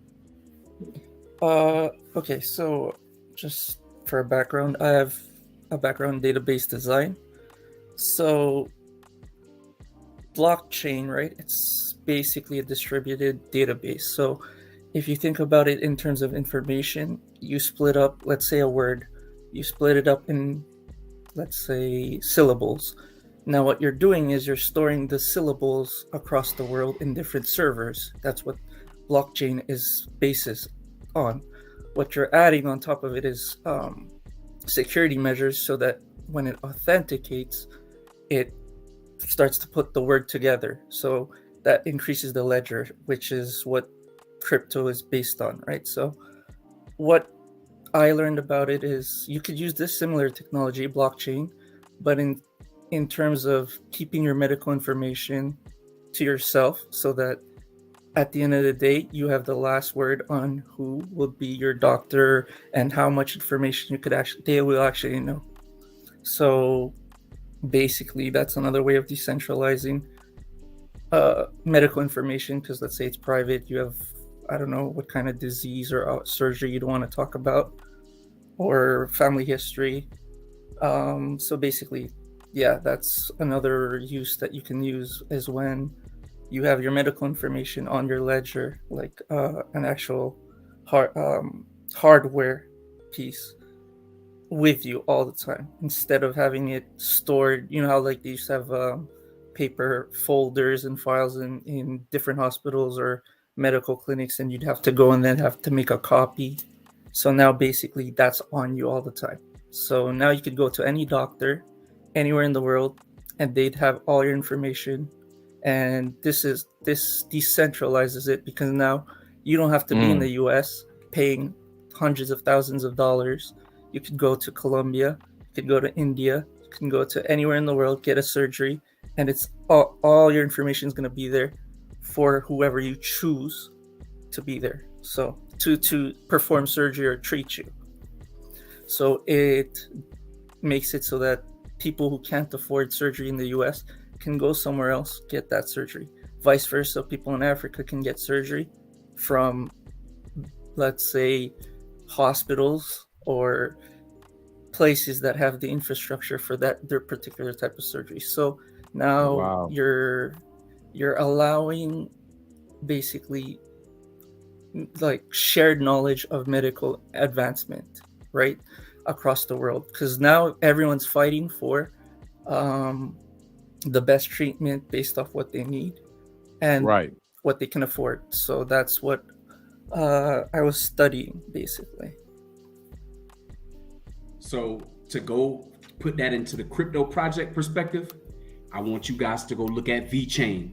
Okay, so just for a background, I have a background in database design. So blockchain, right? It's basically a distributed database. So if you think about it in terms of information, you split up, let's say a word, you split it up in, let's say, syllables. Now what you're doing is you're storing the syllables across the world in different servers. That's what blockchain is basis on. What you're adding on top of it is security measures, so that when it authenticates, it starts to put the word together. So that increases the ledger, which is what crypto is based on, right? So what I learned about it is you could use this similar technology, blockchain, but in terms of keeping your medical information to yourself, so that at the end of the day, you have the last word on who will be your doctor and how much information they will actually know. So basically, that's another way of decentralizing medical information, because let's say it's private, you have, I don't know what kind of disease or surgery you'd want to talk about, or family history. So basically, yeah, that's another use that you can use, is when you have your medical information on your ledger, like an actual hardware piece with you all the time, instead of having it stored. You know how like they used to have paper folders and files in different hospitals or medical clinics, and you'd have to go and then have to make a copy. So now basically that's on you all the time. So now you could go to any doctor anywhere in the world and they'd have all your information. And this decentralizes it, because now you don't have to be in the US paying hundreds of thousands of dollars. You could go to Colombia, you could go to India, you can go to anywhere in the world, get a surgery, and it's all your information is going to be there for whoever you choose to be there. So to perform surgery or treat you. So it makes it so that people who can't afford surgery in the US can go somewhere else, get that surgery. Vice versa, people in Africa can get surgery from, let's say, hospitals or places that have the infrastructure for their particular type of surgery. So now you're allowing basically like shared knowledge of medical advancement, right, across the world, because now everyone's fighting for the best treatment based off what they need and what they can afford. So that's what I was studying basically.
So to go put that into the crypto project perspective, I want you guys to go look at VeChain.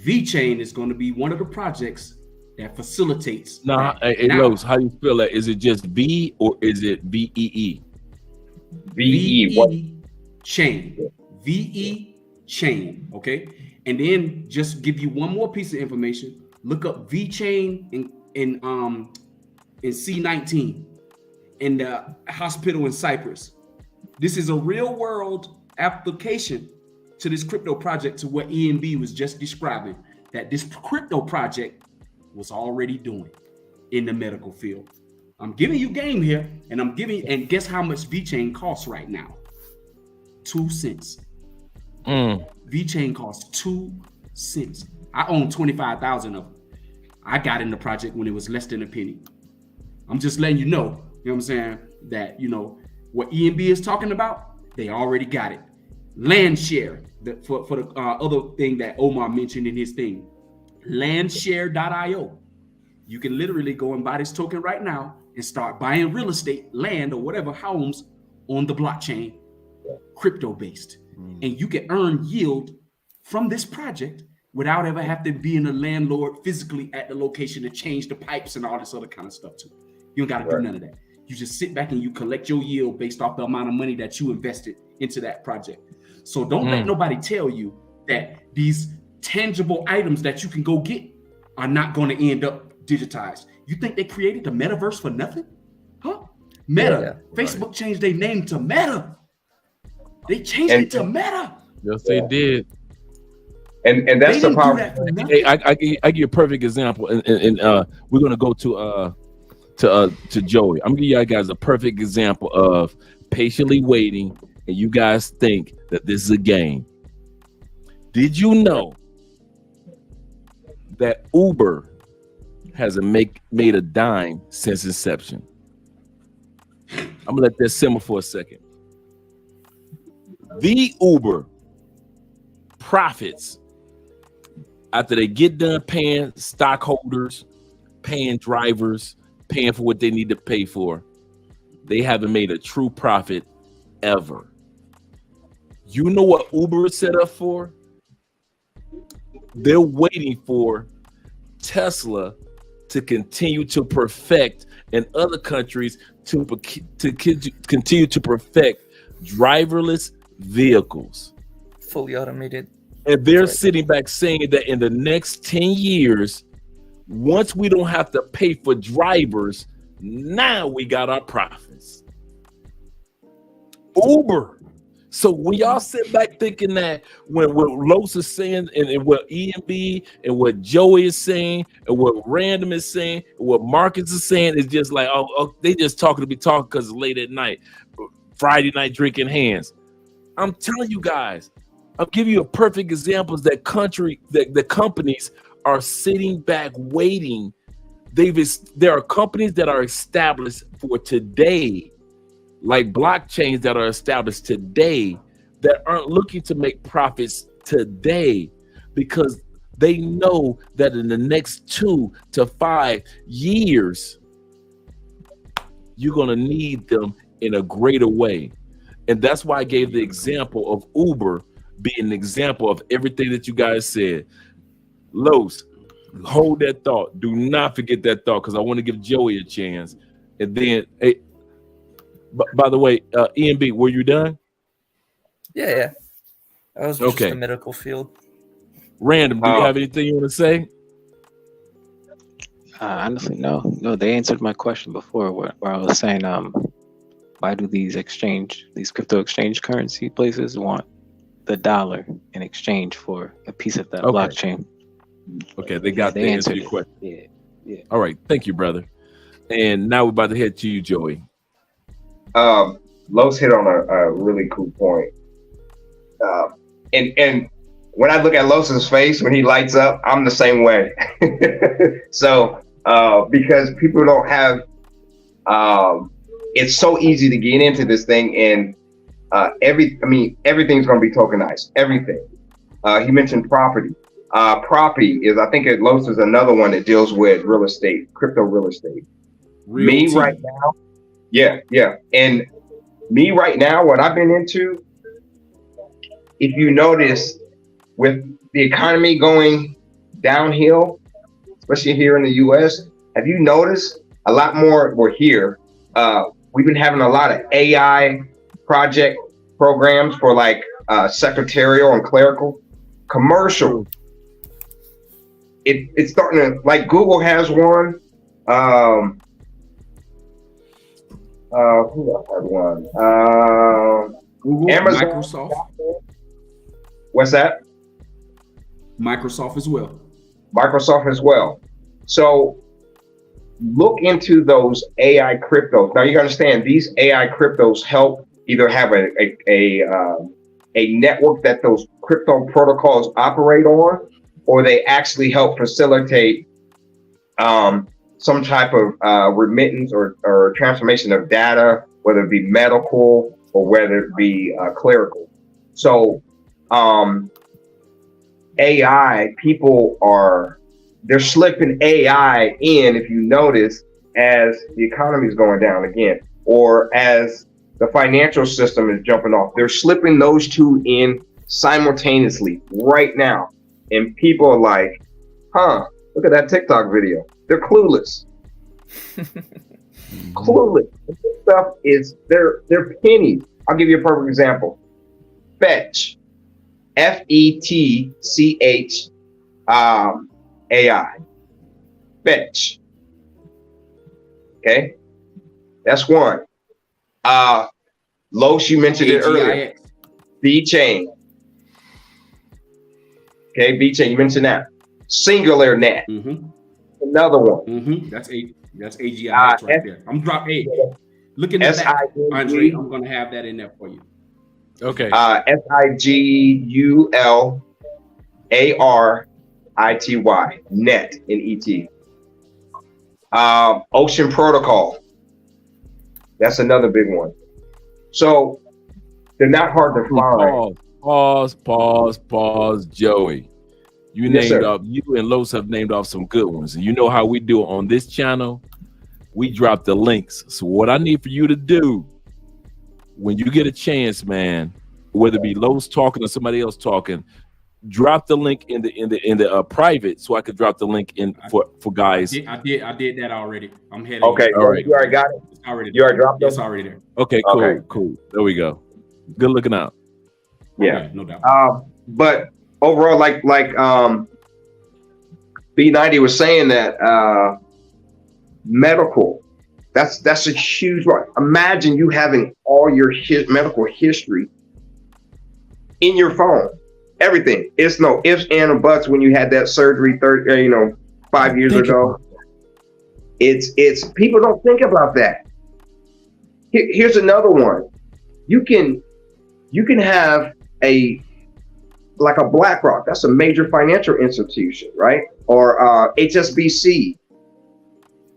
VeChain is going to be one of the projects that facilitates.
Now, Los, how do you spell that? Is it just V or is it VEE?
VE
chain. VE chain. Okay. And then just give you one more piece of information. Look up VeChain in C19 in the hospital in Cyprus. This is a real world application to this crypto project, to what EMB was just describing, that this crypto project was already doing in the medical field. I'm giving you game here, and guess how much VeChain costs right now? 2 cents. VeChain costs 2 cents. I own 25,000 of them. I got in the project when it was less than a penny. I'm just letting you know what I'm saying, that, you know, what EMB is talking about, they already got it. Landshare, for the other thing that Omar mentioned in his thing, landshare.io. You can literally go and buy this token right now and start buying real estate, land, or whatever, homes on the blockchain, crypto based. And you can earn yield from this project without ever having to be in a landlord physically at the location to change the pipes and all this other kind of stuff too. You don't got to do none of that. You just sit back and you collect your yield based off the amount of money that you invested into that project. So don't let nobody tell you that these tangible items that you can go get are not going to end up digitized. You think they created the metaverse for nothing? Huh? Meta. Facebook changed their name to Meta. They changed it to Meta.
Yes, they did.
And that's the problem.
Hey, I give you a perfect example, and we're gonna go to Joey. I'm gonna give you guys a perfect example of patiently waiting, and you guys think that this is a game. Did you know that Uber hasn't made a dime since inception? I'm gonna let that simmer for a second. The Uber profits after they get done paying stockholders, paying drivers, paying for what they need to pay for. They haven't made a true profit ever. You know what Uber is set up for? They're waiting for Tesla to continue to perfect, and other countries to continue to perfect driverless vehicles,
fully automated.
And they're sitting back saying that in the next 10 years, once we don't have to pay for drivers, now we got our profits. Uber. So when y'all sit back thinking that when what Los is saying and what EMB and what Joey is saying and what Random is saying and what Marcus is saying is just like, oh they just talking to be talking because it's late at night, Friday night drinking hands. I'm telling you guys, I'll give you a perfect example that the companies are sitting back waiting. There are companies that are established for today, like blockchains that are established today, that aren't looking to make profits today because they know that in the next 2 to 5 years, you're going to need them in a greater way. And that's why I gave the example of Uber being an example of everything that you guys said. Los, hold that thought. Do not forget that thought, because I want to give Joey a chance. And then, hey, by the way, EMB, were you done?
Yeah. I was just the medical field.
Random, do you have anything you want to say?
Honestly, no. They answered my question before where I was saying, why do these crypto exchange currency places want the dollar in exchange for a piece of that blockchain?
Okay, they got the answer to your question. Yeah. All right, thank you, brother. And now we're about to head to you, Joey.
Los hit on a really cool point. And when I look at Los's face when he lights up, I'm the same way. So because people don't have, it's so easy to get into this thing, and everything's going to be tokenized. Everything. He mentioned property. Property is, I think, Los is another one that deals with real estate, crypto real estate. Right now, yeah. And me right now, what I've been into, if you notice, with the economy going downhill, especially here in the US, have you noticed a lot more? We're here. We've been having a lot of AI programs for like secretarial and clerical, commercial. it's starting to, like, Google has one. Who else has one?
Google,
Amazon.
Microsoft.
What's that?
Microsoft as well.
Microsoft as well. So look into those AI cryptos. Now you understand these AI cryptos help either have a network that those crypto protocols operate on, or they actually help facilitate some type of remittance or transformation of data, whether it be medical or whether it be clerical. So AI, they're slipping AI in, if you notice, as the economy is going down again, or as the financial system is jumping off. They're slipping those two in simultaneously right now. And people are like, look at that TikTok video. They're clueless. Clueless. This stuff is, they're pennies. I'll give you a perfect example. Fetch. FETCH AI. Fetch. Okay. That's one. Los, you mentioned it earlier. B-Chain. Okay, B-Chain, you mentioned that. Singular Net. Another one.
That's AGIX right there. I'm drop 8. Looking at that, Andre, I'm going to have that in there for you.
Okay.
SIGULARITY. Net in ET. Ocean Protocol. That's another big one. So they're not hard to find.
Pause, Joey. You named off, you and Los have named off some good ones. And you know how we do it on this channel? We drop the links. So what I need for you to do when you get a chance, man, whether it be Los talking or somebody else talking, drop the link in the private so I could drop the link in for guys.
I did that already. I'm heading.
Okay, all right. You already got it?
It's already
you already dropped it?
It's already there.
Okay, cool. There we go. Good looking out.
Yeah,
okay, no doubt.
But overall, like B90 was saying that medical, that's a huge one. Imagine you having all your medical history in your phone. Everything. It's no ifs, and buts when you had that surgery 5 years ago. It's people don't think about that. Here's another one. You can have a BlackRock. That's a major financial institution, right? Or HSBC.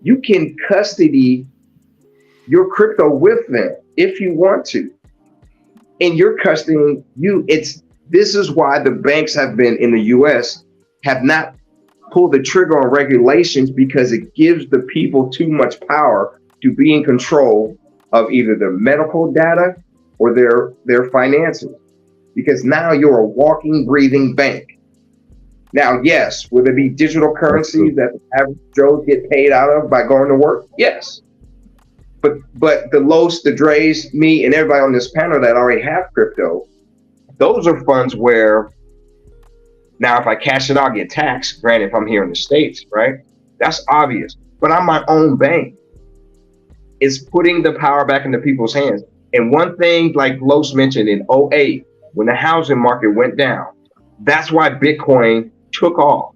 You can custody your crypto with them if you want to, and you're custodying you. This is why the banks have been in the U.S. have not pulled the trigger on regulations, because it gives the people too much power to be in control of either their medical data or their finances. Because now you're a walking, breathing bank. Now, yes, will there be digital currencies that the average Joes get paid out of by going to work? Yes. But the Los, the Dre's, me, and everybody on this panel that already have crypto, those are funds where, now if I cash it, I'll get taxed. Granted, if I'm here in the States, right? That's obvious. But I'm my own bank. It's putting the power back into people's hands. And one thing, like Los mentioned in 2008, when the housing market went down, that's why Bitcoin took off,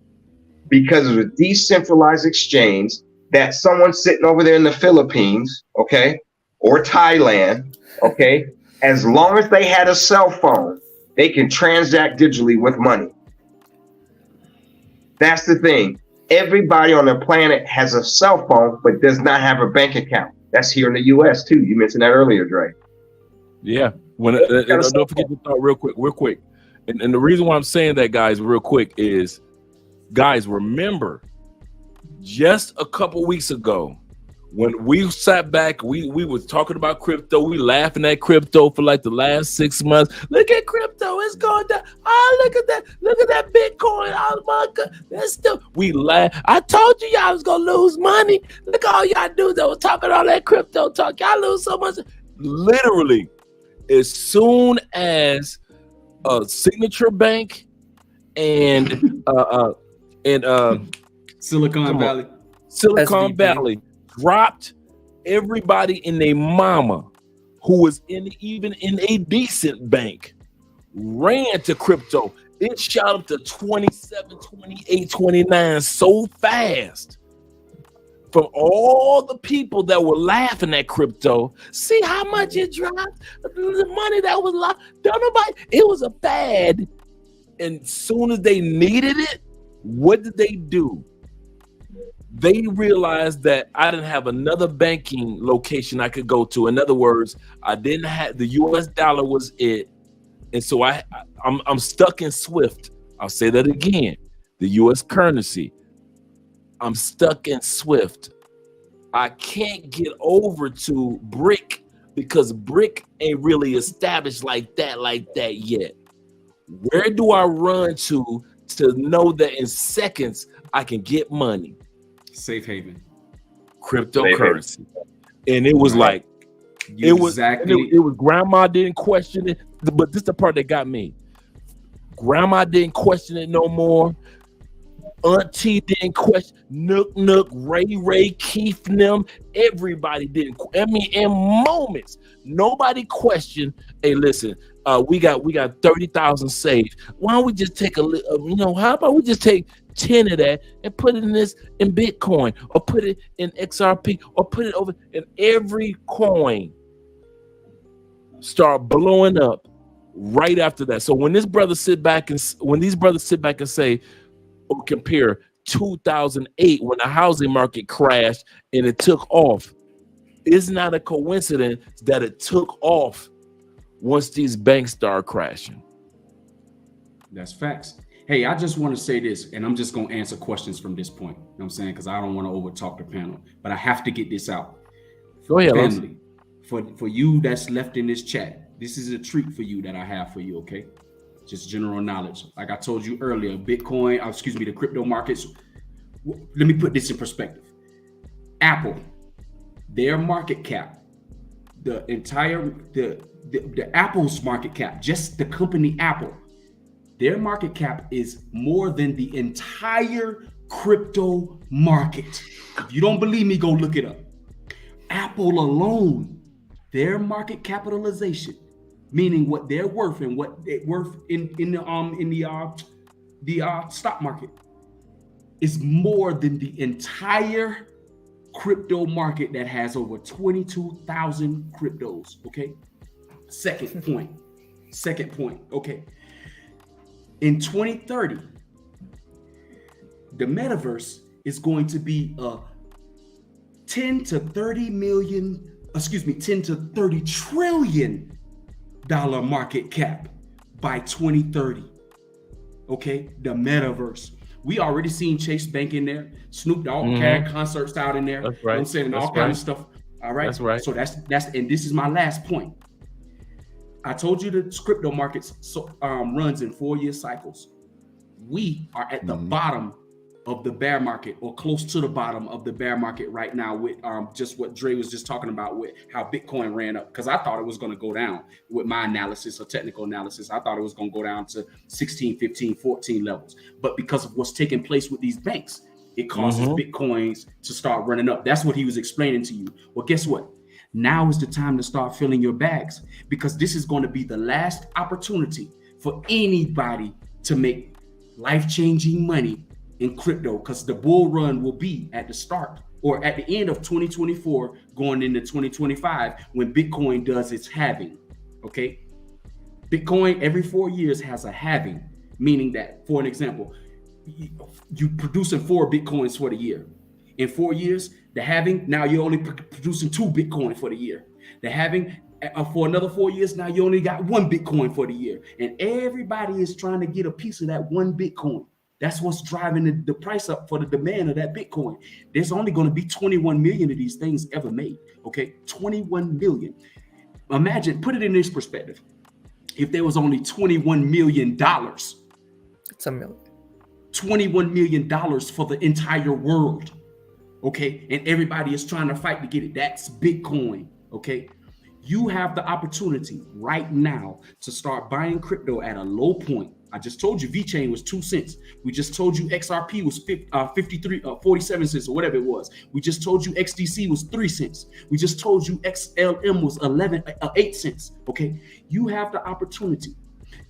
because it was a decentralized exchange that someone sitting over there in the Philippines, okay, or Thailand, okay, as long as they had a cell phone, they can transact digitally with money. That's the thing. Everybody on the planet has a cell phone, but does not have a bank account. That's here in the U.S. too. You mentioned that earlier, Dre.
Yeah. Don't forget to thought real quick. And the reason why I'm saying that, guys, real quick is, guys, remember, just a couple weeks ago, when we sat back, we were talking about crypto. We laughing at crypto for like the last 6 months. Look at crypto, it's going down. Oh, look at that Bitcoin. Oh my God, that's still. We laugh. I told you y'all was gonna lose money. Look at all y'all do that was talking all that crypto talk. Y'all lose so much. Literally, as soon as a Signature Bank and And
Silicon Valley.
Silicon
SVB.
Valley dropped everybody in their mama who was even in a decent bank, ran to crypto. It shot up to 27, 28, 29 so fast. From all the people that were laughing at crypto, see how much it dropped? The money that was lost, don't nobody, it was a fad. And soon as they needed it, what did they do? They realized that I didn't have another banking location I could go to. In other words, I didn't have, the US dollar was it. And so I'm stuck in Swift. I'll say that again. The US currency. I'm stuck in Swift. I can't get over to Brick because Brick ain't really established like that yet. Where do I run to know that in seconds I can get money?
Safe haven.
Cryptocurrency. And it was like, it was grandma didn't question it, but this is the part that got me. Grandma didn't question it no more. Auntie didn't question. Nook, Ray, Keith, them. Everybody didn't. I mean, in moments, nobody questioned. Hey, listen, we got 30,000 saved. Why don't we just take how about we just take 10 of that and put it in Bitcoin, or put it in XRP, or put it over in every coin. Start blowing up right after that. So when these brothers sit back and say, or compare 2008 when the housing market crashed and it took off, it's not a coincidence that it took off once these banks start crashing.
That's facts. Hey, I just want to say this, and I'm just going to answer questions from this point. You know what I'm saying? Because I don't want to overtalk the panel, but I have to get this out.
Go ahead,
family. For you that's left in this chat, this is a treat for you that I have for you, okay? Just general knowledge. Like I told you earlier, Bitcoin, the crypto markets. Let me put this in perspective. Apple, their market cap, the Apple's market cap, just the company Apple, their market cap is more than the entire crypto market. If you don't believe me, go look it up. Apple alone, their market capitalization, meaning what they're worth and what they're worth in the stock market, is more than the entire crypto market that has over 22,000 cryptos. Okay. Second point. Okay. In 2030, the metaverse is going to be a 10 to 30 trillion dollar market cap by 2030. Okay, the metaverse. We already seen Chase Bank in there, Snoop Dogg carrying concerts out in there.
That's right.
You know what I'm saying, and all kind of stuff. All right.
That's right.
So that's and this is my last point. I told you the crypto markets runs in 4-year cycles. We are at the bottom of the bear market, or close to the bottom of the bear market right now, with just what Dre was just talking about with how Bitcoin ran up. Because I thought it was going to go down with my analysis or technical analysis. I thought it was going to go down to 16, 15, 14 levels. But because of what's taking place with these banks, it causes Bitcoins to start running up. That's what he was explaining to you. Well, guess what? Now is the time to start filling your bags, because this is going to be the last opportunity for anybody to make life-changing money in crypto, because the bull run will be at the start or at the end of 2024 going into 2025 when Bitcoin does its halving. Okay, Bitcoin every 4 years has a halving, meaning that, for an example, you producing 4 Bitcoins for the year. In 4 years, the halving, now you're only producing 2 Bitcoin for the year. The halving, for another 4 years, now you only got 1 Bitcoin for the year. And everybody is trying to get a piece of that 1 Bitcoin. That's what's driving the price up for the demand of that Bitcoin. There's only going to be 21 million of these things ever made. Okay, 21 million. Imagine, put it in this perspective. If there was only $21 million,
it's a million.
$21 million for the entire world. Okay, and everybody is trying to fight to get it. That's Bitcoin. Okay, you have the opportunity right now to start buying crypto at a low point. I just told you VeChain was 2 cents. We just told you XRP was 47 cents or whatever it was. We just told you XDC was 3 cents. We just told you XLM was 8 cents. Okay, you have the opportunity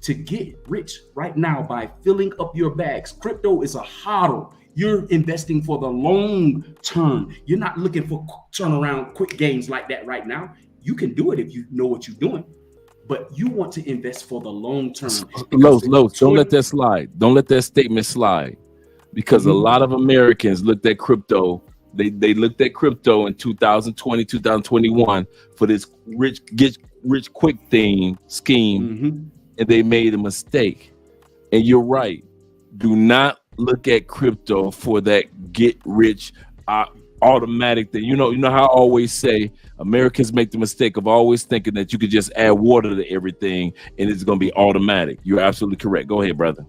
to get rich right now by filling up your bags. Crypto is a hodl. You're investing for the long term. You're not looking for turnaround quick gains like that right now. You can do it if you know what you're doing, but you want to invest for the long term.
Los, don't let that slide. Don't let that statement slide, because a lot of Americans looked at crypto. They looked at crypto in 2020, 2021 for this get rich quick scheme, and they made a mistake. And you're right. Do not look at crypto for that get rich automatic thing. You know how I always say Americans make the mistake of always thinking that you could just add water to everything and it's going to be automatic. You're absolutely correct. Go ahead, brother.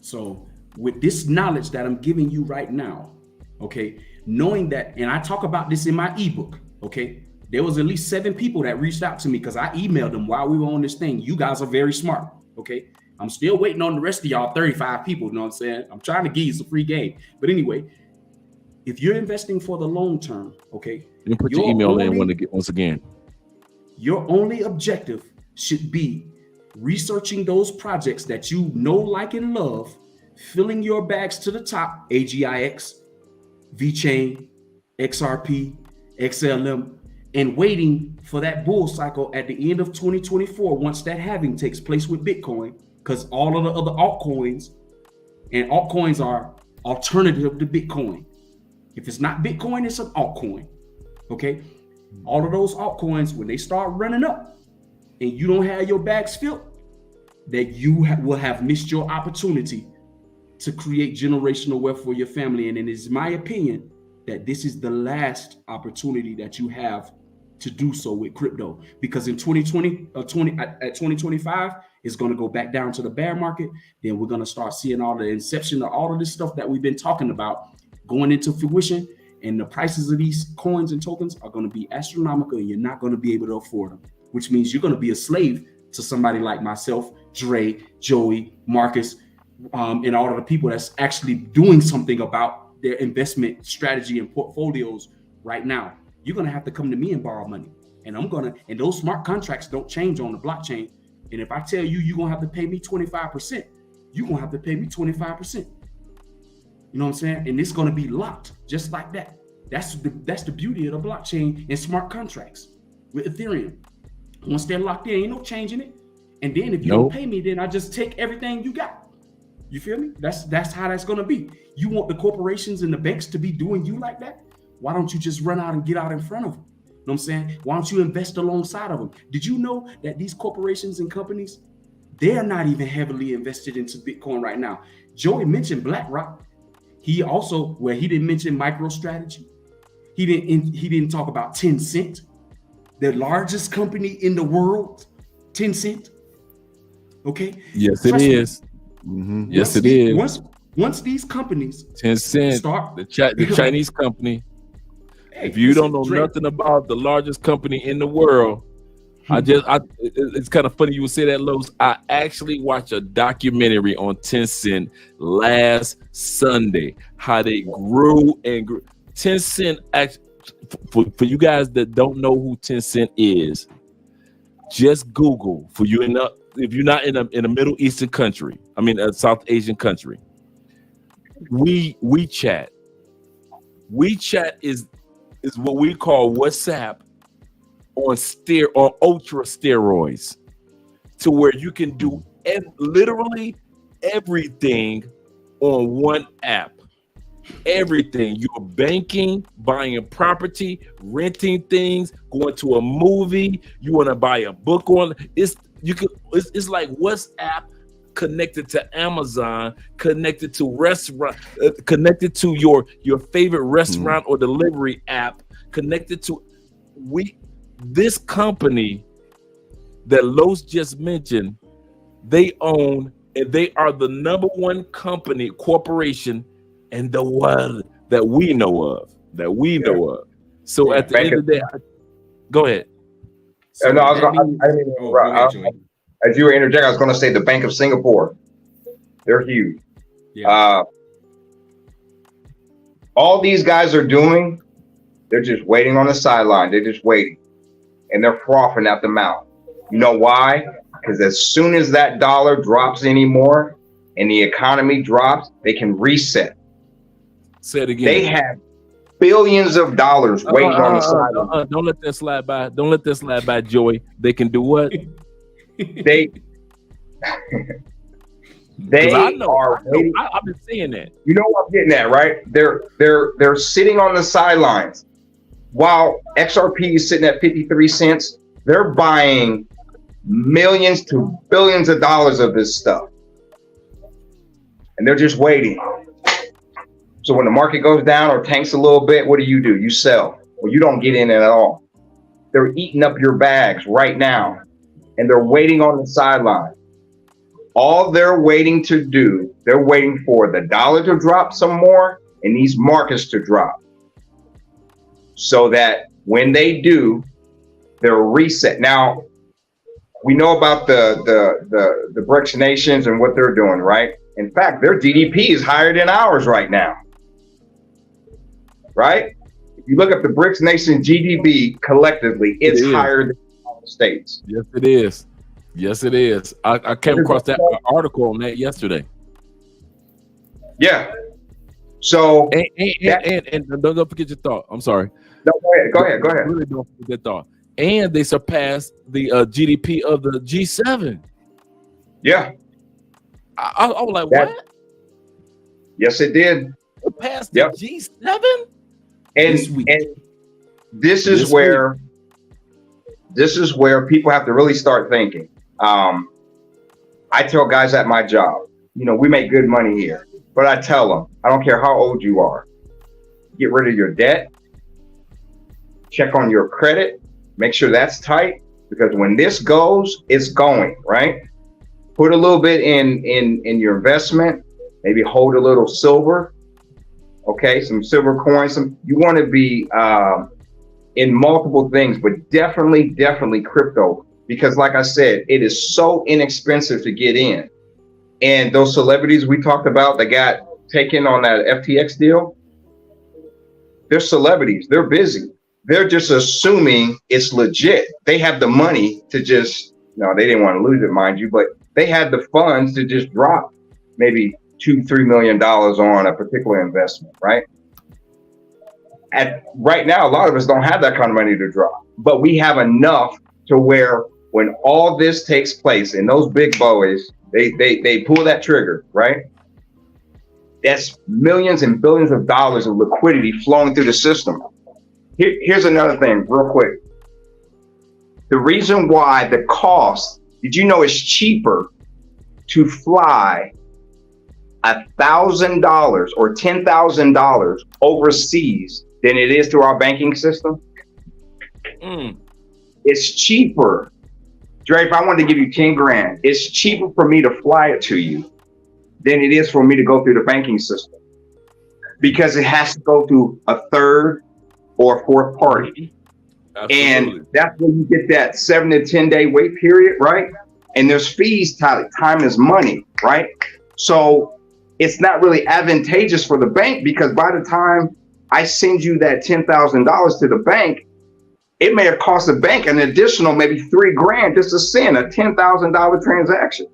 So with this knowledge that I'm giving you right now, okay, knowing that, and I talk about this in my ebook, okay, there was at least 7 people that reached out to me because I emailed them while we were on this thing. You guys are very smart, okay? I'm still waiting on the rest of y'all 35 people, you know what I'm saying? I'm trying to give you some free game. But anyway, if you're investing for the long term, okay?
You put your email in once again.
Your only objective should be researching those projects that you know, like, and love, filling your bags to the top, AGIX, VeChain, XRP, XLM, and waiting for that bull cycle at the end of 2024 once that halving takes place with Bitcoin, because all of the other altcoins, and altcoins are alternative to Bitcoin. If it's not Bitcoin, it's an altcoin, okay? All of those altcoins, when they start running up and you don't have your bags filled, that you will have missed your opportunity to create generational wealth for your family. And it is my opinion that this is the last opportunity that you have to do so with crypto, because in 2025, it's going to go back down to the bear market. Then we're going to start seeing all the inception of all of this stuff that we've been talking about going into fruition, and the prices of these coins and tokens are going to be astronomical, and you're not going to be able to afford them, which means you're going to be a slave to somebody like myself, Dre, Joey, Marcus, and all of the people that's actually doing something about their investment strategy and portfolios right now. You're going to have to come to me and borrow money. And and those smart contracts don't change on the blockchain. And if I tell you, you're going to have to pay me 25%, you're going to have to pay me 25%. You know what I'm saying? And it's going to be locked just like that. That's the beauty of the blockchain and smart contracts with Ethereum. Once they're locked in, ain't no changing it. And then if you don't pay me, then I just take everything you got. You feel me? That's how that's going to be. You want the corporations and the banks to be doing you like that? Why don't you just run out and get out in front of them? You know what I'm saying? Why don't you invest alongside of them? Did you know that these corporations and companies, they're not even heavily invested into Bitcoin right now? Joey mentioned BlackRock. He also, he didn't mention MicroStrategy. He didn't talk about Tencent, the largest company in the world. Tencent. Okay.
Yes, it is. Yes, it is.
Once these companies,
Tencent, the Chinese company. If you don't know nothing about the largest company in the world, it's kind of funny you would say that, Los. I actually watched a documentary on Tencent last Sunday, how they grew and grew. Tencent, for you guys that don't know who Tencent is, just Google, if you're not in a Middle Eastern country, a South Asian country, WeChat is what we call WhatsApp on ultra steroids, to where you can do literally everything on one app. Everything. You're banking, buying property, renting things, going to a movie. You want to buy a book it's like WhatsApp connected to Amazon, connected to restaurant, connected to your favorite restaurant or delivery app, connected to this company that Los just mentioned. They own, and they are the number one corporation in the world that we know of. So at the end of the day, go ahead.
As you were interjecting, I was going to say the Bank of Singapore. They're huge.
Yeah.
All these guys are doing, they're just waiting on the sideline. They're just waiting. And they're frothing at the mouth. You know why? Because as soon as that dollar drops anymore and the economy drops, they can reset.
Say it again.
They have billions of dollars waiting on the sideline.
Don't let that slide by. Don't let that slide by, Joey. They can do what?
They
I know,
are waiting.
I've been seeing that.
You know what I'm getting at, right? They're sitting on the sidelines while XRP is sitting at 53 cents. They're buying millions to billions of dollars of this stuff, and they're just waiting. So when the market goes down or tanks a little bit, what do? You sell. Well, you don't get in it at all. They're eating up your bags right now, and they're waiting on the sideline. All they're waiting to do, they're waiting for the dollar to drop some more and these markets to drop, so that when they do, they're reset. Now, we know about the BRICS nations and what they're doing, right? In fact, their GDP is higher than ours right now, right? If you look at the BRICS nations GDP collectively, it's higher than the United States.
Yes, it is. Yes, it is. I came across that article on that yesterday.
Yeah. So
and don't forget your thought. I'm sorry.
No, go ahead.
Really don't forget that thought. And they surpassed the GDP of the G7.
Yeah.
I was like, what?
Yes, it did.
Surpassed the G7?
And this is where people have to really start thinking. I tell guys at my job, we make good money here, but I tell them, I don't care how old you are, get rid of your debt, check on your credit, make sure that's tight, because when this goes, it's going, right? Put a little bit in your investment, maybe hold a little silver, okay, some silver coins. You want to be in multiple things, but definitely crypto, because like I said, it is so inexpensive to get in. And those celebrities we talked about that got taken on that FTX deal, they're celebrities, they're busy. They're just assuming it's legit. They have the money to just, they didn't want to lose it, mind you, but they had the funds to just drop maybe $2-3 million on a particular investment, right? Right now, a lot of us don't have that kind of money to drop, but we have enough to where when all this takes place and those big boys, they pull that trigger, right? That's millions and billions of dollars of liquidity flowing through the system. Here's another thing real quick. The reason why the cost, did you know it's cheaper to fly $1,000 or $10,000 overseas than it is through our banking system? It's cheaper. Dre, if I wanted to give you 10 grand, it's cheaper for me to fly it to you than it is for me to go through the banking system, because it has to go through a third or fourth party. Absolutely. And that's when you get that 7 to 10 day wait period, right? And there's fees, time is money, right? So it's not really advantageous for the bank, because by the time I send you that $10,000 to the bank, it may have cost the bank an additional maybe $3 grand just to send a $10,000 transaction.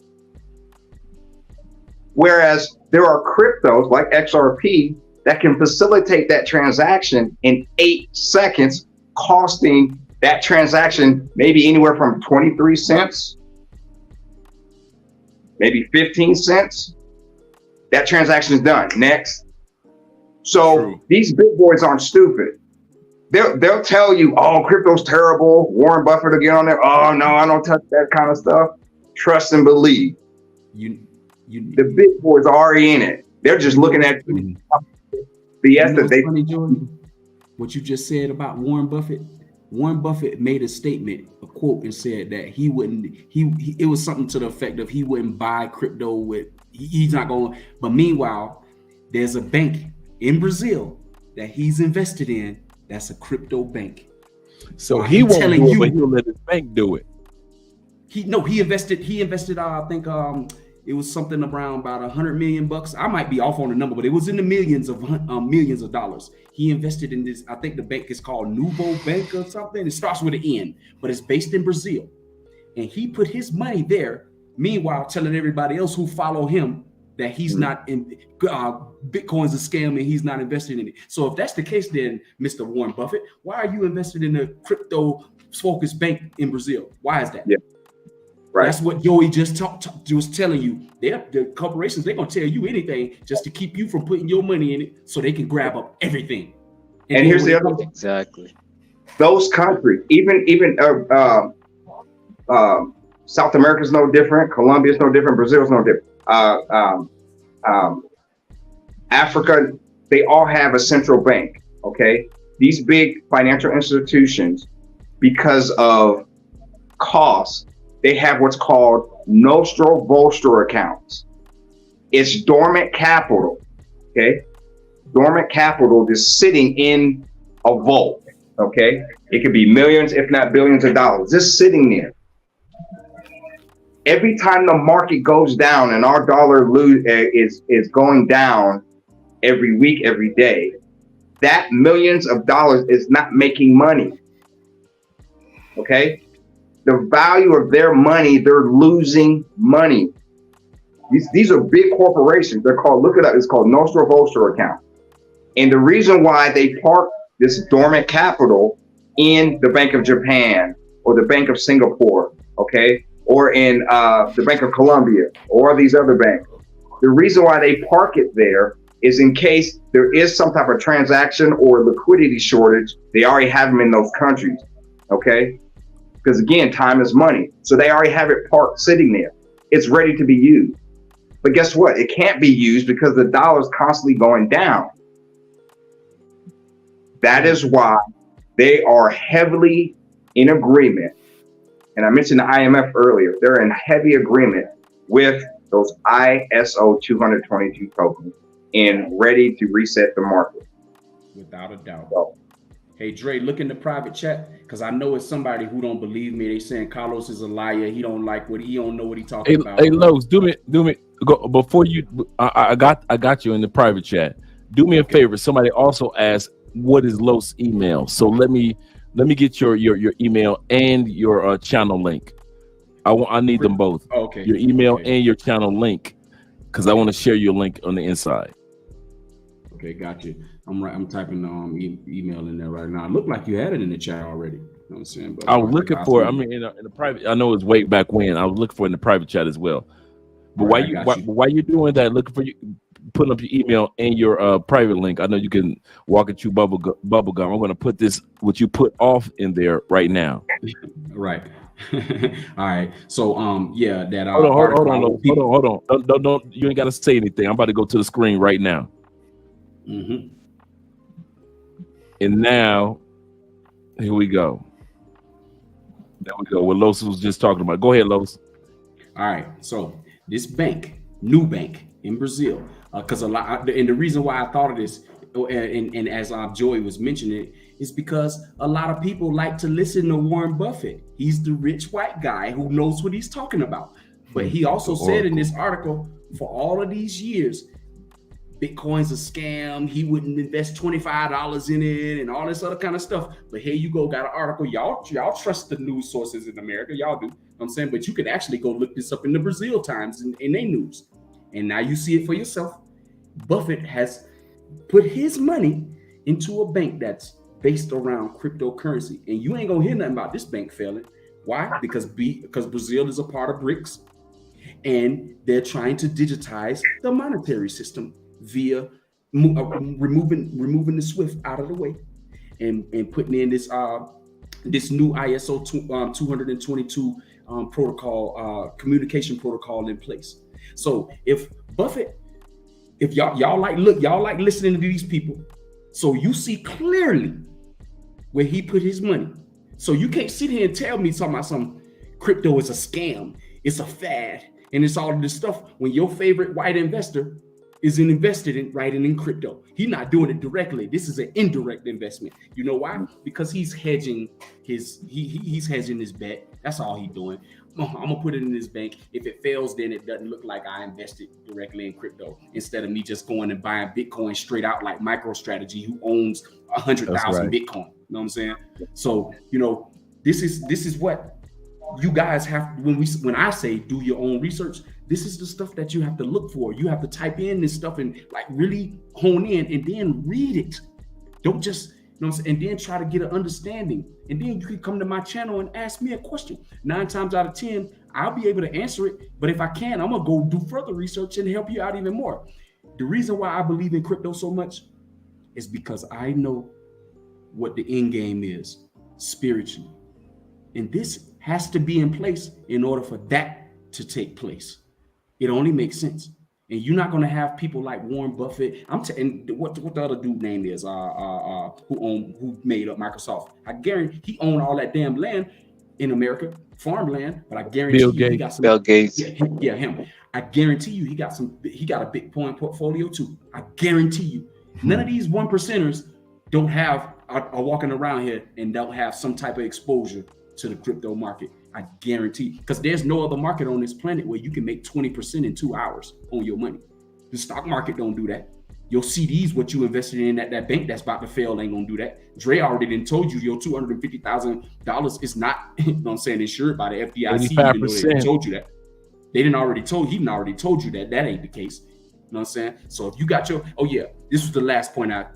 Whereas there are cryptos like XRP that can facilitate that transaction in 8 seconds, costing that transaction maybe anywhere from 23 cents, maybe 15 cents. That transaction is done. Next. So these big boys aren't stupid. They'll tell you, oh, crypto's terrible. Warren Buffett will get on there. Oh no, I don't touch that kind of stuff. Trust and believe. The big boys are already in it. They're just looking at
funny, Jordan, what you just said about Warren Buffett. Warren Buffett made a statement, a quote, and said that he wouldn't. It was something to the effect of he wouldn't buy crypto with. He's not going. But meanwhile, there's a bank in Brazil that he's invested in. That's a crypto bank.
So he won't do it, but he'll let his bank do it.
He invested. I think it was something around about $100 million. I might be off on the number, but it was in the millions of dollars. He invested in this. I think the bank is called Nuvo Bank or something. It starts with an N, but it's based in Brazil. And he put his money there. Meanwhile, telling everybody else who follow him that he's not in Bitcoin's a scam and he's not investing in it. So if that's the case, then Mr. Warren Buffett, why are you invested in a crypto-focused bank in Brazil? Why is that?
Yeah. Right.
That's what Joey just was telling you. The corporations, they're gonna tell you anything just to keep you from putting your money in it, so they can grab up everything.
And here's the other thing.
Exactly. Those
countries, even South America is no different. Colombia is no different. Brazil is no different. Africa, they all have a central bank. Okay, these big financial institutions, because of cost, they have what's called nostro vostro accounts. It's dormant capital. Okay, dormant capital is sitting in a vault. Okay, it could be millions, if not billions of dollars, just sitting there. Every time the market goes down and our dollar is going down every week, every day, that millions of dollars is not making money. Okay, the value of their money, they're losing money. These are big corporations. They're called, look it up, it's called nostro vostro account. And the reason why they park this dormant capital in the Bank of Japan or the Bank of Singapore, okay, or in the Bank of Colombia or these other banks, the reason why they park it there is in case there is some type of transaction or liquidity shortage, they already have them in those countries, okay? Because again, time is money. So they already have it parked sitting there. It's ready to be used. But guess what? It can't be used because the dollar is constantly going down. That is why they are heavily in agreement. And I mentioned the IMF earlier. They're in heavy agreement with those ISO 222 tokens and ready to reset the market.
Without a doubt.
So,
hey, Dre, look in the private chat, because I know it's somebody who don't believe me. They saying Carlos is a liar. He don't know what he talking about.
Hey, Los, do me go before you. I got you in the private chat. Do me a favor. Somebody also asked, what is Los' email? So let me get your email and your channel link. I need them both.
Okay.
Your email and your channel link, because I want to share your link on the inside.
Okay, got you. I'm typing email in there right now. It looked like you had it in the chat already. You know what I'm saying? But
I was looking for it. I mean, in the private. I know it's way back when. I was looking for it in the private chat as well. But while you doing that, looking for you, putting up your email and your private link. I know you can walk it through bubble gum. I'm going to put this what you put off in there right now.
Right. All right. So yeah, that
hold on. Don't you ain't got to say anything. I'm about to go to the screen right now.
Mm-hmm.
And now, here we go. There we go. What Los was just talking about. Go ahead, Los.
All right. So this bank, new bank in Brazil, because a lot, and the reason why I thought of this, and as Joey was mentioning it, is because a lot of people like to listen to Warren Buffett. He's the rich white guy who knows what he's talking about. But he also said in this article, for all of these years, Bitcoin's a scam. He wouldn't invest $25 in it and all this other kind of stuff. But here you go, got an article. Y'all trust the news sources in America. Y'all do. You know what I'm saying, but you could actually go look this up in the Brazil Times in their news. And now you see it for yourself. Buffett has put his money into a bank that's based around cryptocurrency. And you ain't gonna hear nothing about this bank failing. Why? Because Brazil is a part of BRICS. And they're trying to digitize the monetary system via removing the SWIFT out of the way and putting in this new ISO 222 protocol, communication protocol in place. So if Buffett, if y'all like listening to these people, so you see clearly where he put his money. So you can't sit here and tell me talking about some crypto is a scam, it's a fad, and it's all of this stuff when your favorite white investor is invested in in crypto. He's not doing it directly. This is an indirect investment. You know why? Because he's hedging he's hedging his bet. That's all he's doing. I'm gonna put it in this bank. If it fails, then it doesn't look like I invested directly in crypto. Instead of me just going and buying Bitcoin straight out like MicroStrategy, who owns 100,000 Bitcoin. You know what I'm saying? So this is what you guys have when I say do your own research. This is the stuff that you have to look for. You have to type in this stuff and like really hone in and then read it. Don't just, and then try to get an understanding. And then you can come to my channel and ask me a question. 9 times out of 10, I'll be able to answer it. But if I can, I'm gonna go do further research and help you out even more. The reason why I believe in crypto so much is because I know what the end game is spiritually. And this has to be in place in order for that to take place. It only makes sense. And you're not going to have people like Warren Buffett. And what the other dude name is who made up Microsoft. I guarantee he owned all that damn land in America, farmland. But I guarantee he got some.
Bill Gates.
Yeah, him. I guarantee you he got a Bitcoin portfolio too. I guarantee you. None of these 1%ers are walking around here and don't have some type of exposure to the crypto market. I guarantee, because there's no other market on this planet where you can make 20% in 2 hours on your money. The stock market don't do that. Your CDs, what you invested in at that bank that's about to fail, ain't gonna do that. Dre already done told you your $250,000 is not, insured by the FDIC. Even though they done told you that. He didn't already told you that ain't the case. You know what I'm saying? So if you got this was the last point out.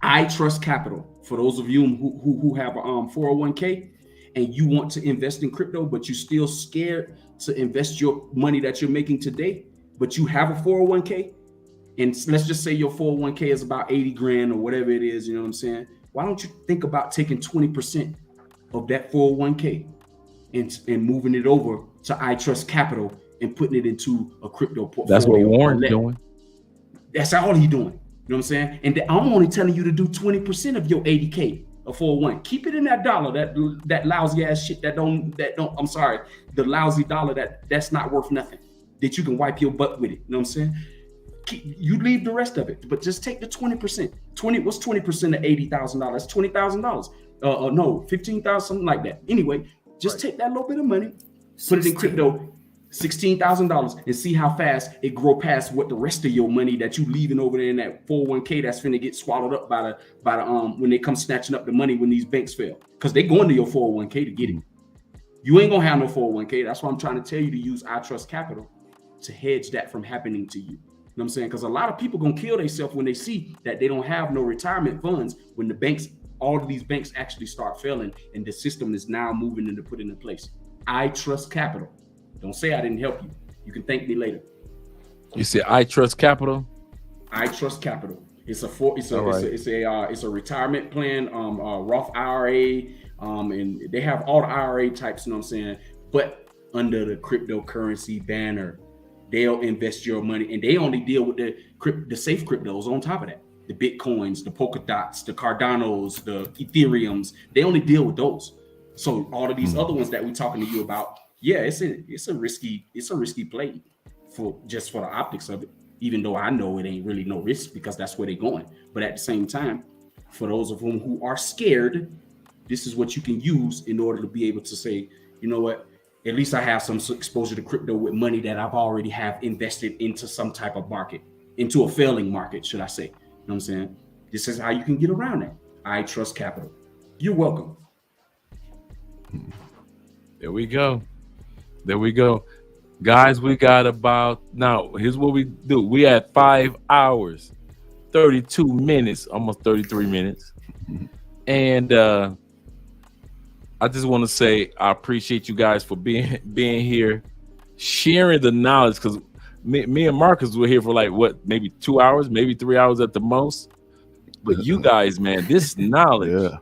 I Trust Capital. For those of you who have a 401k, and you want to invest in crypto, but you're still scared to invest your money that you're making today, but you have a 401k, and let's just say your 401k is about 80 grand or whatever it is, you know what I'm saying? Why don't you think about taking 20% of that 401k and moving it over to I Trust Capital and putting it into a crypto portfolio?
That's what Warren's doing.
That's all he's doing. You know what I'm saying? And I'm only telling you to do 20% of your 80k. A 401. Keep it in that dollar, that lousy ass shit the lousy dollar that's not worth nothing, that you can wipe your butt with it. You know what I'm saying? You leave the rest of it, but just take the 20%. What's 20% of $80,000? That's $20,000. No, 15,000, something like that. Anyway, just take that little bit of money, put it in crypto, $16,000, and see how fast it grow past what the rest of your money that you leaving over there in that 401k that's finna get swallowed up by the when they come snatching up the money when these banks fail, because they going to your 401k to get it. You ain't gonna have no 401k. That's why I'm trying to tell you to use I Trust Capital to hedge that from happening to you. You know what I'm saying? Because a lot of people gonna kill themselves when they see that they don't have no retirement funds when all of these banks actually start failing and the system is now moving into putting in place. I Trust Capital. Don't say I didn't help you. You can thank me later.
You said I Trust Capital?
I Trust Capital. It's a retirement plan, Roth IRA, and they have all the IRA types, you know what I'm saying? But under the cryptocurrency banner, they'll invest your money, and they only deal with the safe cryptos on top of that. The Bitcoins, the Polkadots, the Cardanos, the Ethereums, they only deal with those. So all of these other ones that we're talking to you about, yeah, it's a risky play for the optics of it, even though I know it ain't really no risk because that's where they're going. But at the same time, for those of who are scared, this is what you can use in order to be able to say, you know what, at least I have some exposure to crypto with money that I've already have invested into some type of market, into a failing market, should I say. You know what I'm saying? This is how you can get around that. I Trust Capital. You're welcome.
There we go. Guys, we got now, here's what we do. We had 5 hours, 32 minutes, almost 33 minutes. And I just want to say I appreciate you guys for being here, sharing the knowledge, because me and Marcus were here for maybe 2 hours, maybe 3 hours at the most. But you guys, man, this knowledge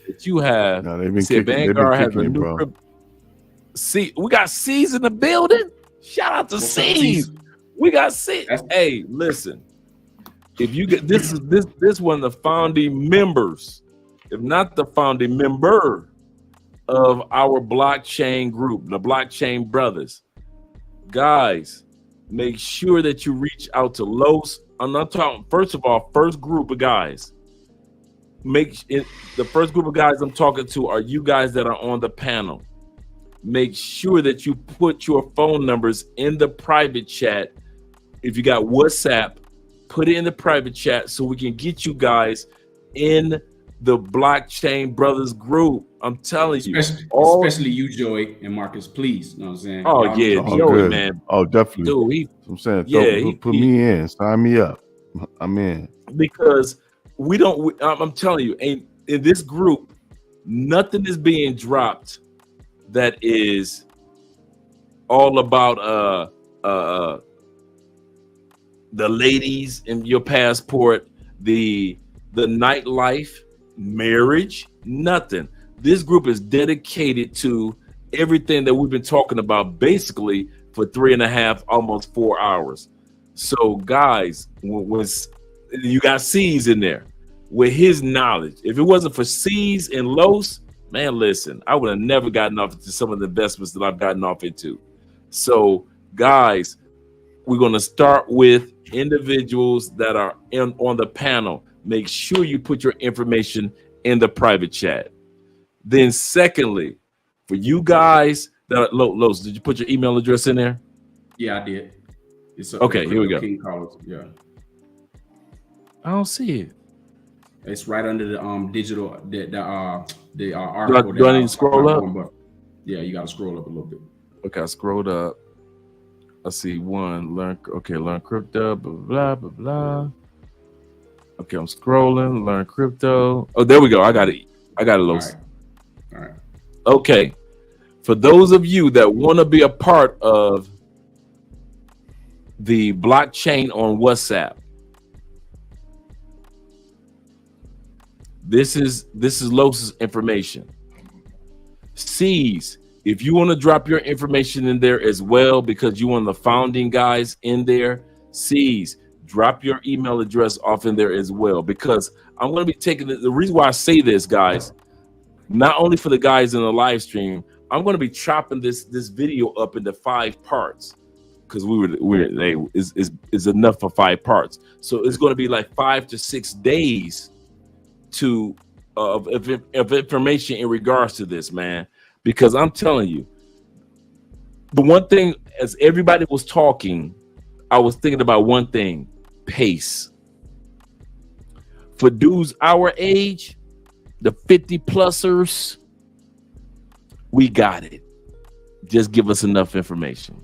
that you have.
No, Vanguard has a new
See, we got C's in the building. Shout out to C's. We got C. Hey, listen. If you get this one of the founding members, if not the founding member of our blockchain group, the Blockchain Brothers. Guys, make sure that you reach out to Los. I'm not talking, first of all, first group of guys. The first group of guys I'm talking to are you guys that are on the panel. Make sure that you put your phone numbers in the private chat. If you got WhatsApp, put it in the private chat so we can get you guys in the Blockchain Brothers group. I'm telling you,
especially you, Joey and Marcus, please. You know what I'm saying?
Oh,
Y'all
yeah,
Oh,
Joey,
good.
man.
Oh, definitely.
Dude,
I'm saying,
yeah,
put me in. Sign me up. I'm in.
Because I'm telling you, in this group, nothing is being dropped that is all about the ladies in your passport, the nightlife, marriage, nothing. This group is dedicated to everything that we've been talking about basically for 3.5, almost 4 hours. So guys, you got C's in there with his knowledge. If it wasn't for C's and Los, man, listen, I would have never gotten off into some of the investments that I've gotten off into. So guys, we're going to start with individuals that are on the panel. Make sure you put your information in the private chat. Then secondly, for you guys that are, Los, did you put your email address in there?
Yeah, I did. It's
okay, here we go.
King Carlos. Yeah.
I don't see it.
It's right under the digital the article.
Do I need to scroll up?
Yeah, you got to scroll up a little bit.
Okay, I scrolled up. I see one. Learn crypto. Blah blah blah blah. Okay, I'm scrolling. Learn crypto. Oh, there we go. I got it. Los.
All right.
Okay. For those of you that want to be a part of the blockchain on WhatsApp, this is Los's information. C's, if you want to drop your information in there as well, because you're one of the founding guys in there, C's, drop your email address off in there as well, because I'm going to be taking the reason why I say this, guys, not only for the guys in the live stream, I'm going to be chopping this video up into 5 parts, because is enough for 5 parts. So it's going to be like 5 to 6 days of information in regards to this, man. Because I'm telling you, the one thing, as everybody was talking, I was thinking about one thing: pace. For dudes our age, the 50-plussers, we got it. Just give us enough information.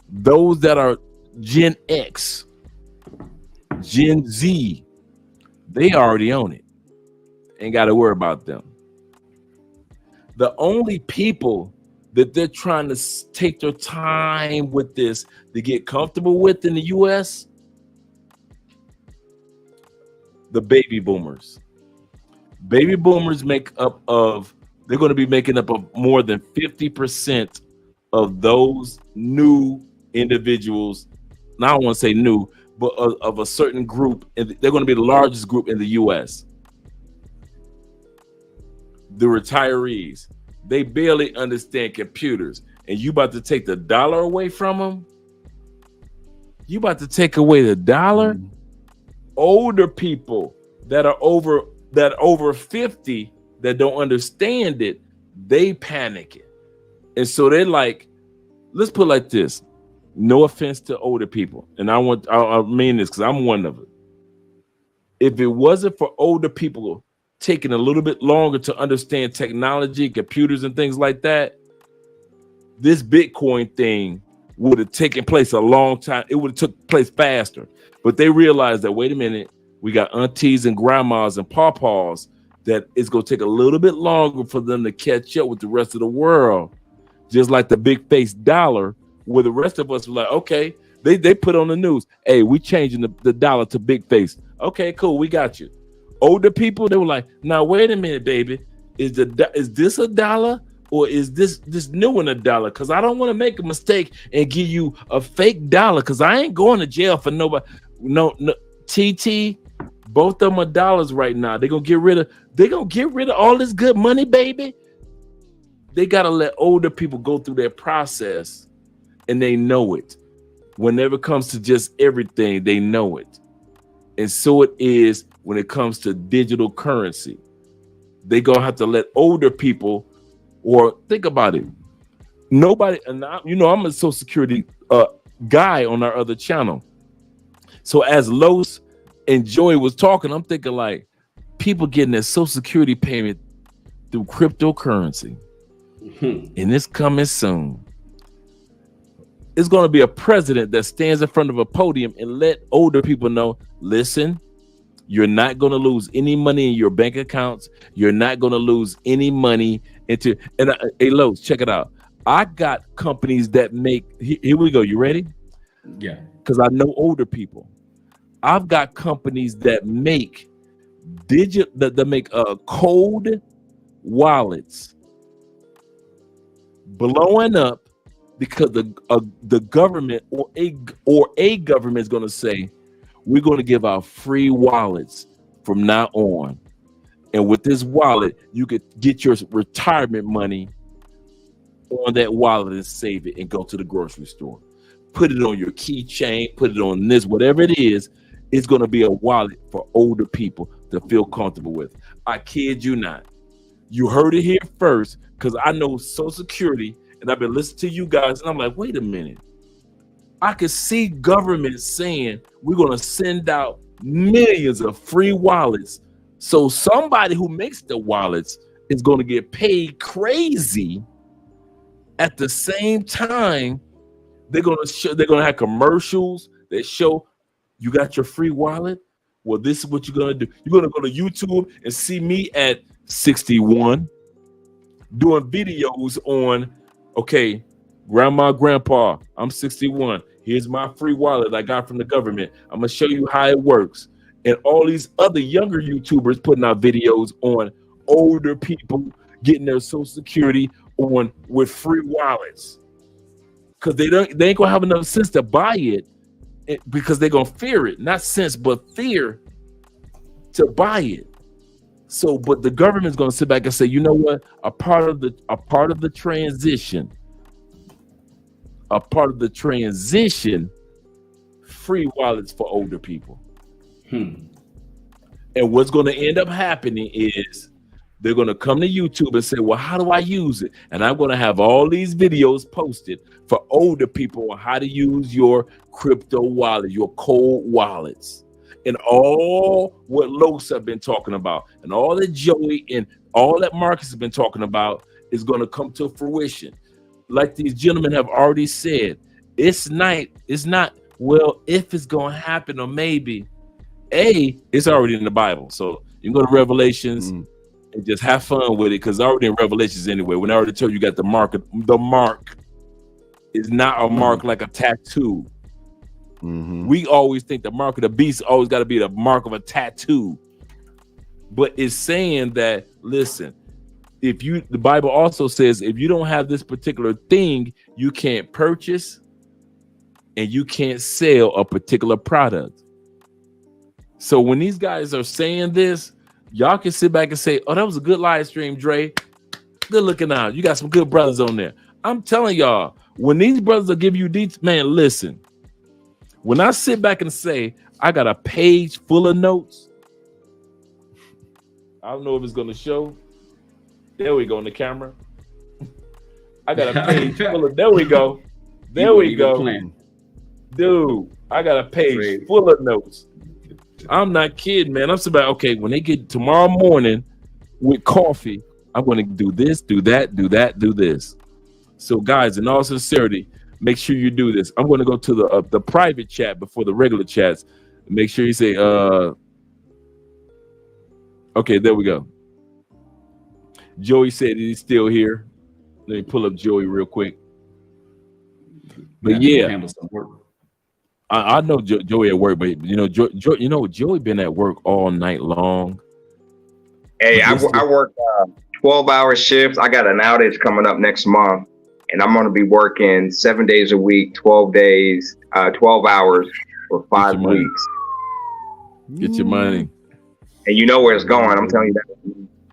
Those that are Gen X, Gen Z, they already own it. Ain't got to worry about them. The only people that they're trying to take their time with this to get comfortable with in the US, the baby boomers. Baby boomers they're going to be making up of more than 50% of those new individuals. Now I don't want to say new, but of a certain group, and they're going to be the largest group in the US. The retirees, they barely understand computers, and you about to take the dollar away from them? You about to take away the dollar? Mm-hmm. Older people that are over 50 that don't understand it, they panicking. And so they're like, let's put it like this. No offense to older people, and I mean this because I'm one of them. If it wasn't for older people taking a little bit longer to understand technology, computers, and things like that, this Bitcoin thing would have taken place a long time. It would have took place faster. But they realized that, wait a minute, we got aunties and grandmas and pawpaws that it's going to take a little bit longer for them to catch up with the rest of the world. Just like the big face dollar, where the rest of us were like, okay, they put on the news, hey, we changing the dollar to big face. Okay, cool, we got you. Older people, they were like, now wait a minute, baby, is this a dollar or is this new one a dollar? Because I don't want to make a mistake and give you a fake dollar, because I ain't going to jail for nobody. No, TT, both of them are dollars right now. They're gonna get rid of all this good money, baby. They gotta let older people go through their process and they know it. Whenever it comes to just everything, they know it. And so it is when it comes to digital currency. They're going to have to let older people, or think about it. Nobody, and I'm a Social Security guy on our other channel. So as Los and Joey was talking, I'm thinking like people getting their Social Security payment through cryptocurrency. And it's coming soon. It's going to be a president that stands in front of a podium and let older people know, listen, you're not going to lose any money in your bank accounts. You're not going to lose any money into, and hey, Los, check it out. I got companies that make, here we go. You ready?
Yeah.
Because I know older people. I've got companies that make cold wallets blowing up because the government or a government is going to say, we're going to give out free wallets from now on. And with this wallet, you could get your retirement money on that wallet and save it and go to the grocery store. Put it on your keychain, put it on this, whatever it is, it's going to be a wallet for older people to feel comfortable with. I kid you not. You heard it here first, because I know Social Security, and I've been listening to you guys, and I'm like, wait a minute. I could see government saying we're going to send out millions of free wallets. So somebody who makes the wallets is going to get paid crazy. At the same time, they're going to have commercials that show you got your free wallet. Well, this is what you're going to do. You're going to go to YouTube and see me at 61 doing videos on, okay, grandma, grandpa, I'm 61. Here's my free wallet I got from the government. I'm going to show you how it works. And all these other younger YouTubers putting out videos on older people getting their Social Security on with free wallets. Because they ain't going to have enough sense to buy it because they're going to fear it. Not sense, but fear to buy it. So, but the government's going to sit back and say, you know what? A part of the transition, free wallets for older people. And what's going to end up happening is they're going to come to YouTube and say, well, how do I use it? And I'm going to have all these videos posted for older people on how to use your crypto wallet, your cold wallets. And all what Los have been talking about, and all that Joey and all that Marcus has been talking about is going to come to fruition. Like these gentlemen have already said, it's not, well, if it's going to happen or maybe. It's already in the Bible. So you can go to Revelations and just have fun with it, because it's already in Revelations anyway. When I already told you, you got the mark. The mark is not a mark like a tattoo. We always think the mark of the beast always got to be the mark of a tattoo. But it's saying that, listen, the Bible also says if you don't have this particular thing, you can't purchase and you can't sell a particular product. So when these guys are saying this, y'all can sit back and say, oh, that was a good live stream, Dre. Good looking out. You got some good brothers on there. I'm telling y'all, when these brothers will give you these, man, listen. When I sit back and say, I got a page full of notes, I don't know if it's going to show. There we go on the camera. I got a page full of, there we go. There we go. Dude, I got a page full of notes. I'm not kidding, man. I'm saying, okay, when they get tomorrow morning with coffee, I'm going to do this, do that, do that, do this. So guys, in all sincerity, make sure you do this. I'm going to go to the private chat before the regular chats. Make sure you say, okay, there we go. Joey said he's still here. Let me pull up Joey real quick. But yeah, I know Joey at work, but Joey been at work all night long.
Hey, I work 12-hour shifts. I got an outage coming up next month, and I'm going to be working 7 days a week, 12 hours for 5 weeks.
Get your money.
And you know where it's going. I'm telling you that.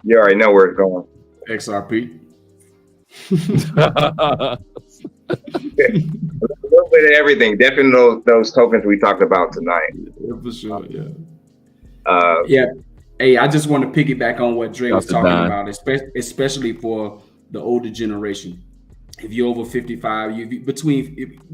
You already know where it's going.
XRP.
little bit of everything. Definitely those tokens we talked about tonight.
Yeah, for sure. Yeah.
Yeah.
Hey, I just want to piggyback on what Dre was
Dr.
talking
Don.
about, especially for the older generation. If you're over 55,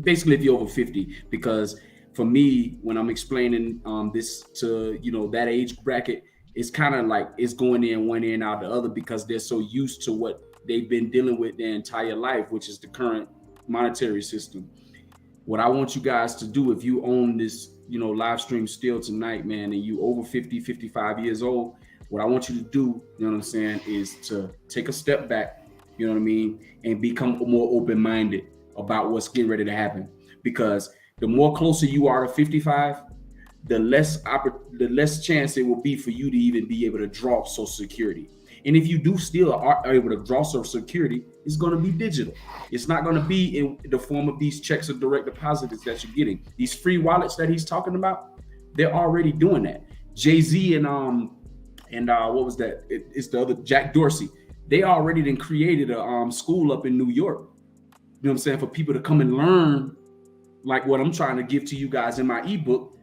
basically if you're over 50, because for me, when I'm explaining this to that age bracket, it's kind of like it's going in one ear and out the other because they're so used to what they've been dealing with their entire life, which is the current monetary system. What I want you guys to do, if you own this live stream still tonight, man, and you over 50, 55 years old, what I want you to do, you know what I'm saying, is to take a step back, you know what I mean, and become more open-minded about what's getting ready to happen. Because the more closer you are to 55, the less chance it will be for you to even be able to draw Social Security. And if you do still are able to draw Social Security, it's going to be digital. It's not going to be in the form of these checks or direct deposits that you're getting. These free wallets that he's talking about, they're already doing that. Jay-Z and what was that? It's the other Jack Dorsey. They already then created a school up in New York. You know what I'm saying? For people to come and learn, like what I'm trying to give to you guys in my ebook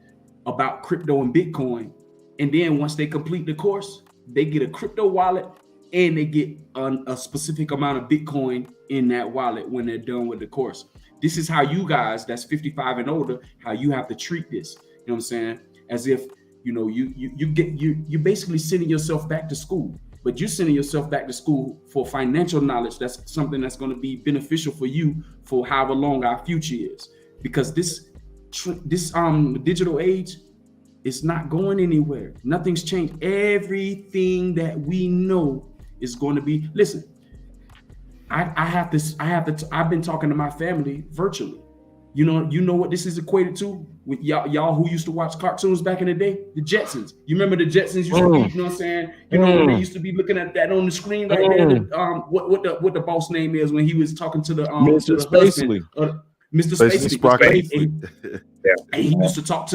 about crypto and Bitcoin. And then once they complete the course, they get a crypto wallet and they get a specific amount of Bitcoin in that wallet when they're done with the course. This is how you guys that's 55 and older, how you have to treat this. You know what I'm saying? As if, you're basically sending yourself back to school, but you're sending yourself back to school for financial knowledge. That's something that's going to be beneficial for you for however long our future is. Because this digital age, it's not going anywhere. Nothing's changed. Everything that we know is going to be. Listen, I've been talking to my family virtually. You know what this is equated to with y'all who used to watch cartoons back in the day? The Jetsons. You remember the Jetsons used to be, you know what I'm saying? When they used to be looking at that on the screen right there. What the boss name is when he was talking to the
Mr. Spacely.
Mr. Spacely. And he used to talk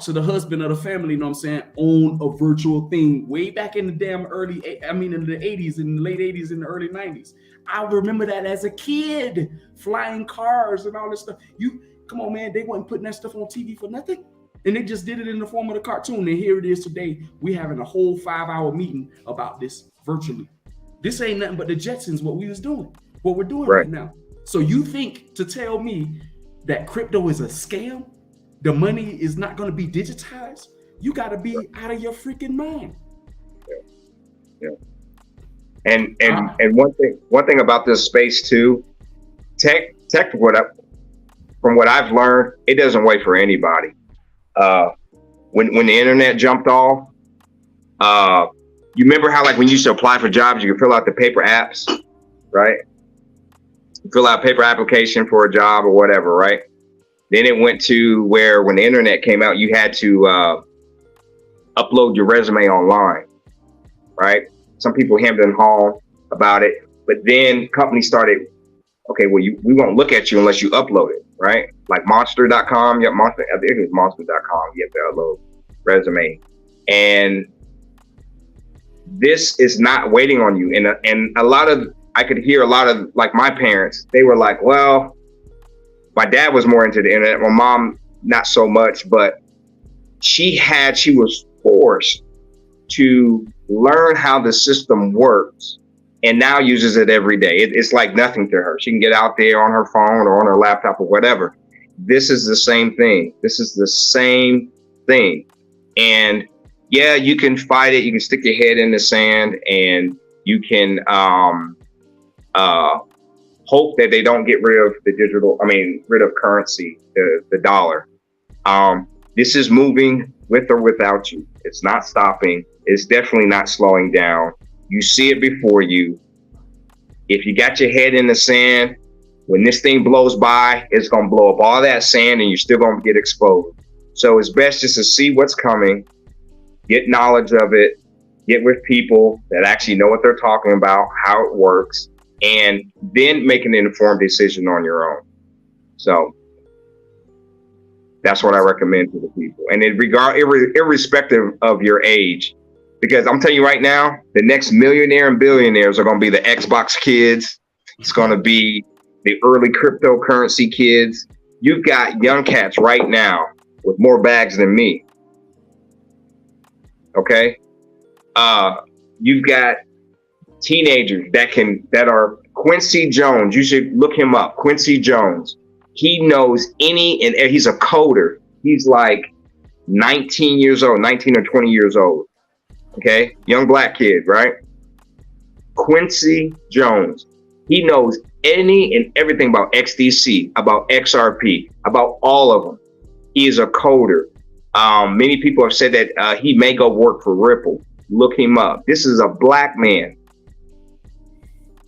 to the husband of the family, you know what I'm saying, on a virtual thing way back in the damn in the 80s, in the late 80s, in the early 90s. I remember that as a kid, flying cars and all this stuff. Come on, man, they weren't putting that stuff on TV for nothing. And they just did it in the form of the cartoon. And here it is today. We having a whole 5-hour meeting about this virtually. This ain't nothing but the Jetsons, what we was doing, what we're doing right now. So you think to tell me that crypto is a scam? The money is not going to be digitized? You got to be out of your freaking mind.
Yeah. And one thing about this space too, from what I've learned, it doesn't wait for anybody. When the internet jumped off, you remember how like when you used to apply for jobs, you could fill out the paper apps, right? Fill out a paper application for a job or whatever, right? Then it went to where when the internet came out, you had to upload your resume online, right? Some people hemmed and hawed about it, but then companies started, okay, well, we won't look at you unless you upload it, right? Like monster.com, I think it was monster.com, you have to upload resume. And this is not waiting on you. And I could hear a lot of like my parents, they were like, well, my dad was more into the internet, my mom, not so much, but she was forced to learn how the system works and now uses it every day. It's like nothing to her. She can get out there on her phone or on her laptop or whatever. This is the same thing. And yeah, you can fight it. You can stick your head in the sand and you can hope that they don't get rid of rid of currency, the dollar. This is moving with or without you. It's not stopping. It's definitely not slowing down. You see it before you. If you got your head in the sand, when this thing blows by, it's going to blow up all that sand and you're still going to get exposed. So it's best just to see what's coming, get knowledge of it, get with people that actually know what they're talking about, how it works, and then make an informed decision on your own. So that's what I recommend to the people. And irrespective of your age, because I'm telling you right now, the next millionaire and billionaires are going to be the Xbox kids. It's going to be the early cryptocurrency kids. You've got young cats right now with more bags than me. Okay. You've got teenagers that are Quincy Jones. You should look him up. Quincy Jones. He knows and he's a coder. He's like 19 years old, 19 or 20 years old. Okay. Young black kid, right? Quincy Jones. He knows any and everything about XDC, about XRP, about all of them. He is a coder. Many people have said that he may go work for Ripple. Look him up. This is a black man.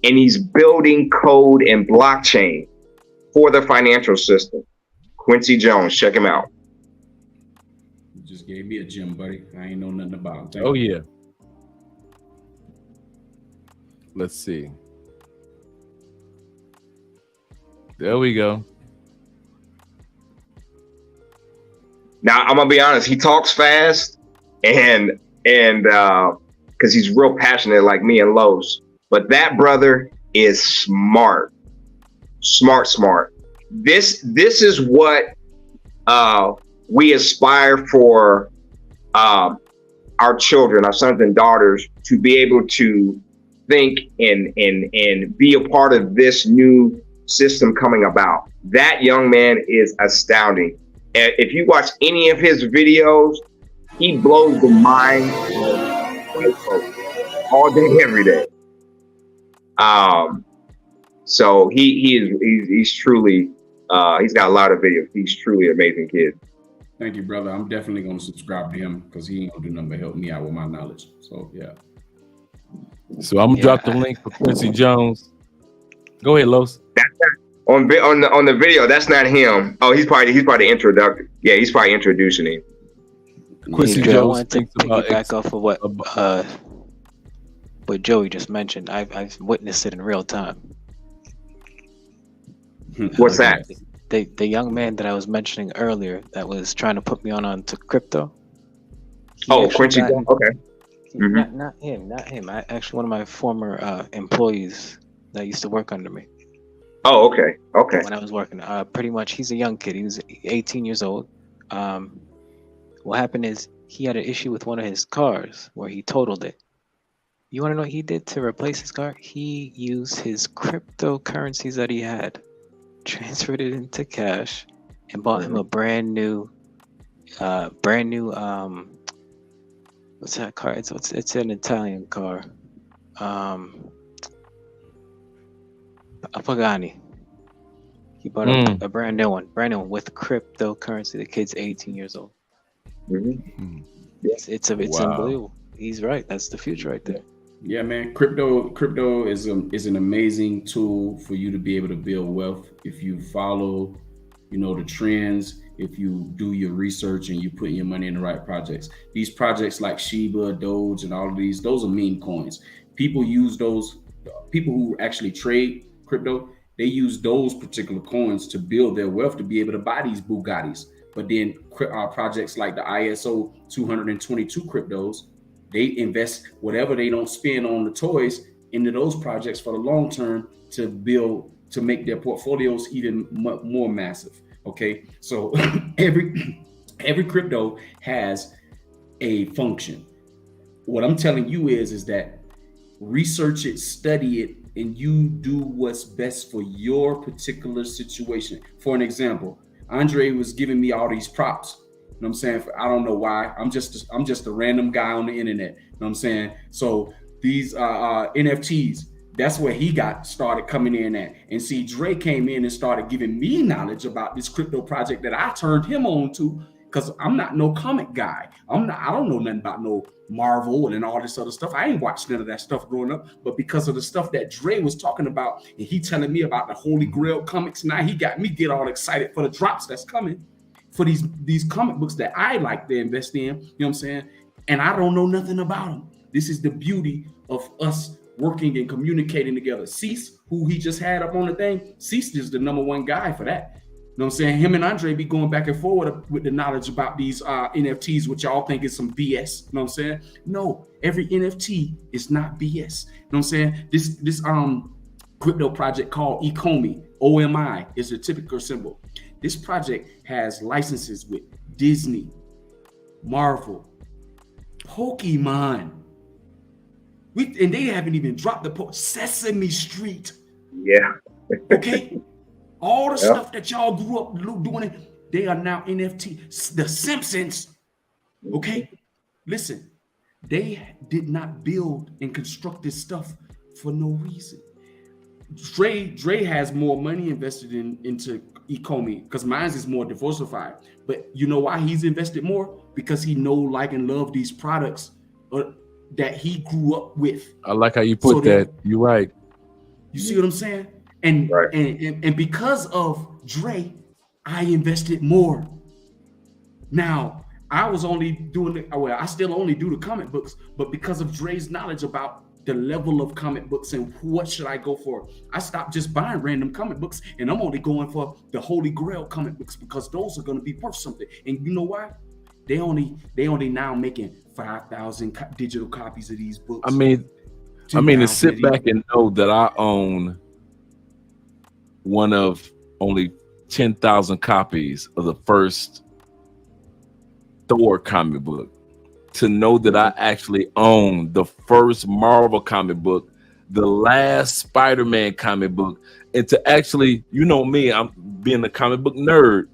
And he's building code and blockchain for the financial system. Quincy Jones, check him out.
You just gave me a gem, buddy. I ain't know nothing about him.
Oh, yeah. Let's see. There we go.
Now, I'm gonna be honest. He talks fast, and because he's real passionate, like me and Los. But that brother is smart. This is what we aspire for our children, our sons and daughters, to be able to think and be a part of this new system coming about. That young man is astounding. And if you watch any of his videos, he blows the mind of white folks all day, every day. So he's truly he's got a lot of videos. He's truly an amazing kid.
Thank you, brother. I'm definitely going to subscribe to him because he ain't gonna do nothing but help me out with my knowledge. So yeah.
So I'm gonna drop the link for Quincy Jones. Go ahead, Los.
That's not, on the video. That's not him. Oh, he's probably introducing. Yeah, he's probably introducing him.
Quincy
Joe,
Jones
I wanted to
thinks about
piggyback off of what Joey just mentioned. I've witnessed it in real time.
What's that?
The young man that I was mentioning earlier that was trying to put me onto crypto.
Quincy Jones. Okay.
Not him. I actually, one of my former employees that used to work under me.
Oh, okay.
When I was working, pretty much, he's a young kid. He was 18 years old. What happened is he had an issue with one of his cars where he totaled it. You want to know what he did to replace his car? He used his cryptocurrencies that he had, transferred it into cash, and bought him a brand new what's that car? It's an Italian car. A Pagani. He bought a brand new one with cryptocurrency. The kid's 18 years old.
Mm-hmm.
It's unbelievable. He's right. That's the future right there.
Yeah, man. Crypto is an amazing tool for you to be able to build wealth if you follow, the trends. If you do your research and you put your money in the right projects. These projects like Shiba, Doge, and all of these, those are meme coins. People use those. People who actually trade crypto, they use those particular coins to build their wealth to be able to buy these Bugattis. But then projects like the ISO 222 cryptos, they invest whatever they don't spend on the toys into those projects for the long term to make their portfolios even more massive. Okay, so every crypto has a function. What I'm telling you is that research it, study it, and you do what's best for your particular situation. For an example, Andre was giving me all these props. You know what I'm saying? I don't know why. I'm just a random guy on the internet. You know what I'm saying? So these NFTs, that's where he got started coming in at. And see, Dre came in and started giving me knowledge about this crypto project that I turned him on to, because I'm not no comic guy. I don't know nothing about no Marvel and all this other stuff. I ain't watched none of that stuff growing up. But because of the stuff that Dre was talking about, and he telling me about the Holy Grail comics, now he got me get all excited for the drops that's coming for these comic books that I like to invest in. You know what I'm saying? And I don't know nothing about them. This is the beauty of us working and communicating together. Cease, who he just had up on the thing, Cease is the number one guy for that. You know what I'm saying? Him and Andre be going back and forward with the knowledge about these NFTs, which y'all think is some BS. You know what I'm saying? No, every NFT is not BS. You know what I'm saying? This crypto project called Ecomi, OMI, is a typical symbol. This project has licenses with Disney, Marvel, Pokemon. And they haven't even dropped the Sesame Street.
Yeah.
Okay? All the stuff that y'all grew up doing, they are now NFT. The Simpsons. Okay? Listen, they did not build and construct this stuff for no reason. Dre has more money invested into Ecomi because mine is more diversified. But you know why he's invested more? Because he know, like, and love these products that he grew up with.
I like how you put that. You're right.
You see what I'm saying? And,
right.
and because of Dre, I invested more. Now, I was only doing I still only do the comic books, but because of Dre's knowledge about the level of comic books and what should I go for, I stopped just buying random comic books, and I'm only going for the Holy Grail comic books because those are going to be worth something. And you know why? They only now making 5,000 digital copies of these books.
I mean, to sit back and know that I own one of only 10,000 copies of the first Thor comic book, to know that I actually own the first Marvel comic book, the last Spider-Man comic book, and to actually, you know me, I'm being a comic book nerd,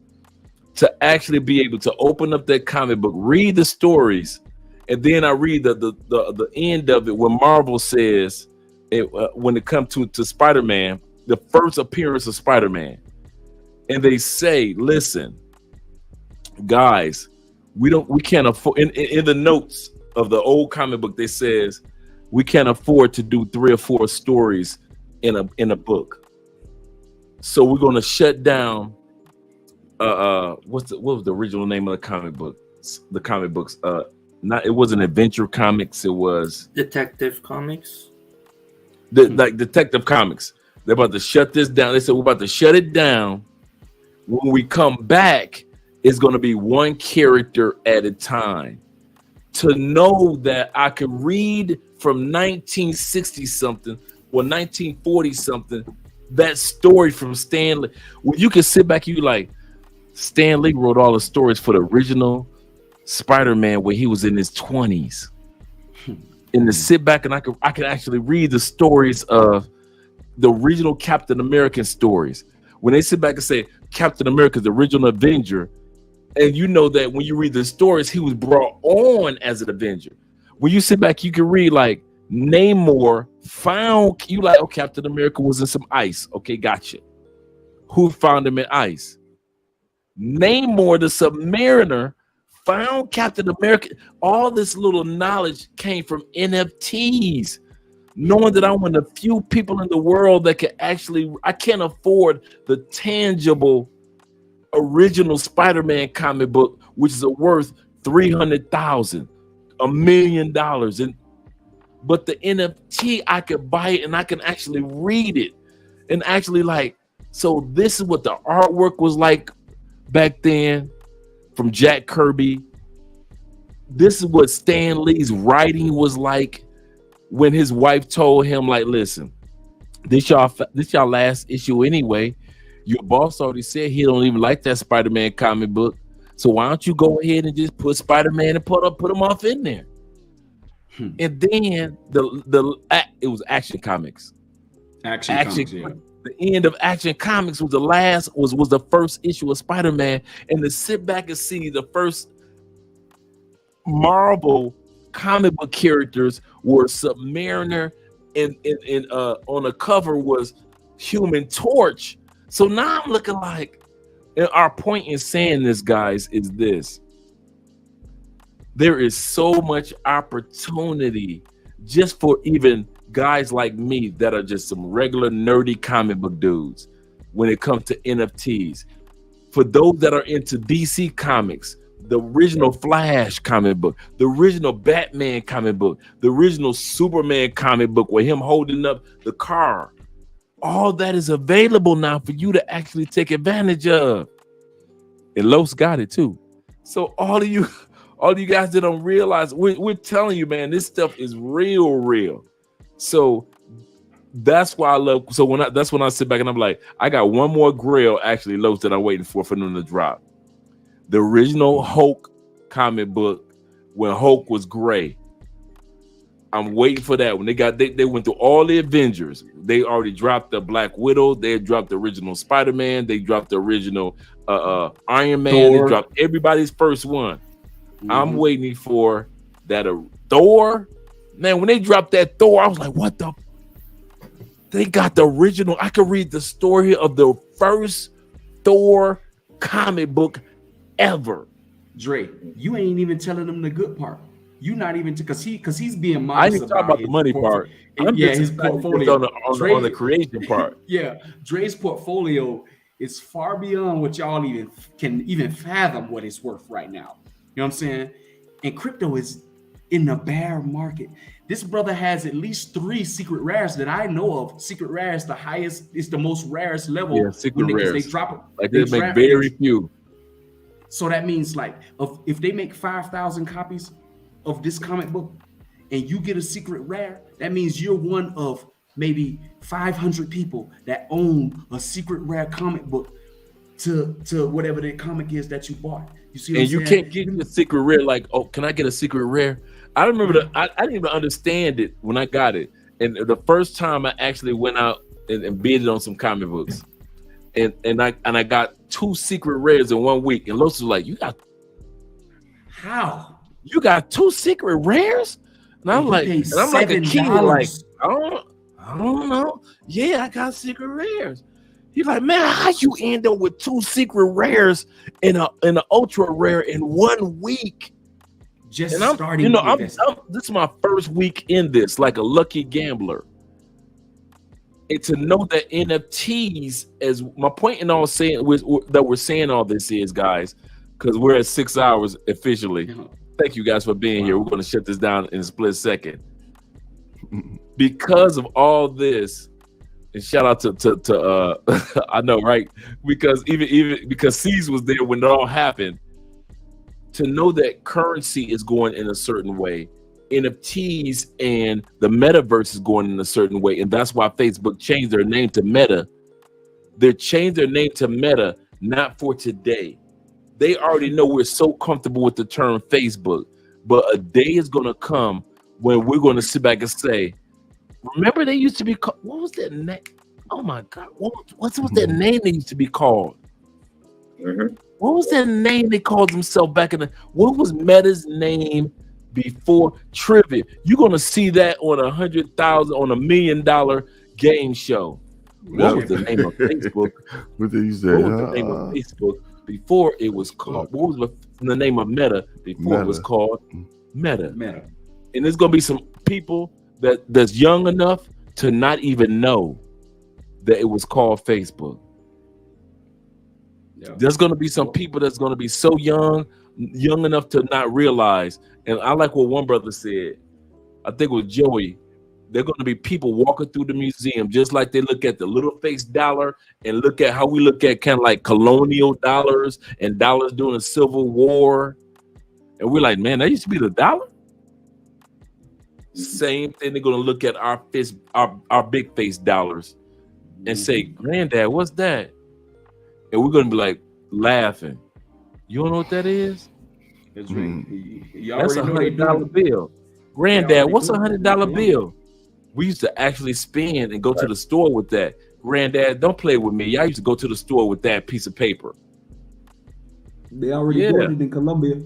to actually be able to open up that comic book, read the stories, and then I read the end of it when Marvel says, when it comes to Spider-Man, the first appearance of Spider-Man, and they say, listen, guys, we can't afford, in the notes of the old comic book, they says we can't afford to do 3 or 4 stories in a book. So we're gonna shut down what was the original name of the comic book? The comic books. It wasn't Adventure Comics, it was
Detective Comics.
Like Detective Comics. They're about to shut this down. They said we're about to shut it down. When we come back, it's going to be one character at a time. To know that I can read from 1960 something or 1940 something, that story from Stan Lee. When you can sit back, you like, Stan Lee wrote all the stories for the original Spider-Man when he was in his 20s. And to sit back and I can actually read the stories of the original Captain American stories. When they sit back and say Captain America's the original Avenger, and you know that when you read the stories, he was brought on as an Avenger. When you sit back, you can read like Namor found, you like, oh, Captain America was in some ice. Okay, gotcha. Who found him in ice? Namor, the Submariner, found Captain America. All this little knowledge came from NFTs. Knowing that I'm one of the few people in the world that can actually, I can't afford the tangible original Spider-Man comic book, which is worth $300,000, $1 million, but the NFT, I could buy it and I can actually read it and actually like. So this is what the artwork was like back then from Jack Kirby. This is what Stan Lee's writing was like when his wife told him, like, listen, this y'all last issue anyway. Your boss already said he don't even like that Spider-Man comic book. So why don't you go ahead and just put Spider-Man and put him off in there? And then it was Action Comics. Action Comics, yeah. The end of Action Comics was was the first issue of Spider-Man. And to sit back and see the first Marvel comic book characters were Submariner, and on the cover was Human Torch. So now I'm looking like, and our point in saying this, guys, is this: there is so much opportunity just for even guys like me that are just some regular nerdy comic book dudes when it comes to NFTs. For those that are into DC Comics, the original Flash comic book, the original Batman comic book, the original Superman comic book with him holding up the car, all that is available now for you to actually take advantage of. And Los got it too. So all of you guys that don't realize, we're telling you, man, this stuff is real. So that's why I love. So that's when I sit back and I'm like, I got one more Grail actually loads that I'm waiting for them to drop. The original Hulk comic book when Hulk was gray. I'm waiting for that. When they went through all the Avengers, they already dropped the Black Widow, they dropped the original Spider-Man, they dropped the original Iron Man, Thor. They dropped everybody's first one. Mm-hmm. I'm waiting for that Thor. Man, when they dropped that Thor, I was like, what the? They got the original. I could read the story of the first Thor comic book ever.
Dre, you ain't even telling them the good part. You not even because he's being modest.
I didn't talk about the money part.
His portfolio
on the creation part.
Yeah, Dre's portfolio is far beyond what y'all can fathom what it's worth right now. You know what I'm saying? And crypto is in the bear market. This brother has at least 3 secret rares that I know of. Secret rares, the highest, is the most rarest level.
Yeah, secret rares.
They drop it.
Like they make very few.
So that means like if they make 5,000 copies of this comic book and you get a secret rare, that means you're one of maybe 500 people that own a secret rare comic book to whatever the comic is that you bought. You see what I'm saying?
And you can't get a secret rare like, oh, can I get a secret rare? I remember I didn't even understand it when I got it. And the first time I actually went out and bidded on some comic books. And I got 2 secret rares in 1 week. And Los was like, you got
how?
You got 2 secret rares? And I'm like a kid, like, I don't know. Yeah, I got secret rares. He's like, man, how you end up with 2 secret rares in an ultra rare in 1 week?
Just
I'm
starting.
this is my first week in this, like a lucky gambler. And to know that NFTs, as my point in all saying that we're saying all this is, guys, because we're at 6 hours officially. Thank you guys for being here. We're going to shut this down in a split second. Because of all this, and shout out to I know, right? Because even because C's was there when it all happened. To know that currency is going in a certain way, NFTs and the metaverse is going in a certain way, and that's why Facebook changed their name to Meta. They changed their name to Meta, not for today. They already know we're so comfortable with the term Facebook, but a day is going to come when we're going to sit back and say, remember they used to be called, what was that name? Oh my God, what was that name they used to be called? Mm-hmm. What was that name they called themselves back in the, what was Meta's name before Trivia? You're going to see that on 100,000, on $1 million game show. What was the name of Facebook?
What did you say?
What was the name of Facebook before it was called? What was the name of Meta before it was called Meta?
Meta.
And there's going to be some people that's young enough to not even know that it was called Facebook. Yeah. There's going to be some people that's going to be so young enough to not realize. And I like what one brother said. I think it was Joey. They're going to be people walking through the museum just like they look at the little face dollar and look at how we look at kind of like colonial dollars and dollars during the Civil War. And we're like, man, that used to be the dollar. Same thing. They're going to look at our big face dollars and say, Granddad, what's that? And we're going to be like laughing. You don't know what that is?
That's
That's a $100 bill. Granddad, what's a $100 bill? We used to actually spend and go to the store with that. Granddad, don't play with me. I used to go to the store with that piece of paper.
They already doing it in Colombia.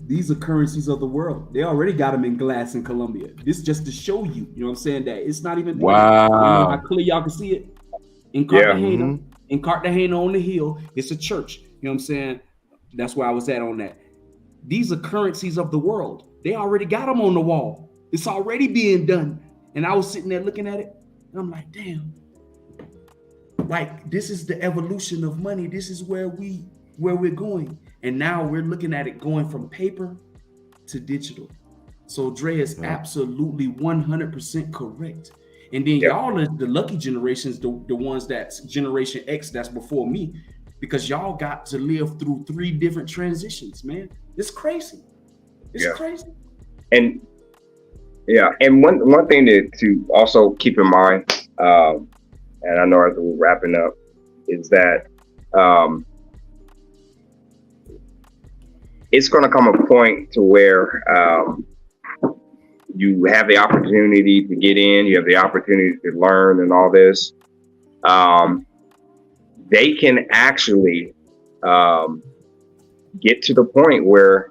These are currencies of the world. They already got them in glass in Colombia. This just to show you, you know what I'm saying, that it's not even.
Wow.
You know how clear y'all can see it? In Cartagena, in Cartagena on the hill, it's a church. You know what I'm saying? That's where I was at on that. These are currencies of the world. They already got them on the wall. It's already being done. And I was sitting there looking at it, and I'm like, damn. Like, this is the evolution of money. This is where we're going. And now we're looking at it going from paper to digital. So Dre is absolutely 100% correct. And then y'all are the lucky generations, the ones that's Generation X, that's before me, because y'all got to live through 3 different transitions, man. It's crazy. It's crazy.
And one thing to also keep in mind and I know as we're wrapping up, is that it's going to come a point to where you have the opportunity to get in, you have the opportunity to learn and all this. They can actually get to the point where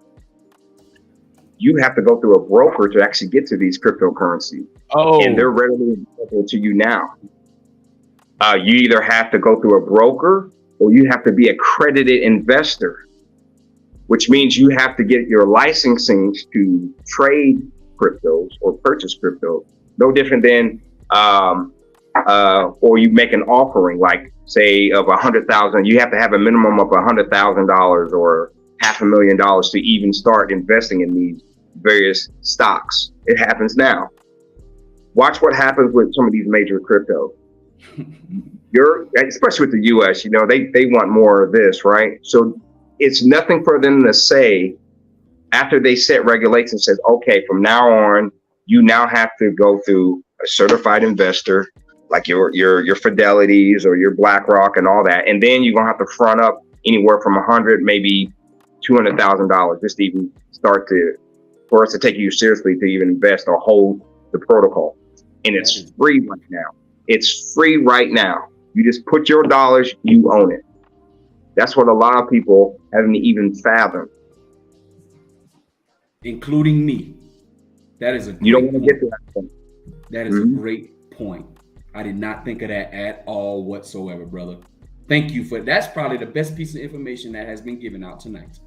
you have to go through a broker to actually get to these cryptocurrencies.
Oh,
And they're readily available to you now. You either have to go through a broker or you have to be a accredited investor, which means you have to get your licensing to trade cryptos or purchase crypto. No different than, or you make an offering, like say of 100,000, you have to have a minimum of $100,000 or $500,000 to even start investing in these various stocks. It happens now. Watch what happens with some of these major crypto. Especially with the US, you know, they want more of this, right? So it's nothing for them to say after they set regulations, says, okay, from now on, you now have to go through a certified investor, like your Fidelities or your BlackRock and all that. And then you're gonna have to front up anywhere from $100,000, maybe $200,000 just to even start for us to take you seriously to even invest or hold the protocol. And it's free right now. It's free right now. You just put your dollars, you own it. That's what a lot of people haven't even fathomed.
Including me. That is a great
You don't want to
point.
get to that point.
That is a great point. I did not think of that at all whatsoever, brother. Thank you for that's probably the best piece of information that has been given out tonight.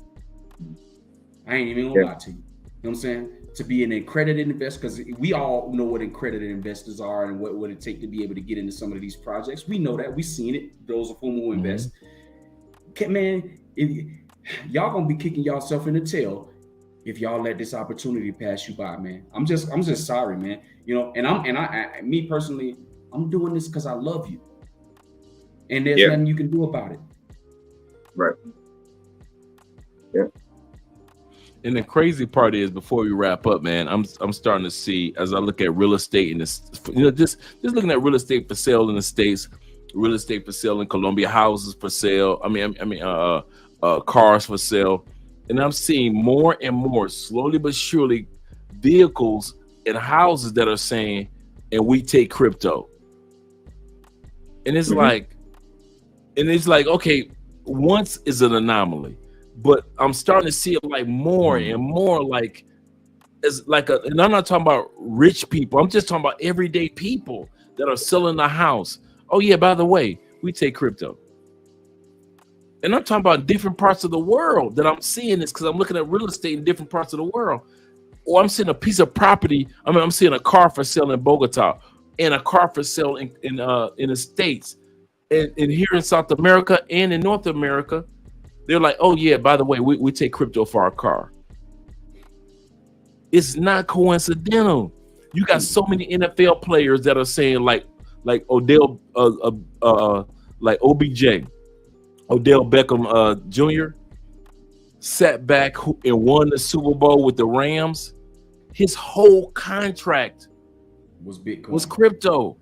I ain't even gonna lie to you. You know what I'm saying? To be an accredited investor, because we all know what accredited investors are and what would it take to be able to get into some of these projects. We know that. We've seen it. Those of whom will invest. Man, y'all gonna be kicking yourself in the tail if y'all let this opportunity pass you by, man. I'm just sorry, man. You know, and me personally, I'm doing this because I love you. And there's nothing you can do about it.
Right. Yeah.
And the crazy part is, before we wrap up, man, I'm starting to see, as I look at real estate in this, you know, just looking at real estate for sale in the States, real estate for sale in Colombia, houses for sale. I mean, cars for sale, and I'm seeing more and more, slowly but surely, vehicles and houses that are saying, "And we take crypto." And it's like, okay, once is an anomaly. But I'm starting to see it like more and more, like it's like and I'm not talking about rich people. I'm just talking about everyday people that are selling a house. Oh yeah, by the way, we take crypto. And I'm talking about different parts of the world that I'm seeing this, because I'm looking at real estate in different parts of the world. Or I'm seeing a piece of property. I mean, I'm seeing a car for sale in Bogota and a car for sale in the States and here in South America and in North America. They're like, oh yeah, by the way, we take crypto for our car. It's not coincidental. You got so many NFL players that are saying like Odell, like OBJ, Odell Beckham Jr. sat back and won the Super Bowl with the Rams. His whole contract
was Bitcoin,
was crypto.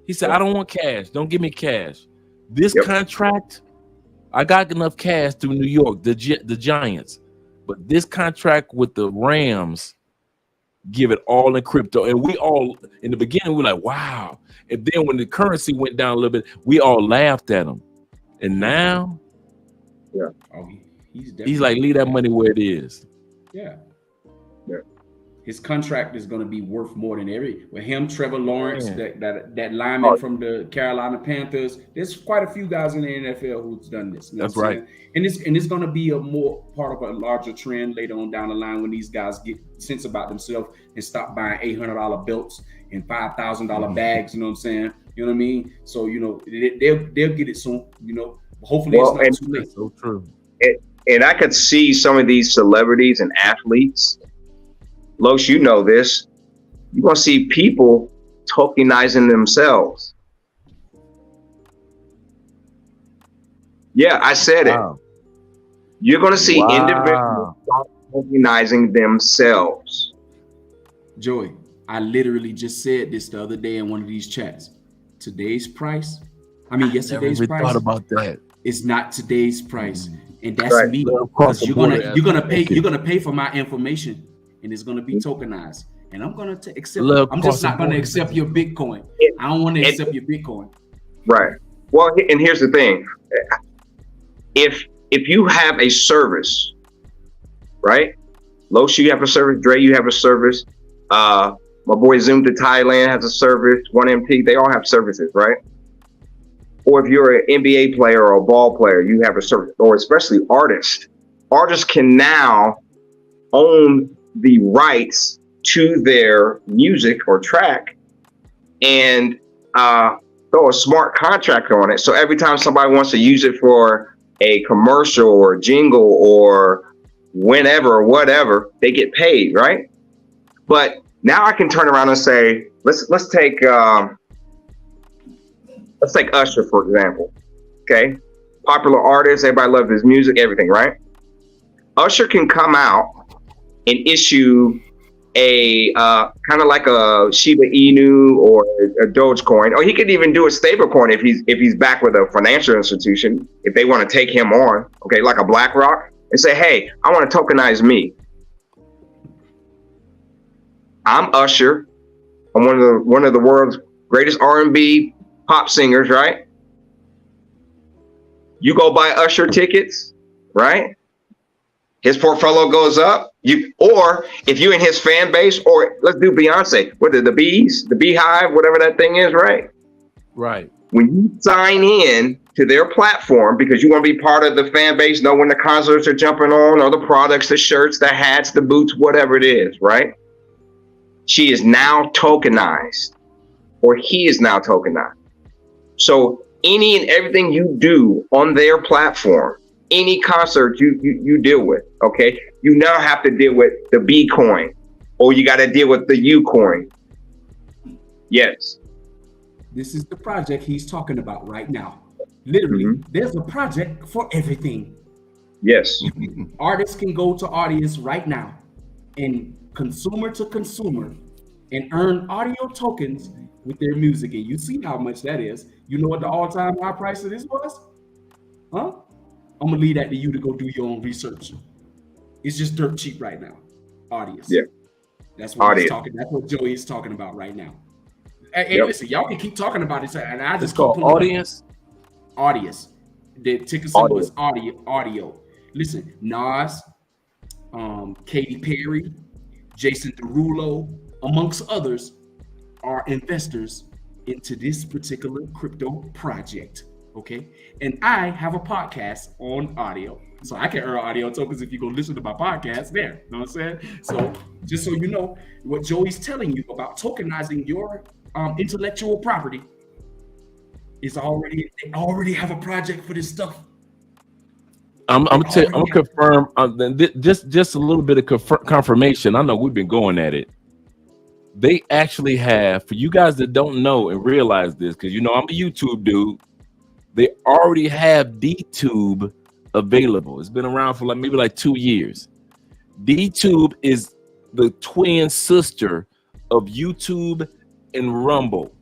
He said, I don't want cash. Don't give me cash. This contract, I got enough cash through New York, the Giants, but this contract with the Rams, give it all in crypto. And we all, in the beginning, we were like, wow. And then when the currency went down a little bit, we all laughed at him. And now, he's like, leave that money where it is.
Yeah. His contract is going to be worth more than with him, Trevor Lawrence, that lineman from the Carolina Panthers. There's quite a few guys in the NFL who's done this. You know
That's right.
And it's going to be a more part of a larger trend later on down the line when these guys get sense about themselves and stop buying $800 belts and $5,000 bags. You know what I'm saying? You know what I mean? So, you know, they'll get it soon. You know, hopefully it's not too late.
So true.
And I could see some of these celebrities and athletes. Los, you know this. You're going to see people tokenizing themselves. Yeah, I said it. You're going to see individuals tokenizing themselves.
Joey, I literally just said this the other day in one of these chats. today's price. I mean, yesterday's
Never
price.
thought about that.
It's not today's price, and that's
Right.
me.
Love
Because
cross
you're
the
gonna
border
you're gonna pay
aspect.
you're gonna pay for my information, and it's gonna be tokenized. And I'm gonna accept.
Love
I'm just not
crossing
gonna
borders.
accept your Bitcoin. I don't want to accept your Bitcoin.
Right. Well, and here's the thing: if you have a service, right? Loshi, you have a service. Dre, you have a service. My boy Zoom to Thailand has a service. 1MT, they all have services, right? Or if you're an NBA player or a ball player, you have a service. Or especially artists. Artists can now own the rights to their music or track and throw a smart contract on it. So every time somebody wants to use it for a commercial or a jingle or whenever or whatever, they get paid, right? But now I can turn around and say, let's take Usher, for example. Okay, popular artist, everybody loves his music, everything, right? Usher can come out and issue a kind of like a Shiba Inu or a Dogecoin, or he could even do a stable coin if he's back with a financial institution, if they want to take him on, okay, like a BlackRock, and say, hey, I want to tokenize me. I'm Usher. I'm one of the world's greatest R&B pop singers, right? You go buy Usher tickets, right? His portfolio goes up. Or if you're in his fan base, or let's do Beyonce, what are the bees, the beehive, whatever that thing is, right?
Right.
When you sign in to their platform because you want to be part of the fan base, know when the concerts are jumping on, or the products, the shirts, the hats, the boots, whatever it is, right? She is now tokenized, or he is now tokenized. So any and everything you do on their platform, any concert you deal with, okay, you now have to deal with the B coin, or you got to deal with the U coin. Yes.
This is the project he's talking about right now. Literally, there's a project for everything.
Yes.
Artists can go to audience right now and consumer to consumer and earn audio tokens with their music. And you see how much that is. You know what the all-time high price of this was? Huh? I'm gonna leave that to you to go do your own research. It's just dirt cheap right now. Audience.
Yeah.
That's what
Audience.
he's talking. That's what Joey is talking about right now. And listen, y'all can keep talking about it, and I just
It's called
keep pulling
Audience.
up. Audience. The ticker symbol is audio. Listen, Nas, Katy Perry, Jason Derulo, amongst others, are investors into this particular crypto project. Okay, and I have a podcast on audio, so I can earn audio tokens if you go listen to my podcast there. You know what I'm saying? So just so you know, what Joey's telling you about tokenizing your intellectual property is they already have a project for this stuff.
I'm gonna confirm. Just a little bit of confirmation. I know we've been going at it. They actually have, for you guys that don't know and realize this, because you know I'm a YouTube dude. They already have DTube available. It's been around for maybe 2 years. DTube is the twin sister of YouTube and Rumble.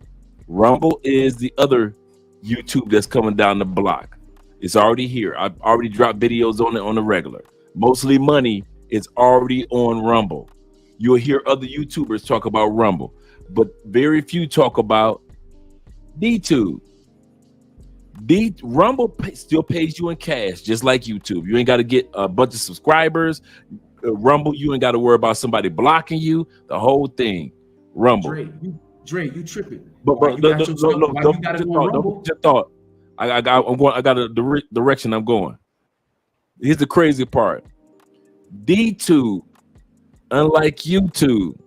Rumble is the other YouTube that's coming down the block. It's already here. I've already dropped videos on it on the regular. Mostly Money is already on Rumble. You'll hear other YouTubers talk about Rumble, but very few talk about DTube. Rumble still pays you in cash, just like YouTube. You ain't got to get a bunch of subscribers. Rumble, you ain't got to worry about somebody blocking you. The whole thing, Rumble.
Dre, you tripping?
But don't put your thought. I got a direction I'm going. Here's the crazy part. DTube, unlike YouTube,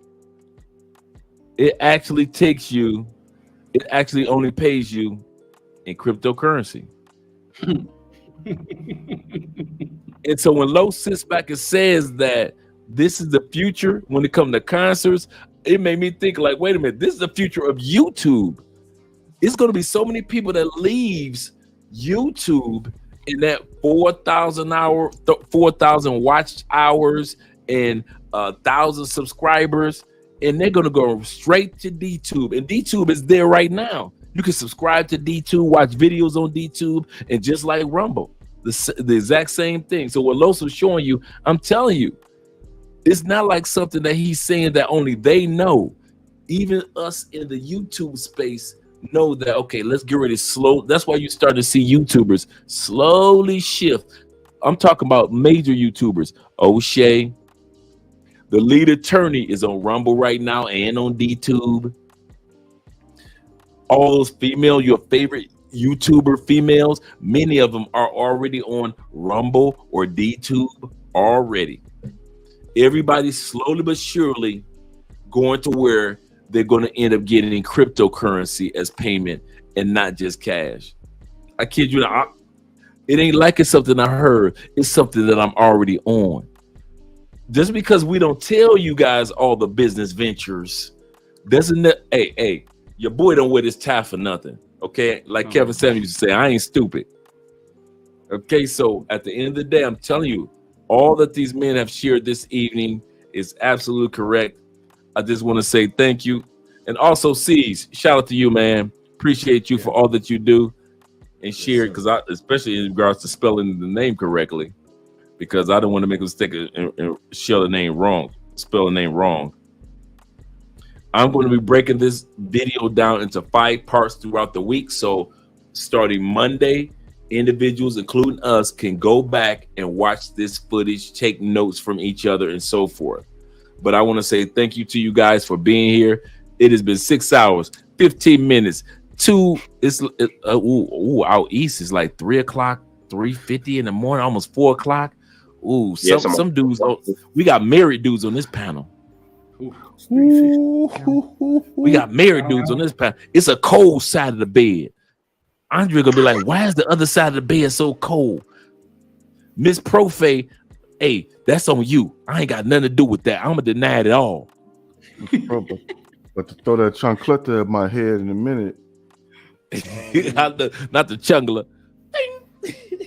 it actually only pays you in cryptocurrency. And so when Lo sits back and says that this is the future when it comes to concerts, it made me think wait a minute, this is the future of YouTube. It's going to be so many people that leaves YouTube in that 4,000 watch hours and 1,000 subscribers, and they're gonna go straight to DTube, and DTube is there right now. You can subscribe to DTube, watch videos on DTube, and just like Rumble, the exact same thing. So what Los was showing you, I'm telling you, it's not like something that he's saying that only they know. Even us in the YouTube space know that, okay, let's get ready slow. That's why you start to see YouTubers slowly shift. I'm talking about major YouTubers. O'Shea, the lead attorney, is on Rumble right now and on DTube. All those your favorite YouTuber females, many of them are already on Rumble or DTube already. Everybody's slowly but surely going to where they're going to end up getting cryptocurrency as payment and not just cash. I kid you not. It ain't like it's something I heard. It's something that I'm already on. Just because we don't tell you guys all the business ventures, doesn't that, hey, your boy don't wear this tie for nothing. Okay, like Kevin Samuels used to say, I ain't stupid. Okay, so at the end of the day, I'm telling you, all that these men have shared this evening is absolutely correct. I just want to say thank you. And also, C's, shout out to you, man. Appreciate you for all that you do and share it, because especially in regards to spelling the name correctly, because I don't want to make a mistake and spell the name wrong. I'm going to be breaking this video down into 5 parts throughout the week. So starting Monday, individuals, including us, can go back and watch this footage, take notes from each other, and so forth. But I want to say thank you to you guys for being here. It has been 6 hours, 15 minutes. Out east is like 3 o'clock, 3:50 in the morning, almost 4 o'clock. Ooh, some dudes. We got married dudes on this panel. We got married dudes on this panel. It's a cold side of the bed. Andre gonna be like, why is the other side of the bed so cold? Miss Profe, hey, that's on you. I ain't got nothing to do with that. I'm gonna deny it all.
But to throw that chancleta at my head in a minute.
not the chungler.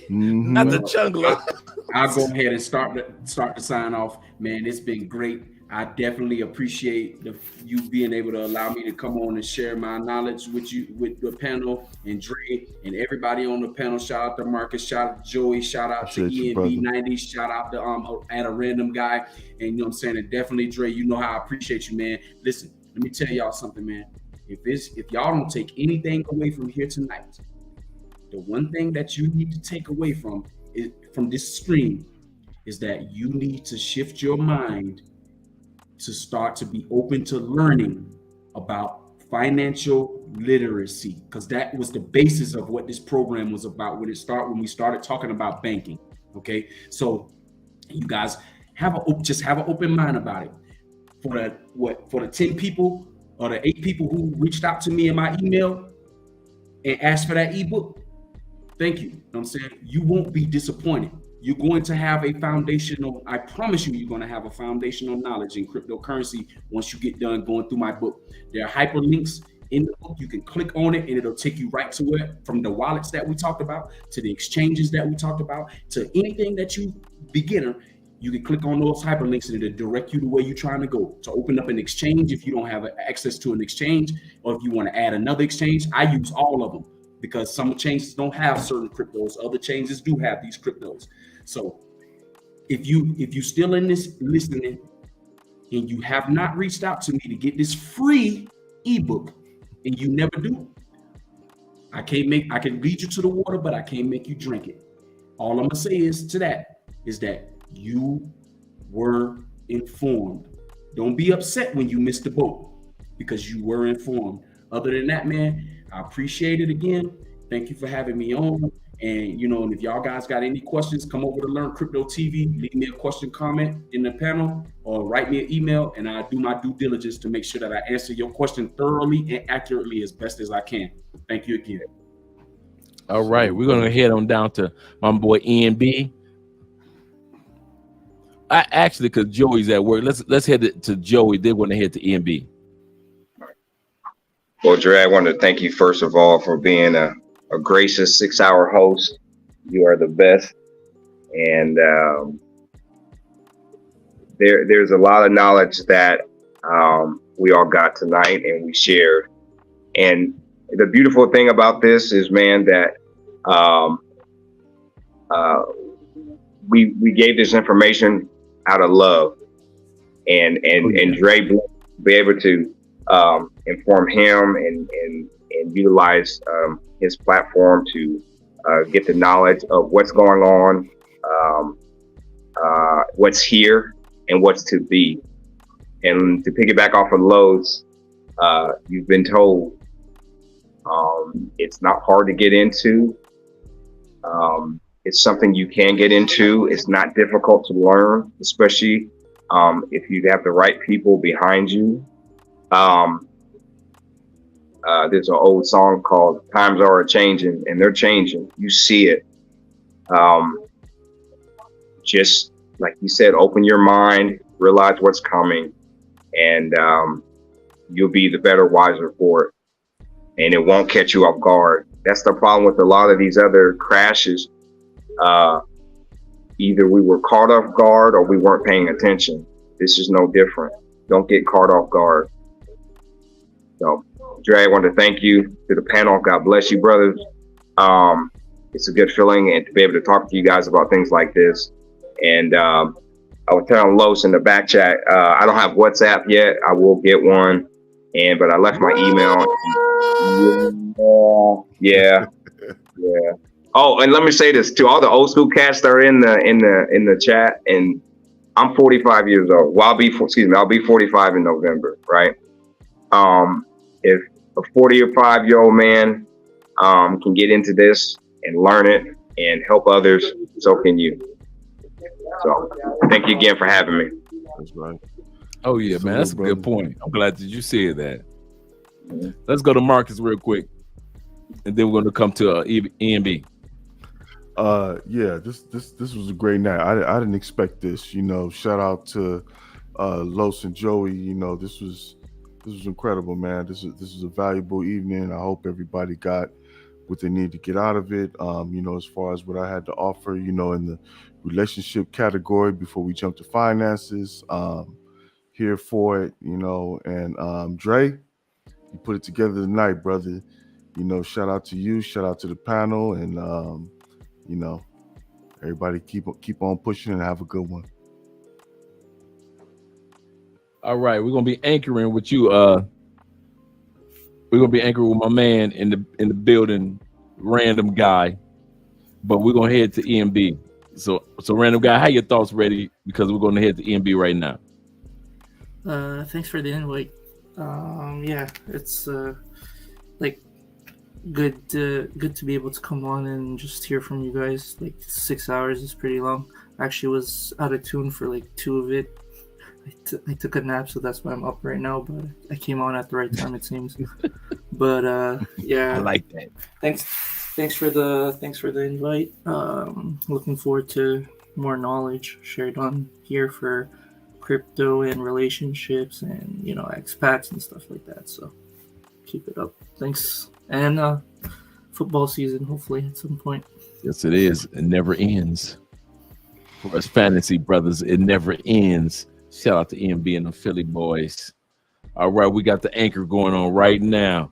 Not the chungler.
I'll go ahead and start the sign off. Man, it's been great. I definitely appreciate you being able to allow me to come on and share my knowledge with you, with the panel, and Dre and everybody on the panel. Shout out to Marcus, shout out to Joey, shout out to ENB90, shout out to at a random guy, and you know what I'm saying. And definitely Dre, you know how I appreciate you, man. Listen, let me tell y'all something, man. If y'all don't take anything away from here tonight, the one thing that you need to take away from this stream is that you need to shift your mind to start to be open to learning about financial literacy, because that was the basis of what this program was about when we started talking about banking. Okay, so you guys just have an open mind about it. For the 10 people or the 8 people who reached out to me in my email and asked for that ebook, thank you. You know what I'm saying? You won't be disappointed. You're going to have a foundational, I promise you're going to have a foundational knowledge in cryptocurrency once you get done going through my book. There are hyperlinks in the book. You can click on it and it'll take you right to it, from the wallets that we talked about, to the exchanges that we talked about, to anything that you beginner. You can click on those hyperlinks and it'll direct you to where you're trying to go. To open up an exchange if you don't have access to an exchange, or if you want to add another exchange. I use all of them, because some exchanges don't have certain cryptos. Other exchanges do have these cryptos. So if you still in this listening and you have not reached out to me to get this free ebook, and you never do, I can lead you to the water, but I can't make you drink it. All I'm gonna say is that you were informed. Don't be upset when you missed the boat, because you were informed. Other than that, man, I appreciate it again. Thank you for having me on. And if y'all guys got any questions, come over to Learn Crypto TV, leave me a question, comment in the panel, or write me an email, and I'll do my due diligence to make sure that I answer your question thoroughly and accurately as best as I can. Thank you again.
All right, we're gonna head on down to my boy ENB. Because Joey's at work, let's head to Joey. They want to head to ENB.
Well, Dre, I want to thank you first of all for being a gracious 6-hour host. You are the best. And there's a lot of knowledge that we all got tonight and we shared. And the beautiful thing about this is, man, that we gave this information out of love, and Dre be able to inform him and utilize his platform to get the knowledge of what's going on, what's here, and what's to be. And to piggyback off of Lowe's, you've been told it's not hard to get into. It's something you can get into. It's not difficult to learn, especially if you have the right people behind you. There's an old song called "Times Are A-Changing," and they're changing. You see it. Just like you said, open your mind, realize what's coming, and you'll be the better, wiser for it. And it won't catch you off guard. That's the problem with a lot of these other crashes. Either we were caught off guard or we weren't paying attention. This is no different. Don't get caught off guard. So, Dre, I want to thank you to the panel. God bless you, brothers. It's a good feeling and to be able to talk to you guys about things like this. And I was telling Los in the back chat, I don't have WhatsApp yet. I will get one. But I left my email. Yeah. Oh, and let me say this to all the old school cats that are in the chat. And I'm 45 years old. Well, I'll be 45 in November, right? If a 45-year-old man can get into this and learn it and help others, so can you. So thank you again for having me.
That's right.
Oh yeah, man, that's a good point. I'm glad that you said that. Let's go to Marcus real quick, and then we're going to come to EMB.
Yeah, this was a great night. I didn't expect this. You know, shout out to Los and Joey. You know, this was incredible, man. This is a valuable evening. I hope everybody got what they need to get out of it. You know, as far as what I had to offer, you know, in the relationship category before we jump to finances. Here for it, you know, and Dre, you put it together tonight, brother. You know, shout out to you, shout out to the panel, and you know, everybody keep on pushing and have a good one.
All right, we're gonna be anchoring with you. We're gonna be anchoring with my man in the building, random guy. But we're gonna head to EMB. So random guy, how your thoughts ready? Because we're gonna head to EMB right now.
Thanks for the invite. Yeah, it's like good to be able to come on and just hear from you guys. Like 6 hours is pretty long. I actually was out of tune for like 2 of it. I took a nap, so that's why I'm up right now. But I came on at the right time, it seems. But yeah,
I like that.
Thanks for the invite. Looking forward to more knowledge shared on here for crypto and relationships and, you know, expats and stuff like that. So keep it up. Thanks. And football season, hopefully at some point.
Yes, it is. It never ends. For us fantasy brothers, it never ends. Shout out to EMB and the Philly boys. All right, we got the anchor going on right now.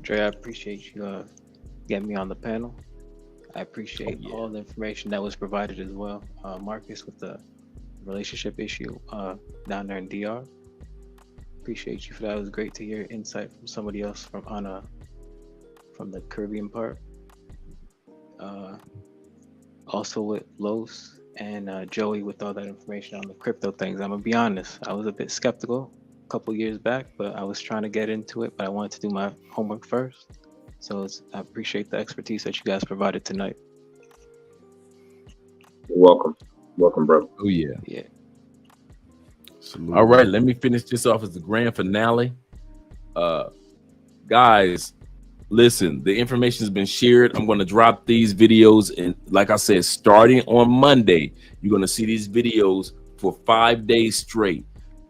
Dre, I appreciate you getting me on the panel. I appreciate all the information that was provided as well. Marcus, with the relationship issue down there in DR. Appreciate you for that. It was great to hear insight from somebody else from the Caribbean part. Also with Los and Joey with all that information on the crypto things. I'm gonna be honest, I was a bit skeptical a couple years back, but I was trying to get into it, but I wanted to do my homework first. So I appreciate the expertise that you guys provided tonight.
You're welcome. Welcome, bro.
Oh, yeah.
Yeah.
Salute.
All right, let me finish this off as the grand finale. Guys, listen, the information has been shared. I'm going to drop these videos. And like I said, starting on Monday, you're going to see these videos for 5 days straight.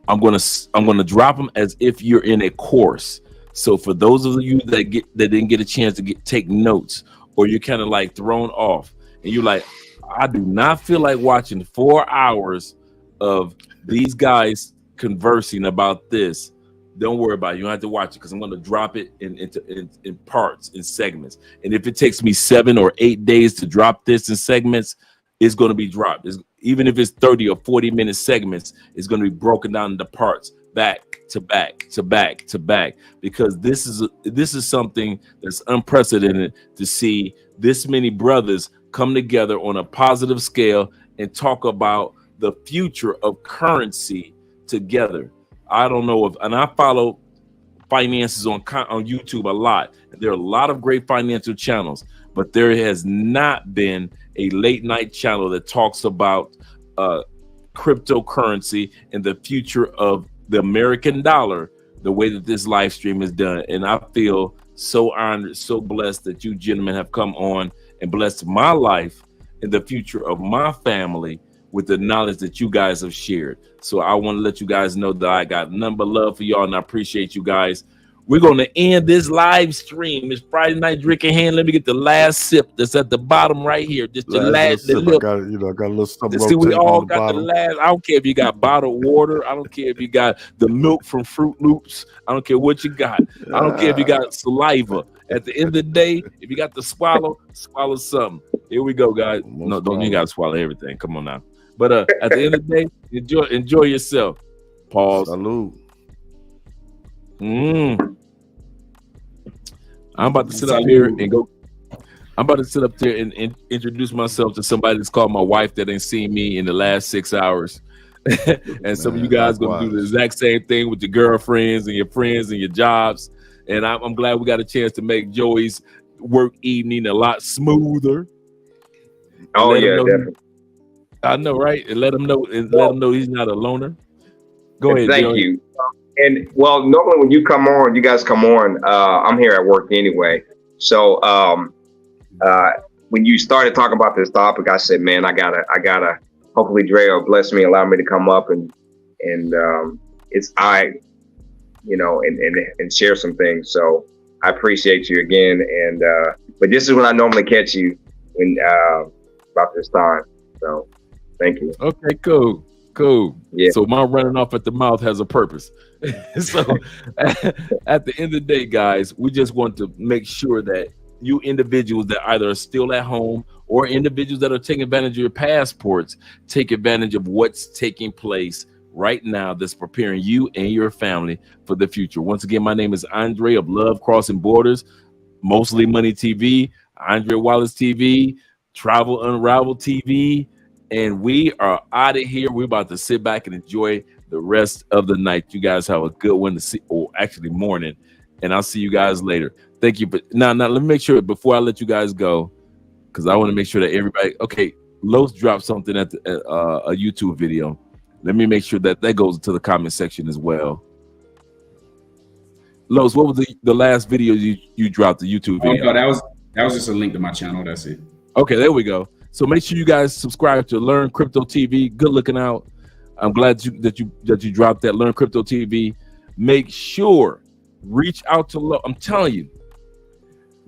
I'm going to drop them as if you're in a course. So for those of you that didn't get a chance to take notes, or you're kind of like thrown off and you're like, I do not feel like watching 4 hours of these guys conversing about this. Don't worry about it. You don't have to watch it because I'm going to drop it in parts, in segments. And if it takes me 7 or 8 days to drop this in segments, it's going to be dropped. Even if it's 30 or 40-minute segments, it's going to be broken down into parts, back to back to back to back, because this is something that's unprecedented to see this many brothers come together on a positive scale and talk about the future of currency together. I don't know if, and I follow finances on YouTube a lot. There are a lot of great financial channels, but there has not been a late night channel that talks about cryptocurrency and the future of the American dollar the way that this live stream is done. And I feel so honored, so blessed that you gentlemen have come on and blessed my life and the future of my family with the knowledge that you guys have shared. So I want to let you guys know that I got nothing but love for y'all, and I appreciate you guys. We're going to end this live stream. It's Friday night drinking hand. Let me get the last sip that's at the bottom right here. Just the last
sip. I got a little something.
See, we all got the last. I don't care if you got bottled water. I don't care if you got the milk from Fruit Loops. I don't care what you got. I don't care if you got saliva. At the end of the day, if you got to swallow something. Here we go, guys. No, don't you got to swallow everything. Come on now. But at the end of the day, enjoy yourself. Pause.
Salute.
I'm about to sit up here and go. I'm about to sit up there and introduce myself to somebody that's called my wife that ain't seen me in the last 6 hours. And some of you guys gonna do the exact same thing with your girlfriends and your friends and your jobs. And I'm glad we got a chance to make Joey's work evening a lot smoother.
Oh yeah, definitely.
I know, right? And let him know. Let him know he's not a loner. Go ahead.
Thank you. And well, normally when you guys come on, I'm here at work anyway. So when you started talking about this topic, I said, man, I gotta. Hopefully, Dre will bless me, allow me to come up and share some things. So I appreciate you again. And but this is when I normally catch you when about this time. So thank you.
Okay, cool. Yeah. So my running off at the mouth has a purpose. So at the end of the day, guys, we just want to make sure that you individuals that either are still at home or individuals that are taking advantage of your passports, take advantage of what's taking place right now that's preparing you and your family for the future. Once again, my name is Andre of Love Crossing Borders, Mostly Money TV, Andre Wallace TV, Travel Unraveled TV, and we are out of here. We're about to sit back and enjoy the rest of the night. You guys have a good one to see, or actually morning, and I'll see you guys later. Thank you. But now let me make sure before I let you guys go, because I want to make sure that everybody. Okay, Los dropped something at a YouTube video. Let me make sure that goes into the comment section as well. Los, what was the last video you dropped? The YouTube video?
Oh, no, that was just a link to my channel. That's it.
Okay, there we go. So make sure you guys subscribe to Learn Crypto TV. Good looking out. I'm glad that you dropped that Learn Crypto TV. Make sure reach out to Los. I'm telling you,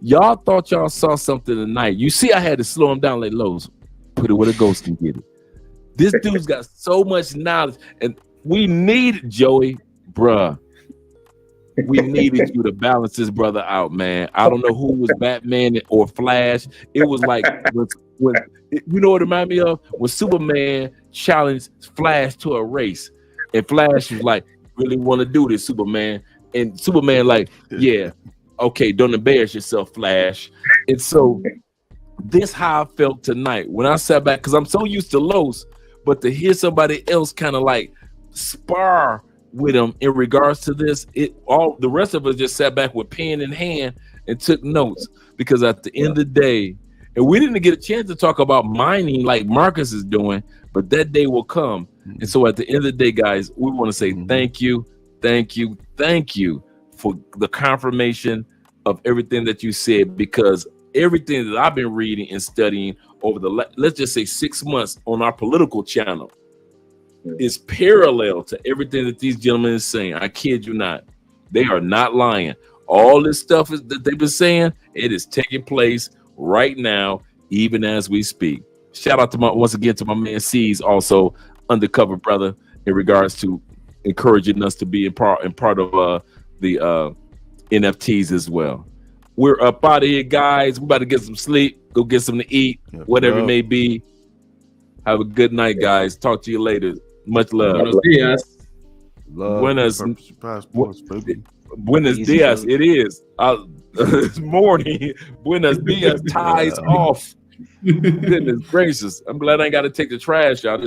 y'all thought y'all saw something tonight. You see, I had to slow him down like Los. Put it where the ghost can get it. This dude's got so much knowledge, and we need Joey, bruh. We needed you to balance this brother out, man. I don't know who was Batman or Flash. It was like when you know what it reminded me of? When Superman challenged Flash to a race, and Flash was like, "Really want to do this, Superman?" And Superman like, "Yeah, okay, don't embarrass yourself, Flash." And so this how I felt tonight when I sat back, because I'm so used to Los, but to hear somebody else kind of like spar with him in regards to this, all the rest of us just sat back with pen in hand and took notes, because at the end of the day, and we didn't get a chance to talk about mining like Marcus is doing, but that day will come. And so at the end of the day, guys, we want to say thank you for the confirmation of everything that you said, because everything that I've been reading and studying over let's just say 6 months on our political channel is parallel to everything that these gentlemen are saying. I kid you not. They are not lying. All this stuff that they've been saying, it is taking place right now, even as we speak. Shout out to once again to my man C's, also undercover brother. in regards to encouraging us to be in part of the NFTs as well. We're up out of here, guys. We're about to get some sleep, go get something to eat, whatever it may be. Have a good night, guys. Talk to you later. Much love.
Buenos dias.
Buenos dias. It is. It's morning. Buenos dias. Ties off. Goodness gracious. I'm glad I ain't got to take the trash out.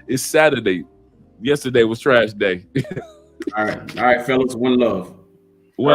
It's Saturday. Yesterday was trash day.
All right, fellas. One love.